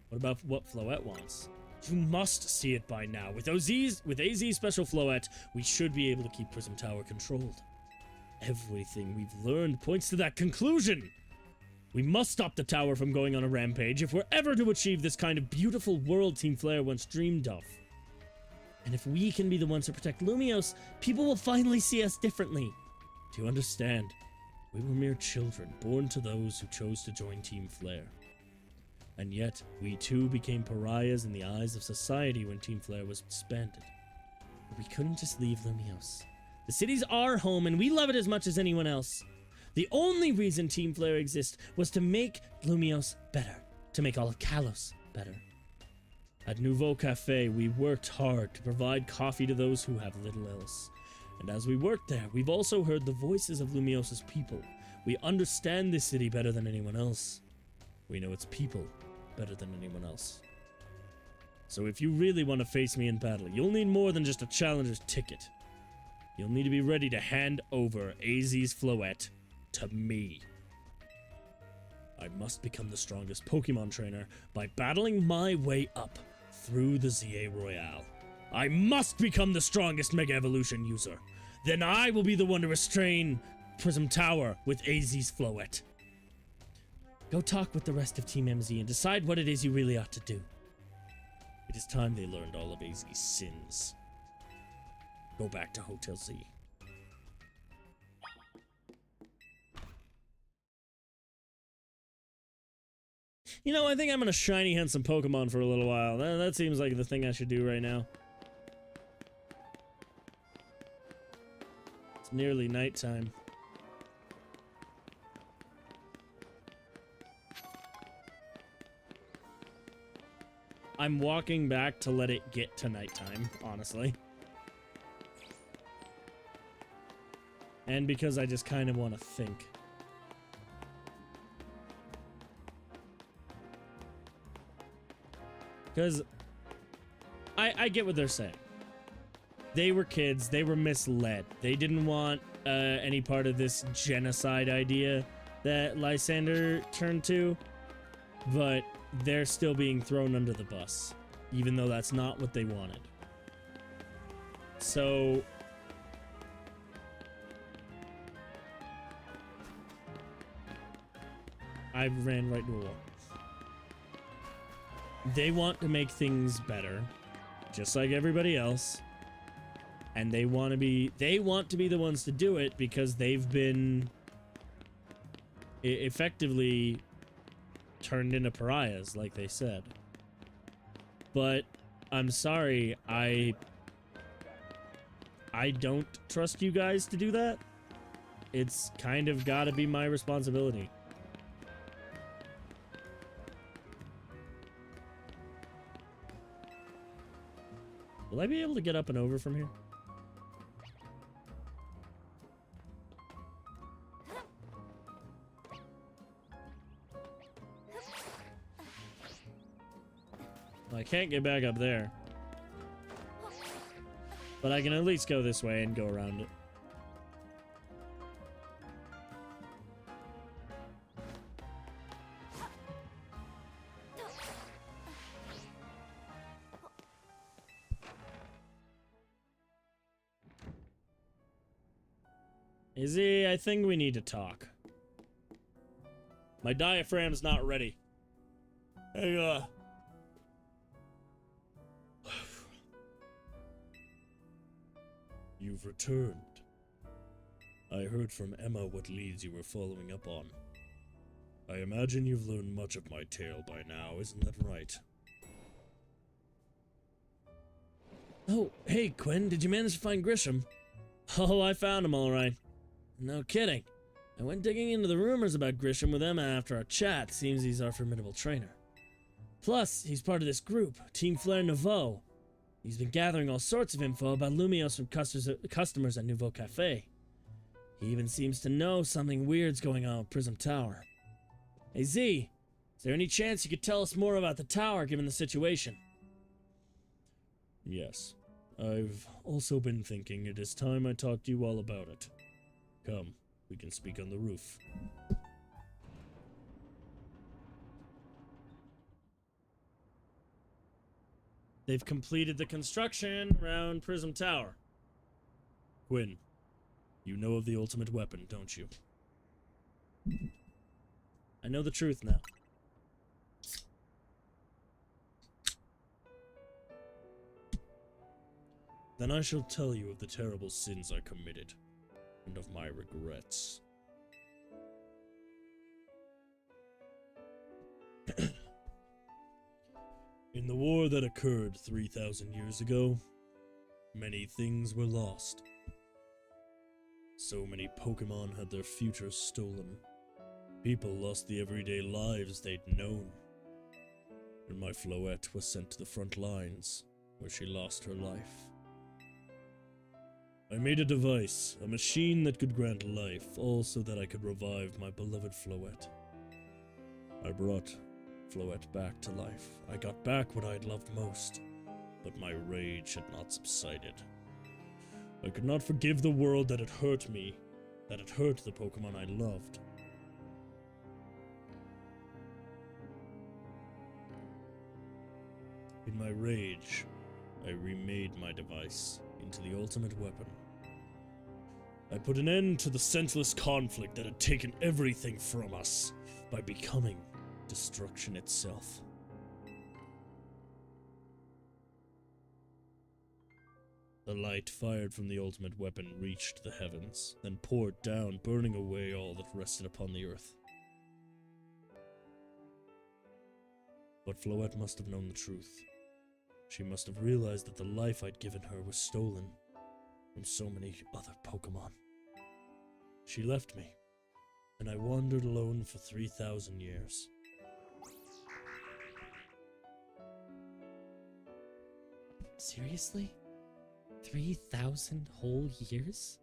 What about what Floette wants? You must see it by now. With AZ's special Floette, we should be able to keep Prism Tower controlled. Everything we've learned points to that conclusion. We must stop the tower from going on a rampage if we're ever to achieve this kind of beautiful world Team Flare once dreamed of. And if we can be the ones to protect Lumiose, people will finally see us differently. Do you understand? We were mere children, born to those who chose to join Team Flare. And yet, we too became pariahs in the eyes of society when Team Flare was disbanded. But we couldn't just leave Lumiose. The city's our home, and we love it as much as anyone else. The only reason Team Flare exists was to make Lumiose better, to make all of Kalos better. At Nouveau Cafe, we worked hard to provide coffee to those who have little else. And as we worked there, we've also heard the voices of Lumiose's people. We understand this city better than anyone else. We know its people better than anyone else. So if you really want to face me in battle, you'll need more than just a challenger's ticket. You'll need to be ready to hand over AZ's Floette to me. I must become the strongest Pokemon trainer by battling my way up through the ZA Royale. I must become the strongest Mega Evolution user. Then I will be the one to restrain Prism Tower with AZ's Floette. Go talk with the rest of Team MZ and decide what it is you really ought to do. It is time they learned all of AZ's sins. Go back to Hotel Z. You know, I think I'm gonna shiny hunt some Pokemon for a little while. That seems like the thing I should do right now. It's nearly nighttime. I'm walking back to let it get to nighttime, honestly. And because I just kind of want to think. Because I get what they're saying. They were kids. They were misled. They didn't want any part of this genocide idea that Lysander turned to. But they're still being thrown under the bus, even though that's not what they wanted. So I ran right into a wall. They want to make things better, just like everybody else. And they want to be the ones to do it because they've been effectively turned into pariahs, like they said. But I'm sorry, I don't trust you guys to do that. It's kind of got to be my responsibility. Will I be able to get up and over from here? Well, I can't get back up there. But I can at least go this way and go around it. Izzy, I think we need to talk. My diaphragm's not ready. Hey, You've returned. I heard from Emma what leads you were following up on. I imagine you've learned much of my tale by now, isn't that right? Oh, hey, Quinn, did you manage to find Grisham? Oh, I found him all right. No kidding. I went digging into the rumors about Grisham with Emma after our chat. Seems he's our formidable trainer. Plus, he's part of this group, Team Flair Nouveau. He's been gathering all sorts of info about Lumiose from customers at Nouveau Cafe. He even seems to know something weird's going on with Prism Tower. Hey Z, is there any chance you could tell us more about the tower given the situation? Yes. I've also been thinking it is time I talked to you all about it. Come, we can speak on the roof. They've completed the construction around Prism Tower. Quinn, you know of the ultimate weapon, don't you? I know the truth now. Then I shall tell you of the terrible sins I committed, and of my regrets. In the war that occurred 3,000 years ago, many things were lost. So many Pokemon had their futures stolen. People lost the everyday lives they'd known. And my Floette was sent to the front lines, where she lost her life. I made a device, a machine that could grant life, all so that I could revive my beloved Floette. I brought Floette back to life. I got back what I had loved most, but my rage had not subsided. I could not forgive the world that had hurt me, that had hurt the Pokemon I loved. In my rage, I remade my device into the ultimate weapon. I put an end to the senseless conflict that had taken everything from us by becoming destruction itself. The light fired from the ultimate weapon reached the heavens, then poured down, burning away all that rested upon the earth. But Floette must have known the truth. She must have realized that the life I'd given her was stolen from so many other Pokemon. She left me, and I wandered alone for 3,000 years. Seriously? 3,000 whole years?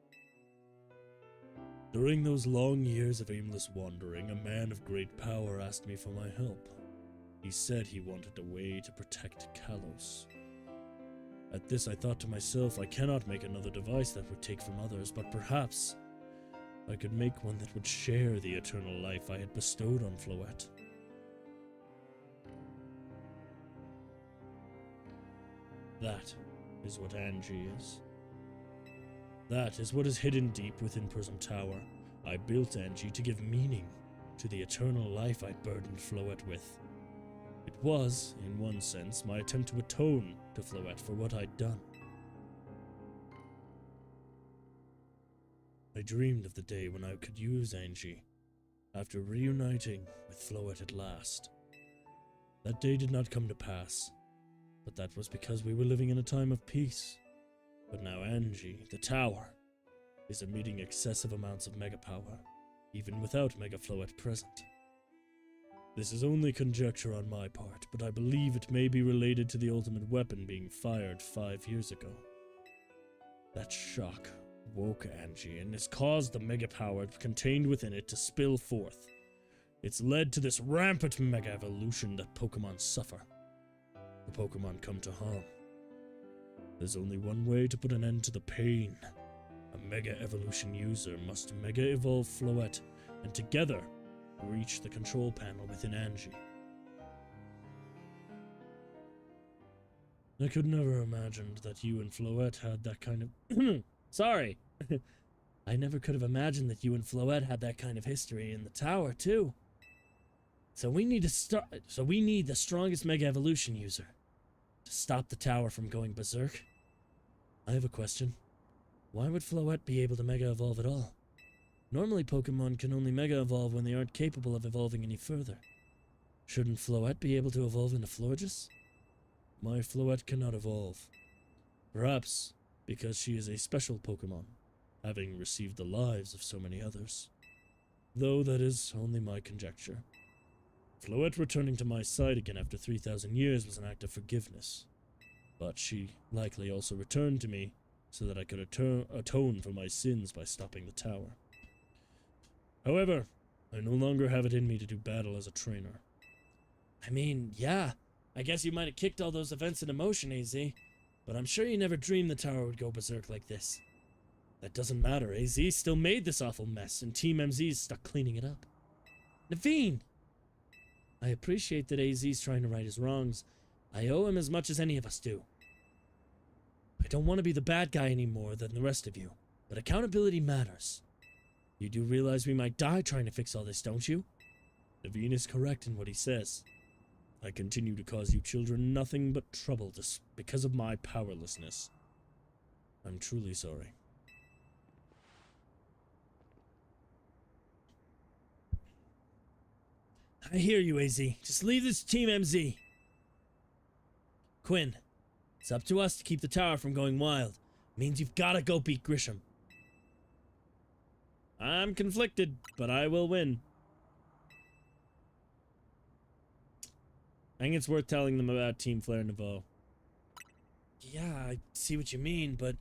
During those long years of aimless wandering, a man of great power asked me for my help. He said he wanted a way to protect Kalos. At this I thought to myself, I cannot make another device that would take from others, but perhaps I could make one that would share the eternal life I had bestowed on Floette. That is what Angie is. That is what is hidden deep within Prism Tower. I built Angie to give meaning to the eternal life I burdened Floette with. It was, in one sense, my attempt to atone to Floette for what I'd done. I dreamed of the day when I could use Angie, after reuniting with Floette at last. That day did not come to pass, but that was because we were living in a time of peace. But now Angie, the tower, is emitting excessive amounts of mega power, even without Mega Floette present. This is only conjecture on my part, but I believe it may be related to the ultimate weapon being fired 5 years ago. That shock woke Angie and has caused the mega power contained within it to spill forth. It's led to this rampant mega evolution that Pokemon suffer. The Pokemon come to harm. There's only one way to put an end to the pain. A mega evolution user must mega evolve Floette, and together reach the control panel within Angie. I could never imagined that you and Floette had that kind of sorry. I never could have imagined that you and Floette had that kind of history in the tower too. So we need the strongest mega evolution user to stop the tower from going berserk. I have a question. Why would Floette be able to mega evolve at all? Normally Pokemon can only mega evolve when they aren't capable of evolving any further. Shouldn't Floette be able to evolve into Florges? My Floette cannot evolve. Perhaps because she is a special Pokemon, having received the lives of so many others. Though that is only my conjecture. Floette returning to my side again after 3,000 years was an act of forgiveness. But she likely also returned to me so that I could atone for my sins by stopping the tower. However, I no longer have it in me to do battle as a trainer. I mean, yeah, I guess you might have kicked all those events into motion, AZ, but I'm sure you never dreamed the tower would go berserk like this. That doesn't matter, AZ still made this awful mess, and Team MZ's stuck cleaning it up. Naveen! I appreciate that AZ's trying to right his wrongs. I owe him as much as any of us do. I don't want to be the bad guy any more than the rest of you, but accountability matters. You do realize we might die trying to fix all this, don't you? Naveen is correct in what he says. I continue to cause you children nothing but trouble just because of my powerlessness. I'm truly sorry. I hear you, AZ. Just leave this to Team MZ. Quinn, it's up to us to keep the tower from going wild. Means you've gotta go beat Grisham. I'm conflicted, but I will win. I think it's worth telling them about Team Flare Nouveau. Yeah, I see what you mean, but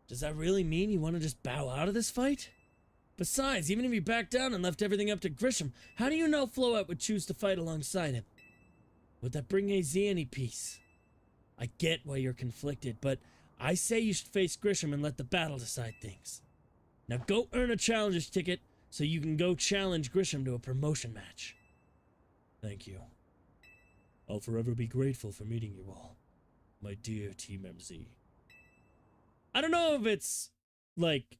does that really mean you want to just bow out of this fight? Besides, even if you backed down and left everything up to Grisham, how do you know Floette would choose to fight alongside him? Would that bring AZ any peace? I get why you're conflicted, but I say you should face Grisham and let the battle decide things. Now go earn a challenger's ticket so you can go challenge Grisham to a promotion match. Thank you. I'll forever be grateful for meeting you all, my dear Team MZ. I don't know if it's, like,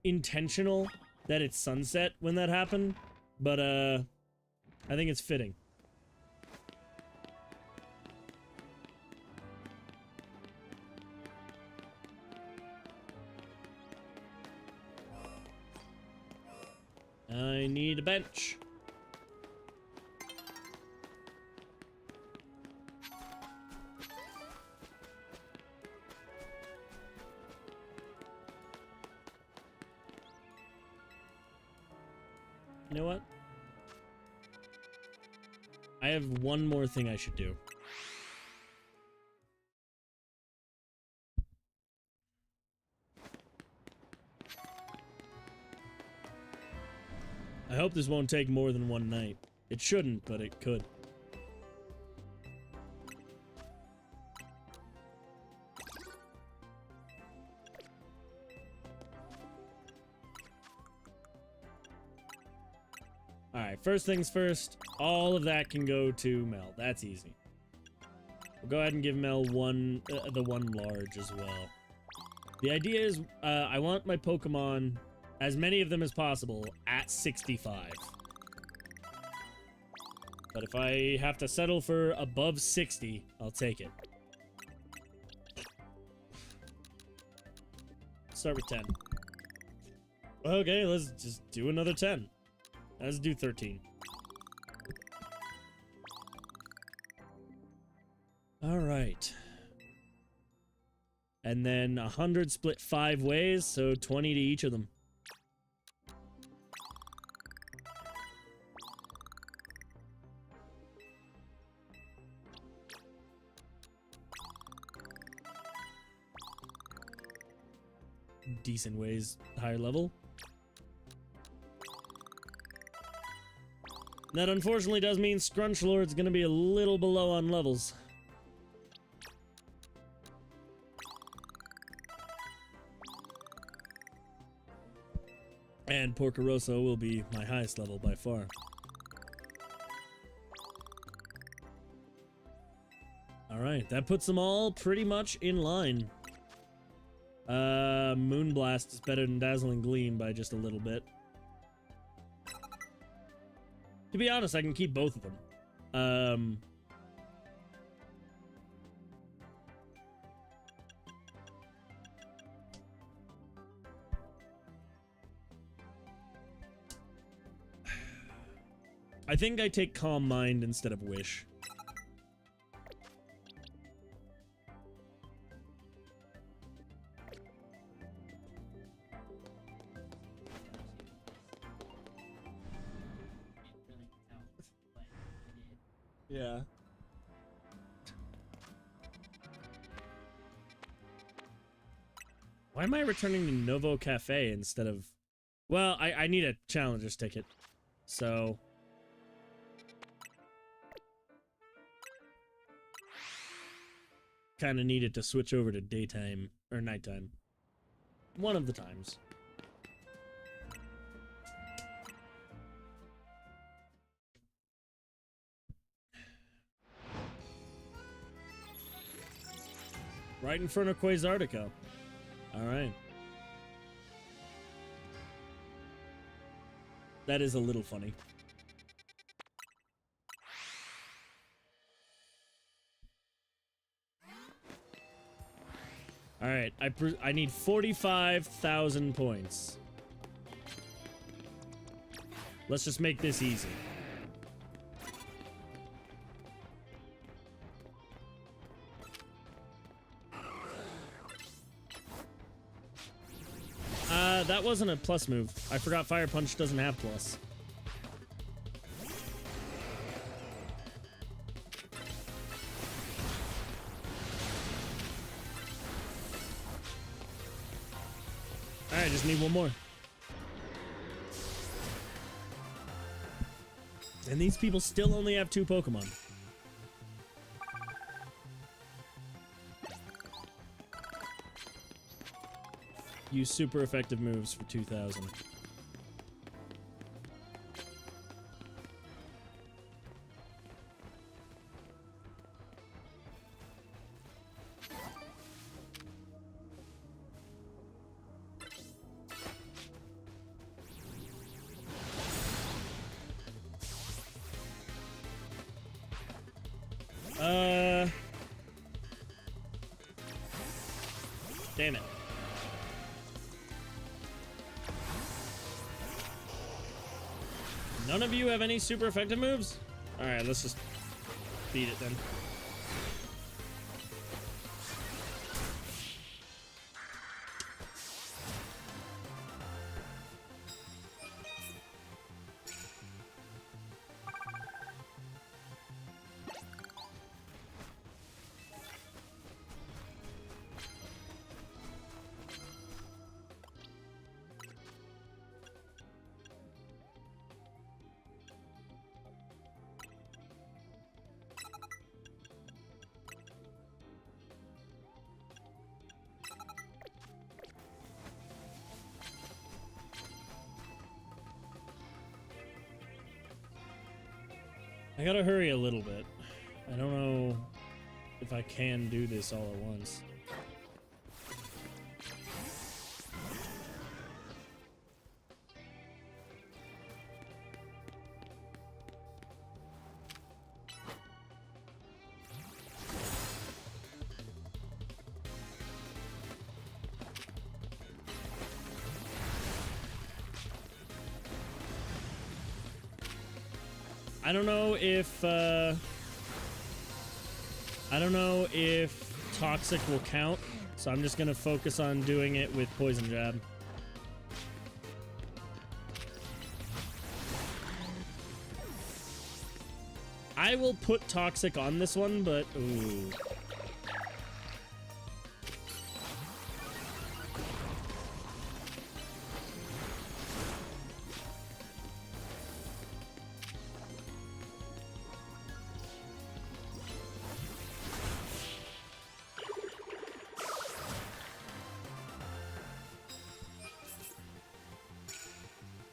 intentional that it's sunset when that happened, but, I think it's fitting. I need a bench. You know what? I have one more thing I should do. I hope this won't take more than one night. It shouldn't, but it could. Alright, first things first. All of that can go to Mel. That's easy. We'll go ahead and give Mel the one large as well. The idea is, I want my Pokemon, as many of them as possible, at 65. But if I have to settle for above 60, I'll take it. Start with 10. Okay, let's just do another 10. Let's do 13. Alright. And then 100 split 5 ways, so 20 to each of them. Decent ways, higher level. That unfortunately does mean Scrunchlord's gonna be a little below on levels. And Porcoroso will be my highest level by far. Alright, that puts them all pretty much in line. Moonblast is better than Dazzling Gleam by just a little bit. To be honest, I can keep both of them. I think I take Calm Mind instead of Wish. Yeah. Why am I returning to Novo Cafe instead of... Well, I need a Challenger's ticket. So... kind of needed to switch over to daytime or nighttime. One of the times. Right in front of Quasartico. Alright. That is a little funny. Alright, I need 45,000 points. Let's just make this easy. That wasn't a plus move. I forgot Fire Punch doesn't have plus. Alright, just need one more. And these people still only have 2 Pokemon. Use super effective moves for 2,000. Damn it. None of you have any super effective moves? Alright, let's just beat it then. I gotta hurry a little bit. I don't know if I can do this all at once. I don't know if toxic will count, so I'm just gonna focus on doing it with poison jab. I will put toxic on this one, but ooh.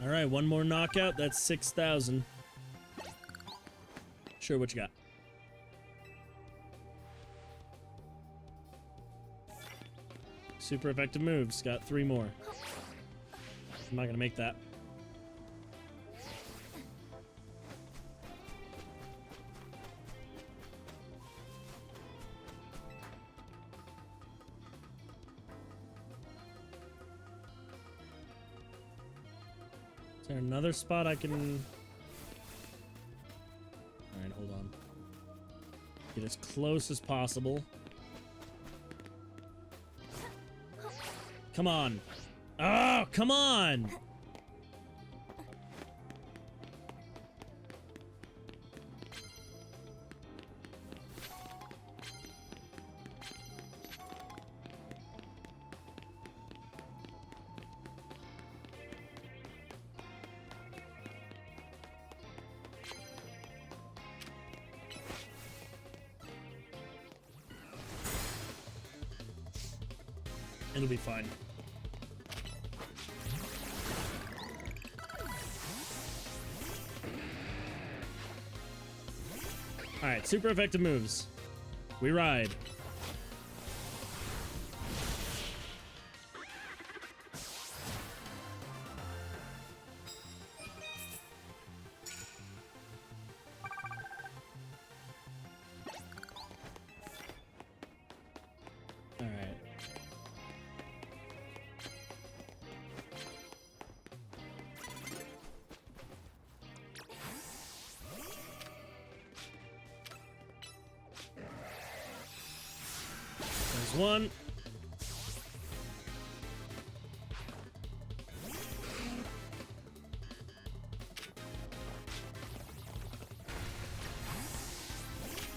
All right, one more knockout. That's 6,000. Sure, what you got? Super effective moves. Got 3 more. I'm not gonna make that. Is there another spot I can... Alright, hold on. Get as close as possible. Come on. Oh, come on! It'll be fine. Alright, super effective moves. We ride. Alright. There's one.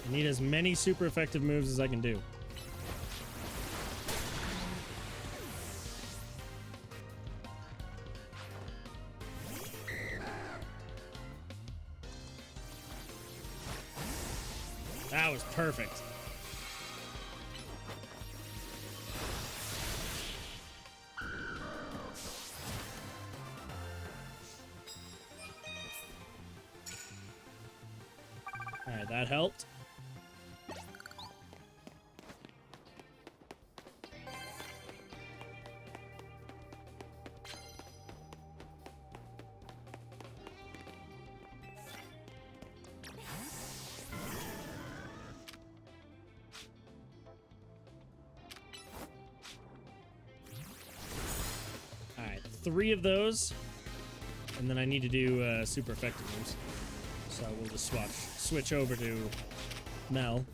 I need as many super effective moves as I can do. That was perfect. Alright, that helped. Alright, 3 of those. And then I need to do super effective moves. So we'll just switch over to Mel.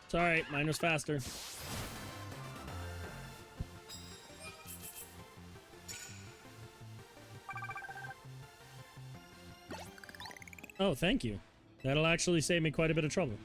It's alright, mine was faster. Oh, thank you. That'll actually save me quite a bit of trouble.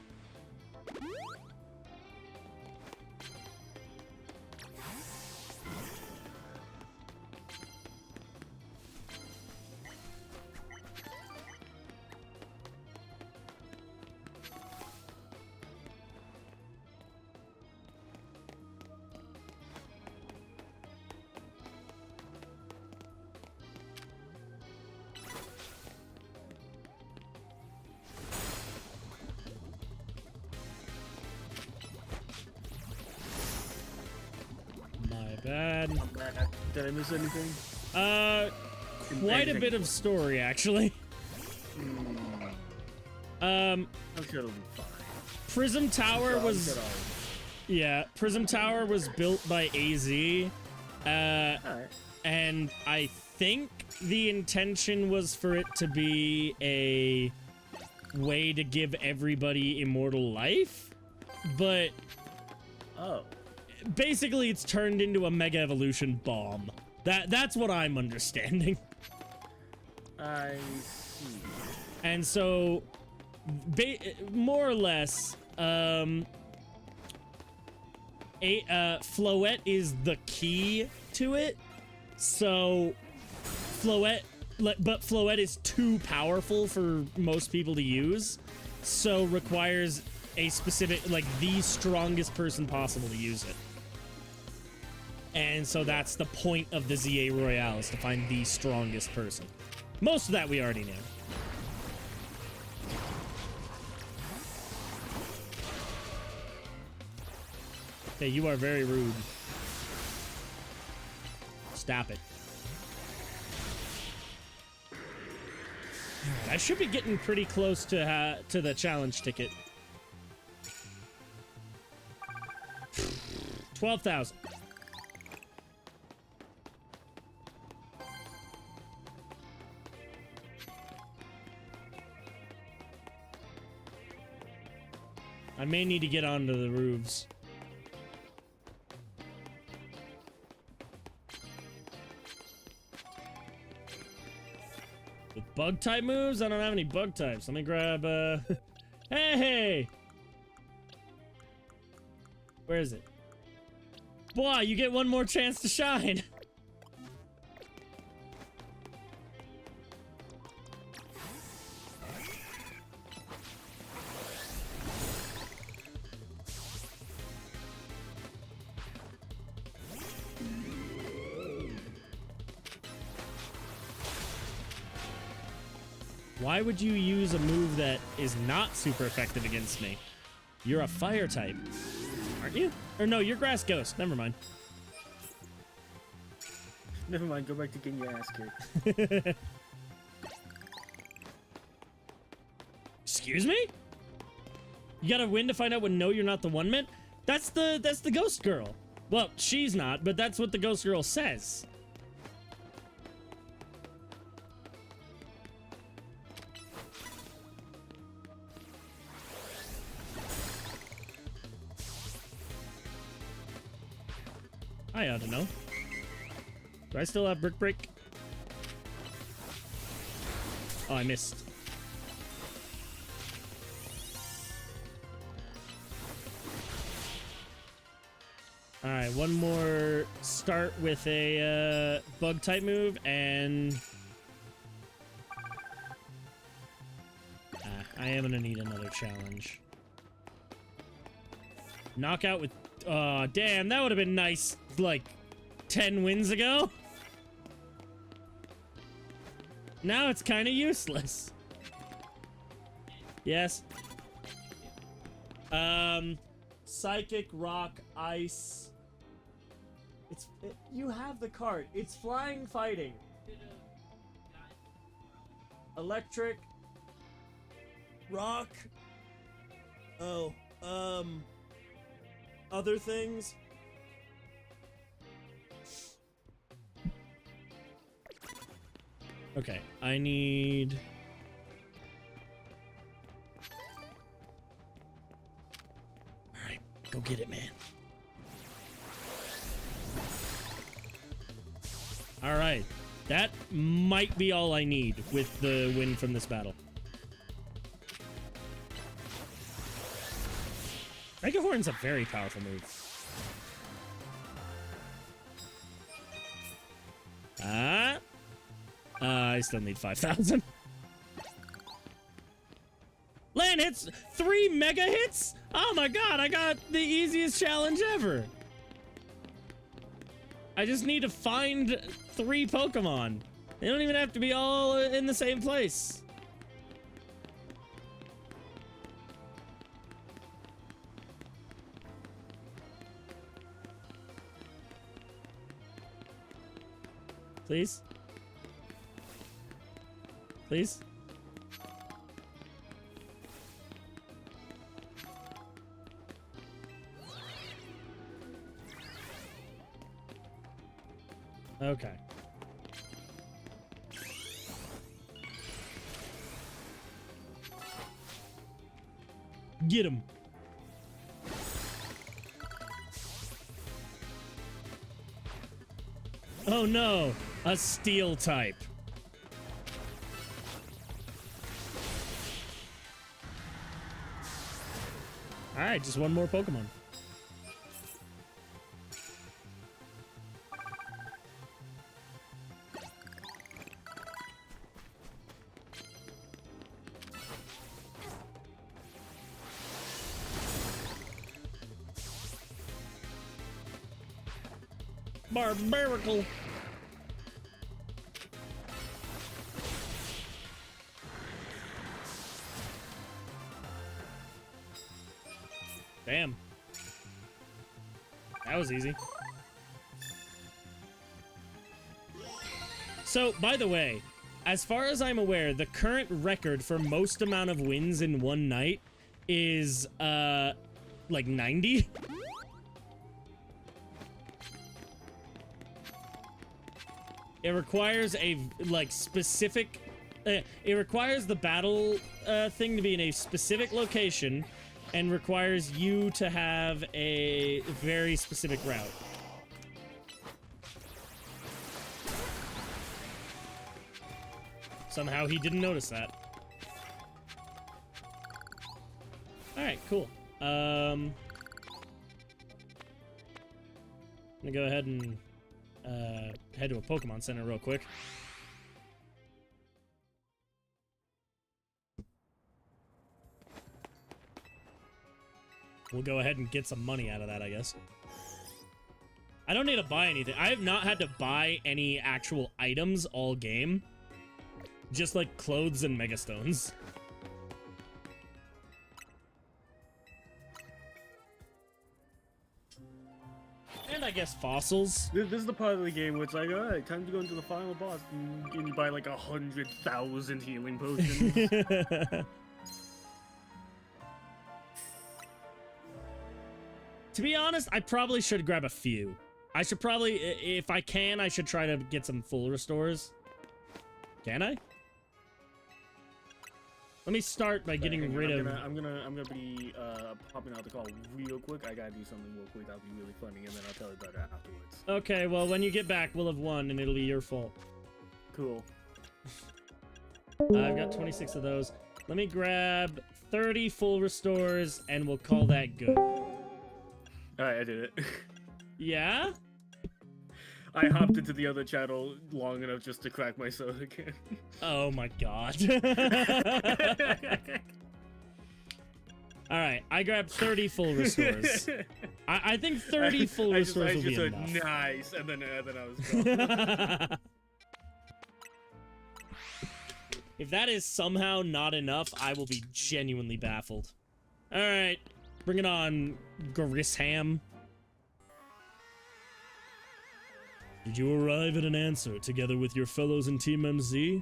bad. I'm bad. Did I miss anything? Quite a bit of story, actually. I'm sure it'll be fine. Prism Tower was... Yeah, Prism Tower was built by AZ. Alright. And I think the intention was for it to be a way to give everybody immortal life, but basically it's turned into a Mega Evolution bomb. That's what I'm understanding. I see. And so, more or less, Floette is the key to it. So, but Floette is too powerful for most people to use, so requires a specific, like, the strongest person possible to use it. And so that's the point of the ZA Royale, is to find the strongest person. Most of that we already knew. Okay, you are very rude. Stop it. I should be getting pretty close to the challenge ticket. 12,000. I may need to get onto the roofs. With bug type moves? I don't have any bug types. Let me grab, Hey! Where is it? Boy, you get one more chance to shine. Why would you use a move that is not super effective against me? You're a fire type, aren't you? Or no, you're grass ghost. Never mind. Never mind, go back to getting your ass kicked. Excuse me? You gotta win to find out when no, you're not the one meant? That's the ghost girl. Well, she's not, but that's what the ghost girl says. I ought to know. Do I still have Brick Break? Oh, I missed. Alright, one more start with a bug type move, and I am gonna need another challenge. Knockout with... Oh, damn, that would have been nice, like, 10 wins ago. Now it's kind of useless. Yes. Psychic, rock, ice. You have the card. It's flying, fighting. Electric. Rock. Oh, other things. Okay, I need... Alright, go get it, man. Alright, that might be all I need with the win from this battle. Mega Horn's a very powerful move. I still need 5,000. Land hits! 3 mega hits? Oh my god, I got the easiest challenge ever. I just need to find 3 Pokemon. They don't even have to be all in the same place. Please? Please? Okay. Get him. Oh no, a steel type. Alright, just one more Pokemon. Barbarical. Damn. That was easy. So, by the way, as far as I'm aware, the current record for most amount of wins in one night is, like 90? It requires a, like, specific... it requires the battle thing to be in a specific location and requires you to have a very specific route. Somehow he didn't notice that. Alright, cool. I'm gonna go ahead and head to a Pokemon Center real quick. We'll go ahead and get some money out of that, I guess. I don't need to buy anything. I have not had to buy any actual items all game. Just like clothes and Megastones. And I guess fossils. This is the part of the game where it's like, alright, time to go into the final boss, and you buy like 100,000 healing potions. To be honest, I probably should grab a few. I should probably, if I can, I should try to get some full restores. Can I? Let me start by getting rid of... I'm gonna be popping out the call real quick. I gotta do something real quick. That'll be really funny, and then I'll tell you about that afterwards. Okay, well, when you get back, we'll have won, and it'll be your fault. Cool. I've got 26 of those. Let me grab 30 full restores, and we'll call that good. Alright, I did it. Yeah? I hopped into the other channel long enough just to crack my soda can. Oh my god. Alright, I grabbed 30 full restores. I think 30 full restores will be enough. Nice, and then I was gone. If that is somehow not enough, I will be genuinely baffled. Alright, bring it on, Grisham. Did you arrive at an answer together with your fellows in Team MZ?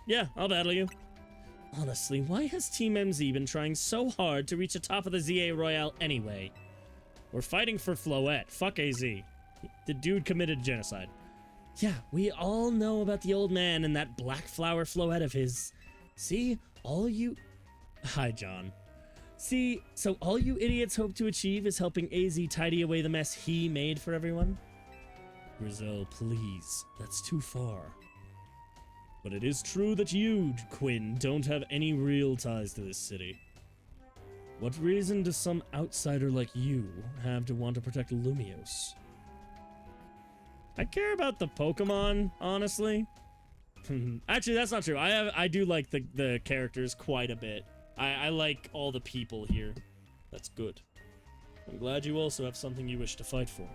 Yeah, I'll battle you. Honestly, why has Team MZ been trying so hard to reach the top of the ZA Royale anyway? We're fighting for Floette. Fuck AZ. The dude committed genocide. Yeah, we all know about the old man and that black flower Floette of his. See, all you... Hi, John. See, so all you idiots hope to achieve is helping AZ tidy away the mess he made for everyone? Grizel, please. That's too far. But it is true that you, Quinn, don't have any real ties to this city. What reason does some outsider like you have to want to protect Lumiose? I care about the Pokemon, honestly. Actually, that's not true. I do like the characters quite a bit. I like all the people here. That's good. I'm glad you also have something you wish to fight for.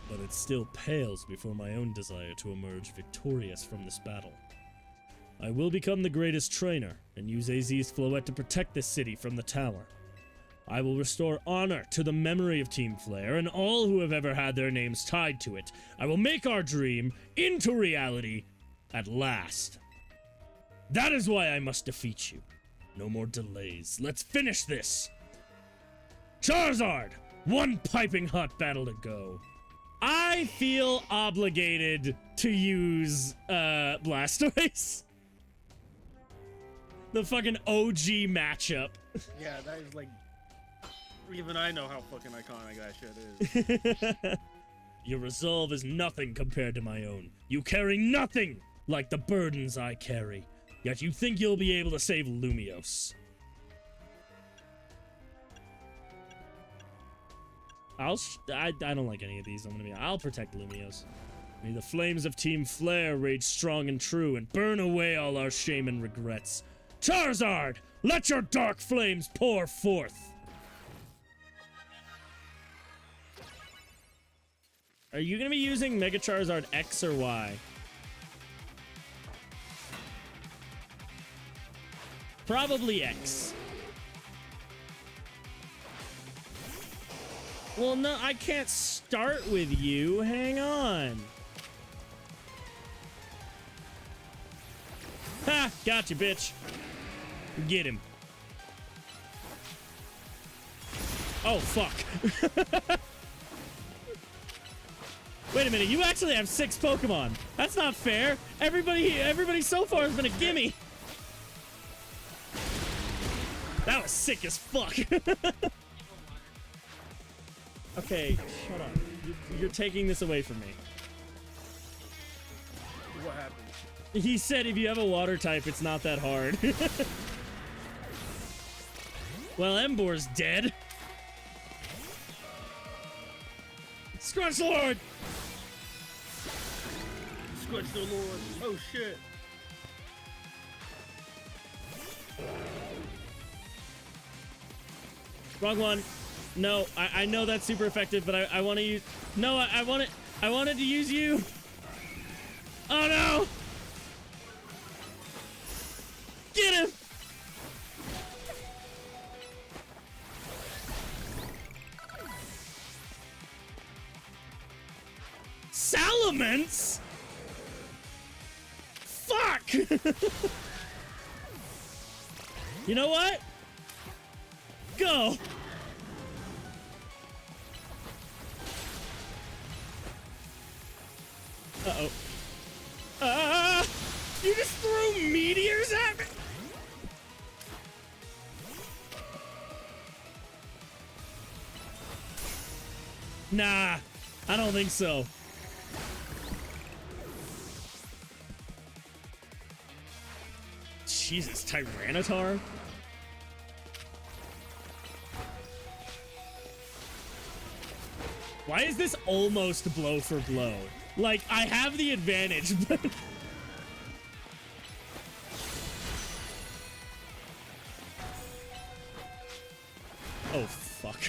But it still pales before my own desire to emerge victorious from this battle. I will become the greatest trainer, and use AZ's Floette to protect this city from the tower. I will restore honor to the memory of Team Flare and all who have ever had their names tied to it. I will make our dream into reality at last. That is why I must defeat you. No more delays. Let's finish this. Charizard, one piping hot battle to go. I feel obligated to use Blastoise. The fucking OG matchup. Yeah, that is like... Even I know how fucking iconic that shit is. Your resolve is nothing compared to my own. You carry nothing like the burdens I carry. Yet you think you'll be able to save Lumiose. I don't like any of these. I'll protect Lumiose. May the flames of Team Flare rage strong and true and burn away all our shame and regrets. Charizard, let your dark flames pour forth. Are you gonna be using Mega Charizard X or Y? Probably X. Well, no, I can't start with you. Hang on. Ha! Gotcha, bitch. Get him. Oh, fuck. Wait a minute, you actually have 6 Pokemon. That's not fair. Everybody so far has been a gimme. That was sick as fuck. Okay, shut up. You're taking this away from me. What happened? He said if you have a water type, it's not that hard. Well, Embor's dead. Scrunch Lord! Scrunch the Lord. Oh shit. Wrong one. No, I know that's super effective, but I want to use... No, I wanted to use you. Oh no! Get him! Salamence? Fuck! You know what? Go! Uh-oh. You just threw meteors at me? Nah, I don't think so. Jesus, Tyranitar? Why is this almost blow for blow? Like, I have the advantage, but... Oh, fuck.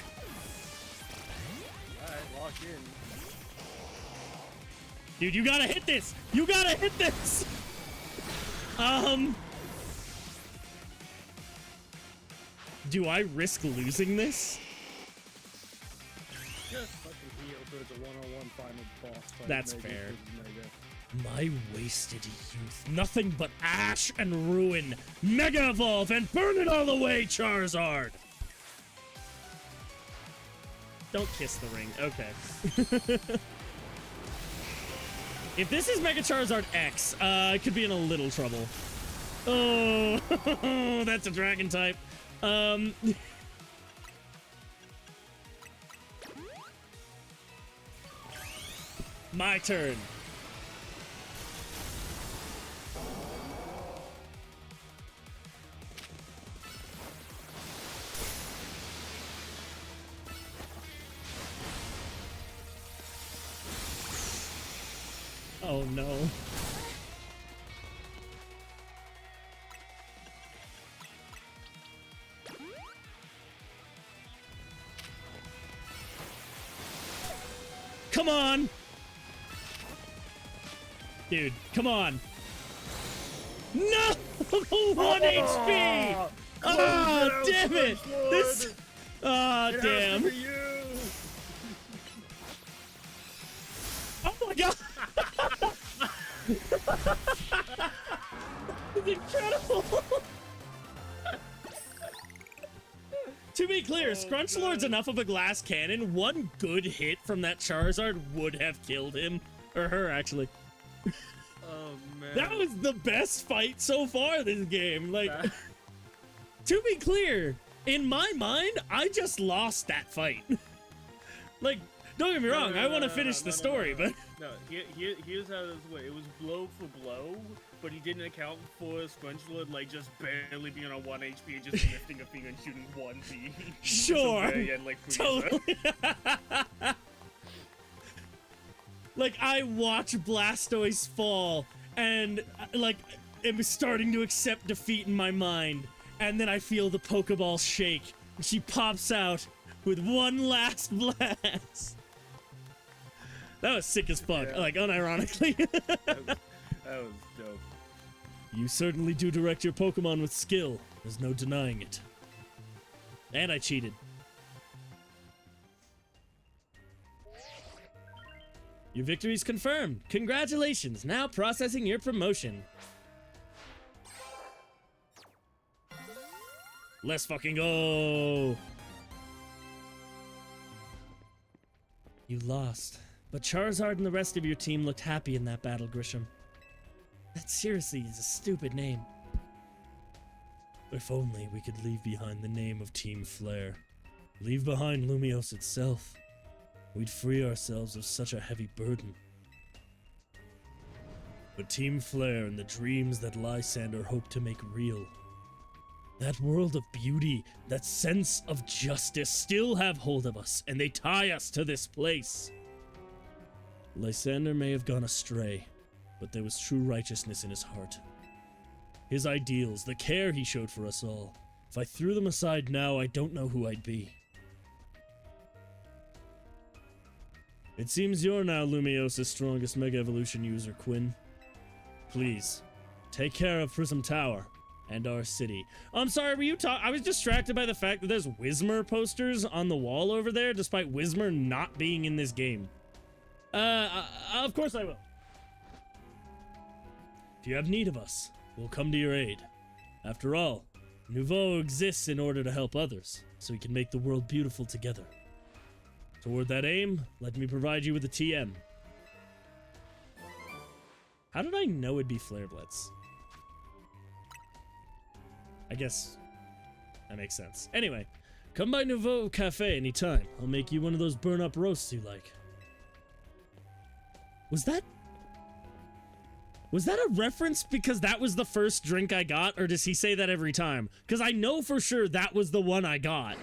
Alright, lock in. Dude, you gotta hit this! You gotta hit this! Do I risk losing this? Just fucking heal so it's a one-on-one final boss fight. That's Mega fair. versus Mega. My wasted youth. Nothing but ash and ruin. Mega Evolve and burn it all away, Charizard! Don't kiss the ring. Okay. If this is Mega Charizard X, I could be in a little trouble. Oh, that's a dragon type. My turn. Oh no. Come on! Dude, come on. No! 1 HP! Oh, damn it! This... Ah, It has damn. to be you. Oh my god! It's incredible! To be clear, Scrunchlord's enough of a glass cannon. One good hit from that Charizard would have killed him. Or her, actually. Oh, man. That was the best fight so far this game. Like, to be clear, in my mind, I just lost that fight. Like, don't get me wrong, I want to finish the story, but... No, here's how this went. It was blow for blow, but he didn't account for Scrunchlord, like, just barely being on 1 HP and just lifting a finger and shooting 1 Z. Sure. Like, Totally. Like, I watch Blastoise fall, and, like, am starting to accept defeat in my mind, and then I feel the Pokeball shake, and she pops out with one last blast. That was sick as fuck, Yeah. like, unironically. that was dope. You certainly do direct your Pokemon with skill. There's no denying it. And I cheated. Your victory's confirmed. Congratulations. Now processing your promotion. Let's fucking go. You lost. But Charizard and the rest of your team looked happy in that battle, Grisham. That seriously is a stupid name. If only we could leave behind the name of Team Flare. Leave behind Lumiose itself. We'd free ourselves of such a heavy burden. But Team Flare and the dreams that Lysander hoped to make real. That world of beauty, that sense of justice still have hold of us, and they tie us to this place. Lysander may have gone astray, but there was true righteousness in his heart. His ideals, the care he showed for us all. If I threw them aside now, I don't know who I'd be. It seems you're now Lumiose's strongest Mega Evolution user, Quinn. Please, take care of Prism Tower and our city. I'm sorry, were you I was distracted by the fact that there's Whismur posters on the wall over there, despite Whismur not being in this game. Of course I will. If you have need of us, we'll come to your aid. After all, Nouveau exists in order to help others, so we can make the world beautiful together. Toward that aim, let me provide you with a TM. How did I know it'd be Flare Blitz? I guess that makes sense. Anyway, come by Nouveau Cafe anytime. I'll make you one of those burn-up roasts you like. Was that a reference because that was the first drink I got, or does he say that every time? Because I know for sure that was the one I got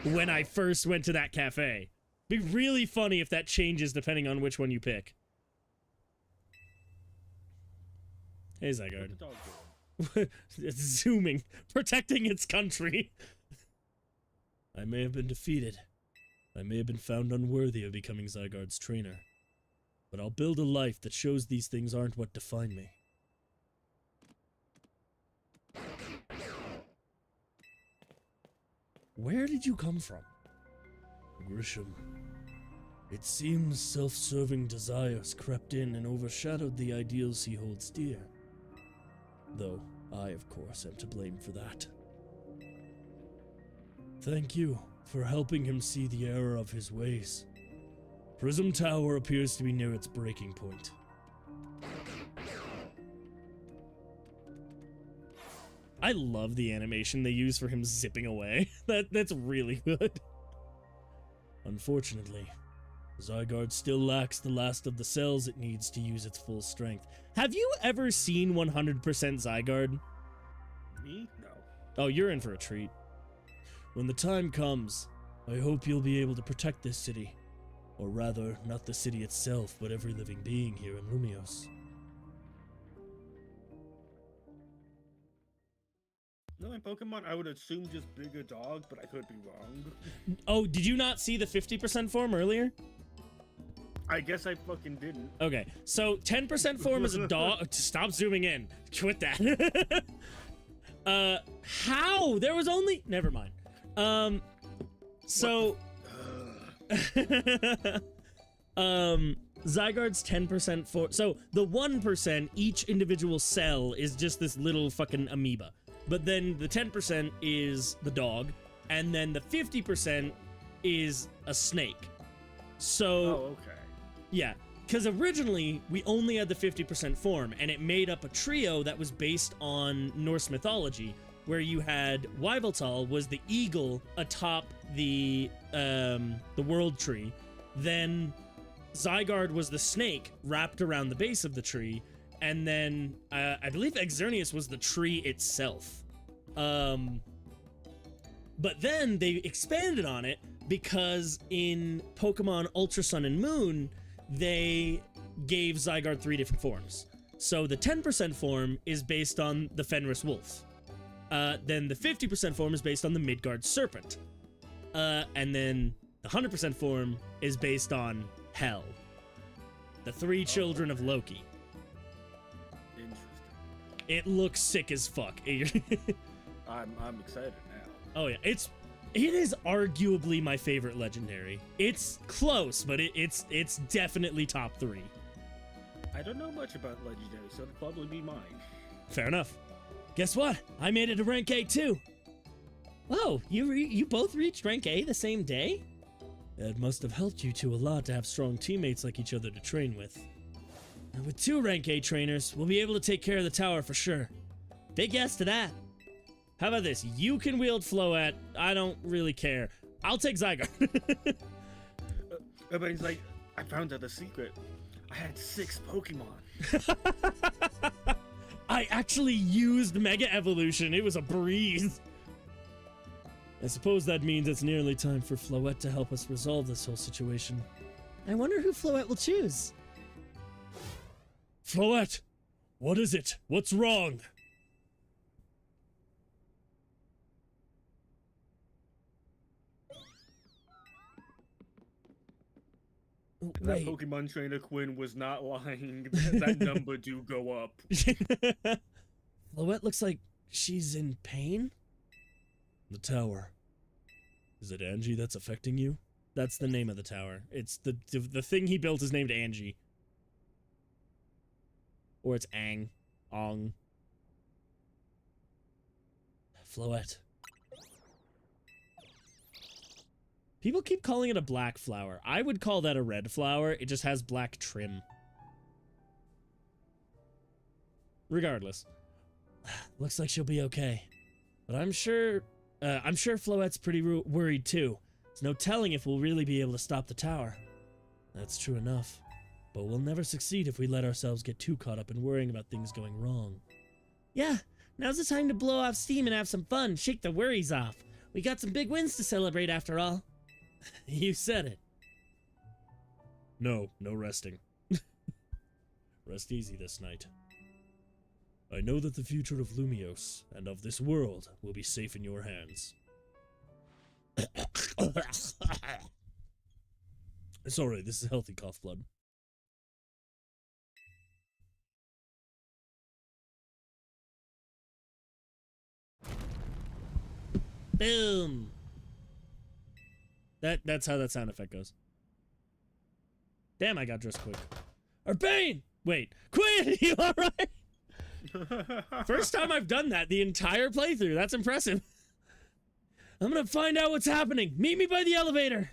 when I first went to that cafe. Be really funny if that changes depending on which one you pick. Hey, Zygarde. What the dog doing? It's zooming, protecting its country. I may have been defeated. I may have been found unworthy of becoming Zygarde's trainer. But I'll build a life that shows these things aren't what define me. Where did you come from? Grisham. It seems self-serving desires crept in and overshadowed the ideals he holds dear. Though I, of course, am to blame for that. Thank you for helping him see the error of his ways. Prism Tower appears to be near its breaking point. I love the animation they use for him zipping away. That's really good. Unfortunately, Zygarde still lacks the last of the cells it needs to use its full strength. Have you ever seen 100% Zygarde? Me? No. Oh, you're in for a treat. When the time comes, I hope you'll be able to protect this city. Or rather, not the city itself, but every living being here in Lumiose. Knowing Pokemon, I would assume just bigger dog, but I could be wrong. Oh, did you not see the 50% form earlier? I guess I fucking didn't. Okay, so 10% form is a dog. Stop zooming in. Quit that. How? There was only... Never mind. So, Zygarde's 10% for, so the 1%, each individual cell is just this little fucking amoeba. But then the 10% is the dog, and then the 50% is a snake. So, Oh, okay. yeah, because originally we only had the 50% form, and it made up a trio that was based on Norse mythology, where you had Yveltal was the eagle atop the world tree, then Zygarde was the snake wrapped around the base of the tree, and then I believe Exernius was the tree itself. But then they expanded on it because in Pokemon Ultra Sun and Moon, they gave Zygarde 3 different forms. So the 10% form is based on the Fenris Wolf. Then the 50% form is based on the Midgard Serpent. And then the 100% form is based on Hel, the 3 children of Loki. Interesting. It looks sick as fuck. I'm excited now. Oh yeah, it is arguably my favorite legendary. It's close, but it's definitely top 3. I don't know much about legendary, so it'll probably be mine. Fair enough. Guess what? I made it to rank A too. Whoa, you both reached rank A the same day? It must have helped you two a lot to have strong teammates like each other to train with. And with 2 rank A trainers, we'll be able to take care of the tower for sure. Big yes to that. How about this? You can wield Floette. I don't really care. I'll take Zygarde. But it's like, I found out the secret. I had 6 Pokemon. I actually used Mega Evolution. It was a breeze. I suppose that means it's nearly time for Floette to help us resolve this whole situation. I wonder who Floette will choose. Floette! What is it? What's wrong? That Wait. Pokemon trainer Quinn was not lying. That number do go up. Floette looks like she's in pain? The tower. Is it Angie that's affecting you? That's the name of the tower. It's the thing he built is named Angie. Or it's Ang. Ong. Floette. People keep calling it a black flower. I would call that a red flower. It just has black trim. Regardless. Looks like she'll be okay. But I'm sure Floette's pretty worried too. There's no telling if we'll really be able to stop the tower. That's true enough. But we'll never succeed if we let ourselves get too caught up in worrying about things going wrong. Yeah, now's the time to blow off steam and have some fun, shake the worries off. We got some big wins to celebrate after all. You said it. No resting. Rest easy this night. I know that the future of Lumiose and of this world will be safe in your hands. It's alright, this is healthy cough blood. Boom! That's how that sound effect goes. Damn, I got dressed quick. Urbane! Wait, Quinn, you alright? First time I've done that the entire playthrough. That's impressive. I'm gonna find out what's happening. Meet me by the elevator.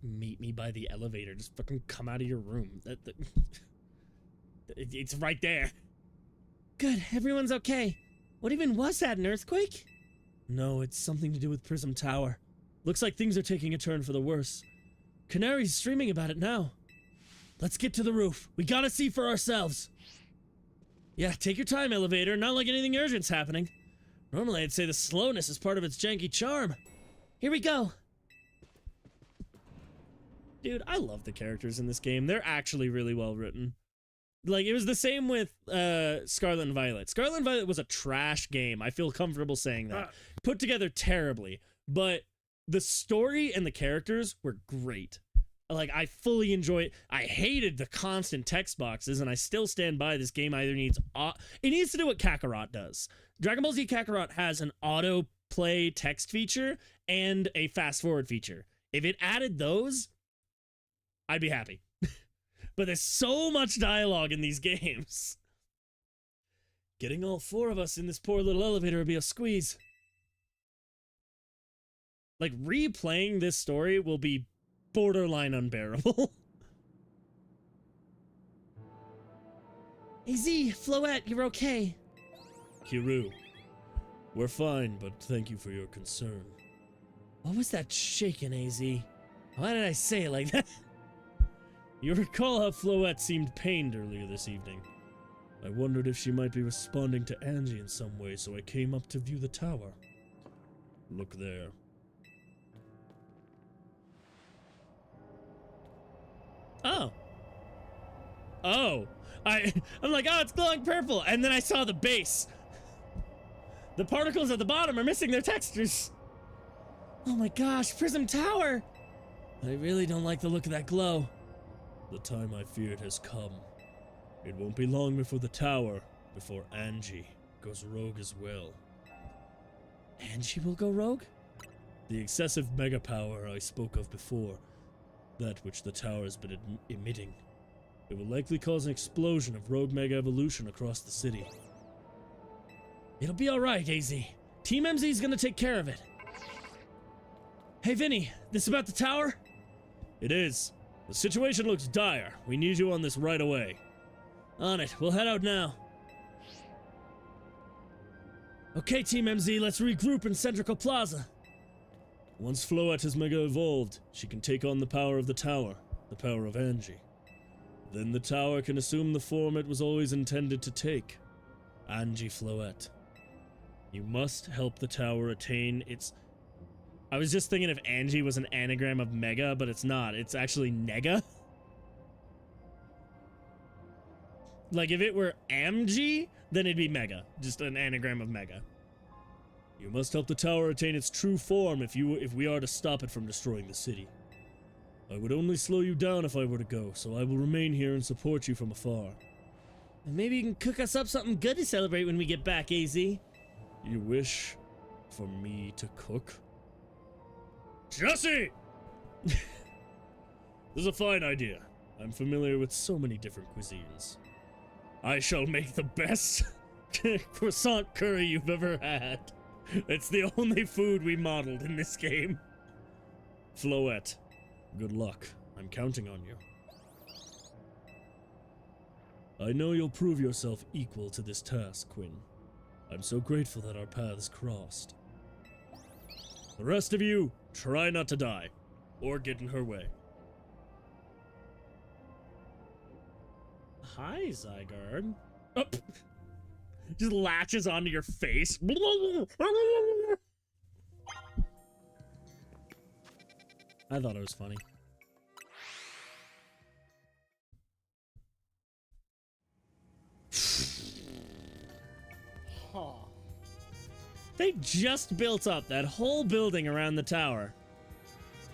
Meet me by the elevator. Just fucking come out of your room. It's right there. Good, everyone's okay. What even was that, an earthquake? No, it's something to do with Prism Tower. Looks like things are taking a turn for the worse. Canary's streaming about it now. Let's get to the roof. We gotta see for ourselves. Yeah, take your time, elevator. Not like anything urgent's happening. Normally I'd say the slowness is part of its janky charm. Here we go. Dude, I love the characters in this game. They're actually really well written. Like, it was the same with Scarlet and Violet. Scarlet and Violet was a trash game. I feel comfortable saying that. Put together terribly. But the story and the characters were great. Like, I fully enjoy it. I hated the constant text boxes, and I still stand by this game either needs... it needs to do what Kakarot does. Dragon Ball Z Kakarot has an auto-play text feature and a fast-forward feature. If it added those, I'd be happy. But there's so much dialogue in these games. Getting all 4 of us in this poor little elevator would be a squeeze. Like, replaying this story will be borderline unbearable. AZ, Floette, you're okay. Kiru, we're fine, but thank you for your concern. What was that shaking, AZ? Why did I say it like that? You recall how Floette seemed pained earlier this evening. I wondered if she might be responding to Angie in some way, so I came up to view the tower. Look there. Oh. Oh. I'm like, oh, it's glowing purple, and then I saw the base. The particles at the bottom are missing their textures. Oh my gosh, Prism Tower! I really don't like the look of that glow. The time I feared has come. It won't be long before the tower, before Angie goes rogue as well. Angie will go rogue? The excessive mega power I spoke of before, that which the tower has been emitting. It will likely cause an explosion of rogue mega evolution across the city. It'll be alright, AZ. Team MZ's gonna take care of it. Hey Vinny, this about the tower? It is. The situation looks dire. We need you on this right away. On it. We'll head out now. Okay, Team MZ, let's regroup in Centrical Plaza. Once Floette has mega evolved, she can take on the power of the tower, the power of Angie. Then the tower can assume the form it was always intended to take. Angie Floette. You must help the tower attain its... I was just thinking if Angie was an anagram of Mega, but it's not. It's actually Nega. Like, if it were Amg, then it'd be Mega. Just an anagram of Mega. You must help the tower attain its true form if we are to stop it from destroying the city. I would only slow you down if I were to go, so I will remain here and support you from afar. And maybe you can cook us up something good to celebrate when we get back, AZ. You wish for me to cook? Jesse! This is a fine idea. I'm familiar with so many different cuisines. I shall make the best croissant curry you've ever had. It's the only food we modeled in this game. Floette, good luck. I'm counting on you. I know you'll prove yourself equal to this task, Quinn. I'm so grateful that our paths crossed. The rest of you, try not to die, or get in her way. Hi, Zygarde. Oh, just latches onto your face. I thought it was funny. Huh. They just built up that whole building around the tower.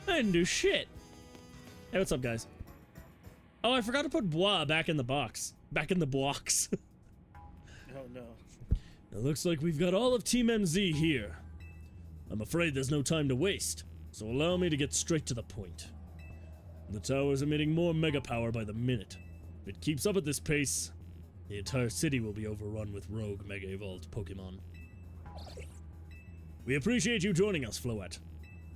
I didn't do shit. Hey, what's up, guys? Oh, I forgot to put Bois back in the box. Back in the blocks. Oh no. It looks like we've got all of Team MZ here. I'm afraid there's no time to waste, so allow me to get straight to the point. The tower's emitting more mega power by the minute. If it keeps up at this pace, the entire city will be overrun with rogue mega evolved Pokemon. We appreciate you joining us, Floette.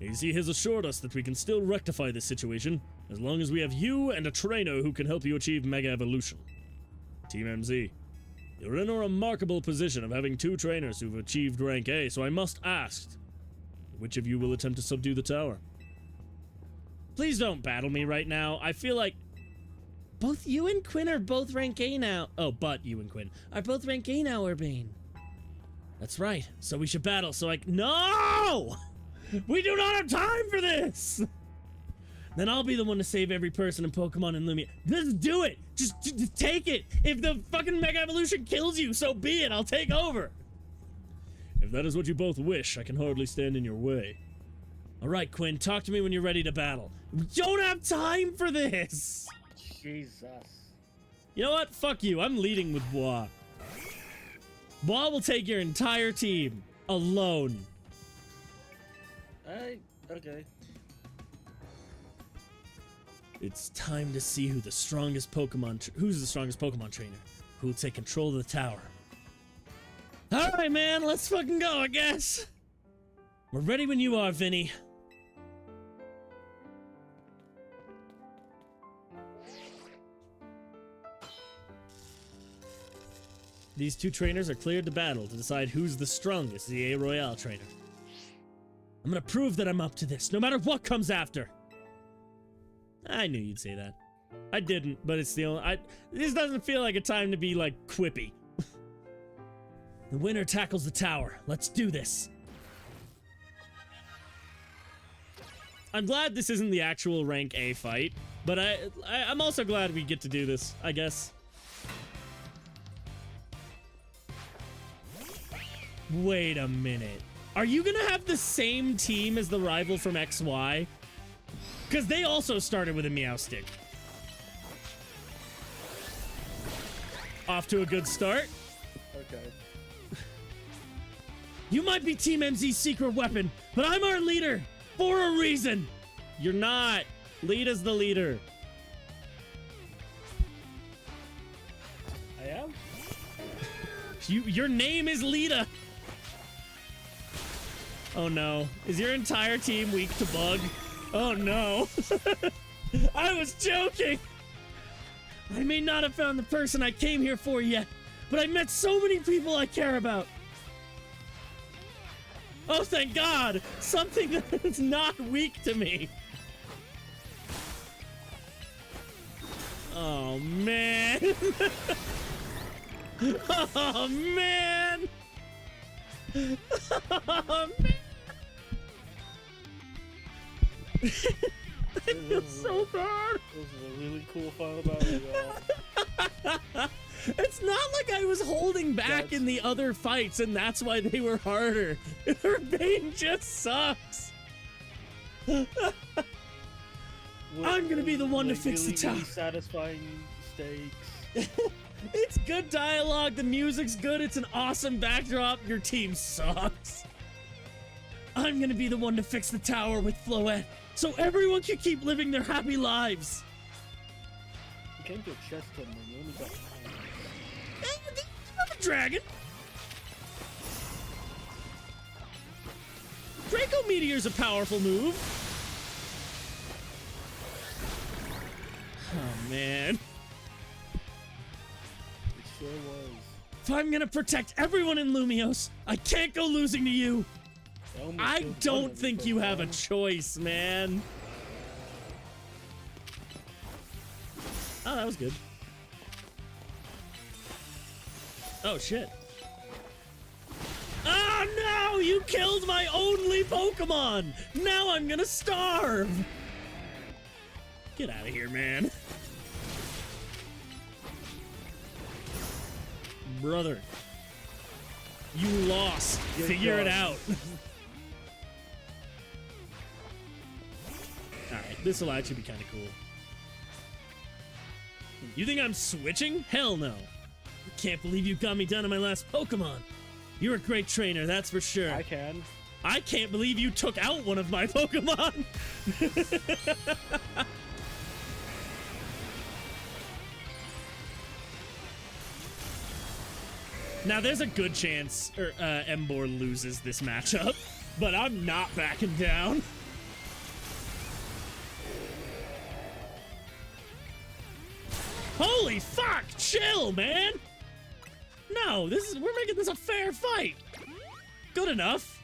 AZ has assured us that we can still rectify this situation as long as we have you and a trainer who can help you achieve mega evolution. Team MZ, you're in a remarkable position of having 2 trainers who've achieved rank A, so I must ask, which of you will attempt to subdue the tower? Please don't battle me right now. I feel like both you and Quinn are both rank A now. Oh, but you and Quinn are both rank A now, Urbane. That's right. So we should battle so No! We do not have time for this! Then I'll be the one to save every person in Pokemon and Lumia. Let's do it! Just take it! If the fucking Mega Evolution kills you, so be it! I'll take over! If that is what you both wish, I can hardly stand in your way. All right, Quinn, talk to me when you're ready to battle. We don't have time for this. Jesus. You know what? Fuck you. I'm leading with Bois. Bois will take your entire team alone. Okay. It's time to see who's the strongest Pokemon trainer. Who will take control of the tower. All right, man. Let's fucking go, I guess. We're ready when you are, Vinny. These two trainers are cleared to battle to decide who's the strongest ZA Royale trainer. I'm gonna prove that I'm up to this, no matter what comes after. I knew you'd say that. I didn't, but it's the only... This doesn't feel like a time to be, like, quippy. The winner tackles the tower. Let's do this. I'm glad this isn't the actual rank A fight, but I'm also glad we get to do this, I guess. Wait a minute. Are you gonna have the same team as the rival from XY? Because they also started with a Meow Stick. Off to a good start. Okay. You might be Team MZ's secret weapon, but I'm our leader for a reason. You're not. Lita's the leader. I am? Your name is Lita. Oh no. Is your entire team weak to bug? Oh no. I was joking. I may not have found the person I came here for yet, but I met so many people I care about. Oh, thank God. Something that's not weak to me. Oh, man. Oh, man. Oh, man. I feel so bad. This is a really cool final battle, y'all. It's not like I was holding back in the other fights and that's why they were harder. Urbane just sucks. I'm gonna be the one to fix the tower. Really satisfying stakes. It's good dialogue, the music's good, it's an awesome backdrop, your team sucks. I'm gonna be the one to fix the tower with Floette, so everyone can keep living their happy lives. You can't get chest him when you only got time. I'm a dragon. Draco Meteor's a powerful move. Oh, man. It sure was. If I'm gonna protect everyone in Lumiose, I can't go losing to you. I don't think you have a choice, man. Oh, that was good. Oh, shit. Oh, no! You killed my only Pokemon! Now I'm gonna starve! Get out of here, man. Brother. You lost. Figure it out. Alright, this will actually be kind of cool. You think I'm switching? Hell no. Can't believe you got me down to my last Pokemon. You're a great trainer, that's for sure. I can. I can't believe you took out one of my Pokemon. Now, there's a good chance Emboar loses this matchup, but I'm not backing down. Holy fuck! Chill, man! No, we're making this a fair fight. Good enough.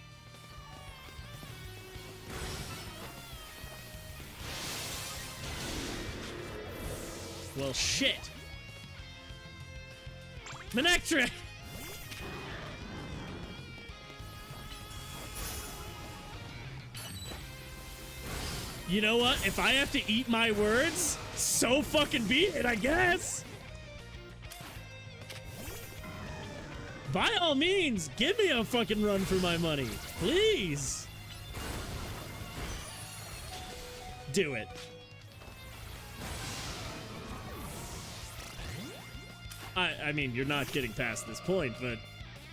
Well, shit. Manectric! You know what? If I have to eat my words, so fucking be it, I guess. By all means, give me a fucking run for my money. Please. Do it. I mean, you're not getting past this point, but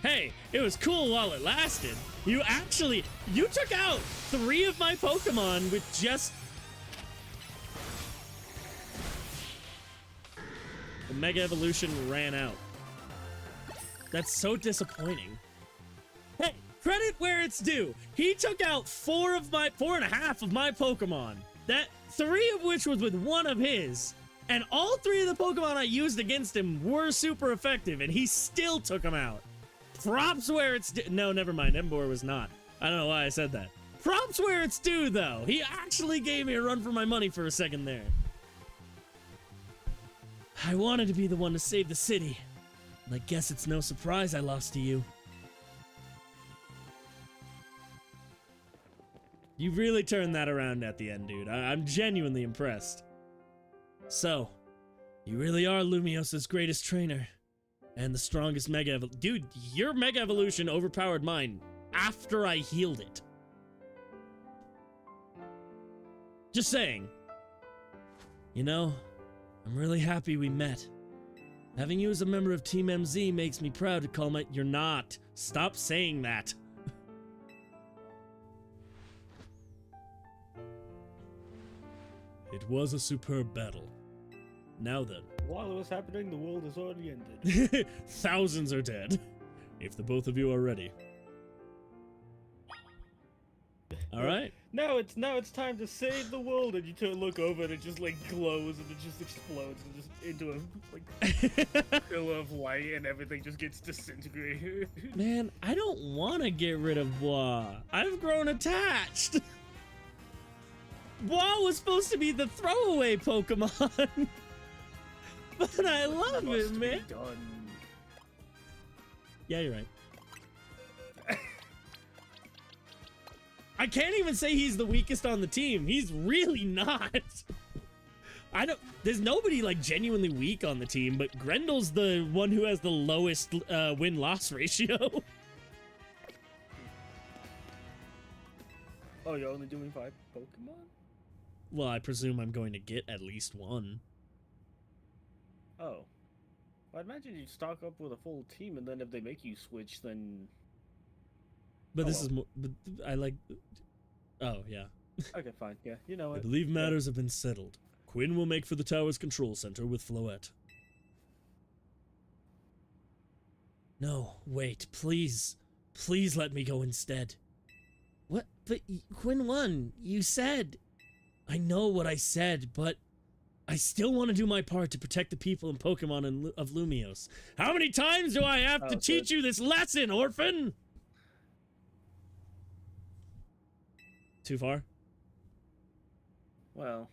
hey, it was cool while it lasted. You took out 3 of my Pokemon with just... The Mega Evolution ran out. That's so disappointing. Hey, credit where it's due. He took out 4.5 of my Pokemon. That 3 of which was with 1 of his. And all 3 of the Pokemon I used against him were super effective, and he still took them out. Props where it's due. No, never mind. Embor was not. I don't know why I said that. Props where it's due, though. He actually gave me a run for my money for a second there. I wanted to be the one to save the city. And I guess it's no surprise I lost to you. You really turned that around at the end, dude. I'm genuinely impressed. So, you really are Lumiose's greatest trainer. And the strongest Mega Evolution. Dude, your Mega Evolution overpowered mine after I healed it. Just saying. You know, I'm really happy we met. Having you as a member of Team MZ makes me proud to call my... You're not. Stop saying that. It was a superb battle. Now then. While it was happening, the world has already ended. Thousands are dead. If the both of you are ready. Alright. Now it's time to save the world, and you look over and it just like glows and it just explodes and just into a like pillar of light and everything just gets disintegrated. Man, I don't want to get rid of Bois. I've grown attached. Bois was supposed to be the throwaway Pokemon. But I love it, man. Yeah, you're right. I can't even say he's the weakest on the team. He's really not. There's nobody like genuinely weak on the team, but Grendel's the one who has the lowest win-loss ratio. Oh, you're only doing 5 Pokemon? Well, I presume I'm going to get at least 1. Oh. I'd imagine you'd stock up with a full team, and then if they make you switch, then... But this is more... But I like... Oh, yeah. Okay, fine. Yeah, you know I it. believe matters have been settled. Quinn will make for the tower's control center with Floette. No, wait, please. Please let me go instead. What? But Quinn won. You said... I know what I said, but... I still want to do my part to protect the people and Pokemon of Lumiose. How many times do I have to teach you this lesson, orphan? Too far? Well...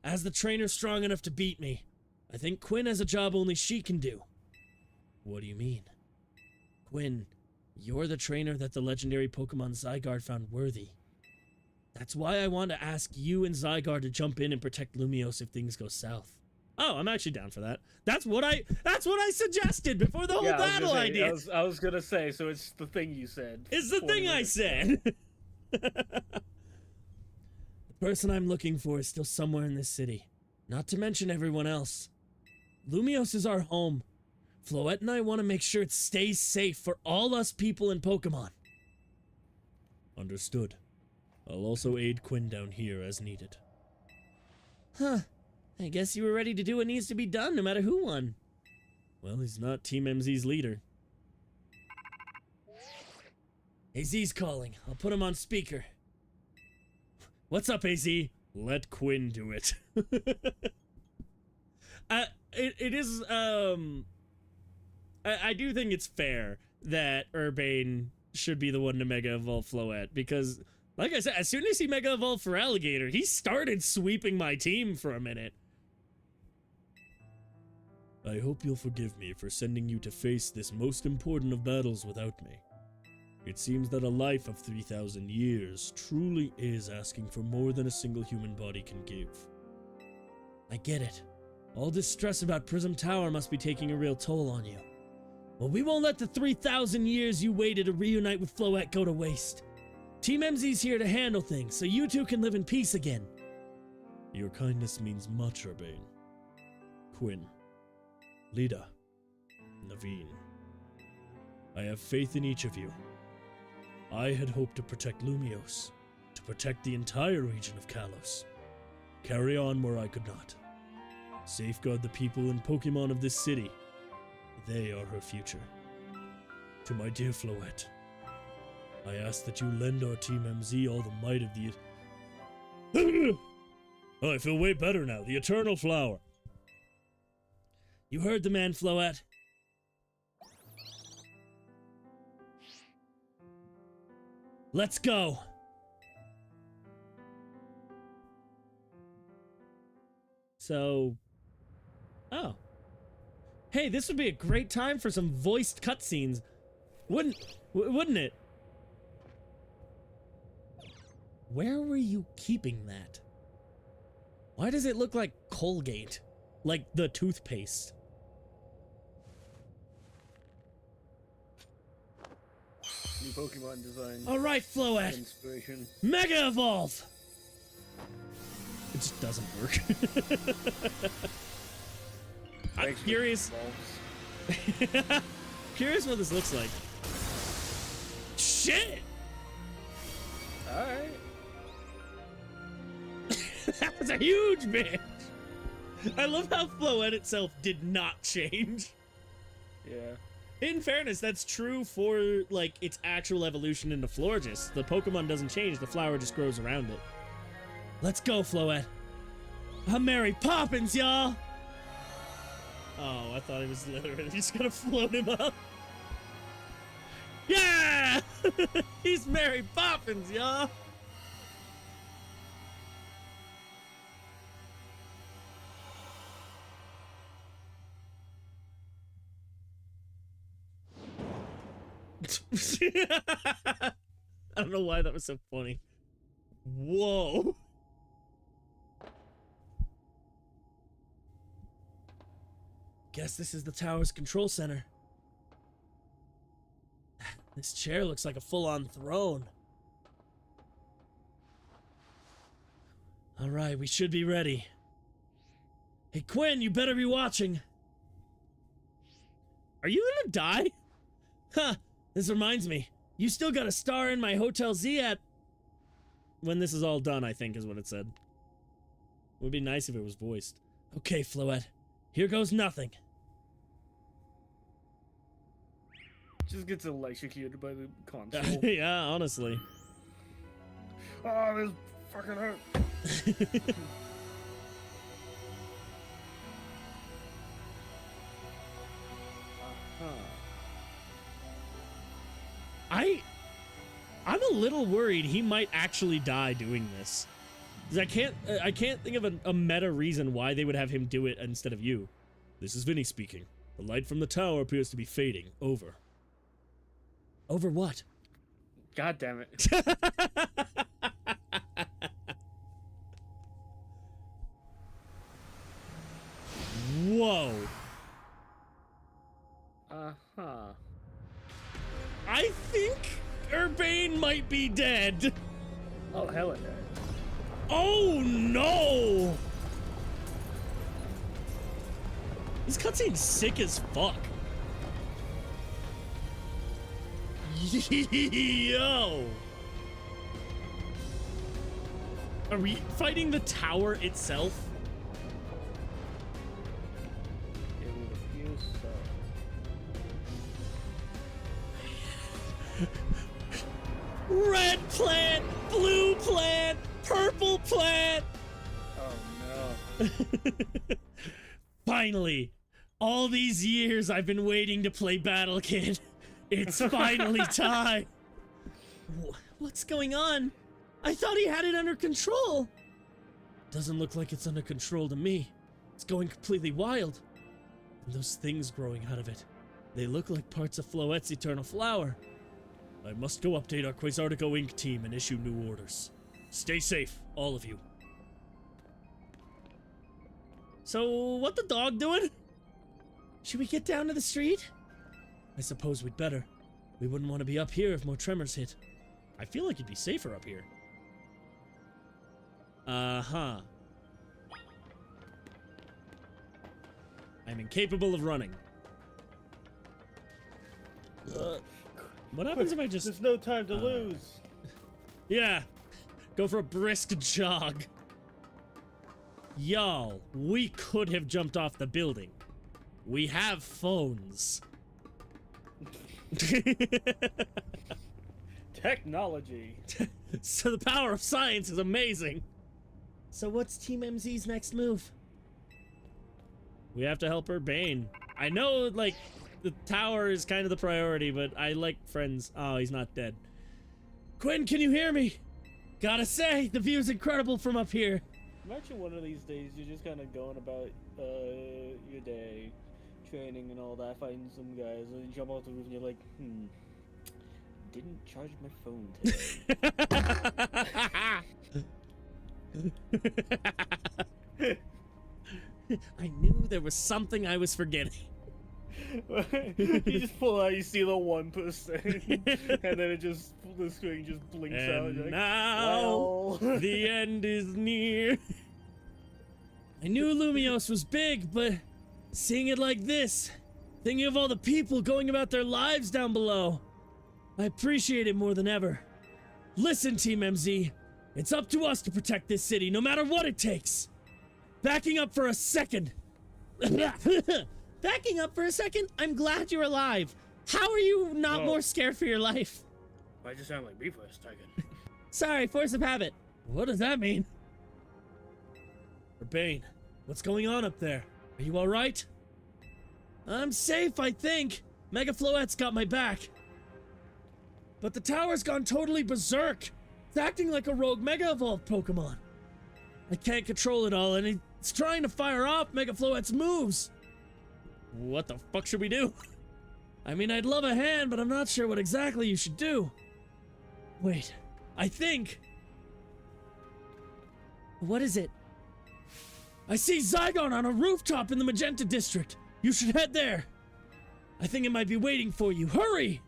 As the trainer strong enough to beat me, I think Quinn has a job only she can do. What do you mean? Quinn, you're the trainer that the legendary Pokemon Zygarde found worthy. That's why I want to ask you and Zygarde to jump in and protect Lumiose if things go south. Oh, I'm actually down for that. That's what I suggested before the whole battle idea. I was gonna say, so it's the thing you said. It's the thing I said. The person I'm looking for is still somewhere in this city. Not to mention everyone else. Lumiose is our home. Floette and I want to make sure it stays safe for all us people and Pokemon. Understood. I'll also aid Quinn down here as needed. Huh. I guess you were ready to do what needs to be done no matter who won. Well, he's not Team MZ's leader. AZ's calling. I'll put him on speaker. What's up, AZ? Let Quinn do it. It is, I do think it's fair that Urbane should be the one to Mega Evolve Floette, because, like I said, as soon as he Mega Evolved for Alligator, he started sweeping my team for a minute. I hope you'll forgive me for sending you to face this most important of battles without me. It seems that a life of 3,000 years truly is asking for more than a single human body can give. I get it. All this stress about Prism Tower must be taking a real toll on you. Well, we won't let the 3,000 years you waited to reunite with Floette go to waste. Team MZ's here to handle things, so you two can live in peace again. Your kindness means much, Urbane. Quinn, Lida, Naveen. I have faith in each of you. I had hoped to protect Lumiose, to protect the entire region of Kalos. Carry on where I could not. Safeguard the people and Pokemon of this city. They are her future. To my dear Floette, I ask that you lend our Team MZ all the might of the... Oh, I feel way better now. The Eternal Flower. You heard the man, Floette. Let's go. So... Oh. Hey, this would be a great time for some voiced cutscenes. Wouldn't it? Where were you keeping that? Why does it look like Colgate? Like the toothpaste. New Pokemon design. Alright, Floette. Inspiration. Mega Evolve! It just doesn't work. I'm Thanks for curious. evolves. Curious what this looks like. Shit! Alright. That was a huge bitch! I love how Floette itself did not change. Yeah. In fairness, that's true for, like, its actual evolution into Florges. The Pokemon doesn't change, the flower just grows around it. Let's go, Floette. I'm Mary Poppins, y'all! Oh, I thought he was literally just gonna float him up. Yeah! He's Mary Poppins, y'all! I don't know why that was so funny. Whoa. Guess this is the tower's control center. This chair looks like a full-on throne. Alright, we should be ready. Hey, Quinn, you better be watching. Are you gonna die? Huh, this reminds me. You still got a star in my Hotel Z at... When this is all done, I think is what it said. Would be nice if it was voiced. Okay, Floette. Here goes nothing. Just gets electrocuted by the console. Yeah, honestly. Oh, this fucking hurt. I'm a little worried he might actually die doing this. 'Cause I can't think of a meta reason why they would have him do it instead of you. This is Vinny speaking. The light from the tower appears to be fading. Over. Over what? God damn it. Whoa. Uh-huh. I think Urbane might be dead. Oh, hell yeah. Oh no! This cutscene's sick as fuck. Yo! Are we fighting the tower itself? It would appear so. Red plant, blue plant, purple plant. Oh no. Finally, all these years I've been waiting to play Battle Kid. It's finally time. What's going on? I thought he had it under control. Doesn't look like it's under control to me. It's going completely wild. And those things growing out of it, they look like parts of Floette's Eternal Flower. I must go update our Quasartico Inc. team and issue new orders. Stay safe, all of you. So, what the dog doing? Should we get down to the street? I suppose we'd better. We wouldn't want to be up here if more tremors hit. I feel like you'd be safer up here. Uh-huh. I'm incapable of running. What happens if I just... There's no time to lose. Yeah, go for a brisk jog. Y'all, we could have jumped off the building. We have phones. Technology. So the power of science is amazing. So what's Team MZ's next move? We have to help Urbane. I know, like, the tower is kind of the priority, but I like friends. Oh, he's not dead. Quinn, can you hear me? Gotta say, the view's incredible from up here. Imagine one of these days you're just kind of going about your day, training and all that, fighting some guys, and you jump off the roof and you're like, didn't charge my phone today. I knew there was something I was forgetting. You just pull out, you see the 1%, and then the screen just blinks out. And You're like, now, well. the end is near. I knew Lumiose was big, but seeing it like this, thinking of all the people going about their lives down below, I appreciate it more than ever. Listen, Team MZ, it's up to us to protect this city, no matter what it takes. Backing up for a second. Backing up for a second? I'm glad you're alive. How are you not more scared for your life? I just sound like me for a second. Sorry, force of habit. What does that mean? Urbane, what's going on up there? Are you alright? I'm safe, I think. Mega Floette's got my back. But the tower's gone totally berserk. It's acting like a rogue Mega Evolved Pokemon. I can't control it all, and it's trying to fire off Mega Floette's moves. What the fuck should we do? I mean, I'd love a hand, but I'm not sure what exactly you should do. Wait, I think... What is it? I see Zygon on a rooftop in the Magenta District. You should head there. I think it might be waiting for you. Hurry!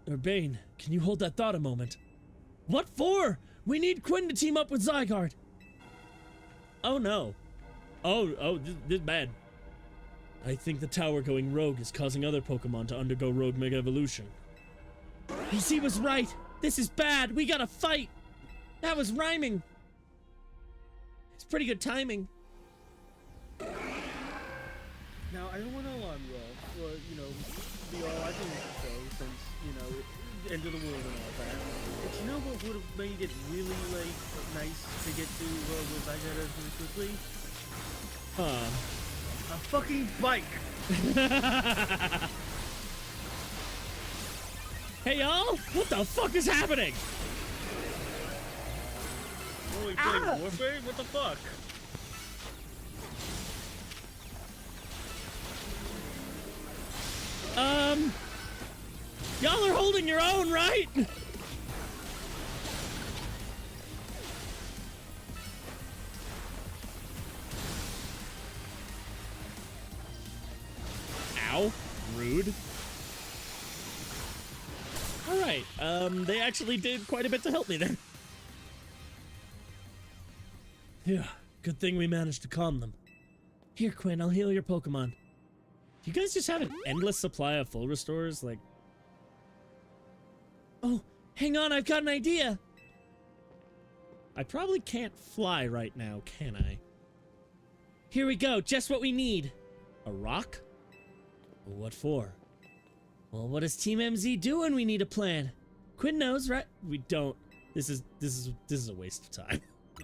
Urbane, can you hold that thought a moment? What for? We need Quinn to team up with Zygarde. Oh no. Oh, this is bad. I think the tower going rogue is causing other Pokemon to undergo rogue Mega Evolution. He was right. This is bad. We gotta fight. That was rhyming. It's pretty good timing. Now, I don't want to alarm you all, or, be all I think so, since, end of the world and all that. But you know what would have made it really, nice to get to with Zygarde really quickly? Huh. A fucking bike! Hey y'all! What the fuck is happening? What are we playing Warfare? What the fuck? Y'all are holding your own, right? Ow. Rude. Alright, they actually did quite a bit to help me there. Yeah, good thing we managed to calm them. Here, Quinn, I'll heal your Pokemon. Do you guys just have an endless supply of full restores? Like... Oh, hang on, I've got an idea! I probably can't fly right now, can I? Here we go, just what we need. A rock? What for? Well, what does Team MZ do when we need a plan? Quinn knows, right? We don't. This is a waste of time.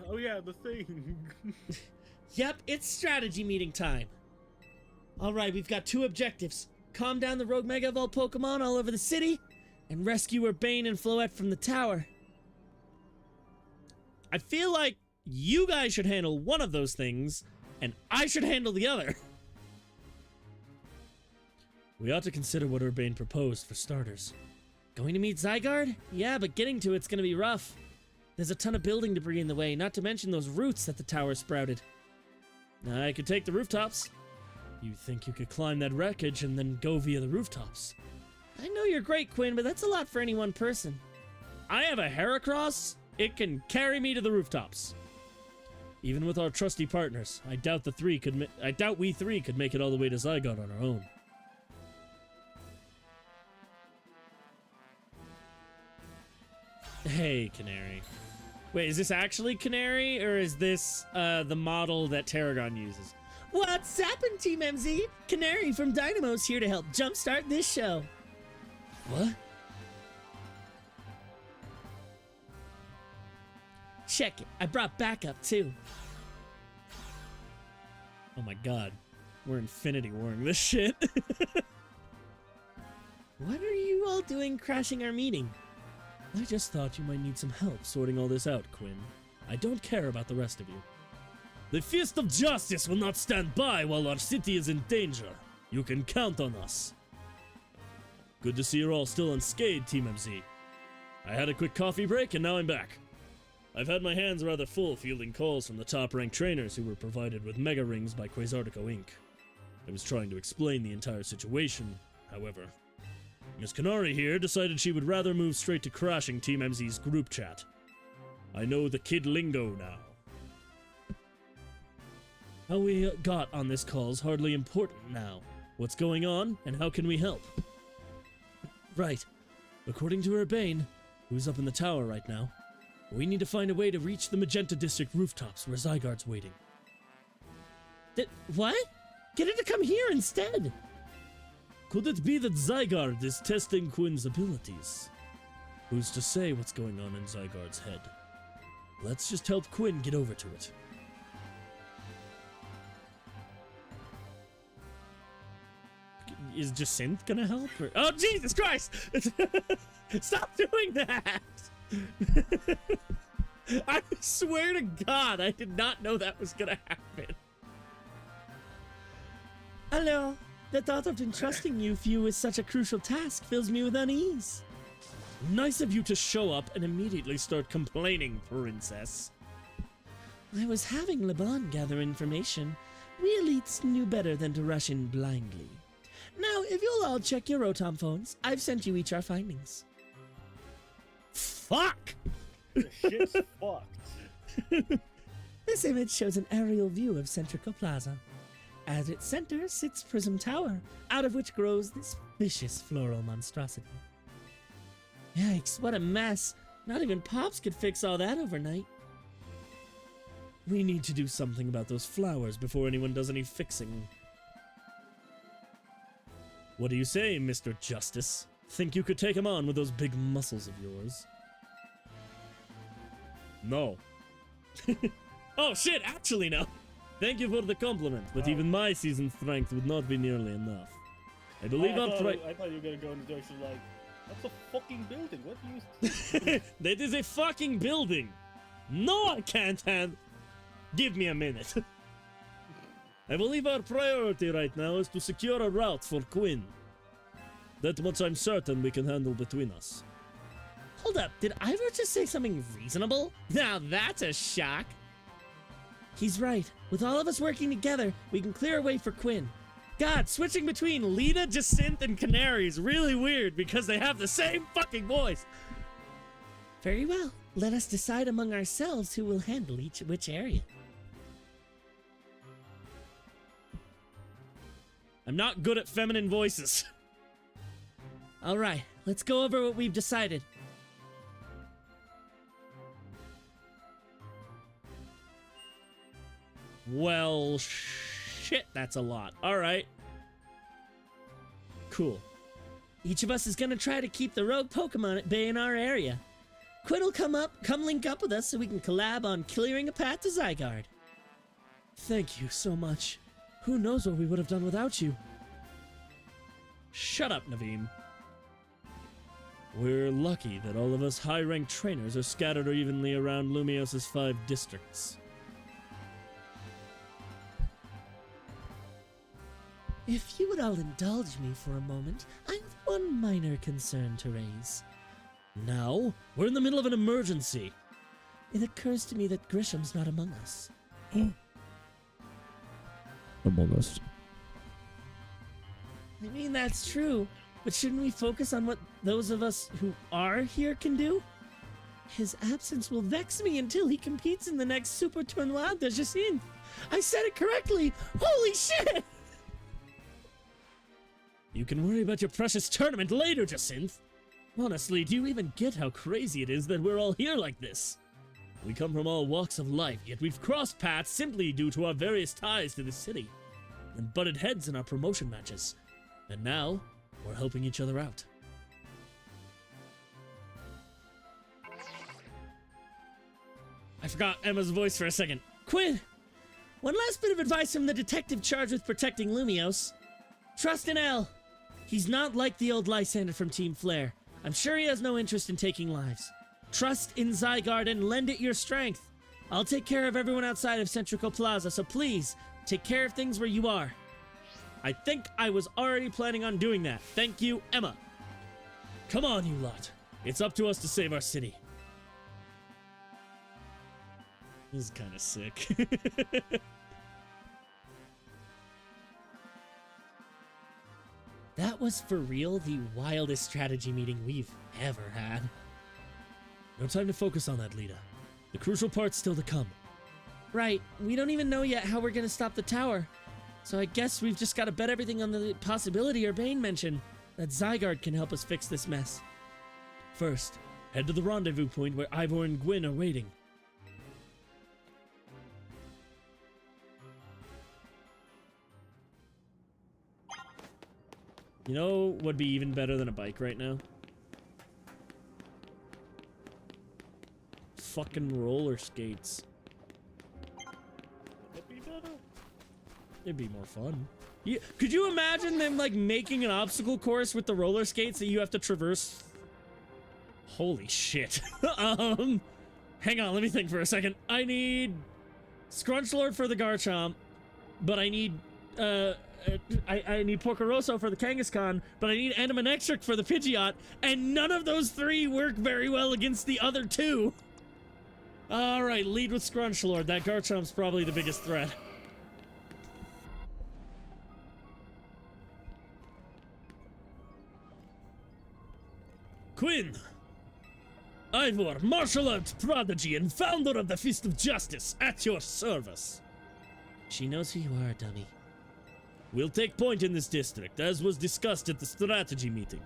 Oh yeah, the thing. Yep, it's strategy meeting time. Alright, we've got two objectives. Calm down the rogue Mega Evolved Pokemon all over the city, and rescue Urbane and Floette from the tower. I feel like you guys should handle one of those things, and I should handle the other. We ought to consider what Urbane proposed for starters. Going to meet Zygarde? Yeah, but getting to it's gonna be rough. There's a ton of building debris in the way, not to mention those roots that the tower sprouted. I could take the rooftops. You think you could climb that wreckage and then go via the rooftops? I know you're great, Quinn, but that's a lot for any one person. I have a Heracross. It can carry me to the rooftops. Even with our trusty partners, I doubt we three could make it all the way to Zygarde on our own. Hey, Canary. Wait, is this actually Canary, or is this the model that Tarragon uses? What's happened, Team MZ? Canary from Dynamo's here to help jumpstart this show. What? Check it. I brought backup, too. Oh my god. We're Infinity Warring this shit. What are you all doing crashing our meeting? I just thought you might need some help sorting all this out, Quinn. I don't care about the rest of you. The Fist of Justice will not stand by while our city is in danger. You can count on us. Good to see you're all still unscathed, Team MZ. I had a quick coffee break and now I'm back. I've had my hands rather full fielding calls from the top-ranked trainers who were provided with Mega Rings by Quasartico Inc. I was trying to explain the entire situation, however. Miss Canary here decided she would rather move straight to crashing Team MZ's group chat. I know the kid lingo now. How we got on this call is hardly important now. What's going on, and how can we help? Right. According to Urbane, who's up in the tower right now, we need to find a way to reach the Magenta District rooftops where Zygarde's waiting. What? Get her to come here instead! Could it be that Zygarde is testing Quinn's abilities? Who's to say what's going on in Zygarde's head? Let's just help Quinn get over to it. Is Jacinth gonna help? Or oh, Jesus Christ! Stop doing that! I swear to God, I did not know that was gonna happen. Hello. The thought of entrusting you with such a crucial task fills me with unease. Nice of you to show up and immediately start complaining, Princess. I was having Laban gather information. We elites knew better than to rush in blindly. Now, if you'll all check your Rotom phones, I've sent you each our findings. Fuck! The shit's fucked. This image shows an aerial view of Centrical Plaza. At its center sits Prism Tower, out of which grows this vicious floral monstrosity. Yikes, what a mess. Not even Pops could fix all that overnight. We need to do something about those flowers before anyone does any fixing. What do you say, Mr. Justice? Think you could take him on with those big muscles of yours? No. Oh shit, actually no. Thank you for the compliment, but even my seasoned strength would not be nearly enough. I believe I thought you were gonna go in the direction like, that's a fucking building, what do you... That is a fucking building! No, I can't hand... Give me a minute. I believe our priority right now is to secure a route for Quinn. That much I'm certain we can handle between us. Hold up, did Ivor just say something reasonable? Now that's a shock! He's right. With all of us working together, we can clear a way for Quinn. God, switching between Lita, Jacinth, and Canary is really weird because they have the same fucking voice. Very well. Let us decide among ourselves who will handle which area. I'm not good at feminine voices. All right, let's go over what we've decided. Well, shit, that's a lot. All right. Cool. Each of us is gonna try to keep the rogue Pokemon at bay in our area. Quinn will come link up with us so we can collab on clearing a path to Zygarde. Thank you so much. Who knows what we would have done without you? Shut up, Naveem. We're lucky that all of us high-ranked trainers are scattered evenly around Lumiose's 5 districts. If you would all indulge me for a moment, I have one minor concern to raise. Now? We're in the middle of an emergency. It occurs to me that Grisham's not among us. Among us? I mean, that's true, but shouldn't we focus on what those of us who are here can do? His absence will vex me until he competes in the next Super Tournoi de Jacinth. I said it correctly! Holy shit! You can worry about your precious tournament later, Jacinth. Honestly, do you even get how crazy it is that we're all here like this? We come from all walks of life, yet we've crossed paths simply due to our various ties to the city, and butted heads in our promotion matches. And now, we're helping each other out. I forgot Emma's voice for a second. Quinn! One last bit of advice from the detective charged with protecting Lumiose. Trust in El. He's not like the old Lysander from Team Flare. I'm sure he has no interest in taking lives. Trust in Zygarde and lend it your strength. I'll take care of everyone outside of Centrical Plaza, so please, take care of things where you are. I think I was already planning on doing that. Thank you, Emma. Come on, you lot. It's up to us to save our city. This is kind of sick. That was for real the wildest strategy meeting we've ever had. No time to focus on that, Lita. The crucial part's still to come. Right, we don't even know yet how we're gonna stop the tower. So I guess we've just gotta bet everything on the possibility Urbane mentioned, that Zygarde can help us fix this mess. First, head to the rendezvous point where Ivor and Gwyn are waiting. You know what would be even better than a bike right now? Fucking roller skates. Would be better. It'd be more fun. Yeah, could you imagine them like making an obstacle course with the roller skates that you have to traverse? Holy shit. Hang on, let me think for a second. I need Scrunchlord for the Garchomp, but I need I need Porcoroso for the Kangaskhan, but I need Animanectric for the Pidgeot, and none of those three work very well against the other two. Alright, lead with Scrunchlord. That Garchomp's probably the biggest threat. Quinn! Ivor, martial arts prodigy and founder of the Fist of Justice, at your service. She knows who you are, dummy. We'll take point in this district, as was discussed at the strategy meeting.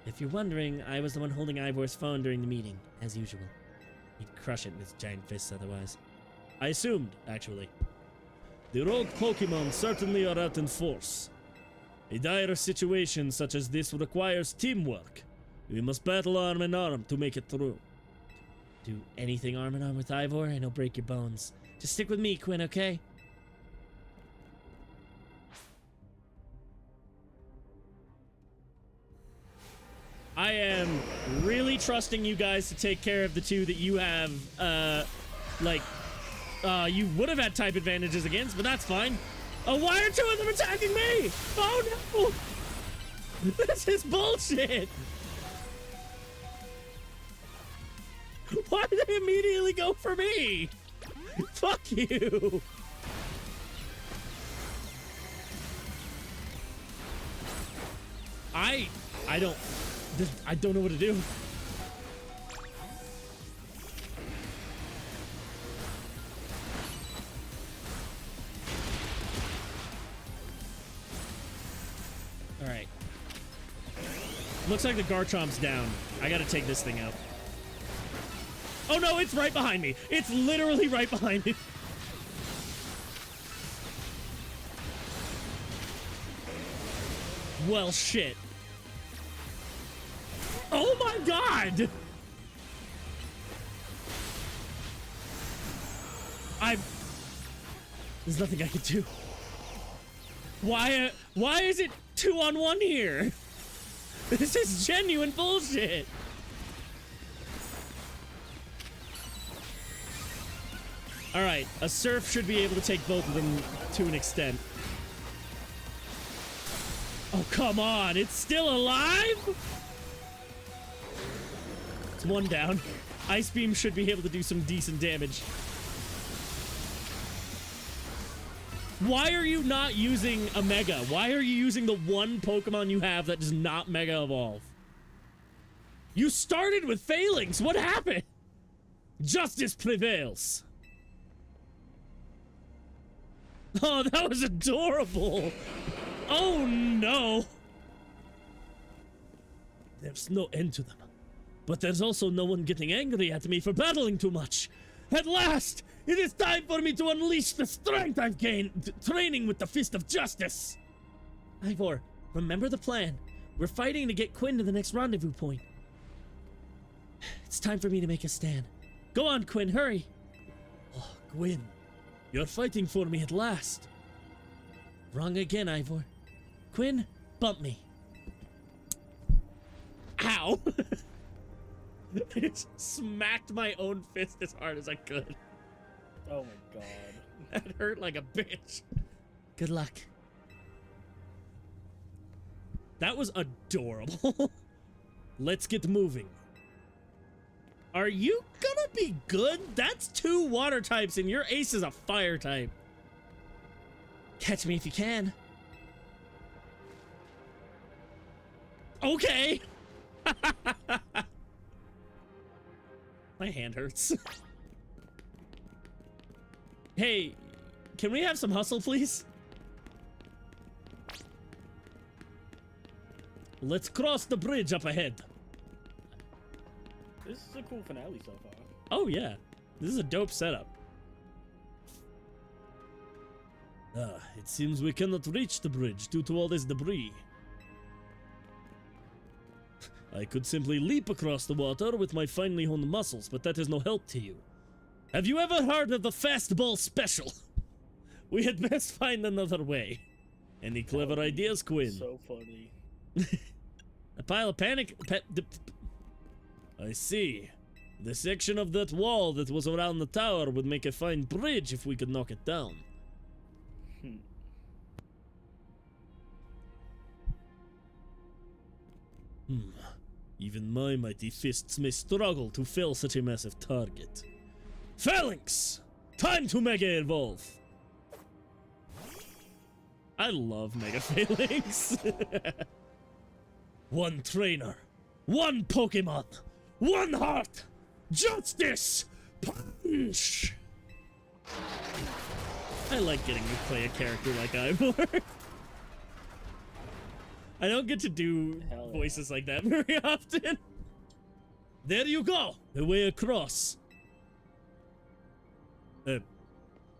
If you're wondering, I was the one holding Ivor's phone during the meeting, as usual. He'd crush it in his giant fists otherwise. I assumed, actually. The rogue Pokemon certainly are out in force. A dire situation such as this requires teamwork. We must battle arm in arm to make it through. Do anything arm in arm with Ivor and he'll break your bones. Just stick with me, Quinn, okay? I am really trusting you guys to take care of the two that you have, you would have had type advantages against, but that's fine. Oh, why are two of them attacking me? Oh, no! This is bullshit! Why did they immediately go for me? Fuck you! I don't know what to do. All right. Looks like the Garchomp's down. I gotta take this thing out. Oh no, it's right behind me. It's literally right behind me. Well, shit. Oh my god! There's nothing I can do. Why is it 2-on-1 here? This is genuine bullshit. Alright, a Surf should be able to take both of them to an extent. Oh, come on, it's still alive? It's one down. Ice Beam should be able to do some decent damage. Why are you not using a Mega? Why are you using the one Pokemon you have that does not Mega Evolve? You started with Phalanx. What happened? Justice prevails. Oh, that was adorable. Oh, no. There's no end to them. But there's also no one getting angry at me for battling too much. At last, it is time for me to unleash the strength I've gained training with the Fist of Justice. Ivor, remember the plan. We're fighting to get Quinn to the next rendezvous point. It's time for me to make a stand. Go on, Quinn, hurry. Oh, Quinn, you're fighting for me at last. Wrong again, Ivor. Quinn, bump me. Ow! I just smacked my own fist as hard as I could. Oh my god. That hurt like a bitch. Good luck. That was adorable. Let's get moving. Are you gonna be good? That's 2 water types and your ace is a fire type. Catch me if you can. Okay. My hand hurts. Hey, can we have some hustle, please? Let's cross the bridge up ahead. This is a cool finale so far. Oh, yeah. This is a dope setup. It seems we cannot reach the bridge due to all this debris. I could simply leap across the water with my finely honed muscles, but that is no help to you. Have you ever heard of the fastball special? We had best find another way. Any clever ideas, Quinn? So funny. A pile of panic... I see. The section of that wall that was around the tower would make a fine bridge if we could knock it down. Even my mighty fists may struggle to fell such a massive target. Phalanx! Time to Mega Evolve! I love Mega Phalanx. 1 trainer, 1 Pokemon, 1 heart, justice, punch! I like getting to play a character like Ivor. I don't get to do voices like that very often. There you go, the way across.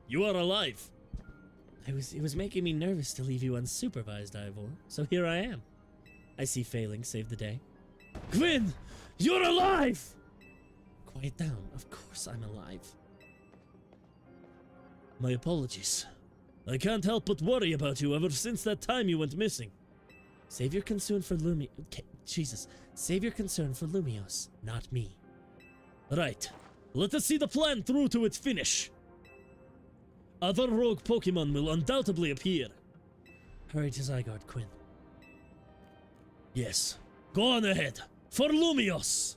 You are alive. It was making me nervous to leave you unsupervised, Ivor, so here I am. I see Phalanx saved the day. Quinn, you're alive! Quiet down, of course I'm alive. My apologies. I can't help but worry about you ever since that time you went missing. Save your concern for Jesus. Save your concern for Lumiose, not me. Right. Let us see the plan through to its finish. Other rogue Pokemon will undoubtedly appear. Hurry to Zygarde, Quinn. Yes. Go on ahead. For Lumiose!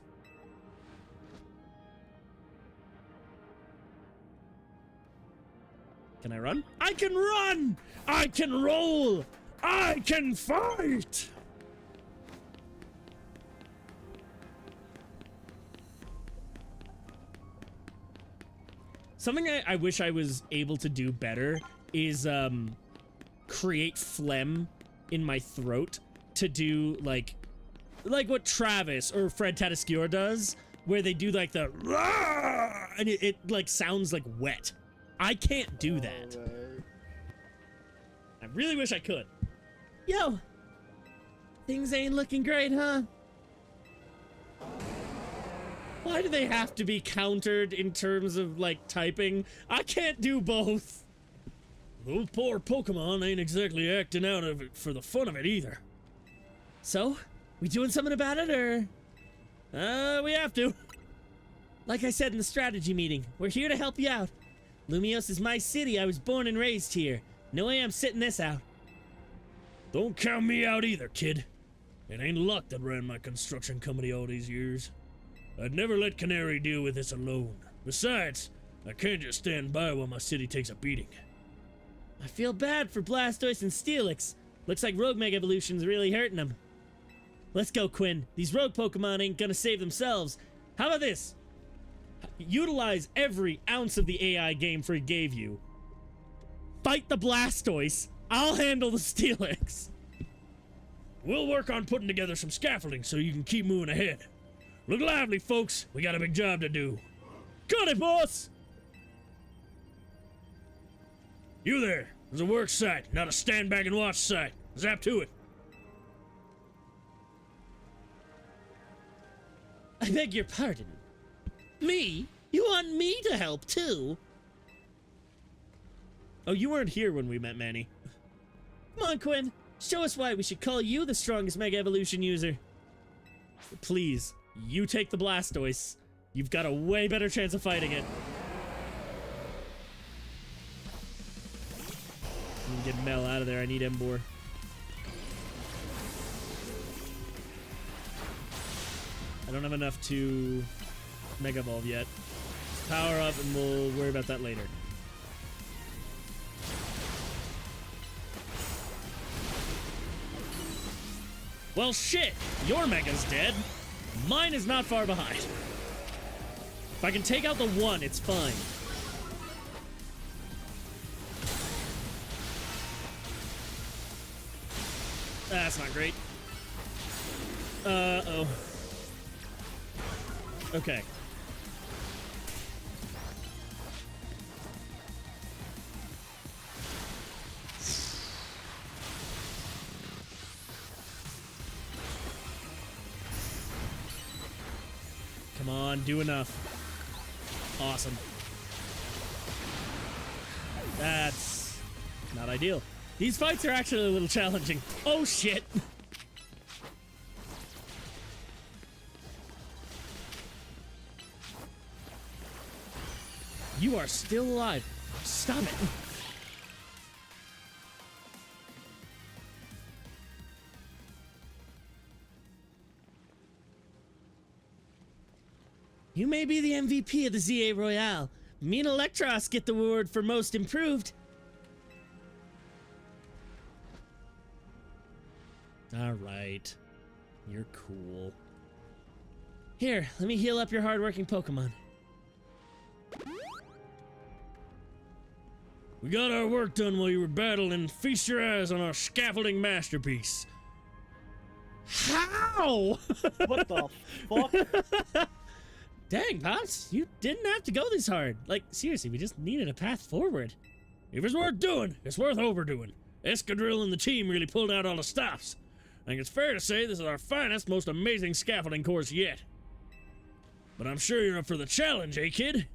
Can I run? I can run! I can roll! I can fight! Something I wish I was able to do better is create phlegm in my throat to do like what Travis or Fred Tatasciore does, where they do like the Rah! And it like sounds like wet. I can't do that. I really wish I could. Yo, things ain't looking great, huh? Why do they have to be countered in terms of, like, typing? I can't do both. Those poor Pokemon ain't exactly acting out of it for the fun of it either. So, we doing something about it, or? We have to. Like I said in the strategy meeting, we're here to help you out. Lumiose is my city. I was born and raised here. No way I'm sitting this out. Don't count me out either, kid. It ain't luck that ran my construction company all these years. I'd never let Canary deal with this alone. Besides, I can't just stand by while my city takes a beating. I feel bad for Blastoise and Steelix. Looks like Rogue Mega Evolution's really hurting them. Let's go, Quinn. These rogue Pokemon ain't gonna save themselves. How about this? Utilize every ounce of the AI Game Freak gave you. Fight the Blastoise. I'll handle the Steelix. We'll work on putting together some scaffolding so you can keep moving ahead. Look lively, folks. We got a big job to do. Got it, boss! You there. There's a work site, not a stand back and watch site. Zap to it. I beg your pardon. Me? You want me to help too? Oh, you weren't here when we met, Manny. Come on, Quinn. Show us why we should call you the strongest Mega Evolution user. Please, you take the Blastoise. You've got a way better chance of fighting it. Get Mel out of there. I need Emboar. I don't have enough to Mega Evolve yet. Power up and we'll worry about that later. Well, shit! Your Mega's dead. Mine is not far behind. If I can take out the one, it's fine. That's not great. Uh-oh. Okay. Come on, do enough. Awesome. That's not ideal. These fights are actually a little challenging. Oh, shit. You are still alive. Stop it. You may be the MVP of the ZA Royale. Me and Electros get the award for most improved. All right. You're cool. Here, let me heal up your hardworking Pokemon. We got our work done while you were battling. Feast your eyes on our scaffolding masterpiece. How? What the fuck? Dang, Pops, you didn't have to go this hard. Like, seriously, we just needed a path forward. If it's worth doing, it's worth overdoing. Escadrille and the team really pulled out all the stops. I think it's fair to say this is our finest, most amazing scaffolding course yet. But I'm sure you're up for the challenge, eh, kid?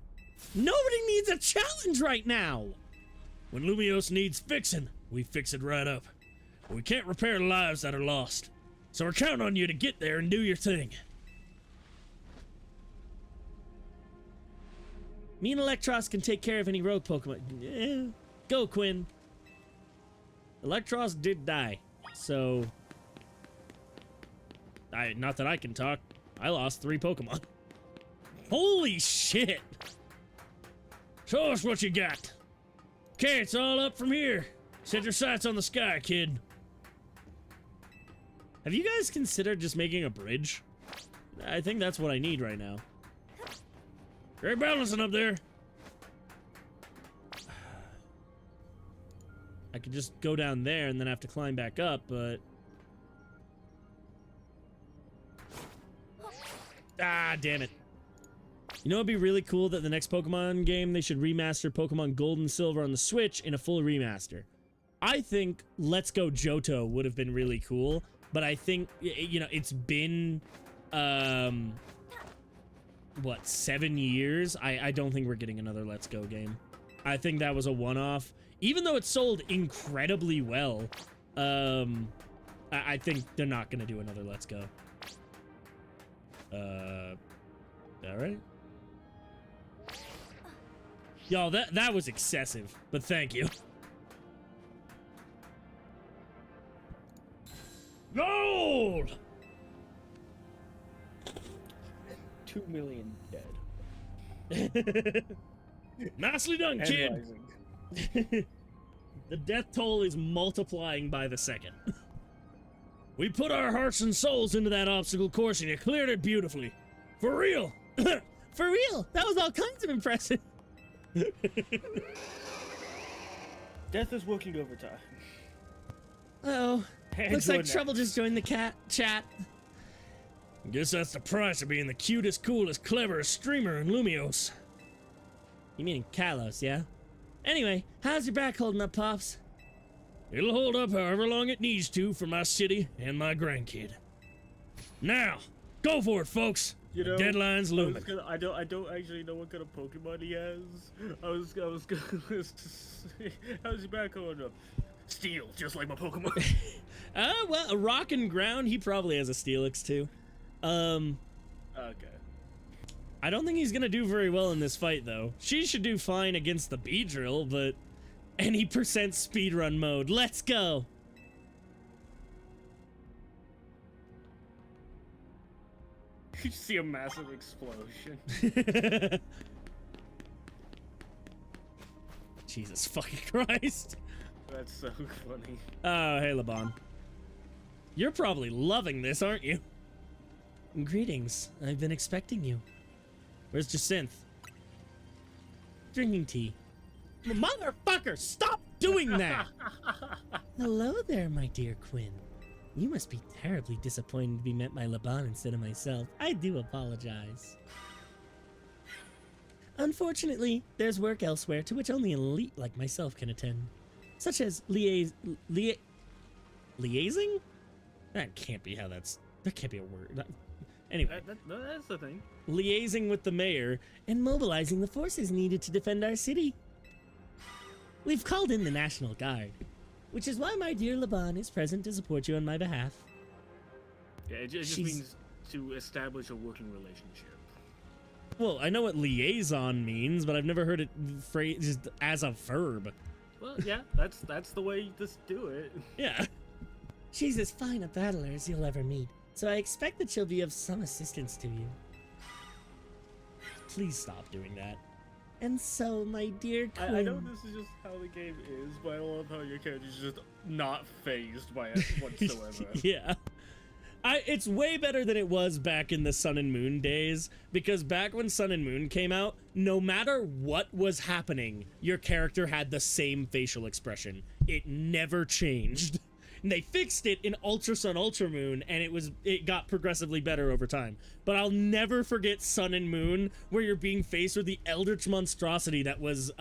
Nobody needs a challenge right now. When Lumiose needs fixing, we fix it right up. We can't repair lives that are lost. So we're counting on you to get there and do your thing. Me and Electros can take care of any rogue Pokemon. Yeah. Go, Quinn. Electros did die, so... not that I can talk. I lost 3 Pokemon. Holy shit! Show us what you got. Okay, it's all up from here. Set your sights on the sky, kid. Have you guys considered just making a bridge? I think that's what I need right now. Great balancing up there. I could just go down there and then have to climb back up, but... Ah, damn it. You know, it'd be really cool that the next Pokemon game, they should remaster Pokemon Gold and Silver on the Switch in a full remaster. I think Let's Go Johto would have been really cool, but I think, you know, it's been, what, 7 years? I don't think we're getting another Let's Go game. I think that was a one-off. Even though it sold incredibly well, I think they're not going to do another Let's Go. Alright. Y'all, that was excessive, but thank you. Gold! 2 million dead. Nicely done, And kid. rising. The death toll is multiplying by the second. We put our hearts and souls into that obstacle course and you cleared it beautifully. For real. For real, that was all kinds of impressive. Death is working overtime. Uh-oh. And Looks like Jordan. Trouble just joined the chat. Guess that's the price of being the cutest, coolest, cleverest streamer in Lumiose. You mean Kalos, yeah? Anyway, how's your back holding up, Pops? It'll hold up however long it needs to for my city and my grandkid. Now, go for it, folks. You The know, deadline's looming. I don't actually know what kind of Pokemon he has. I was gonna say, how's your back holding up? Steel, just like my Pokemon. Well, a rock and ground, he probably has a Steelix too. Okay. I don't think he's gonna do very well in this fight, though. She should do fine against the Beedrill, but any percent speedrun mode. Let's go! You see a massive explosion. Jesus fucking Christ. That's so funny. Oh, hey, Laban. You're probably loving this, aren't you? Greetings. I've been expecting you. Where's Jacinth? Drinking tea. Motherfucker, stop doing that! Hello there, my dear Quinn. You must be terribly disappointed to be met by Laban instead of myself. I do apologize. Unfortunately, there's work elsewhere to which only an elite like myself can attend. Such as liaising? That can't be how that's... That can't be a word. Anyway. That's the thing. Liaising with the mayor and mobilizing the forces needed to defend our city. We've called in the National Guard, which is why my dear Laban is present to support you on my behalf. Yeah, it just means to establish a working relationship. Well, I know what liaison means, but I've never heard it phrased as a verb. Well, yeah, that's the way to do it. Yeah. She's as fine a battler as you'll ever meet, so I expect that she'll be of some assistance to you. Please stop doing that. And so, my dear Quinn... I know this is just how the game is, but I love how your character's just not phased by it whatsoever. Yeah. It's way better than it was back in the Sun and Moon days, because back when Sun and Moon came out, no matter what was happening, your character had the same facial expression. It never changed. And they fixed it in Ultra Sun, Ultra Moon, and it got progressively better over time. But I'll never forget Sun and Moon, where you're being faced with the eldritch monstrosity that was,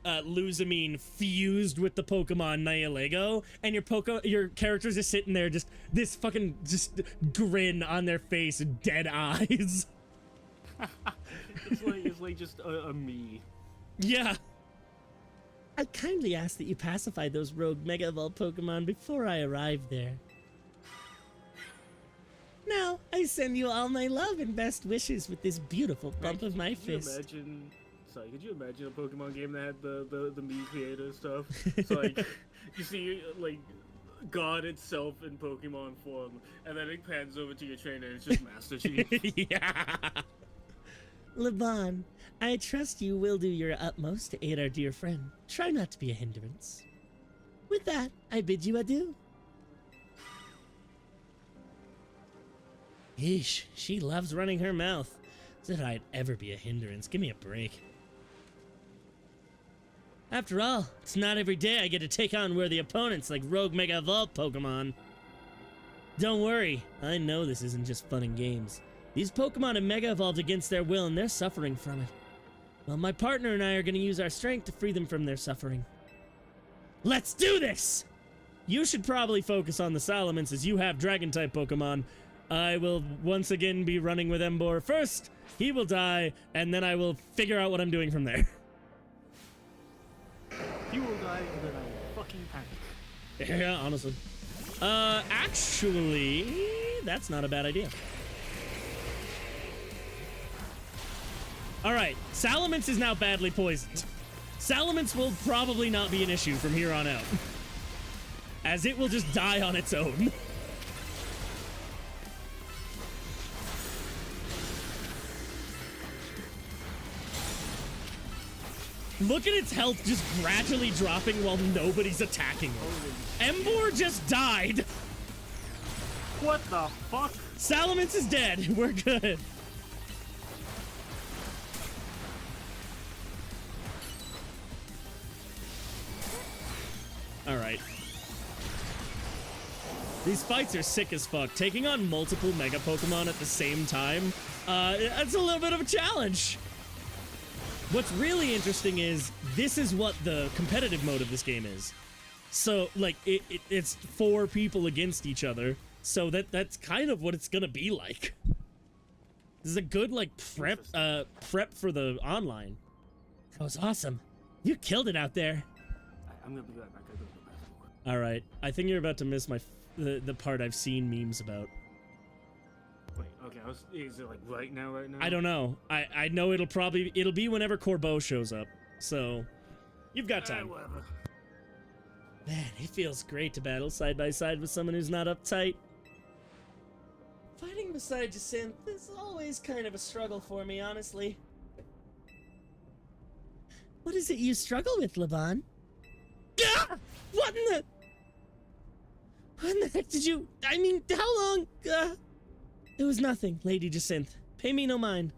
Luzamine fused with the Pokemon Nihilego, and your character's just sitting there, just this fucking grin on their face, dead eyes. It's like just a me. Yeah. I kindly ask that you pacify those rogue Mega Evolved Pokemon before I arrive there. Now, I send you all my love and best wishes with this beautiful bump of my fist. Could you imagine a Pokemon game that had the Mii creator stuff? It's like, you see, like, God itself in Pokemon form, and then it pans over to your trainer, and it's just Master Chief. Yeah! Laban, I trust you will do your utmost to aid our dear friend. Try not to be a hindrance. With that, I bid you adieu. Yeesh, she loves running her mouth. As if I'd ever be a hindrance. Give me a break. After all, it's not every day I get to take on worthy opponents like rogue Mega Evolved Pokemon. Don't worry, I know this isn't just fun and games. These Pokemon have Mega Evolved against their will and they're suffering from it. Well, my partner and I are going to use our strength to free them from their suffering. Let's do this! You should probably focus on the Salamence as you have Dragon-type Pokemon. I will once again be running with Emboar first, he will die, and then I will figure out what I'm doing from there. You will die, and then I will fucking panic. Yeah, honestly. Actually, that's not a bad idea. Alright, Salamence is now badly poisoned. Salamence will probably not be an issue from here on out, as it will just die on its own. Look at its health just gradually dropping while nobody's attacking it. Emboar just died. What the fuck? Salamence is dead. We're good. These fights are sick as fuck. Taking on multiple Mega Pokemon at the same time, it's a little bit of a challenge. What's really interesting is this is what the competitive mode of this game is. So, like, it's 4 people against each other. So that's kind of what it's gonna be like. This is a good, like, prep for the online. That was awesome. You killed it out there. I'm gonna be right back. I gotta go to the bathroom. All right, I think you're about to miss the part I've seen memes about. Wait, okay, is it like right now? I don't know. I know it'll be whenever Corbeau shows up. So, you've got time. Whatever. Man, it feels great to battle side by side with someone who's not uptight. Fighting beside Jacinth is always kind of a struggle for me, honestly. What is it you struggle with, Laban? Ah! What in the... What in the heck did you... I mean, how long... It was nothing, Lady Jacinth. Pay me no mind.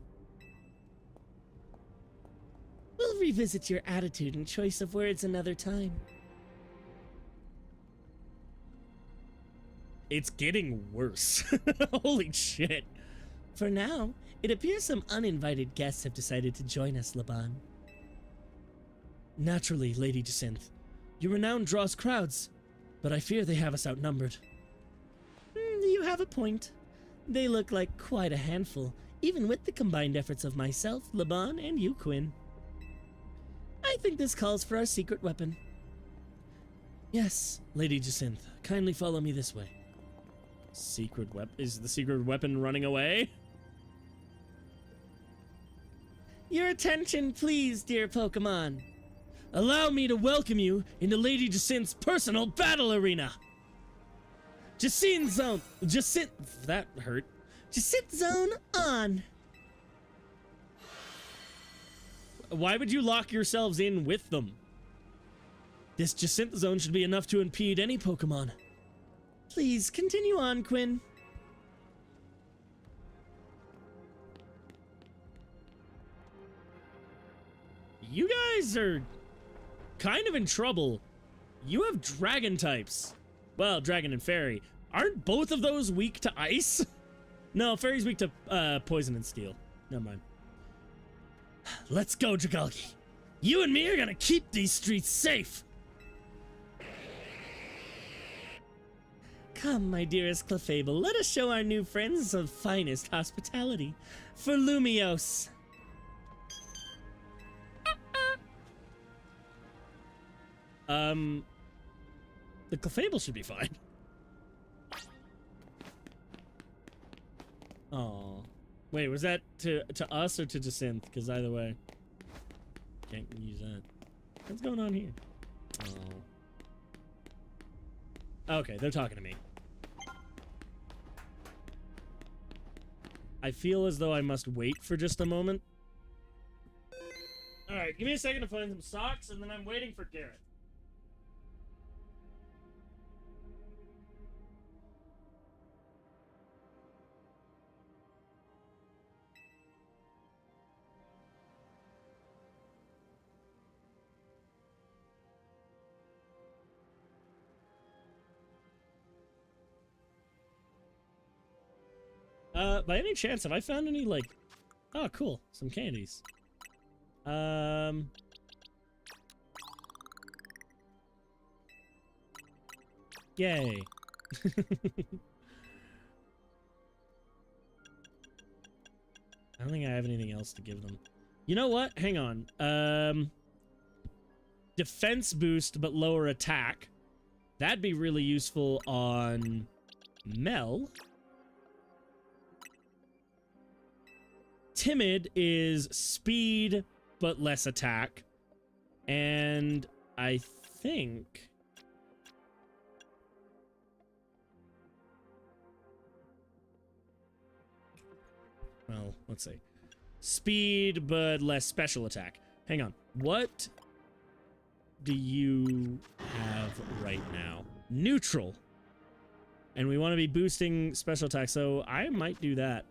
We'll revisit your attitude and choice of words another time. It's getting worse. Holy shit. For now, it appears some uninvited guests have decided to join us, Laban. Naturally, Lady Jacinth. Your renown draws crowds, but I fear they have us outnumbered. You have a point. They look like quite a handful, even with the combined efforts of myself, Laban, and you, Quinn. I think this calls for our secret weapon. Yes, Lady Jacinth, kindly follow me this way. Secret weapon? Is the secret weapon running away? Your attention, please, dear Pokemon. Allow me to welcome you into Lady Jacinth's personal battle arena. Jacinth Zone. That hurt. Jacinth Zone on. Why would you lock yourselves in with them? This Jacinth Zone should be enough to impede any Pokemon. Please, continue on, Quinn. You guys are kind of in trouble. You have dragon types. Well, dragon and fairy. Aren't both of those weak to ice? No, fairy's weak to poison and steel. Never mind. Let's go, Dragalge. You and me are gonna keep these streets safe. Come, my dearest Clefable, let us show our new friends the finest hospitality. For Lumiose. The Clefable should be fine. Oh, wait, was that to us or to Jacinth? Because either way, can't use that. What's going on here? Oh. Okay, they're talking to me. I feel as though I must wait for just a moment. Alright, give me a second to find some socks, and then I'm waiting for Garrett. By any chance, have I found any, like... Oh, cool. Some candies. Yay. I don't think I have anything else to give them. You know what? Hang on. Defense boost, but lower attack. That'd be really useful on Mel. Timid is speed, but less attack. And I think... Well, let's see. Speed, but less special attack. Hang on. What do you have right now? Neutral. And we want to be boosting special attack, so I might do that.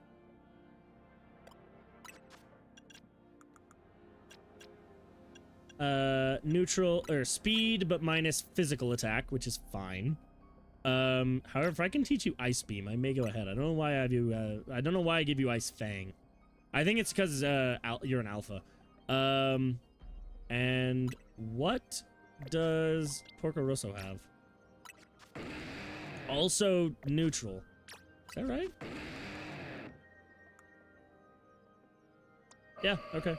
Neutral, or speed, but minus physical attack, which is fine. However, if I can teach you Ice Beam, I may go ahead. I don't know why I have you. I don't know why I give you Ice Fang. I think it's because you're an alpha. And what does Porco Rosso have? Also neutral. Is that right? Yeah, okay.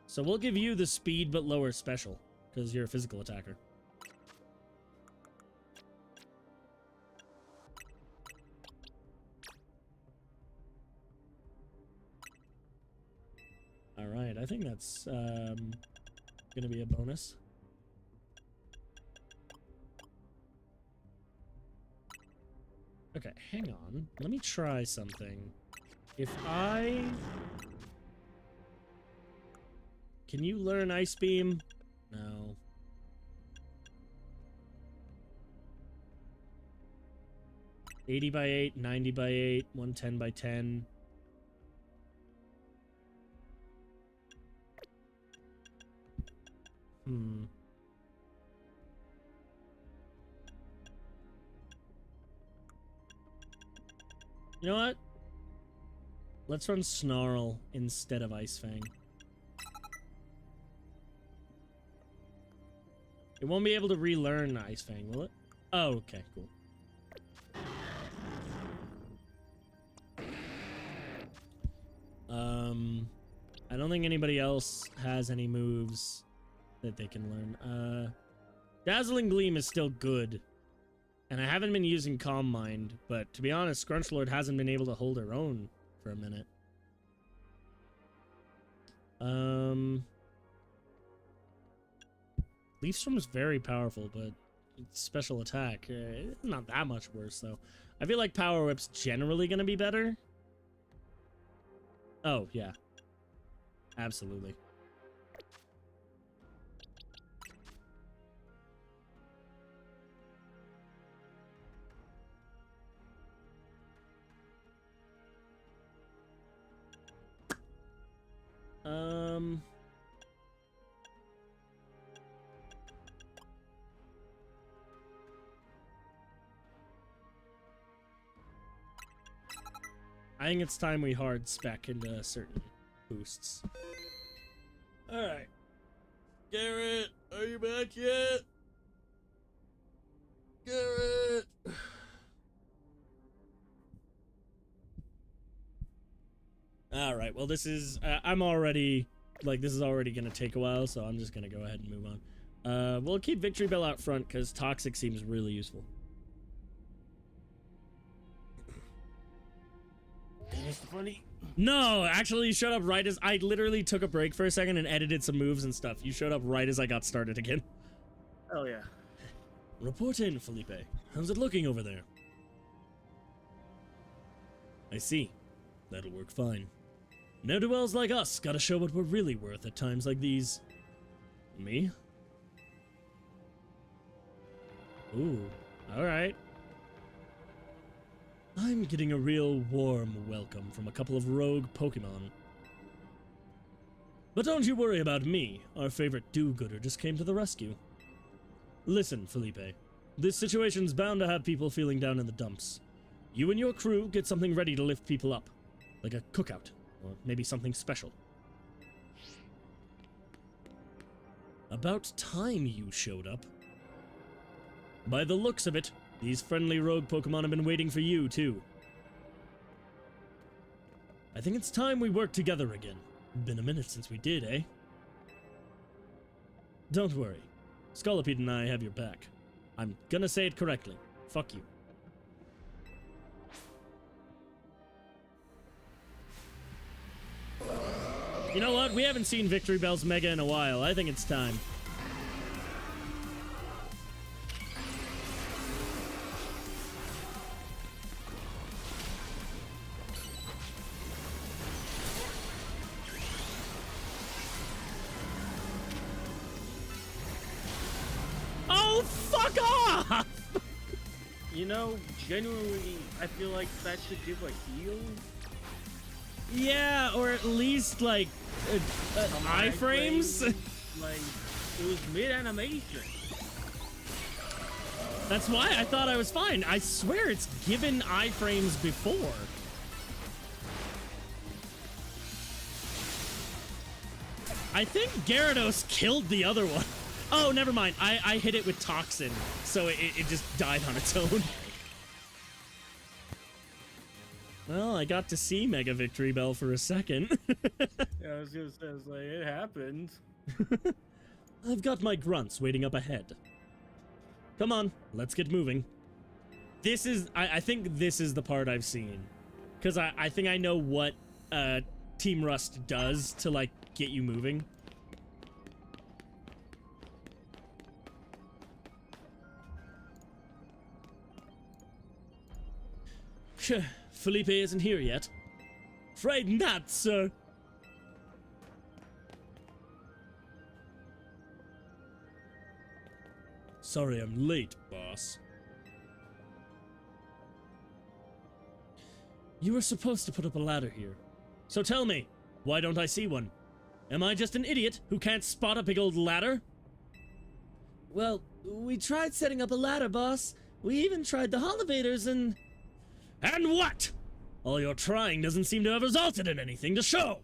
So we'll give you the speed but lower special, because you're a physical attacker. Alright, I think that's gonna be a bonus. Okay, hang on. Let me try something. If I... Can you learn Ice Beam? No. $80 by 8, $90 by 8, $110 by 10. You know what? Let's run Snarl instead of Ice Fang. It won't be able to relearn Ice Fang, will it? Oh, okay, cool. I don't think anybody else has any moves that they can learn. Dazzling Gleam is still good. And I haven't been using Calm Mind, but to be honest, Scrunchlord hasn't been able to hold her own for a minute. Leaf Storm is very powerful, but it's special attack. It's not that much worse, though. I feel like Power Whip's generally going to be better. Oh, yeah. Absolutely. I think it's time we hard spec into certain boosts. Alright. Garrett, are you back yet? Garrett! Alright, well this is, I'm already, like, this is already gonna take a while, so I'm just gonna go ahead and move on. We'll keep Victory Bell out front, because Toxic seems really useful. Funny. No, actually, you showed up right as I literally took a break for a second and edited some moves and stuff. You showed up right as I got started again. Oh, yeah. Report in, Felipe. How's it looking over there? I see. That'll work fine. Ne'er-do-wells like us gotta show what we're really worth at times like these. Me? Ooh, alright. I'm getting a real warm welcome from a couple of rogue Pokemon. But don't you worry about me. Our favorite do-gooder just came to the rescue. Listen, Felipe. This situation's bound to have people feeling down in the dumps. You and your crew get something ready to lift people up. Like a cookout, or maybe something special. About time you showed up. By the looks of it, these friendly rogue Pokemon have been waiting for you, too. I think it's time we work together again. Been a minute since we did, eh? Don't worry. Scolipede and I have your back. I'm gonna say it correctly. Fuck you. You know what? We haven't seen Victory Bell's Mega in a while. I think it's time. Oh, fuck off! You know, genuinely, I feel like that should give a heal. Yeah, or at least, like, iframes? Like, it was mid-animation. That's why I thought I was fine. I swear it's given iframes before. I think Gyarados killed the other one. Oh, never mind. I hit it with Toxin, so it just died on its own. Well, I got to see Mega Victory Bell for a second. Yeah, I was gonna say, it's like, it happened. I've got my grunts waiting up ahead. Come on, let's get moving. This is, I think this is the part I've seen. Because I think I know what Team Rust does to, like, get you moving. Felipe isn't here yet. Afraid not, sir. Sorry I'm late, boss. You were supposed to put up a ladder here. So tell me, why don't I see one? Am I just an idiot who can't spot a big old ladder? Well, we tried setting up a ladder, boss. We even tried the elevators and... And what? All your trying doesn't seem to have resulted in anything to show.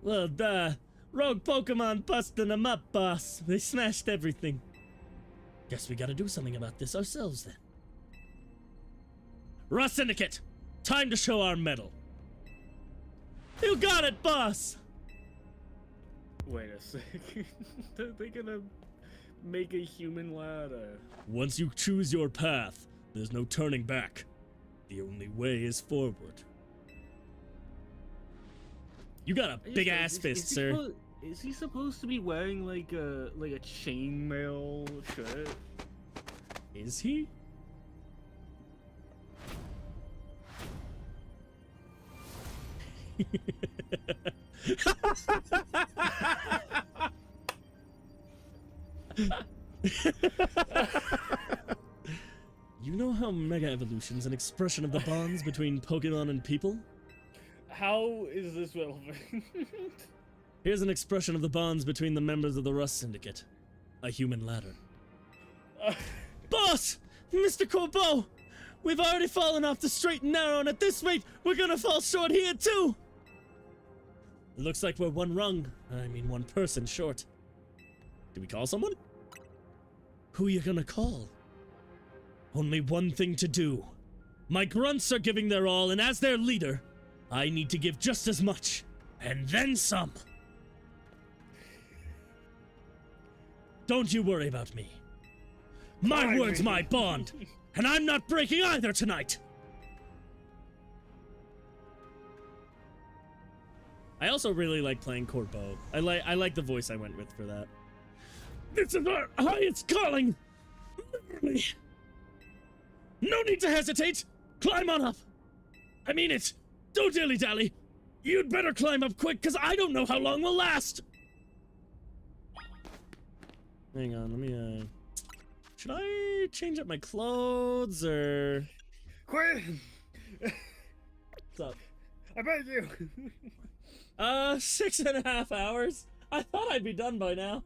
Well, rogue Pokemon busting them up, boss. They smashed everything. Guess we gotta do something about this ourselves, then. Rust Syndicate! Time to show our mettle. You got it, boss! Wait a second. Are they gonna make a human ladder? Once you choose your path, there's no turning back. The only way is forward. You got a big ass fist, sir. Is he supposed to be wearing like a chainmail shirt? Is he? You know how Mega Evolution's an expression of the bonds between Pokemon and people? How is this relevant? Here's an expression of the bonds between the members of the Rust Syndicate. A human ladder. Boss! Mr. Corbeau! We've already fallen off the straight and narrow, and at this rate, we're gonna fall short here, too! Looks like we're one person short. Do we call someone? Who you gonna call? Only one thing to do. My grunts are giving their all, and as their leader, I need to give just as much, and then some. Don't you worry about me. My word's my bond, and I'm not breaking either tonight. I also really like playing Corbeau. I like the voice I went with for that. This is our highest calling. Literally. No need to hesitate. Climb on up. I mean it. Don't dilly-dally. You'd better climb up quick, because I don't know how long we'll last. Hang on, let me, should I change up my clothes, or... Quinn! What's up? I bet you! 6.5 hours. I thought I'd be done by now.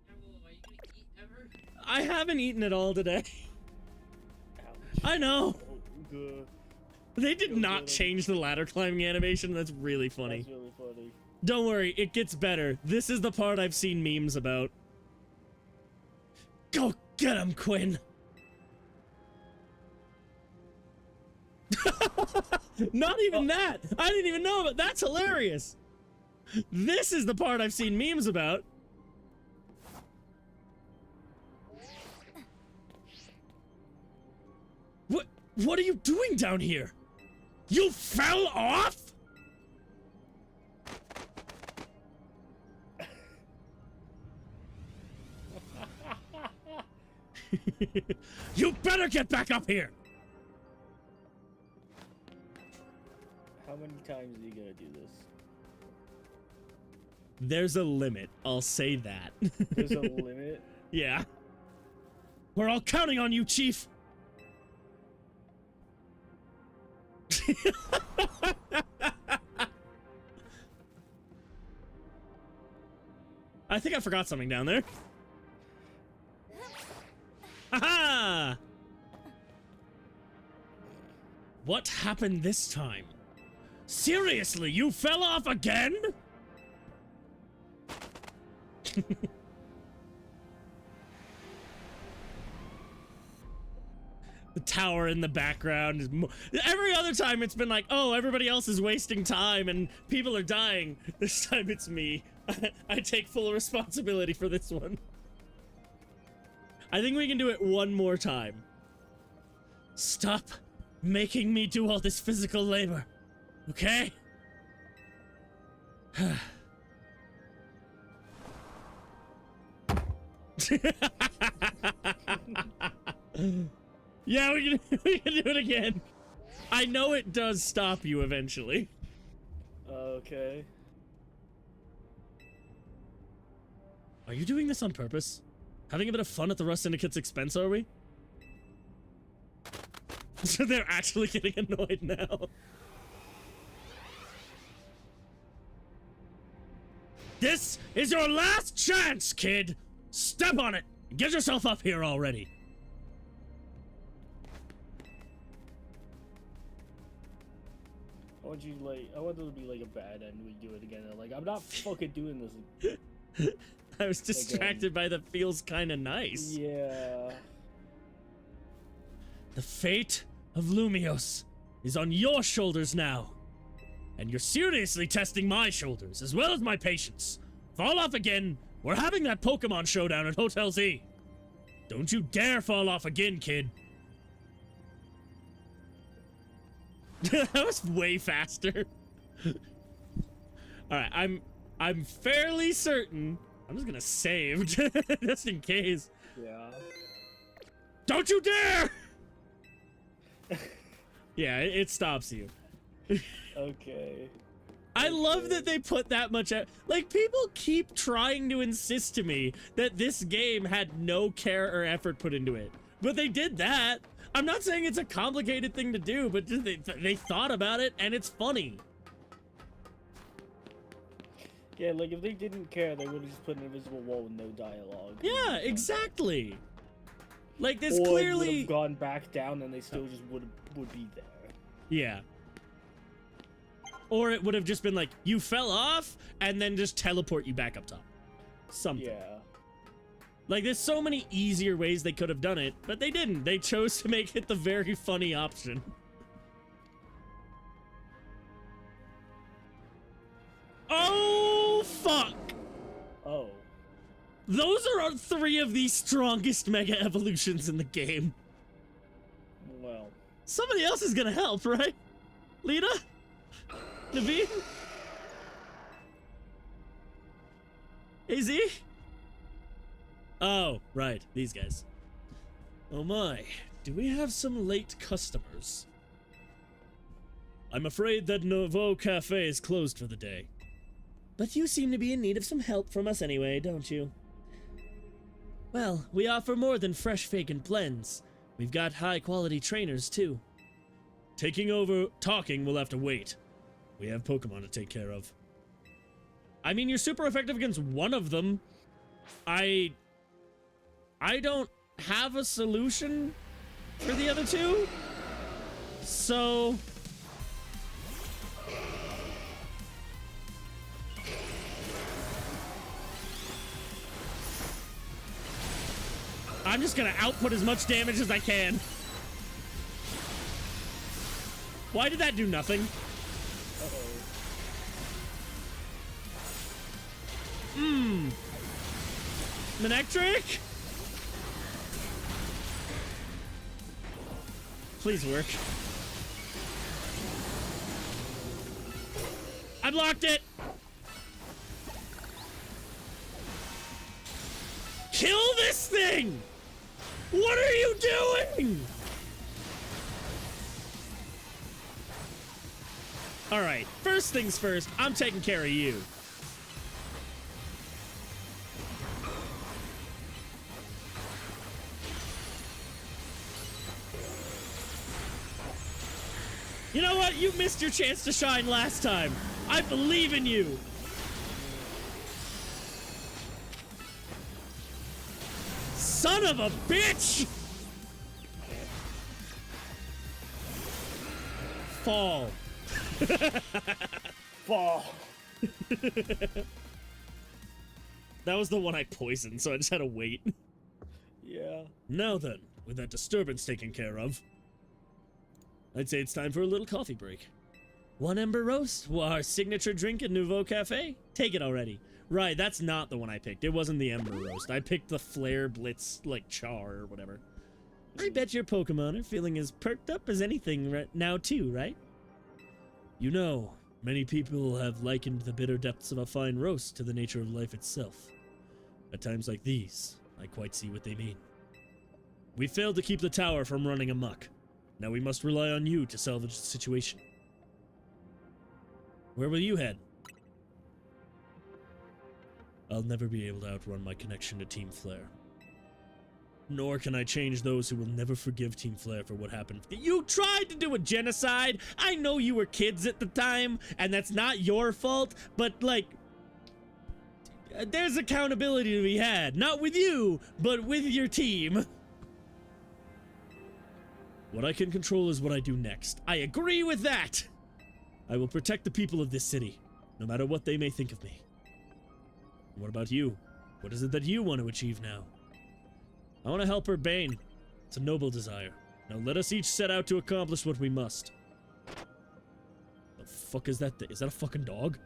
Are you gonna eat ever? I haven't eaten at all today. Ouch. I know. Oh, They did not change the ladder climbing animation. That's really funny. that's really funny. Don't worry, it gets better. This is the part I've seen memes about. Go get him, Quinn! Not even that! I didn't even know, but that's hilarious! This is the part I've seen memes about. What are you doing down here? You fell off? You better get back up here! How many times are you gonna do this? There's a limit, I'll say that. There's a limit? Yeah. We're all counting on you, Chief! I think I forgot something down there. What happened this time? Seriously, you fell off again? The tower in the background is every other time it's been like, oh, everybody else is wasting time and people are dying. This time it's me. I take full responsibility for this one. I think we can do it one more time. Stop making me do all this physical labor, okay? Yeah, we can do it again. I know it does stop you eventually. Okay. Are you doing this on purpose? Having a bit of fun at the Rust Syndicate's expense, are we? So they're actually getting annoyed now. This is your last chance, kid! Step on it! Get yourself up here already! I want it to be like a bad end. We do it again. Like, I'm not fucking doing this. I was distracted by the feels kinda nice. Yeah. The fate of Lumiose is on your shoulders now. And you're seriously testing my shoulders, as well as my patience. Fall off again, we're having that Pokemon showdown at Hotel Z. Don't you dare fall off again, kid. That was way faster. Alright, I'm fairly certain. I'm just gonna save, just in case. Yeah. Don't you dare! Yeah, it stops you. Okay. I love that they put that much like, people keep trying to insist to me that this game had no care or effort put into it. But they did that. I'm not saying it's a complicated thing to do, but they thought about it, and it's funny. Yeah, like, if they didn't care, they would have just put an invisible wall with no dialogue. Yeah, exactly. Like, this or clearly... It would have gone back down, and they still just would be there. Yeah. Or it would have just been like, you fell off, and then just teleport you back up top. Something. Yeah. Like, there's so many easier ways they could have done it, but they didn't. They chose to make it the very funny option. Oh, fuck! Oh. Those are 3 of the strongest Mega Evolutions in the game. Well. Somebody else is gonna help, right? Lita? Naveen? AZ? Oh, right, these guys. Oh my, do we have some late customers? I'm afraid that Nouveau Cafe is closed for the day. But you seem to be in need of some help from us anyway, don't you? Well, we offer more than fresh vacant blends. We've got high-quality trainers, too. Talking will have to wait. We have Pokemon to take care of. I mean, you're super effective against one of them. I don't have a solution for the other 2. So... I'm just gonna output as much damage as I can. Why did that do nothing? Manectric? Please work. I blocked it! Kill this thing! What are you doing? Alright, first things first, I'm taking care of you. You know what? You missed your chance to shine last time. I believe in you. Son of a bitch! fall. Fall. That was the one I poisoned, so I just had to wait. Yeah. Now then, with that disturbance taken care of, I'd say it's time for a little coffee break. One Ember Roast, our signature drink at Nouveau Cafe? Take it already. Right, that's not the one I picked. It wasn't the Ember Roast. I picked the Flare Blitz, like, char or whatever. I bet your Pokemon are feeling as perked up as anything right now too, right? You know, many people have likened the bitter depths of a fine roast to the nature of life itself. At times like these, I quite see what they mean. We failed to keep the tower from running amok. Now we must rely on you to salvage the situation. Where will you head? I'll never be able to outrun my connection to Team Flare. Nor can I change those who will never forgive Team Flare for what happened. You tried to do a genocide! I know you were kids at the time, and that's not your fault, but, like, there's accountability to be had. Not with you, but with your team. What I can control is what I do next. I agree with that! I will protect the people of this city, no matter what they may think of me. What about you? What is it that you want to achieve now? I want to help Urbane. It's a noble desire. Now let us each set out to accomplish what we must. The fuck is that? Is that a fucking dog?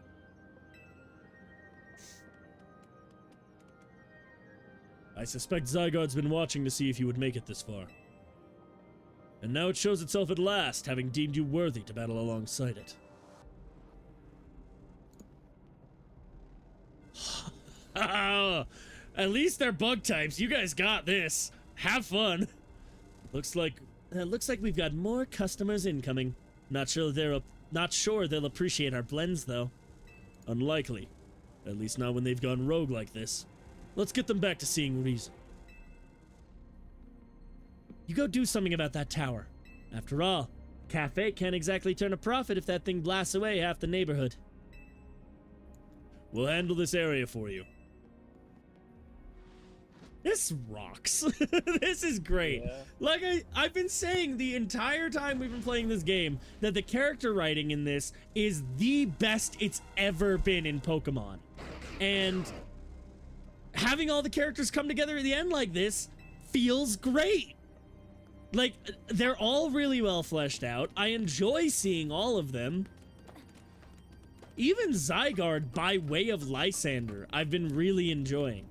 I suspect Zygarde's been watching to see if you would make it this far. And now it shows itself at last, having deemed you worthy to battle alongside it. At least they're bug types. You guys got this. Have fun. Looks like we've got more customers incoming. Not sure they'll appreciate our blends though. Unlikely. At least not when they've gone rogue like this. Let's get them back to seeing reason. You go do something about that tower. After all, Cafe can't exactly turn a profit if that thing blasts away half the neighborhood. We'll handle this area for you. This rocks. This is great. Yeah. Like I've been saying the entire time we've been playing this game that the character writing in this is the best it's ever been in Pokemon. And having all the characters come together at the end like this feels great. Like, they're all really well fleshed out. I enjoy seeing all of them. Even Zygarde, by way of Lysander, I've been really enjoying.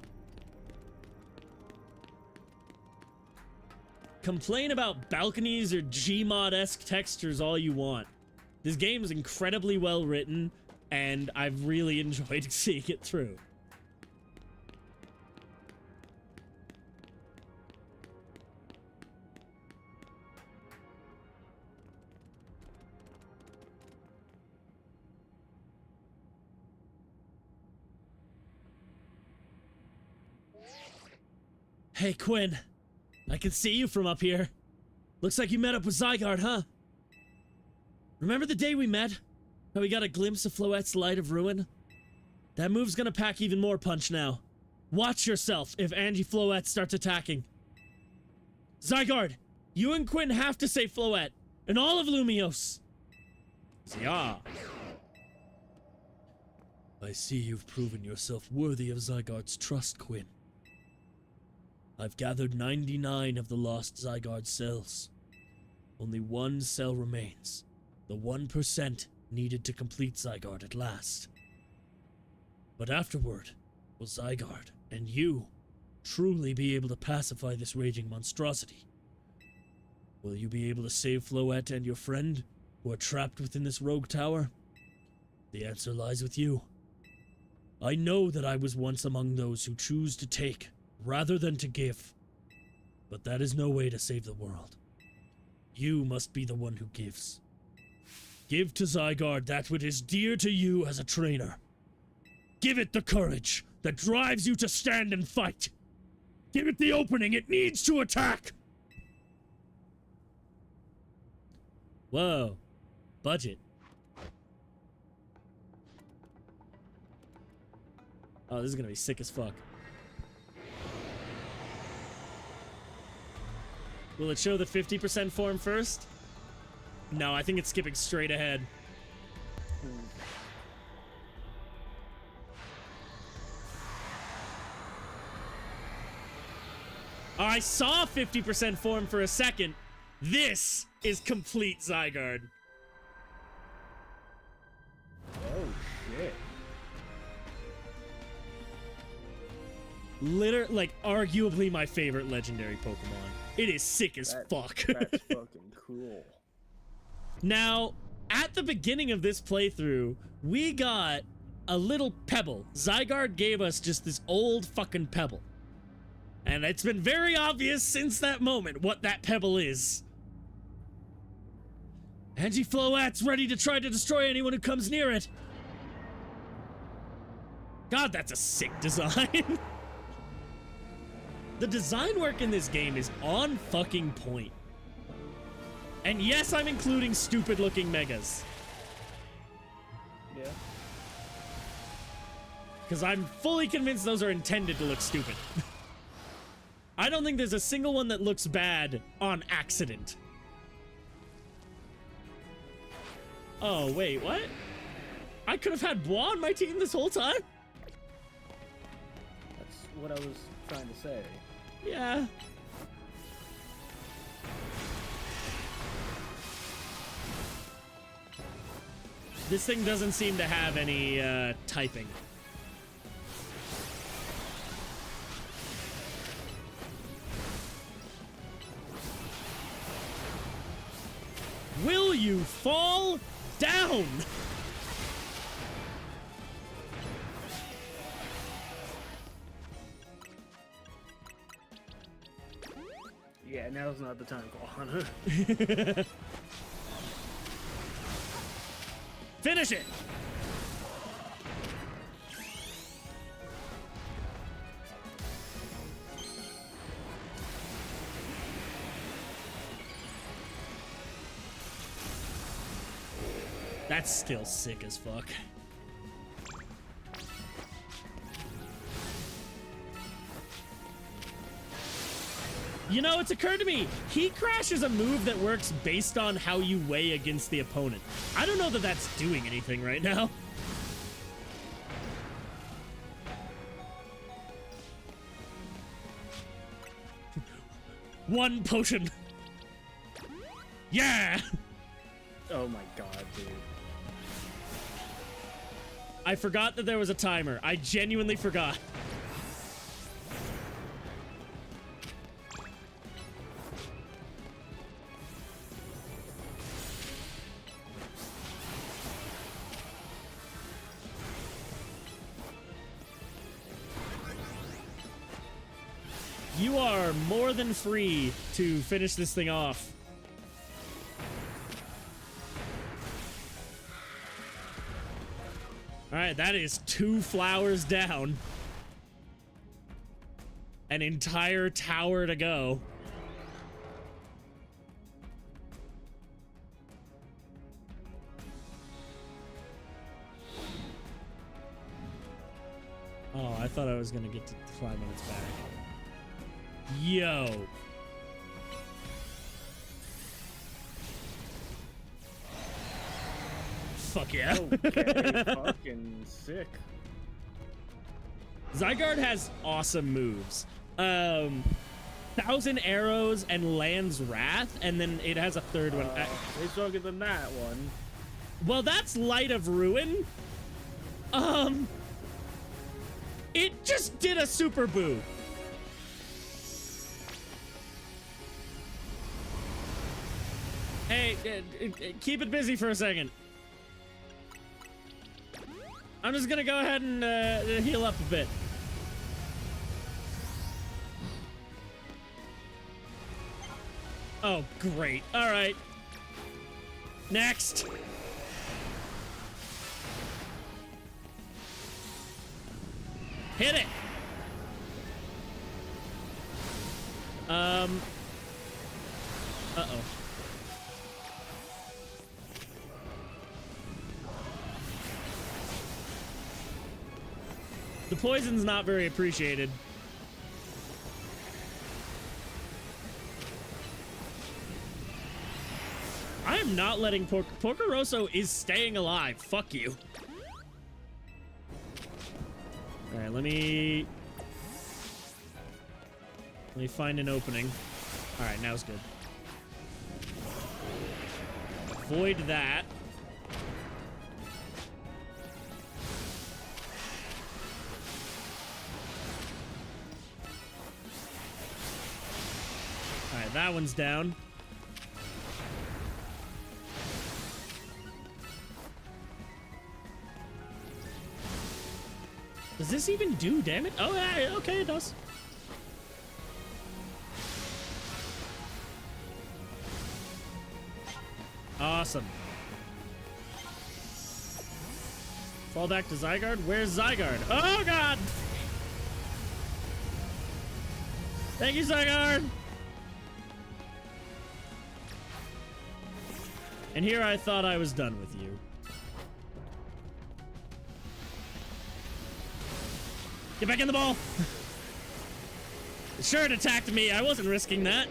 Complain about balconies or Gmod-esque textures all you want. This game is incredibly well written, and I've really enjoyed seeing it through. Hey, Quinn. I can see you from up here. Looks like you met up with Zygarde, huh? Remember the day we met? How we got a glimpse of Floette's Light of Ruin? That move's gonna pack even more punch now. Watch yourself if Angie Floette starts attacking. Zygarde, you and Quinn have to save Floette, and all of Lumiose. Yeah. I see you've proven yourself worthy of Zygarde's trust, Quinn. I've gathered 99 of the lost Zygarde cells. Only one cell remains. The 1% needed to complete Zygarde at last. But afterward, will Zygarde and you truly be able to pacify this raging monstrosity? Will you be able to save Floette and your friend, who are trapped within this rogue tower? The answer lies with you. I know that I was once among those who choose to take rather than to give. But that is no way to save the world. You must be the one who gives. Give to Zygarde that which is dear to you as a trainer. Give it the courage that drives you to stand and fight. Give it the opening it needs to attack. Whoa. Budget. Oh, this is gonna be sick as fuck. Will it show the 50% form first? No, I think it's skipping straight ahead. Oh, I saw 50% form for a second. This is complete Zygarde. Oh, shit. Like, arguably my favorite legendary Pokemon. It is sick as fuck. That's fucking cool. Now, at the beginning of this playthrough, we got a little pebble. Zygarde gave us just this old fucking pebble. And it's been very obvious since that moment what that pebble is. Anti-Float's ready to try to destroy anyone who comes near it. God, that's a sick design. The design work in this game is on fucking point. And yes, I'm including stupid looking megas. Yeah. Because I'm fully convinced those are intended to look stupid. I don't think there's a single one that looks bad on accident. Oh, wait, what? I could have had Bois on my team this whole time? That's what I was trying to say. Yeah. This thing doesn't seem to have any typing. Will you fall down? Yeah, now's not the time for Honor. Finish it! That's still sick as fuck. You know, it's occurred to me, Heat Crash is a move that works based on how you weigh against the opponent. I don't know that that's doing anything right now. One potion. Yeah! Oh my god, dude. I forgot that there was a timer. I genuinely forgot. You are more than free to finish this thing off. Alright, that is 2 flowers down. An entire tower to go. Oh, I thought I was gonna get to climb on its back. Yo. Fuck yeah. Okay, fucking sick. Zygarde has awesome moves. 1,000 Arrows and Land's Wrath, and then it has a third one. Way stronger than that one. Well, that's Light of Ruin. It just did a super boo. Hey, keep it busy for a second. I'm just gonna go ahead and heal up a bit. Oh, great. All right. Next. Hit it. Uh-oh. The poison's not very appreciated. I'm I'm not letting Porcoroso is staying alive. Fuck you. All right, let me find an opening. All right, now's good. Void that. All right, that one's down. Does this even do damage? Oh, yeah, okay, it does. Awesome. Fall back to Zygarde? Where's Zygarde? Oh, God! Thank you, Zygarde! And here I thought I was done with you. Get back in the ball! Sure, it attacked me. I wasn't risking that.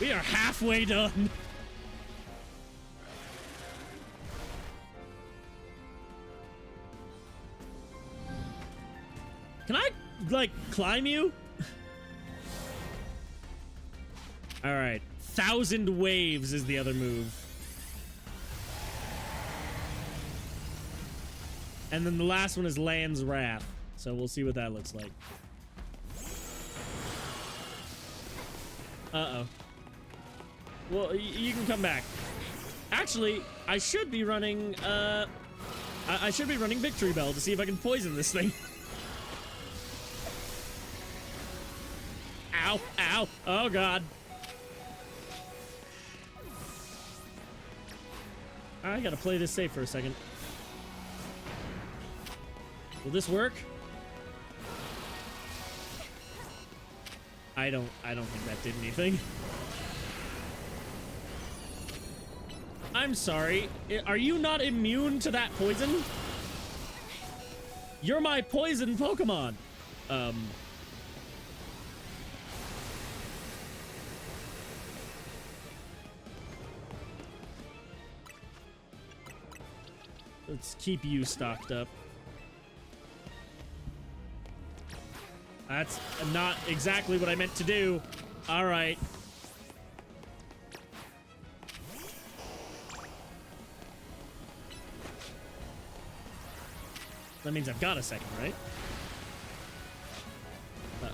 We are halfway done. Can I, like, climb you? All right. 1,000 waves is the other move. And then the last one is Land's Wrath. So we'll see what that looks like. Uh-oh. Well, you can come back. Actually, I should be running, I should be running Victory Bell to see if I can poison this thing. Ow, ow, oh God. I gotta play this safe for a second. Will this work? I don't think that did anything. I'm sorry. Are you not immune to that poison? You're my poison Pokemon. Let's keep you stocked up. That's not exactly what I meant to do. All right. That means I've got a second, right? Uh-oh.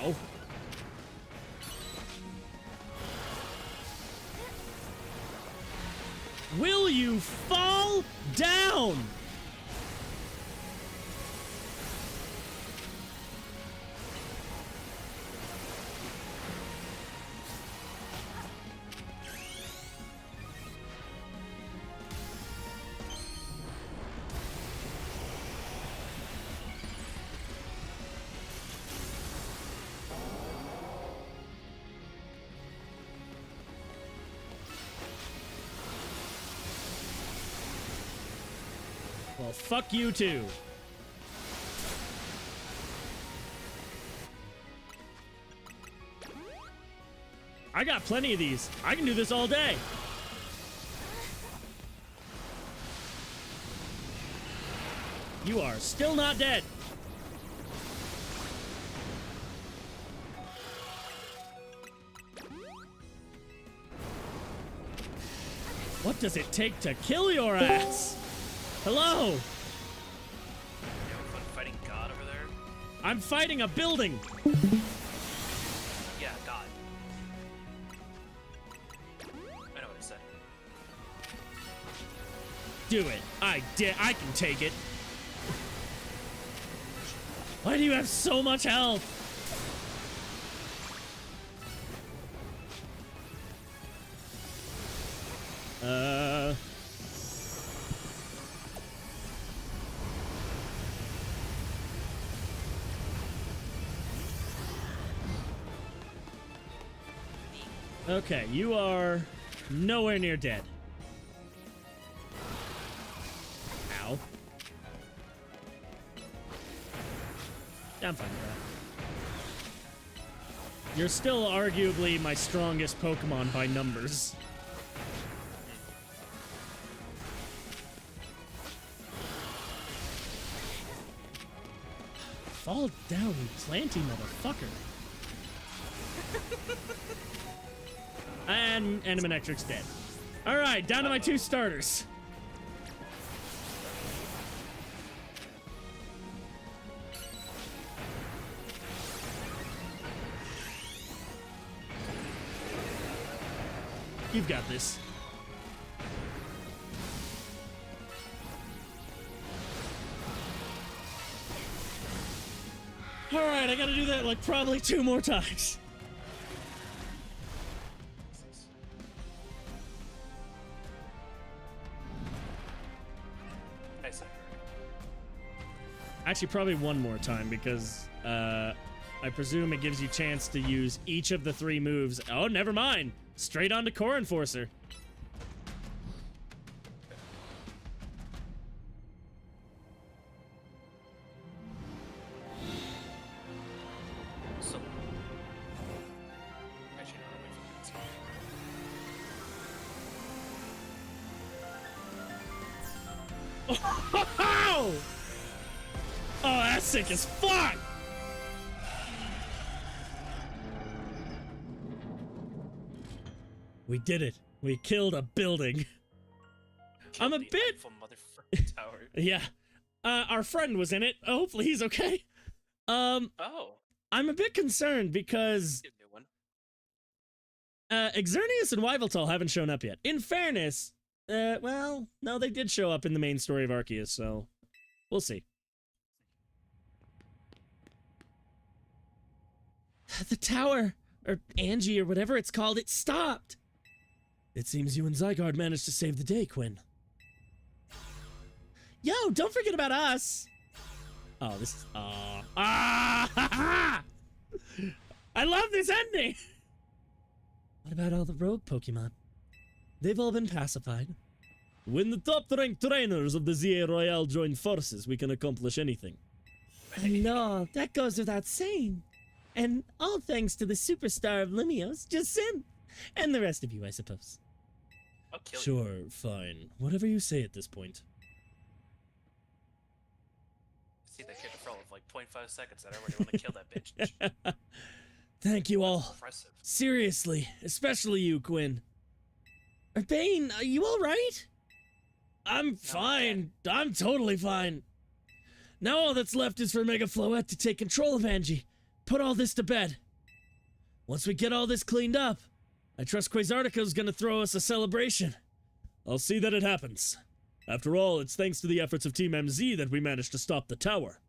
Ow. Will you fall down? Well, fuck you too. I got plenty of these. I can do this all day. You are still not dead. What does it take to kill your ass? Hello? You having fun fighting God over there? I'm fighting a building. Yeah, God. I know what I said. Do it. I can take it. Why do you have so much health? Okay, you are nowhere near dead. Ow. Yeah, I'm fine with that. You're still arguably my strongest Pokemon by numbers. Fall down, you planty motherfucker. And Animanectric's dead. Alright, down to my 2 starters. You've got this. Alright, I gotta do that like probably 2 more times. Nice. Actually, probably 1 more time because I presume it gives you chance to use each of the 3 moves. Oh, never mind. Straight on to Core Enforcer. So, actually, no, wait for that. Oh, that's sick as fuck! We did it. We killed a building. I'm a The bit... Eiffel motherfucking tower. Yeah. Our friend was in it. Hopefully he's okay. Oh. I'm a bit concerned because New one. Xerneas and Yveltal haven't shown up yet. In fairness, well, no, they did show up in the main story of Arceus, so we'll see. The tower, or Angie, or whatever it's called, it stopped. It seems you and Zygarde managed to save the day, Quinn. Yo, don't forget about us. Oh, this is... I love this ending! What about all the rogue Pokemon? They've all been pacified. When the top-ranked trainers of the ZA Royale join forces, we can accomplish anything. I know, that goes without saying. And all thanks to the superstar of Lumiose, Jacinth. And the rest of you, I suppose. I'll kill you. Sure, fine. Whatever you say at this point. See that kid for like 0.5 seconds and I already want to kill that bitch. Thank you all. Impressive. Seriously, especially you, Quinn. Bane, are you alright? I'm fine. I'm totally fine. Now all that's left is for Mega Floette to take control of Angie. Put all this to bed. Once we get all this cleaned up, I trust Quasartico's gonna throw us a celebration. I'll see that it happens. After all, it's thanks to the efforts of Team MZ that we managed to stop the tower.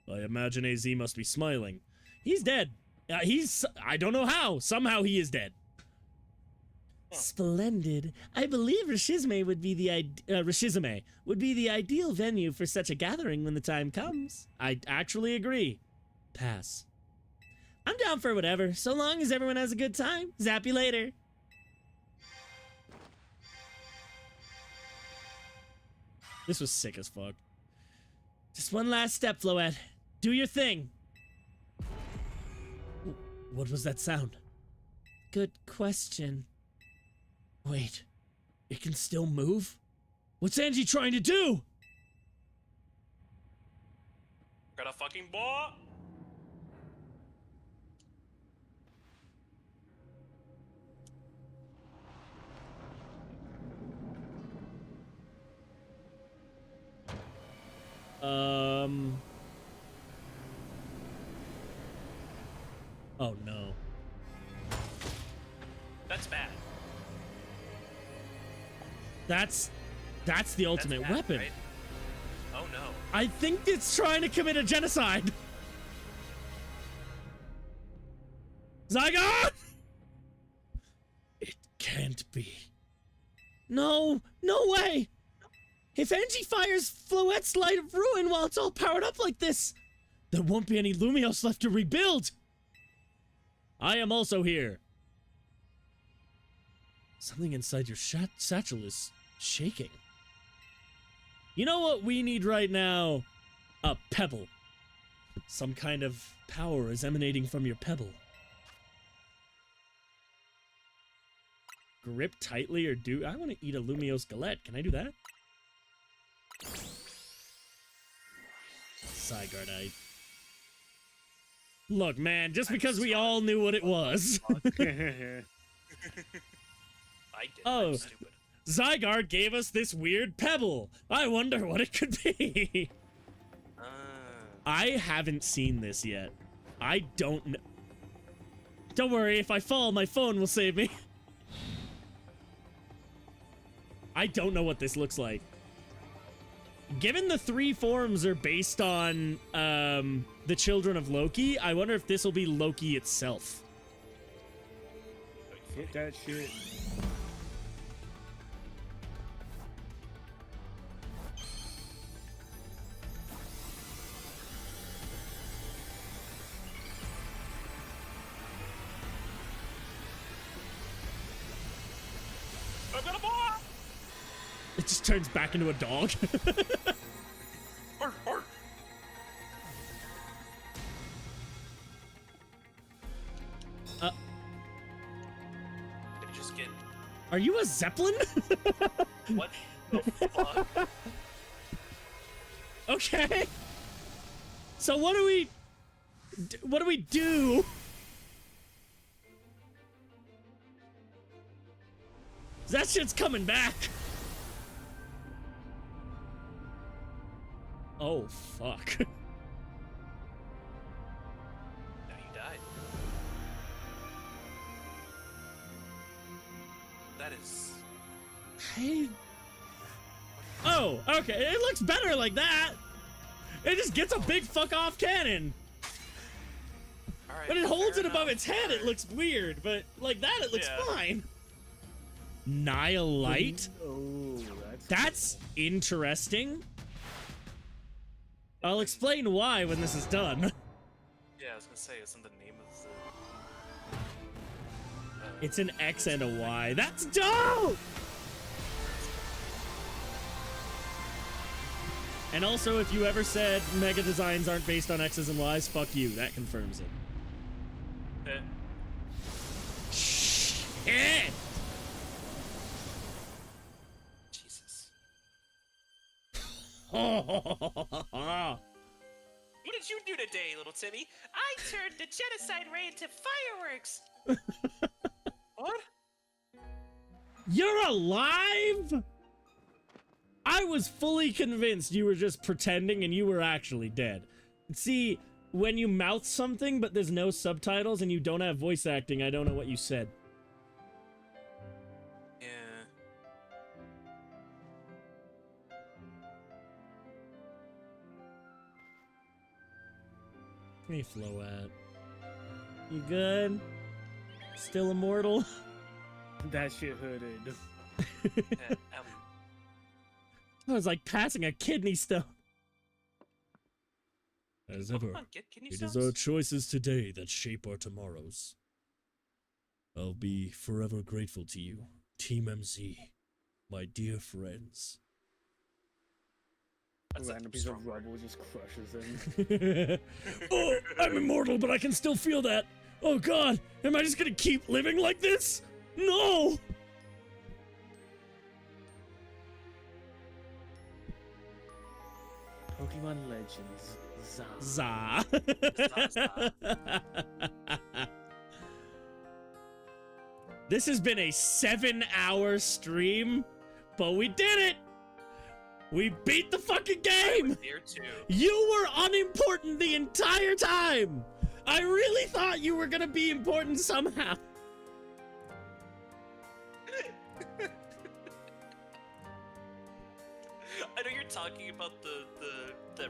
I imagine AZ must be smiling. He's dead. I don't know how. Somehow he is dead. Splendid. I believe Rishizme would be the ideal venue for such a gathering when the time comes. I actually agree. Pass. I'm down for whatever, so long as everyone has a good time. Zap you later. This was sick as fuck. Just one last step, Floette. Do your thing. What was that sound? Good question. Wait, it can still move? What's Angie trying to do? Got a fucking ball? Oh no. That's bad. That's the ultimate That's bad, weapon. right? Oh no. I think it's trying to commit a genocide. Zygarde! It can't be. No, no way! If Angie fires Floette's Light of Ruin while it's all powered up like this, there won't be any Lumiose left to rebuild. I am also here. Something inside your satchel is shaking. You know what we need right now? A pebble. Some kind of power is emanating from your pebble. Grip tightly or do... I want to eat a Lumiose Galette. Can I do that? Zygarde. Look, man, just because we all knew what it was. I did. Oh. I'm stupid. Zygarde gave us this weird pebble. I wonder what it could be. I haven't seen this yet. I don't know. Don't worry, if I fall, my phone will save me. I don't know what this looks like. Given the 3 forms are based on the children of Loki, I wonder if this will be Loki itself. Hit that shit. It just turns back into a dog. Did you just get... Are you a Zeppelin? What the fuck? Okay. So what do we do? That shit's coming back. Oh, fuck. Now you died. That is... Hey. Oh, okay. It looks better like that. It just gets a big fuck off cannon. Alright, When it holds fair it above enough. its head, it looks weird, but like that, it looks Yeah. fine. Nihilite? Oh, That's interesting. I'll explain why when this is done. Yeah, I was gonna say, isn't the name of the... It's an X and a Y. That's dope! And also, if you ever said Mega Designs aren't based on X's and Y's, fuck you. That confirms it. Shit! Jesus. What did you do today, little Timmy? I turned the genocide ray into fireworks. What? You're alive? I was fully convinced you were just pretending and you were actually dead. See, when you mouth something but there's no subtitles and you don't have voice acting, I don't know what you said. Yeah. Hey, Float. You good? Still immortal? that shit hooded. Yeah, I was like passing a kidney stone. As ever, come on, get kidney it is stones. our choices today that shape our tomorrows. I'll be forever grateful to you, Team MZ, my dear friends. A That's a random piece strong of word. rubble just crushes him. Oh, I'm immortal, but I can still feel that. Oh god, am I just gonna keep living like this? No! Pokemon Legends. Za. Za. This has been a 7-hour stream, but we did it! We beat the fucking game! Here too. You were unimportant the entire time! I really thought you were gonna be important somehow. I know you're talking about the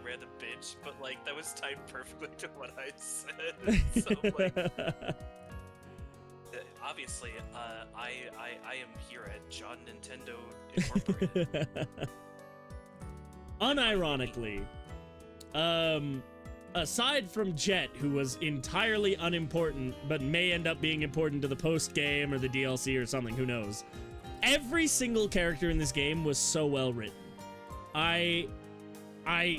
random bitch, but like that was timed perfectly to what I said. So like, obviously, I am here at John Nintendo Incorporated. Unironically, aside from Jet, who was entirely unimportant, but may end up being important to the post-game or the DLC or something, who knows. Every single character in this game was so well written. I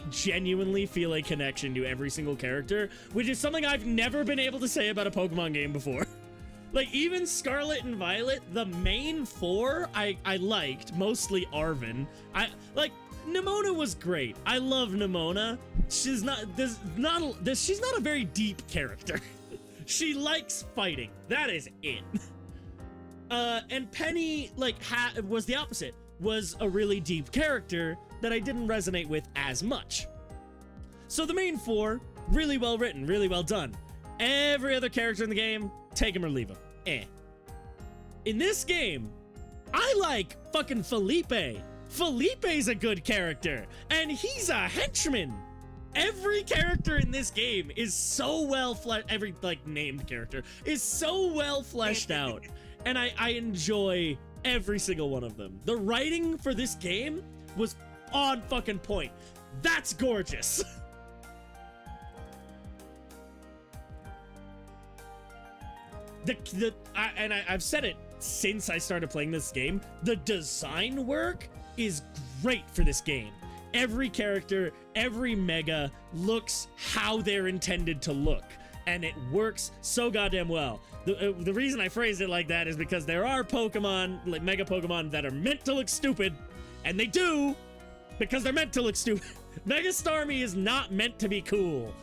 genuinely feel a connection to every single character, which is something I've never been able to say about a Pokemon game before. Like, even Scarlet and Violet, the main four, I liked, mostly Arven. Nimona was great. I love Nimona. She's not a very deep character. She likes fighting. That is it. And Penny, was the opposite. Was a really deep character that I didn't resonate with as much. So the main four, really well written, really well done. Every other character in the game, take him or leave him. In this game, I like fucking Felipe. Felipe's a good character, and he's a henchman. Every character in this game is so well fleshed. Every named character is so well fleshed out, and I enjoy every single one of them. The writing for this game was on fucking point. That's gorgeous. I've said it since I started playing this game. The design work is great for this game. Every character, every mega looks how they're intended to look, and it works so goddamn well. The reason I phrased it like that is because there are Pokemon, like mega Pokemon, that are meant to look stupid, and they do, because they're meant to look stupid. Mega Starmie is not meant to be cool.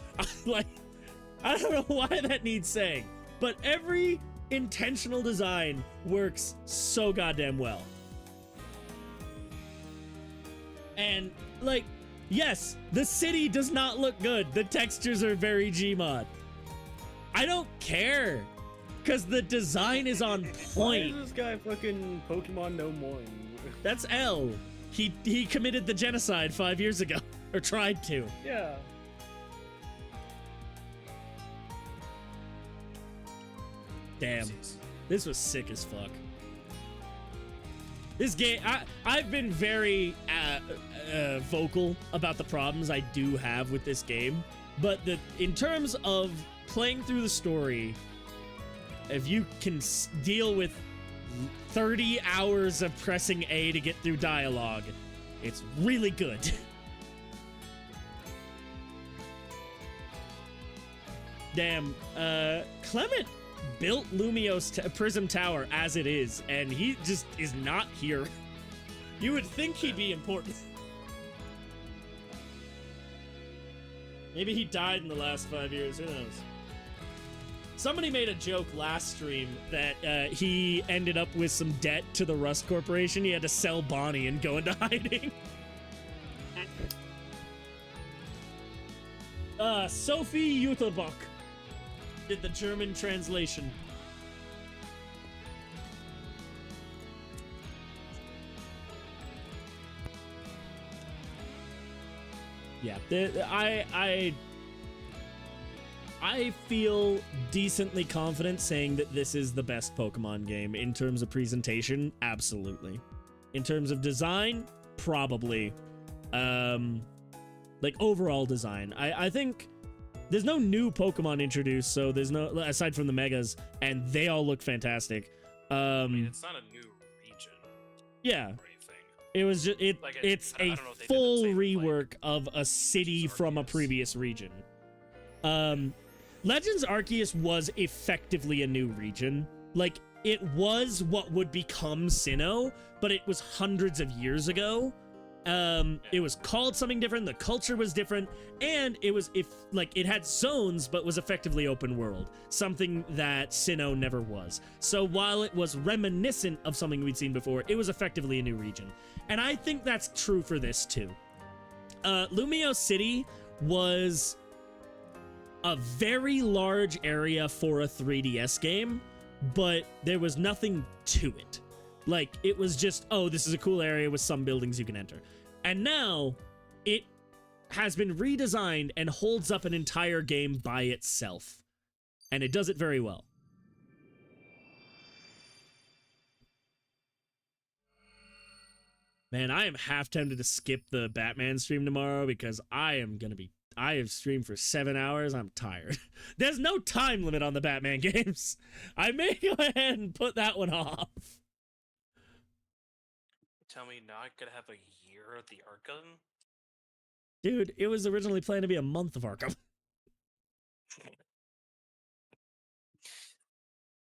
I don't know why that needs saying, but every intentional design works so goddamn well. And, yes, the city does not look good. The textures are very Gmod. I don't care, because the design is on point. Why is this guy fucking Pokemon No More? That's L. He committed the genocide 5 years ago, or tried to. Yeah. Damn, this was sick as fuck. This game, I've been very vocal about the problems I do have with this game, but in terms of playing through the story, if you can deal with 30 hours of pressing A to get through dialogue, it's really good. Damn, Clement built Lumiose Prism Tower as it is, and he just is not here. You would think he'd be important. Maybe he died in the last 5 years, who knows? Somebody made a joke last stream that he ended up with some debt to the Rust Corporation. He had to sell Bonnie and go into hiding. Sophie Jutterbuck did the German translation. Yeah, I feel decently confident saying that this is the best Pokemon game. In terms of presentation, absolutely. In terms of design, probably. Overall design, I think there's no new Pokemon introduced, so there's no, aside from the Megas, and they all look fantastic. I mean, it's not a new region. Yeah. Or anything. It was just it's a full rework of a city from a previous region. Legends Arceus was effectively a new region. It was what would become Sinnoh, but it was hundreds of years ago. It was called something different, the culture was different, and it had zones, but was effectively open world, something that Sinnoh never was. So while it was reminiscent of something we'd seen before, it was effectively a new region. And I think that's true for this too. Lumiose City was a very large area for a 3DS game, but there was nothing to it. It was just, oh, this is a cool area with some buildings you can enter. And now, it has been redesigned and holds up an entire game by itself. And it does it very well. Man, I am half tempted to skip the Batman stream tomorrow because I am gonna be I have streamed for 7 hours. I'm tired. There's no time limit on the Batman games. I may go ahead and put that one off. Tell me now I could have a year of the Arkham? Dude, it was originally planned to be a month of Arkham.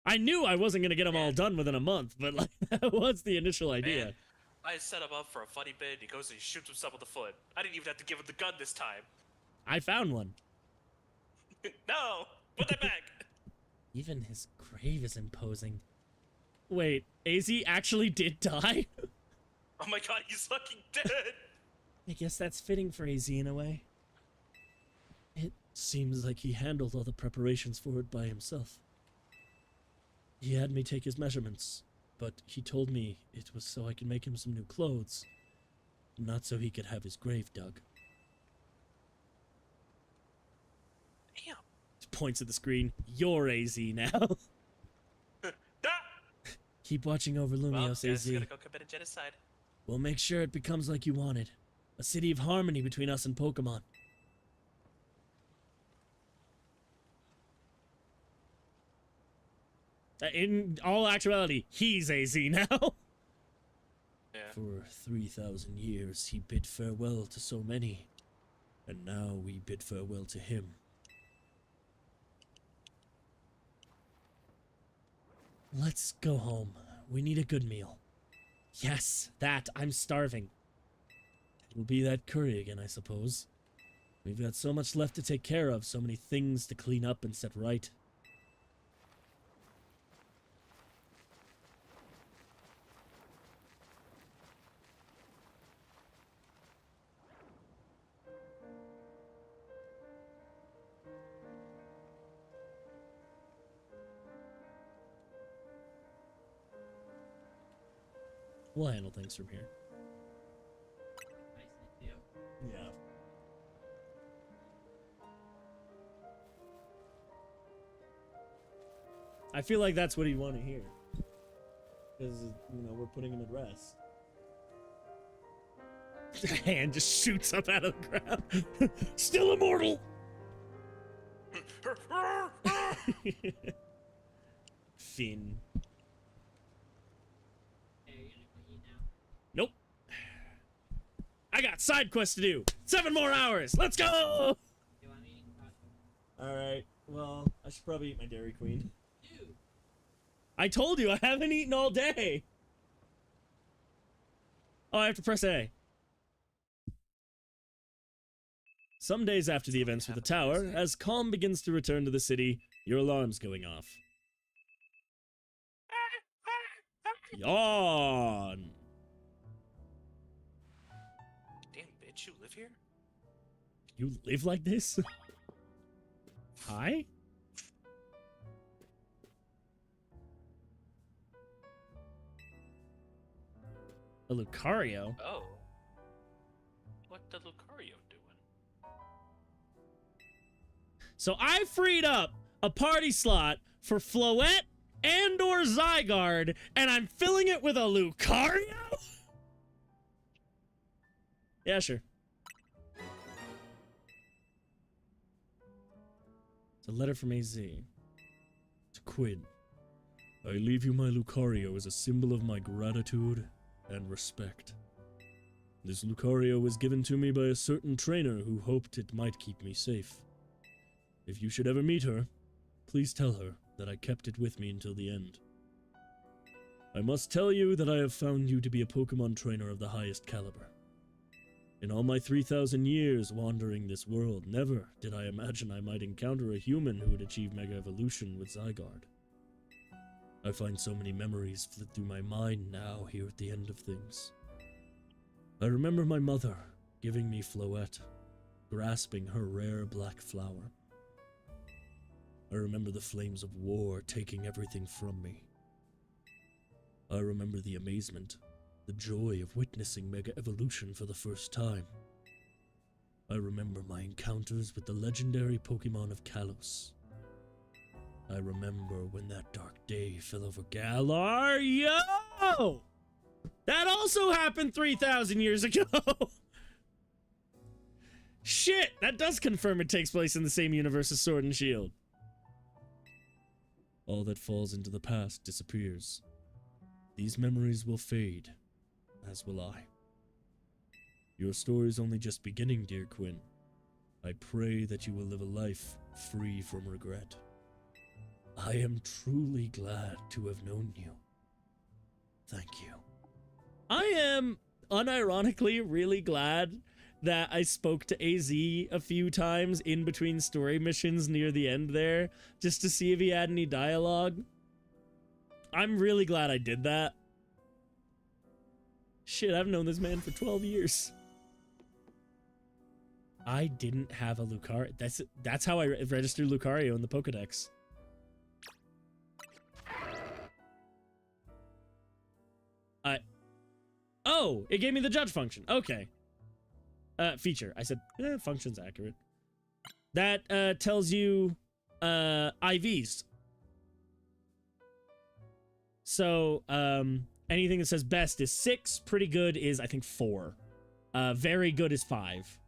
I knew I wasn't going to get them all done within a month, but like that was the initial idea. Man, I set him up for a funny bit, and he goes and he shoots himself in the foot. I didn't even have to give him the gun this time. I found one. No! Put that back! Even his grave is imposing. Wait, AZ actually did die? Oh my god, he's fucking dead! I guess that's fitting for AZ in a way. It seems like he handled all the preparations for it by himself. He had me take his measurements, but he told me it was so I could make him some new clothes, not so he could have his grave dug. Damn. He points at the screen. You're AZ now. Keep watching over Lumiose, AZ. Gotta go commit a genocide. We'll make sure it becomes like you wanted. A city of harmony between us and Pokemon. In all actuality, he's AZ now. Yeah. For 3,000 years, he bid farewell to so many. And now we bid farewell to him. Let's go home. We need a good meal. Yes, that. I'm starving. It'll be that curry again, I suppose. We've got so much left to take care of, so many things to clean up and set right. We'll handle things from here. Yeah. I feel like that's what he'd want to hear. Because, you know, we're putting him at rest. The hand just shoots up out of the ground. Still immortal! Finn. Nope. I got side quests to do. 7 more hours. Let's go! Alright. Well, I should probably eat my Dairy Queen. I told you, I haven't eaten all day. Oh, I have to press A. Some days after the events with the tower, as calm begins to return to the city, your alarm's going off. Yawn! Damn, bitch, you live here? You live like this? Hi? A Lucario? Oh. What the Lucario doing? So I freed up a party slot for Floette and or Zygarde, and I'm filling it with a Lucario? Yeah, sure. It's a letter from AZ. To Quinn. I leave you my Lucario as a symbol of my gratitude and respect. This Lucario was given to me by a certain trainer who hoped it might keep me safe. If you should ever meet her, please tell her that I kept it with me until the end. I must tell you that I have found you to be a Pokemon trainer of the highest caliber. In all my 3,000 years wandering this world, never did I imagine I might encounter a human who would achieve Mega Evolution with Zygarde. I find so many memories flit through my mind now here at the end of things. I remember my mother giving me Floette, grasping her rare black flower. I remember the flames of war taking everything from me. I remember the amazement, the joy of witnessing Mega Evolution for the first time. I remember my encounters with the legendary Pokemon of Kalos. I remember when that dark day fell over Galar. Yo! That also happened 3,000 years ago! Shit! That does confirm it takes place in the same universe as Sword and Shield. All that falls into the past disappears. These memories will fade, as will I. Your story's only just beginning, dear Quinn. I pray that you will live a life free from regret. I am truly glad to have known you. Thank you. I am unironically really glad that I spoke to AZ a few times in between story missions near the end there, just to see if he had any dialogue. I'm really glad I did that. Shit, I've known this man for 12 years. I didn't have a Lucario. That's how I registered Lucario in the Pokedex. Oh, it gave me the judge function. Okay. Feature. I said, function's accurate. That tells you IVs. So, anything that says best is 6, pretty good is, I think, 4. Very good is 5.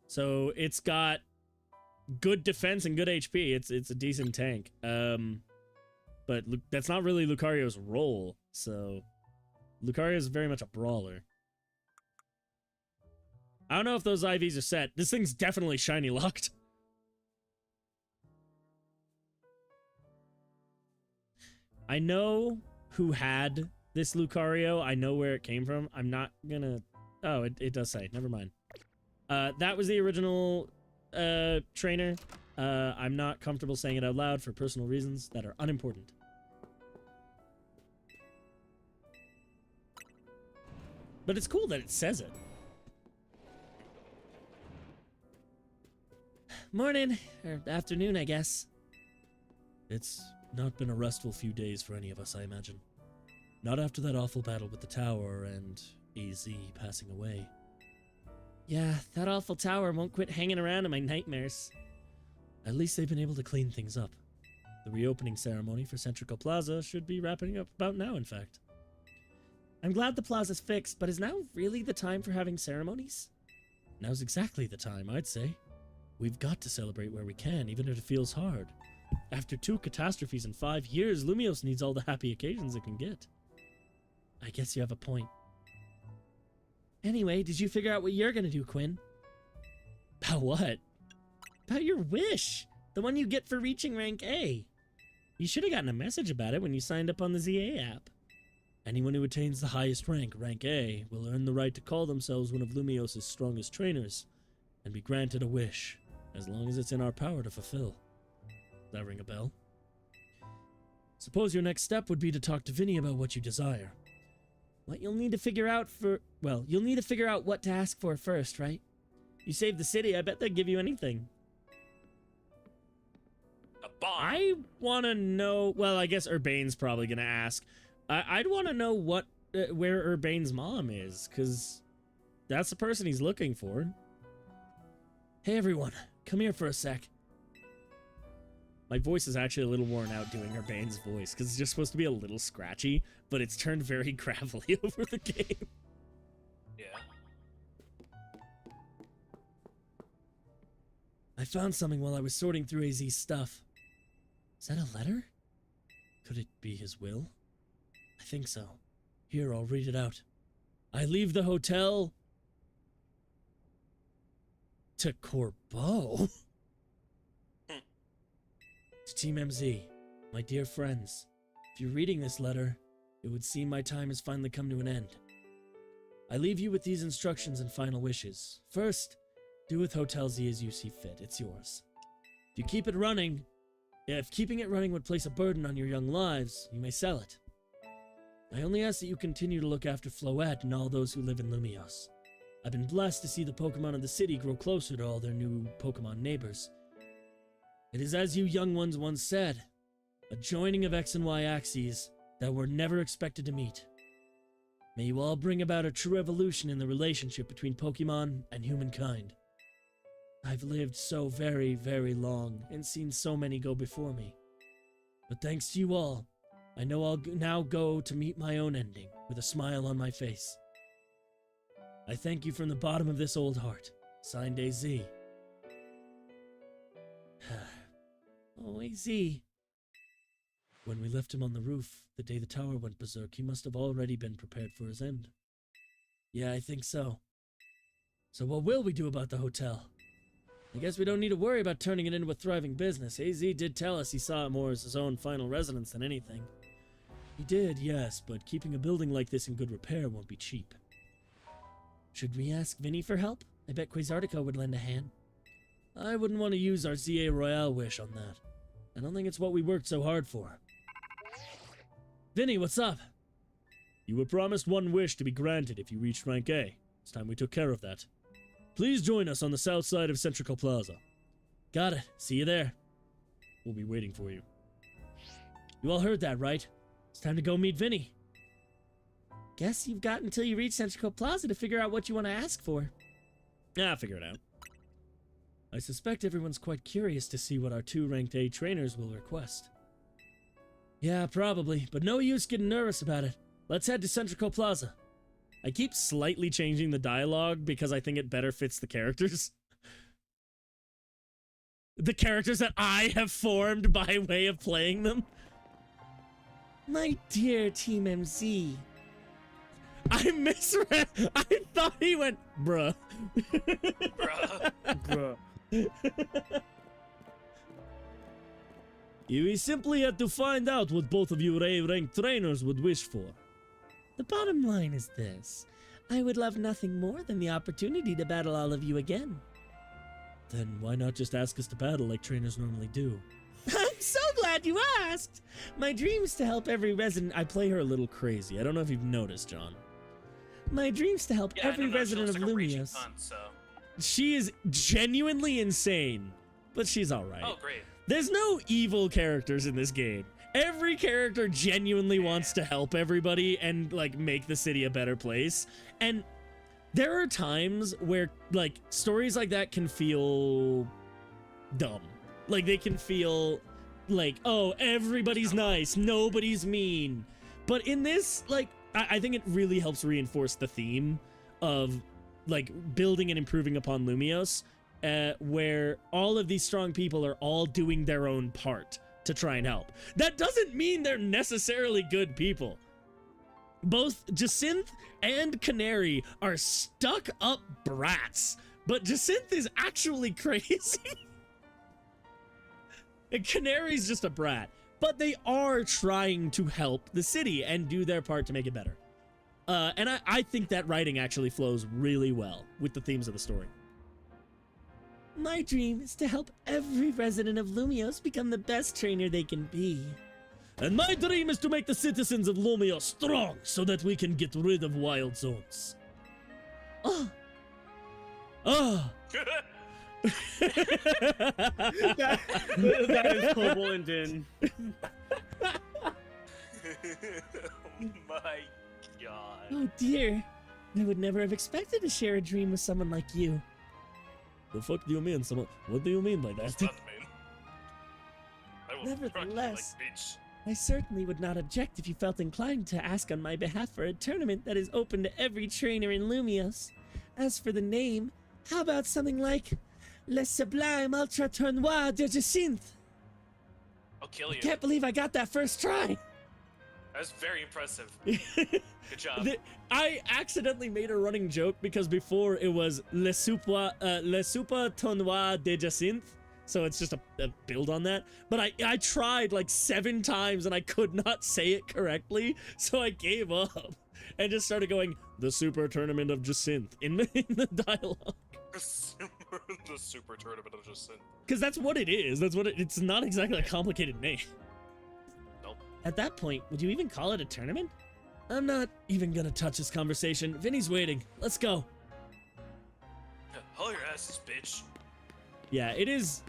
So, it's got good defense and good HP. It's a decent tank. But that's not really Lucario's role, so Lucario is very much a brawler. I don't know if those IVs are set. This thing's definitely shiny locked. I know who had this Lucario. I know where it came from. I'm not gonna... Oh, it does say. Never mind. That was the original trainer. I'm not comfortable saying it out loud for personal reasons that are unimportant. But it's cool that it says it. Morning, or afternoon, I guess. It's not been a restful few days for any of us, I imagine. Not after that awful battle with the tower and AZ passing away. Yeah, that awful tower won't quit hanging around in my nightmares. At least they've been able to clean things up. The reopening ceremony for Centrical Plaza should be wrapping up about now, in fact. I'm glad the plaza's fixed, but is now really the time for having ceremonies? Now's exactly the time, I'd say. We've got to celebrate where we can, even if it feels hard. After 2 catastrophes in 5 years, Lumiose needs all the happy occasions it can get. I guess you have a point. Anyway, did you figure out what you're gonna do, Quinn? About what? About your wish! The one you get for reaching rank A. You should have gotten a message about it when you signed up on the ZA app. Anyone who attains the highest rank, rank A, will earn the right to call themselves one of Lumiose's strongest trainers, and be granted a wish, as long as it's in our power to fulfill. Does that ring a bell? Suppose your next step would be to talk to Vinny about what you desire. What you'll need to figure out you'll need to figure out what to ask for first, right? You save the city, I bet they'd give you anything. A bomb. I want to know, well, I guess Urbane's probably going to ask. I'd want to know where Urbane's mom is, because that's the person he's looking for. Hey everyone, come here for a sec. My voice is actually a little worn out doing Urbane's voice, because it's just supposed to be a little scratchy, but it's turned very gravelly over the game. Yeah. I found something while I was sorting through AZ's stuff. Is that a letter? Could it be his will? I think so. Here, I'll read it out. I leave the hotel to Corbeau. To Team MZ, my dear friends, if you're reading this letter, it would seem my time has finally come to an end. I leave you with these instructions and final wishes. First, do with Hotel Z as you see fit. It's yours. If keeping it running would place a burden on your young lives, you may sell it. I only ask that you continue to look after Floette and all those who live in Lumiose. I've been blessed to see the Pokemon of the city grow closer to all their new Pokemon neighbors. It is as you young ones once said, a joining of X and Y axes that were never expected to meet. May you all bring about a true evolution in the relationship between Pokemon and humankind. I've lived so very, very long and seen so many go before me. But thanks to you all, I know I'll now go to meet my own ending with a smile on my face. I thank you from the bottom of this old heart. Signed, AZ. Oh, AZ. When we left him on the roof, the day the tower went berserk, he must have already been prepared for his end. Yeah, I think so. So what will we do about the hotel? I guess we don't need to worry about turning it into a thriving business. AZ did tell us he saw it more as his own final residence than anything. He did, yes, but keeping a building like this in good repair won't be cheap. Should we ask Vinny for help? I bet Quasartico would lend a hand. I wouldn't want to use our ZA Royale wish on that. I don't think it's what we worked so hard for. Vinny, what's up? You were promised one wish to be granted if you reached rank A. It's time we took care of that. Please join us on the south side of Centrical Plaza. Got it. See you there. We'll be waiting for you. You all heard that, right? It's time to go meet Vinny. Guess you've got until you reach Centrical Plaza to figure out what you want to ask for. I'll figure it out. I suspect everyone's quite curious to see what our 2 ranked A trainers will request. Yeah, probably, but no use getting nervous about it. Let's head to Centrical Plaza. I keep slightly changing the dialogue because I think it better fits the characters. The characters that I have formed by way of playing them. My dear Team MZ. I misread. I thought he went, bruh. Bruh. Bruh. We simply had to find out what both of you A-ranked trainers would wish for. The bottom line is this. I would love nothing more than the opportunity to battle all of you again. Then why not just ask us to battle like trainers normally do? I'm so glad you asked! My dream's to help every resident... I play her a little crazy. I don't know if you've noticed, John. My dream's to help Yeah, every I know, resident she of looks like a raging Lumiose. cunt, so. She is genuinely insane, but she's alright. Oh, great. There's no evil characters in this game. Every character genuinely wants to help everybody and, like, make the city a better place. And there are times where, like, stories like that can feel dumb. Like, they can feel like, oh, everybody's nice, nobody's mean. But in this, like, I think it really helps reinforce the theme of, like, building and improving upon Lumiose, where all of these strong people are all doing their own part to try and help. That doesn't mean they're necessarily good people. Both Jacinth and Canary are stuck up brats, but Jacinth is actually crazy. And Canary's just a brat, but they are trying to help the city and do their part to make it better. And I think that writing actually flows really well with the themes of the story. My dream is to help every resident of Lumiose become the best trainer they can be. And my dream is to make the citizens of Lumiose strong so that we can get rid of wild zones. Oh, Ah! that is Cobble and Din. Oh my god. oh dear. I would never have expected to share a dream with someone like you. The fuck do you mean? What do you mean by What's that? that mean? I will crush you Nevertheless, like bitch. I certainly would not object if you felt inclined to ask on my behalf for a tournament that is open to every trainer in Lumiose. As for the name, how about something like Le Sublime Ultra Tournoi de Jacinth? I'll kill you. Can't believe I got that first try. That was very impressive. Good job. I accidentally made a running joke because before it was Le Super Tournoi de Jacinth, so it's just a build on that. But I tried like 7 times and I could not say it correctly, so I gave up and just started going the Super Tournament of Jacinth in the dialogue. The super tournament of Jacinth. Because that's what it is. It's not exactly a complicated name. Nope. At that point, would you even call it a tournament? I'm not even gonna touch this conversation. Vinny's waiting. Let's go. Haul your asses, bitch. Yeah, it is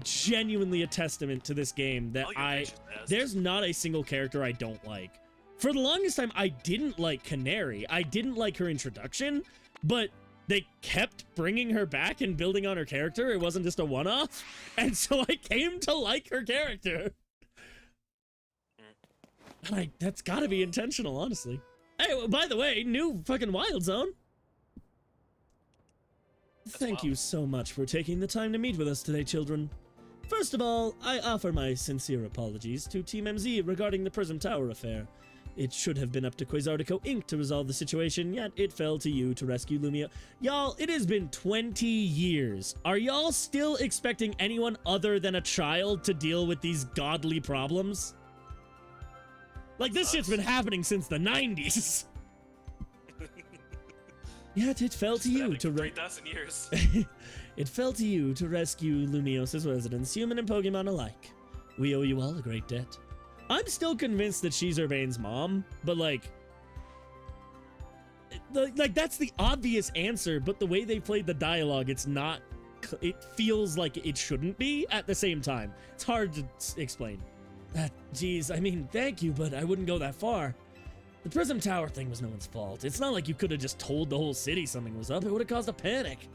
genuinely a testament to this game that Haul your bitch's ass. there's not a single character I don't like. For the longest time, I didn't like Canary. I didn't like her introduction, but they kept bringing her back and building on her character. It wasn't just a one-off, and so I came to like her character. And that's gotta be intentional, honestly. Hey, by the way, new fucking Wild Zone. Thank well. you so much for taking the time to meet with us today, children. First of all, I offer my sincere apologies to Team MZ regarding the Prism Tower affair. It should have been up to Quasartico Inc. to resolve the situation, yet it fell to you to rescue Lumio. Y'all, it has been 20 years. Are y'all still expecting anyone other than a child to deal with these godly problems? Like, this shit's been happening since the 90s. Yet it fell to you to 3,000 years. It fell to you to rescue Lumiose's residents, human and Pokemon alike. We owe you all a great debt. I'm still convinced that she's Urbane's mom, but like that's the obvious answer, but the way they played the dialogue, it's not, it feels like it shouldn't be at the same time. It's hard to explain. Geez, I mean, thank you, but I wouldn't go that far. The Prism Tower thing was no one's fault. It's not like you could have just told the whole city something was up. It would have caused a panic.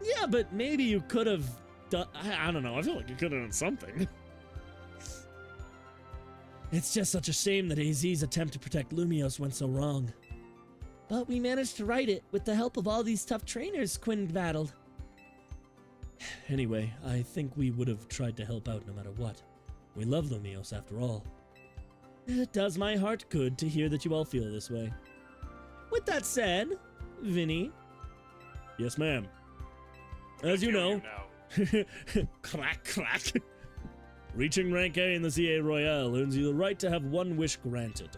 Yeah, but maybe you could have done... I don't know. I feel like you could have done something. It's just such a shame that AZ's attempt to protect Lumiose went so wrong. But we managed to right it with the help of all these tough trainers Quinn battled. Anyway, I think we would have tried to help out no matter what. We love Lumiose after all. It does my heart good to hear that you all feel this way. With that said, Vinny. Yes, ma'am. As you know, crack, crack. Reaching rank A in the ZA Royale earns you the right to have one wish granted.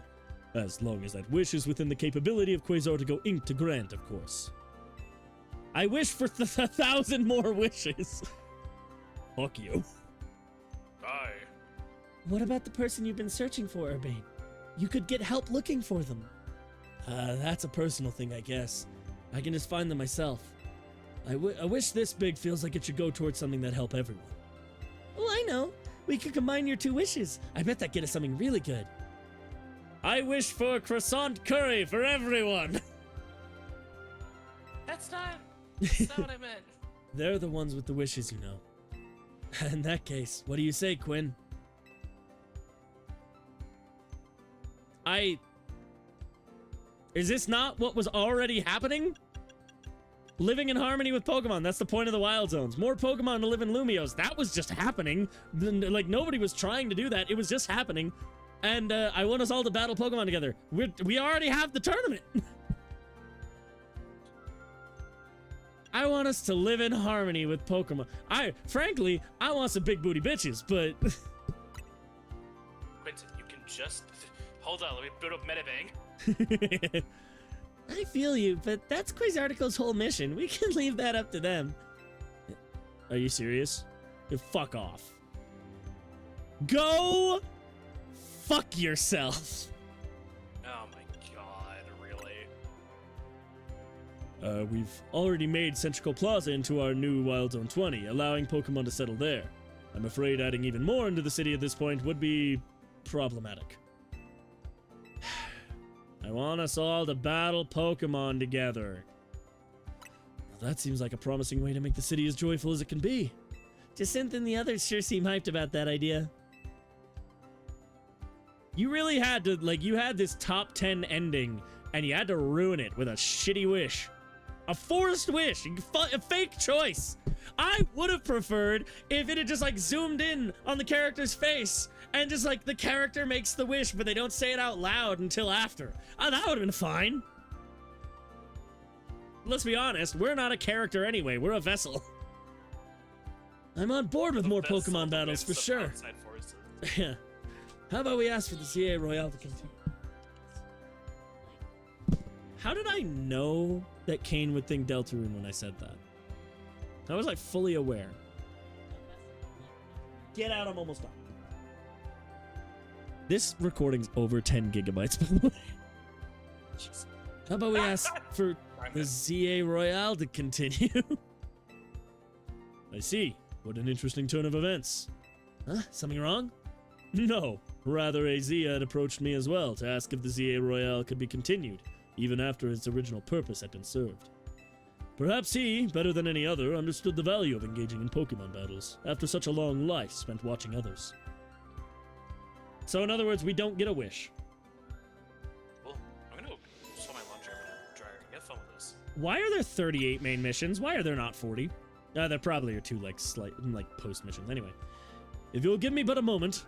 As long as that wish is within the capability of Quasartico Inc. to grant, of course. I wish for 1,000 more wishes. Fuck you. Bye. What about the person you've been searching for, Urbane? You could get help looking for them. That's a personal thing, I guess. I can just find them myself. I wish this big feels like it should go towards something that help everyone. Well, I know. We could combine your two wishes. I bet that get us something really good. I wish for croissant curry for everyone. That's not what I meant. They're the ones with the wishes, you know. In that case, what do you say, Quinn? Is this not what was already happening? Living in harmony with Pokemon, that's the point of the Wild Zones. More Pokemon to live in Lumiose, that was just happening. Like, nobody was trying to do that, it was just happening. And I want us all to battle Pokemon together. We already have the tournament. I want us to live in harmony with Pokemon. Frankly, I want some big booty bitches, but... Quentin, you can just... Hold on, let me build up Metabang. I feel you, but that's Quasartico's whole mission. We can leave that up to them. Are you serious? Fuck off. Go fuck yourself. Oh my god, really? We've already made Centrical Plaza into our new Wild Zone 20, allowing Pokemon to settle there. I'm afraid adding even more into the city at this point would be problematic. I want us all to battle Pokemon together. Well, that seems like a promising way to make the city as joyful as it can be. Jacinth and the others sure seem hyped about that idea. You really had to, like, you had this top 10 ending, and you had to ruin it with a shitty wish. A forced wish. A fake choice. I would have preferred if it had just, like, zoomed in on the character's face, and just, like, the character makes the wish, but they don't say it out loud until after. That would have been fine. Let's be honest, we're not a character anyway, we're a vessel. I'm on board with more Pokemon battles for sure. Yeah. How about we ask for the ZA Royale to continue? How did I know that Kane would think Deltarune when I said that? I was like fully aware. Get out, I'm almost done. This recording's over 10 gigabytes, by the way. How about we ask for the ZA Royale to continue? I see. What an interesting turn of events. Huh? Something wrong? No. Rather, AZ had approached me as well to ask if the ZA Royale could be continued, even after its original purpose had been served. Perhaps he, better than any other, understood the value of engaging in Pokemon battles, after such a long life spent watching others. So in other words, we don't get a wish. Well, I'm gonna go sell my laundry dryer. Get fun with this. Why are there 38 main missions? Why are there not 40? There probably are 2 like post missions. Anyway, if you'll give me but a moment.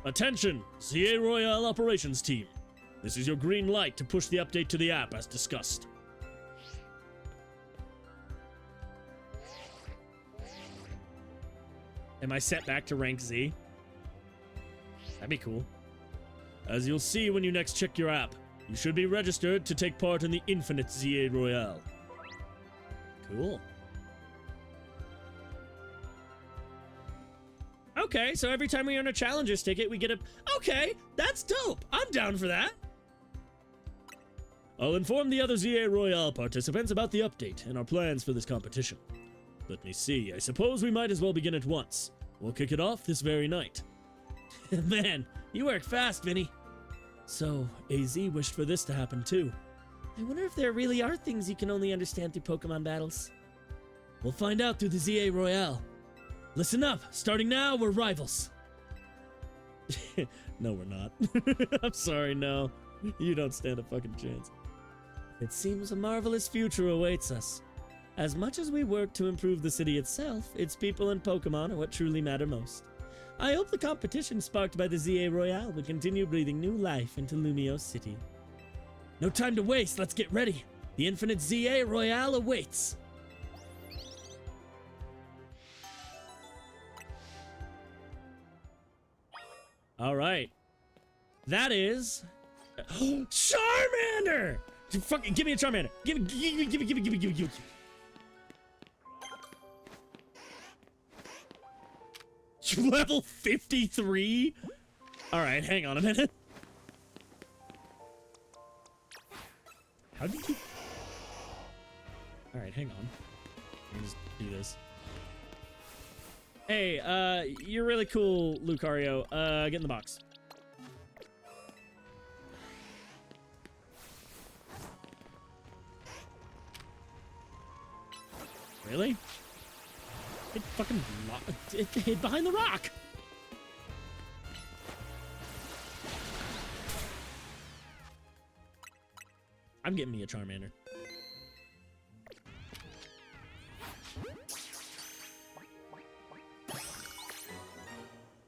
Attention, ZA Royale operations team. This is your green light to push the update to the app as discussed. Am I set back to rank Z? That'd be cool. As you'll see when you next check your app, you should be registered to take part in the Infinite ZA Royale. Cool. Okay, so every time we earn a Challenger's ticket, we get a... Okay, that's dope. I'm down for that. I'll inform the other ZA Royale participants about the update and our plans for this competition. Let me see, I suppose we might as well begin at once. We'll kick it off this very night. Man, you work fast, Vinny. So, AZ wished for this to happen too. I wonder if there really are things you can only understand through Pokemon battles. We'll find out through the ZA Royale. Listen up, starting now, we're rivals. No, we're not. I'm sorry, no. You don't stand a fucking chance. It seems a marvelous future awaits us. As much as we work to improve the city itself, its people and Pokemon are what truly matter most. I hope the competition sparked by the ZA Royale will continue breathing new life into Lumiose City. No time to waste, let's get ready. The Infinite ZA Royale awaits. All right. That is... Charmander! Fucking give me a Charmander. Give me. Level 53? Alright, hang on a minute. How did you... Alright, hang on. Let me just do this. Hey, you're really cool, Lucario. Get in the box. Really? It fucking it hid behind the rock. I'm getting me a Charmander.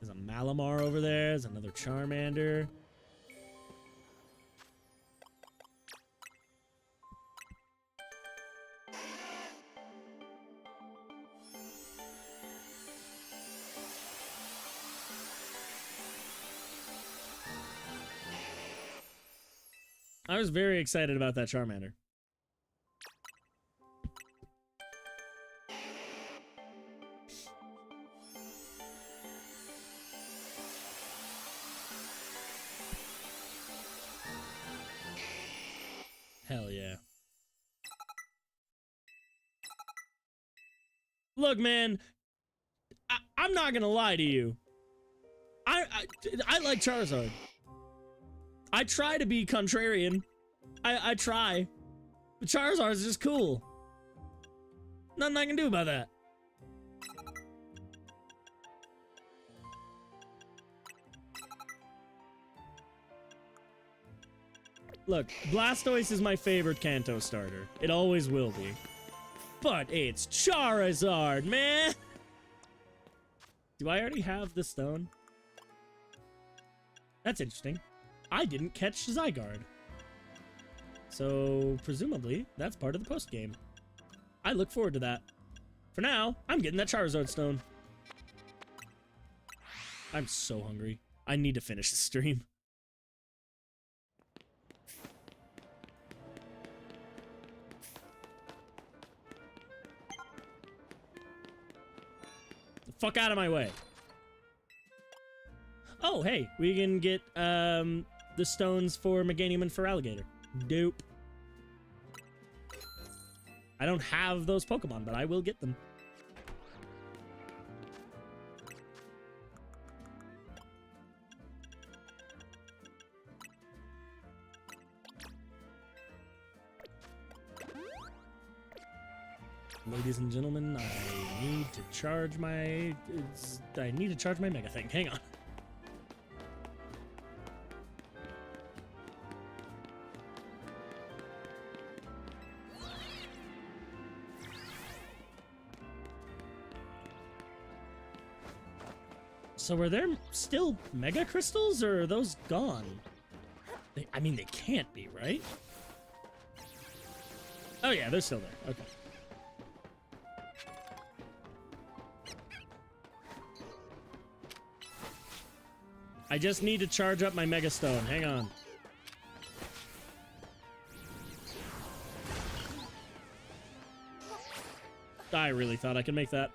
There's a Malamar over there. There's another Charmander. I was very excited about that Charmander. Hell yeah. Look, man, I'm not gonna lie to you. I like Charizard. I try to be contrarian. I try. But Charizard is just cool. Nothing I can do about that. Look, Blastoise is my favorite Kanto starter. It always will be. But it's Charizard, man! Do I already have the stone? That's interesting. I didn't catch Zygarde. So, presumably, that's part of the post-game. I look forward to that. For now, I'm getting that Charizard stone. I'm so hungry. I need to finish the stream. The fuck out of my way. Oh, hey, we can get, the stones for Meganium and for Alligator. Dope. I don't have those Pokemon, but I will get them. Ladies and gentlemen, I need to charge my Mega thing. Hang on. So are there still mega crystals, or are those gone? I mean, they can't be, right? Oh yeah, they're still there. Okay. I just need to charge up my Mega Stone. Hang on. I really thought I could make that.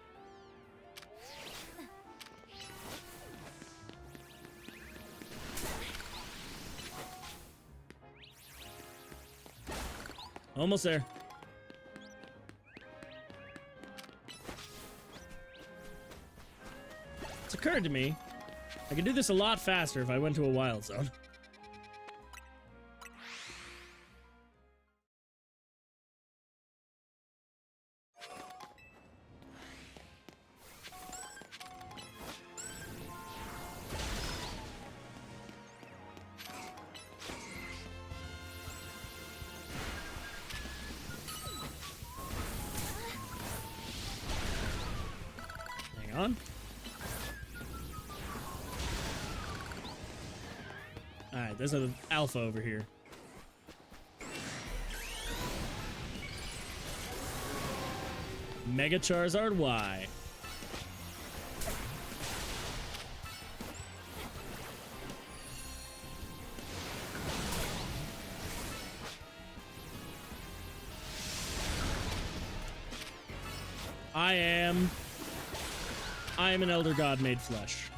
Almost there. It's occurred to me, I could do this a lot faster if I went to a wild zone. Hang on. Alright, there's an alpha over here. Mega Charizard Y. I am an elder god made flesh.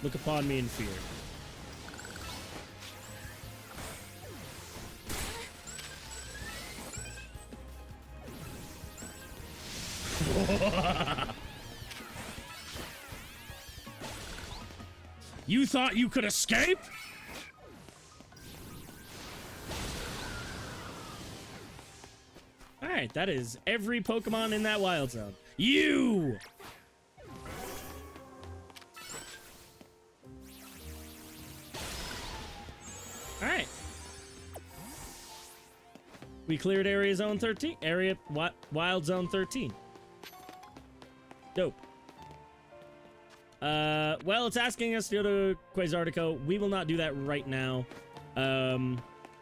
Look upon me in fear. You thought you could escape? Alright, that is every Pokemon in that wild zone. You! Alright. We cleared area zone 13. Wild zone 13. Dope. Well, it's asking us to go to Quasartico. We will not do that right now.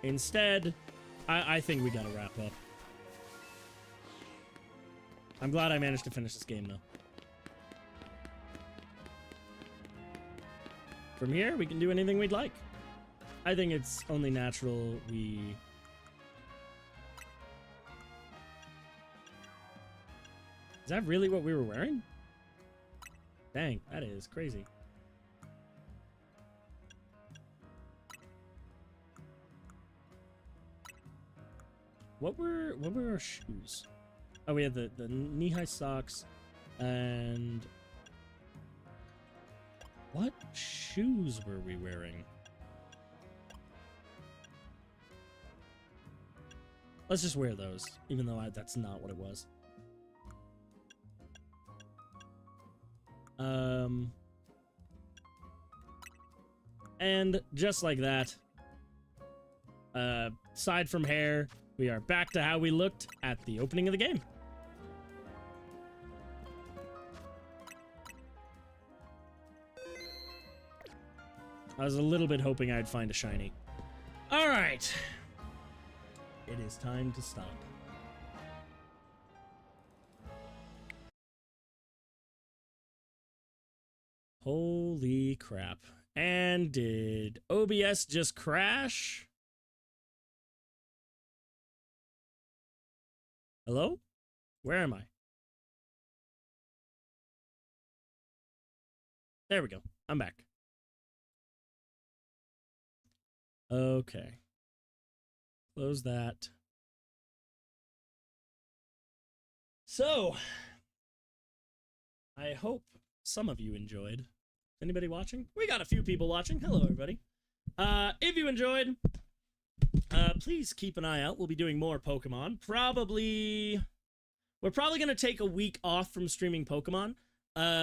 Instead, I think we gotta wrap up. I'm glad I managed to finish this game, though. From here, we can do anything we'd like. I think it's only natural we... Is that really what we were wearing? Dang, that is crazy. What were our shoes? Oh, we had the knee-high socks, and what shoes were we wearing? Let's just wear those, even though that's not what it was. And just like that, aside from hair, we are back to how we looked at the opening of the game. I was a little bit hoping I'd find a shiny. All right. It is time to stop. Holy crap. And did OBS just crash? Hello? Where am I? There we go. I'm back. Okay. Close that. So, I hope some of you enjoyed. Anybody watching? We got a few people watching. Hello, everybody. If you enjoyed, please keep an eye out. We'll be doing more Pokemon. We're probably going to take a week off from streaming Pokemon,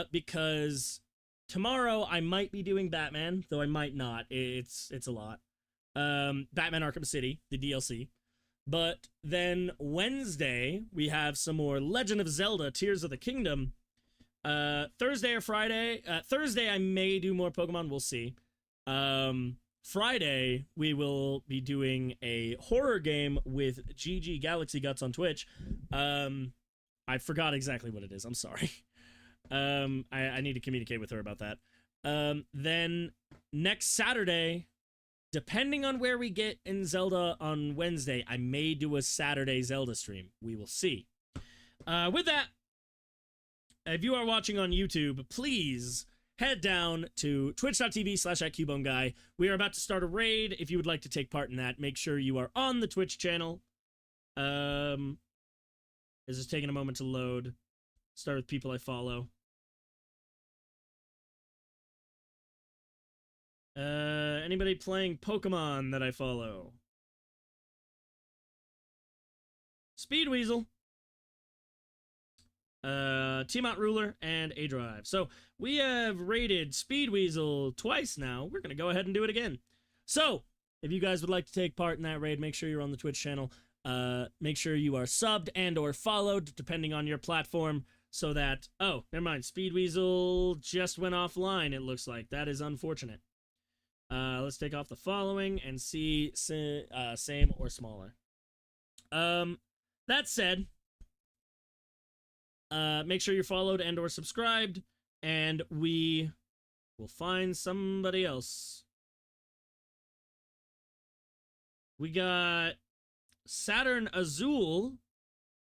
because tomorrow I might be doing Batman, though I might not. It's a lot. Batman Arkham City, the DLC. But then Wednesday, we have some more Legend of Zelda Tears of the Kingdom Thursday or Friday. Thursday I may do more Pokemon. We'll see. Friday we will be doing a horror game with GG Galaxy Guts on Twitch. I forgot exactly what it is. I'm sorry. I need to communicate with her about that. Then next Saturday, depending on where we get in Zelda on Wednesday, I may do a Saturday Zelda stream. We will see. With that, if you are watching on YouTube, please head down to twitch.tv/@CubeOnGuy. We are about to start a raid. If you would like to take part in that, make sure you are on the Twitch channel. This is taking a moment to load. Start with people I follow. Anybody playing Pokemon that I follow? Speedweasel. Tiamat Ruler, and A Drive. So we have rated Speedweasel twice now. We're going to go ahead and do it again. So if you guys would like to take part in that raid, make sure you're on the Twitch channel. Make sure you are subbed and or followed, depending on your platform, so that... Oh, never mind. Speedweasel just went offline, it looks like. That is unfortunate. Let's take off the following and see same or smaller. That said... make sure you're followed and or subscribed, and we will find somebody else. We got Saturn Azul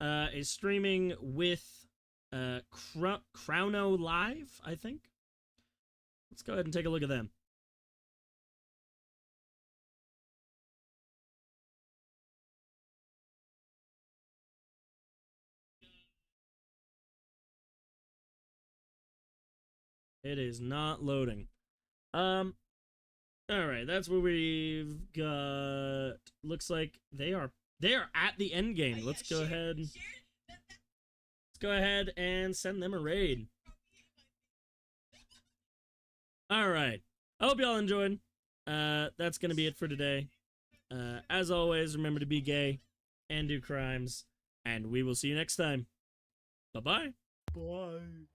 is streaming with Chrono Live, I think. Let's go ahead and take a look at them. It is not loading. All right, that's where we've got. Looks like they are at the end game. Let's go ahead. Let's go ahead and send them a raid. All right. I hope y'all enjoyed. That's gonna be it for today. As always, remember to be gay and do crimes, and we will see you next time. Bye-bye. Bye.